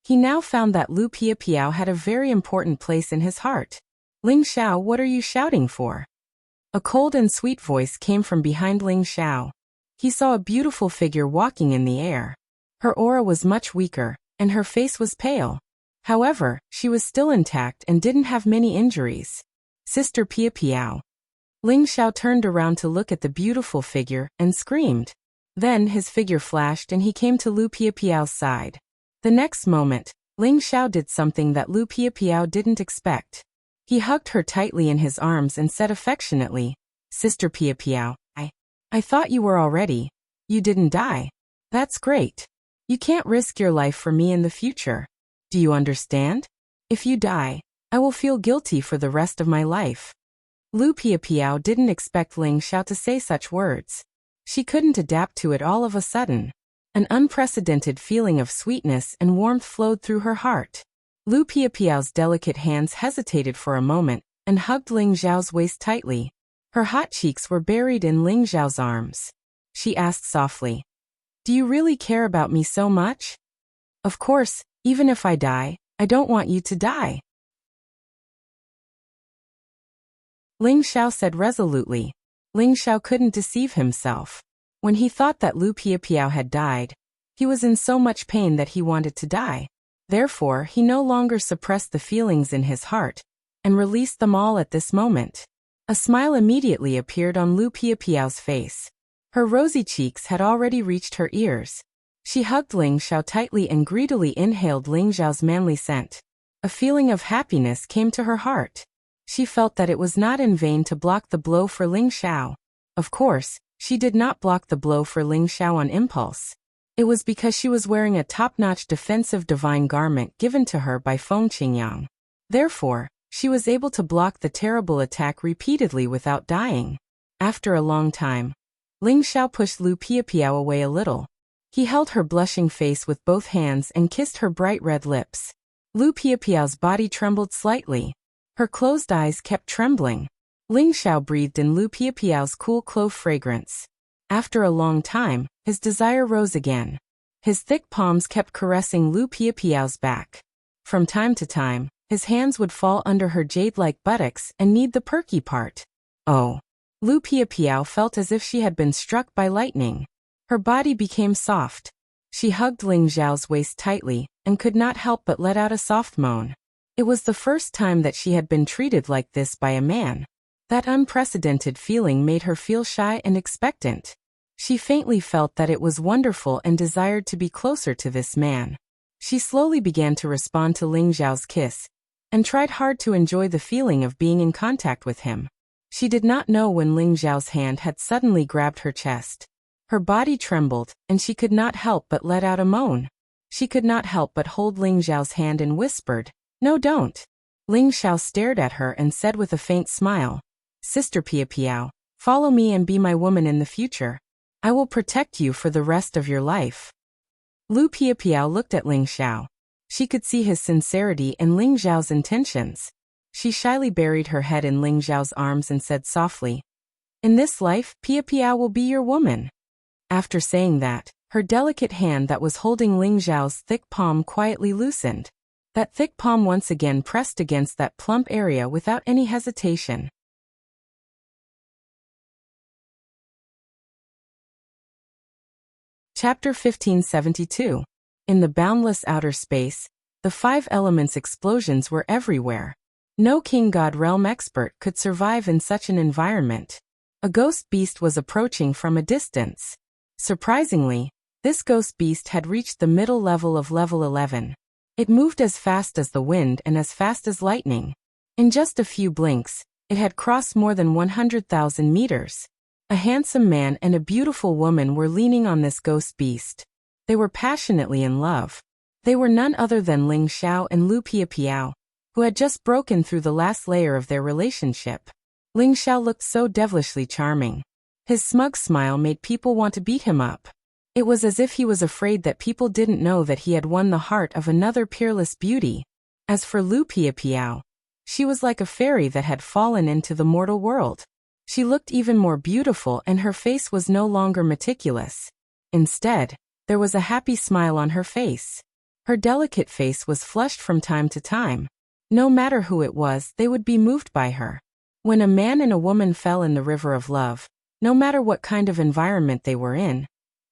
He now found that Lu Piapiao had a very important place in his heart. "Ling Zhao, what are you shouting for?" A cold and sweet voice came from behind Ling Zhao. He saw a beautiful figure walking in the air. Her aura was much weaker, and her face was pale. However, she was still intact and didn't have many injuries. "Sister Pia Piao." Ling Zhao turned around to look at the beautiful figure and screamed. Then his figure flashed and he came to Lu Piapiao's side. The next moment, Ling Zhao did something that Lu Piapiao didn't expect. He hugged her tightly in his arms and said affectionately, "Sister Pia Piao, I thought you were already. You didn't die. That's great. You can't risk your life for me in the future. Do you understand? If you die, I will feel guilty for the rest of my life." Lu Piapiao didn't expect Ling Zhao to say such words. She couldn't adapt to it all of a sudden. An unprecedented feeling of sweetness and warmth flowed through her heart. Lu Piapiao's delicate hands hesitated for a moment and hugged Ling Zhao's waist tightly. Her hot cheeks were buried in Ling Zhao's arms. She asked softly, "Do you really care about me so much?" "Of course, even if I die, I don't want you to die," Ling Zhao said resolutely. Ling Zhao couldn't deceive himself. When he thought that Lu Piapiao had died, he was in so much pain that he wanted to die. Therefore, he no longer suppressed the feelings in his heart and released them all at this moment. A smile immediately appeared on Lu Piapiao's face. Her rosy cheeks had already reached her ears. She hugged Ling Zhao tightly and greedily inhaled Ling Zhao's manly scent. A feeling of happiness came to her heart. She felt that it was not in vain to block the blow for Ling Zhao. Of course, she did not block the blow for Ling Zhao on impulse. It was because she was wearing a top-notch defensive divine garment given to her by Feng Qingyang. Therefore, she was able to block the terrible attack repeatedly without dying. After a long time, Ling Zhao pushed Lu Piapiao away a little. He held her blushing face with both hands and kissed her bright red lips. Lu Piapiao's body trembled slightly. Her closed eyes kept trembling. Ling Zhao breathed in Lu Piapiao's cool clove fragrance. After a long time, his desire rose again. His thick palms kept caressing Lu Piapiao's back. From time to time, his hands would fall under her jade-like buttocks and knead the perky part. Oh! Lu Piapiao felt as if she had been struck by lightning. Her body became soft. She hugged Ling Zhao's waist tightly and could not help but let out a soft moan. It was the first time that she had been treated like this by a man. That unprecedented feeling made her feel shy and expectant. She faintly felt that it was wonderful and desired to be closer to this man. She slowly began to respond to Ling Zhao's kiss and tried hard to enjoy the feeling of being in contact with him. She did not know when Ling Zhao's hand had suddenly grabbed her chest. Her body trembled, and she could not help but let out a moan. She could not help but hold Ling Zhao's hand and whispered, "No, don't." Ling Zhao stared at her and said with a faint smile, "Sister Pia Piao, follow me and be my woman in the future. I will protect you for the rest of your life." Lu Piapiao looked at Ling Zhao. She could see his sincerity and Ling Zhao's intentions. She shyly buried her head in Ling Zhao's arms and said softly, "In this life, Piapiao will be your woman." After saying that, her delicate hand that was holding Ling Zhao's thick palm quietly loosened. That thick palm once again pressed against that plump area without any hesitation. Chapter 1572. In the boundless outer space, the five elements explosions were everywhere. No king god realm expert could survive in such an environment. A ghost beast was approaching from a distance. Surprisingly, this ghost beast had reached the middle level of level 11. It moved as fast as the wind and as fast as lightning. In just a few blinks, it had crossed more than 100,000 meters. A handsome man and a beautiful woman were leaning on this ghost beast. They were passionately in love. They were none other than Ling Xiao and Lu Piapiao, who had just broken through the last layer of their relationship. Ling Xiao looked so devilishly charming. His smug smile made people want to beat him up. It was as if he was afraid that people didn't know that he had won the heart of another peerless beauty. As for Lu Piapiao, she was like a fairy that had fallen into the mortal world. She looked even more beautiful and her face was no longer meticulous. Instead, there was a happy smile on her face. Her delicate face was flushed from time to time. No matter who it was, they would be moved by her. When a man and a woman fell in the river of love, no matter what kind of environment they were in,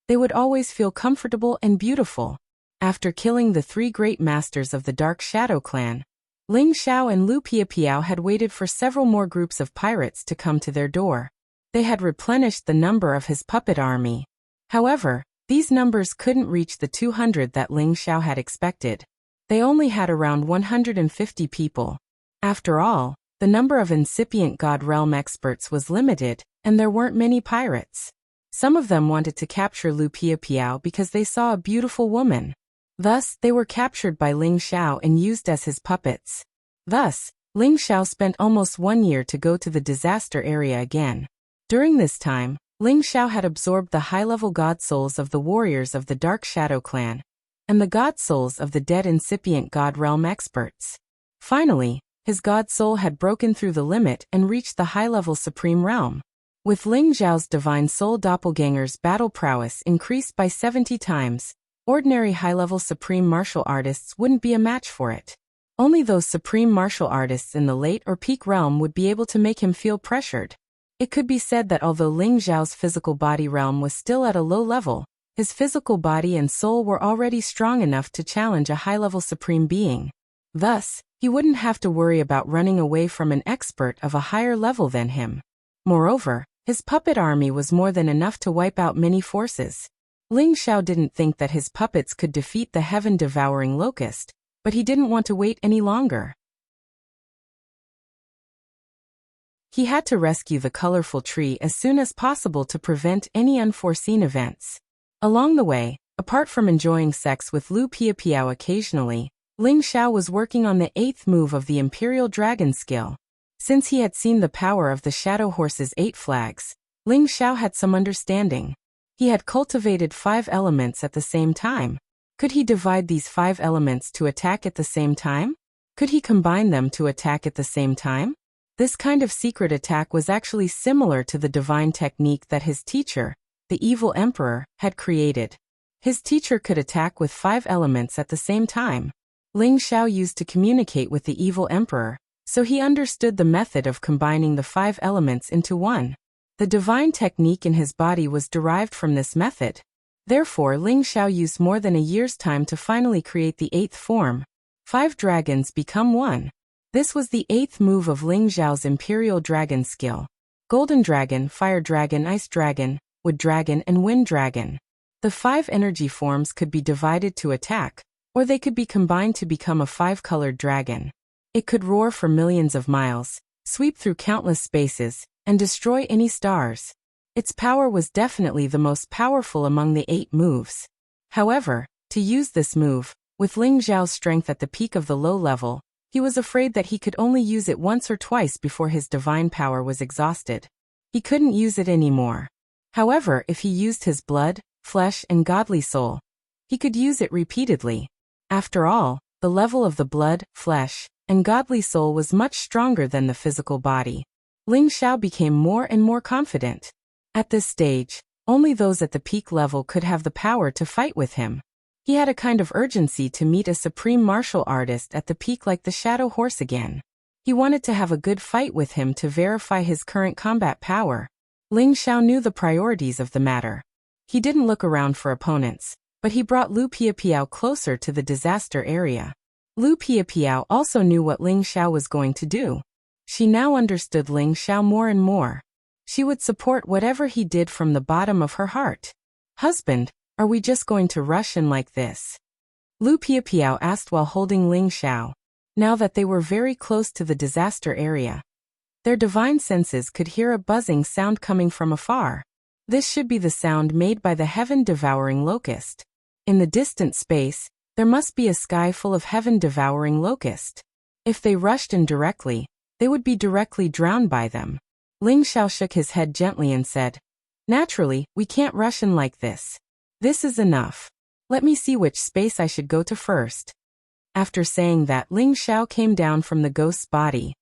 they would always feel comfortable and beautiful. After killing the three great masters of the Dark Shadow clan, Ling Xiao and Lu Piapiao had waited for several more groups of pirates to come to their door. They had replenished the number of his puppet army. However, these numbers couldn't reach the 200 that Ling Xiao had expected. They only had around 150 people. After all, the number of incipient God Realm experts was limited, and there weren't many pirates. Some of them wanted to capture Lu Piapiao because they saw a beautiful woman. Thus, they were captured by Ling Xiao and used as his puppets. Thus, Ling Xiao spent almost 1 year to go to the disaster area again. During this time, Ling Xiao had absorbed the high-level god souls of the warriors of the Dark Shadow clan, and the god souls of the dead incipient God Realm experts. Finally, his god soul had broken through the limit and reached the high-level Supreme Realm. With Ling Xiao's divine soul doppelganger's battle prowess increased by 70 times, ordinary high-level supreme martial artists wouldn't be a match for it. Only those supreme martial artists in the late or peak realm would be able to make him feel pressured. It could be said that although Ling Xiao's physical body realm was still at a low level, his physical body and soul were already strong enough to challenge a high-level supreme being. Thus, he wouldn't have to worry about running away from an expert of a higher level than him. Moreover, his puppet army was more than enough to wipe out many forces. Ling Xiao didn't think that his puppets could defeat the heaven-devouring locust, but he didn't want to wait any longer. He had to rescue the colorful tree as soon as possible to prevent any unforeseen events. Along the way, apart from enjoying sex with Lu Piapiao occasionally, Ling Xiao was working on the 8th move of the Imperial Dragon skill. Since he had seen the power of the Shadow Horse's 8 flags, Ling Xiao had some understanding. He had cultivated 5 elements at the same time. Could he divide these 5 elements to attack at the same time? Could he combine them to attack at the same time? This kind of secret attack was actually similar to the divine technique that his teacher, the evil emperor, had created. His teacher could attack with 5 elements at the same time. Ling Xiao used to communicate with the evil emperor, so he understood the method of combining the 5 elements into one. The divine technique in his body was derived from this method. Therefore, Ling Xiao used more than a year's time to finally create the 8th form. 5 dragons become 1. This was the 8th move of Ling Xiao's Imperial Dragon skill. Golden Dragon, Fire Dragon, Ice Dragon, Wood Dragon, and Wind Dragon. The 5 energy forms could be divided to attack, or they could be combined to become a 5-colored dragon. It could roar for millions of miles, sweep through countless spaces, and destroy any stars. Its power was definitely the most powerful among the 8 moves. However, to use this move, with Ling Xiao's strength at the peak of the low level, he was afraid that he could only use it once or twice before his divine power was exhausted. He couldn't use it anymore. However, if he used his blood, flesh, and godly soul, he could use it repeatedly. After all, the level of the blood, flesh, and godly soul was much stronger than the physical body. Ling Xiao became more and more confident. At this stage, only those at the peak level could have the power to fight with him. He had a kind of urgency to meet a supreme martial artist at the peak like the Shadow Horse again. He wanted to have a good fight with him to verify his current combat power. Ling Xiao knew the priorities of the matter. He didn't look around for opponents, but he brought Lu Piapiao closer to the disaster area. Lu Piapiao also knew what Ling Xiao was going to do. She now understood Ling Xiao more and more. She would support whatever he did from the bottom of her heart. "Husband, are we just going to rush in like this?" Lu Piapiao asked while holding Ling Xiao. Now that they were very close to the disaster area, their divine senses could hear a buzzing sound coming from afar. This should be the sound made by the heaven-devouring locust. In the distant space, there must be a sky full of heaven-devouring locust. If they rushed in directly, they would be directly drowned by them. Ling Xiao shook his head gently and said, "Naturally, we can't rush in like this. This is enough. Let me see which space I should go to first." After saying that, Ling Xiao came down from the ghost's body.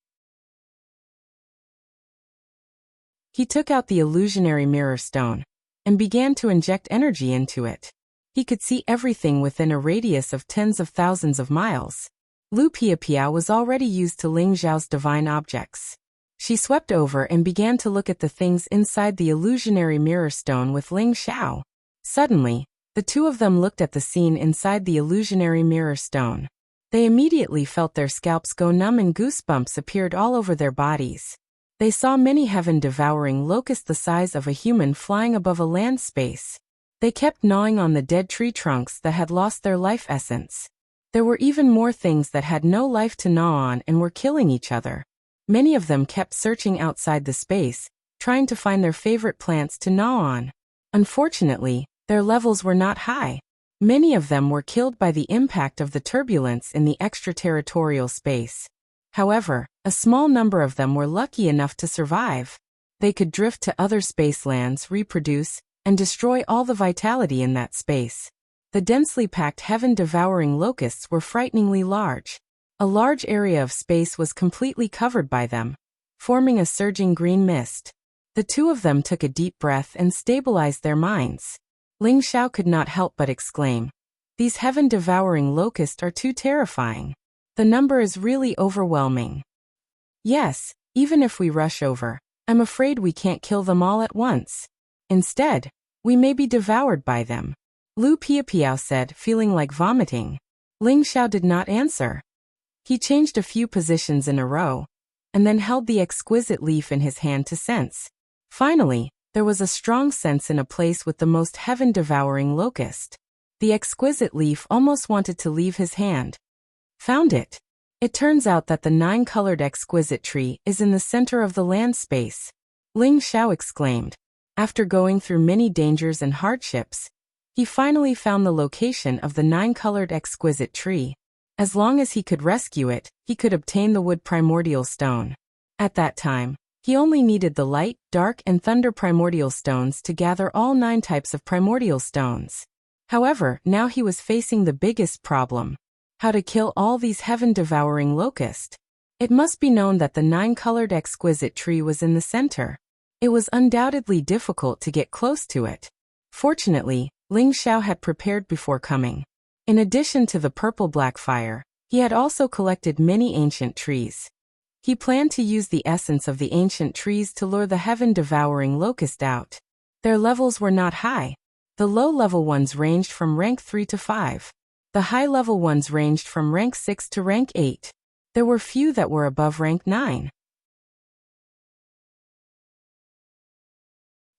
He took out the illusionary mirror stone and began to inject energy into it. He could see everything within a radius of tens of thousands of miles. Lu Piapiao was already used to Ling Xiao's divine objects. She swept over and began to look at the things inside the illusionary mirror stone with Ling Xiao. Suddenly, the two of them looked at the scene inside the illusionary mirror stone. They immediately felt their scalps go numb and goosebumps appeared all over their bodies. They saw many heaven-devouring locusts the size of a human flying above a land space. They kept gnawing on the dead tree trunks that had lost their life essence. There were even more things that had no life to gnaw on and were killing each other. Many of them kept searching outside the space, trying to find their favorite plants to gnaw on. Unfortunately, their levels were not high. Many of them were killed by the impact of the turbulence in the extraterritorial space. However, a small number of them were lucky enough to survive. They could drift to other spacelands, reproduce, and destroy all the vitality in that space. The densely packed heaven-devouring locusts were frighteningly large. A large area of space was completely covered by them, forming a surging green mist. The two of them took a deep breath and stabilized their minds. Ling Xiao could not help but exclaim, "These heaven-devouring locusts are too terrifying. The number is really overwhelming. Yes, even if we rush over, I'm afraid we can't kill them all at once. Instead, we may be devoured by them." Lu Piapiao said, feeling like vomiting. Ling Xiao did not answer. He changed a few positions in a row, and then held the exquisite leaf in his hand to sense. Finally, there was a strong sense in a place with the most heaven-devouring locust. The exquisite leaf almost wanted to leave his hand. Found it. It turns out that the 9-colored exquisite tree is in the center of the land space. Ling Xiao exclaimed. After going through many dangers and hardships, he finally found the location of the 9-colored exquisite tree. As long as he could rescue it, he could obtain the wood primordial stone. At that time, he only needed the light, dark, and thunder primordial stones to gather all 9 types of primordial stones. However, now he was facing the biggest problem: how to kill all these heaven-devouring locusts. It must be known that the 9-colored exquisite tree was in the center. It was undoubtedly difficult to get close to it. Fortunately, Ling Xiao had prepared before coming. In addition to the purple-black fire, he had also collected many ancient trees. He planned to use the essence of the ancient trees to lure the heaven-devouring locust out. Their levels were not high. The low-level ones ranged from rank 3 to 5. The high-level ones ranged from rank 6 to rank 8. There were few that were above rank 9.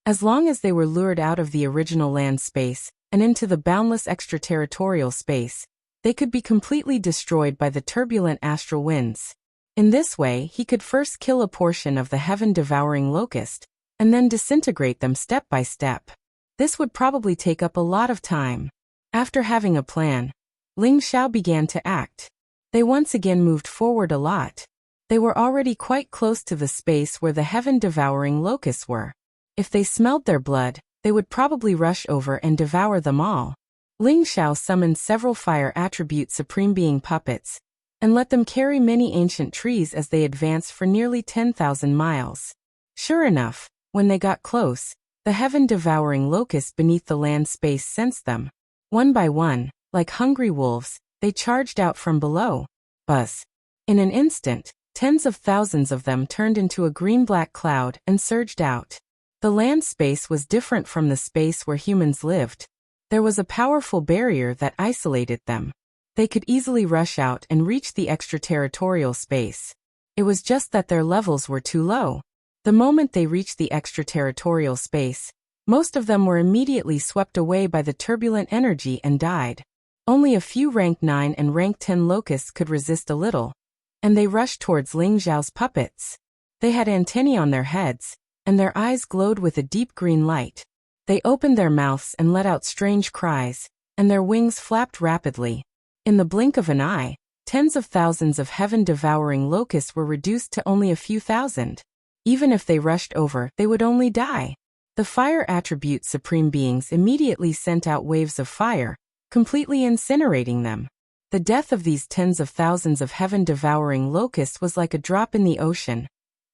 As long as they were lured out of the original land space and into the boundless extraterritorial space, they could be completely destroyed by the turbulent astral winds. In this way, he could first kill a portion of the heaven-devouring locust, and then disintegrate them step by step. This would probably take up a lot of time. After having a plan, Ling Xiao began to act. They once again moved forward a lot. They were already quite close to the space where the heaven-devouring locusts were. If they smelled their blood, they would probably rush over and devour them all. Ling Xiao summoned several fire attribute supreme being puppets, and let them carry many ancient trees as they advanced for nearly 10,000 miles. Sure enough, when they got close, the heaven-devouring locusts beneath the land space sensed them. One by one, like hungry wolves, they charged out from below. Buzz! In an instant, tens of thousands of them turned into a green-black cloud and surged out. The land space was different from the space where humans lived. There was a powerful barrier that isolated them. They could easily rush out and reach the extraterritorial space. It was just that their levels were too low. The moment they reached the extraterritorial space, most of them were immediately swept away by the turbulent energy and died. Only a few rank 9 and rank 10 locusts could resist a little, and they rushed towards Ling Zhao's puppets. They had antennae on their heads, and their eyes glowed with a deep green light. They opened their mouths and let out strange cries, and their wings flapped rapidly. In the blink of an eye, tens of thousands of heaven-devouring locusts were reduced to only a few thousand. Even if they rushed over, they would only die. The fire attribute supreme beings immediately sent out waves of fire, completely incinerating them. The death of these tens of thousands of heaven-devouring locusts was like a drop in the ocean.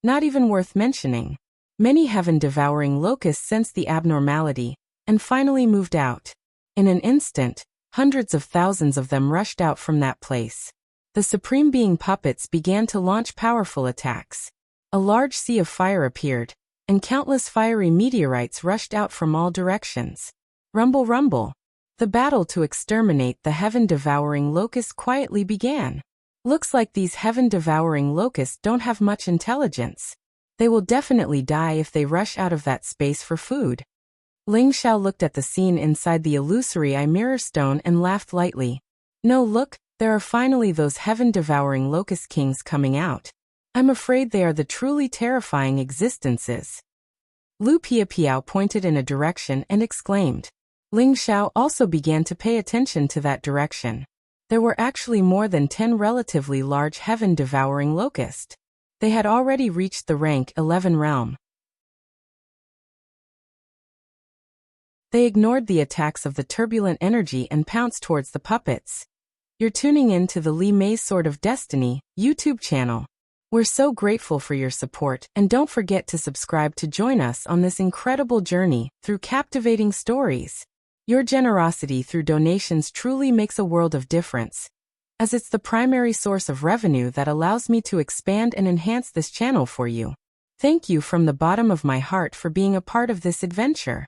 Not even worth mentioning. Many heaven-devouring locusts sensed the abnormality, and finally moved out. In an instant, hundreds of thousands of them rushed out from that place. The Supreme Being puppets began to launch powerful attacks. A large sea of fire appeared, and countless fiery meteorites rushed out from all directions. Rumble, rumble. The battle to exterminate the heaven-devouring locusts quietly began. Looks like these heaven-devouring locusts don't have much intelligence. They will definitely die if they rush out of that space for food. Ling Xiao looked at the scene inside the illusory eye mirror stone and laughed lightly. No, look, there are finally those heaven-devouring locust kings coming out. I'm afraid they are the truly terrifying existences. Lu Piapiao pointed in a direction and exclaimed. Ling Xiao also began to pay attention to that direction. There were actually more than 10 relatively large heaven-devouring locusts. They had already reached the rank 11 realm. They ignored the attacks of the turbulent energy and pounced towards the puppets. You're tuning in to the Li Mei's Sword of Destiny YouTube channel. We're so grateful for your support, and don't forget to subscribe to join us on this incredible journey through captivating stories. Your generosity through donations truly makes a world of difference, as it's the primary source of revenue that allows me to expand and enhance this channel for you. Thank you from the bottom of my heart for being a part of this adventure.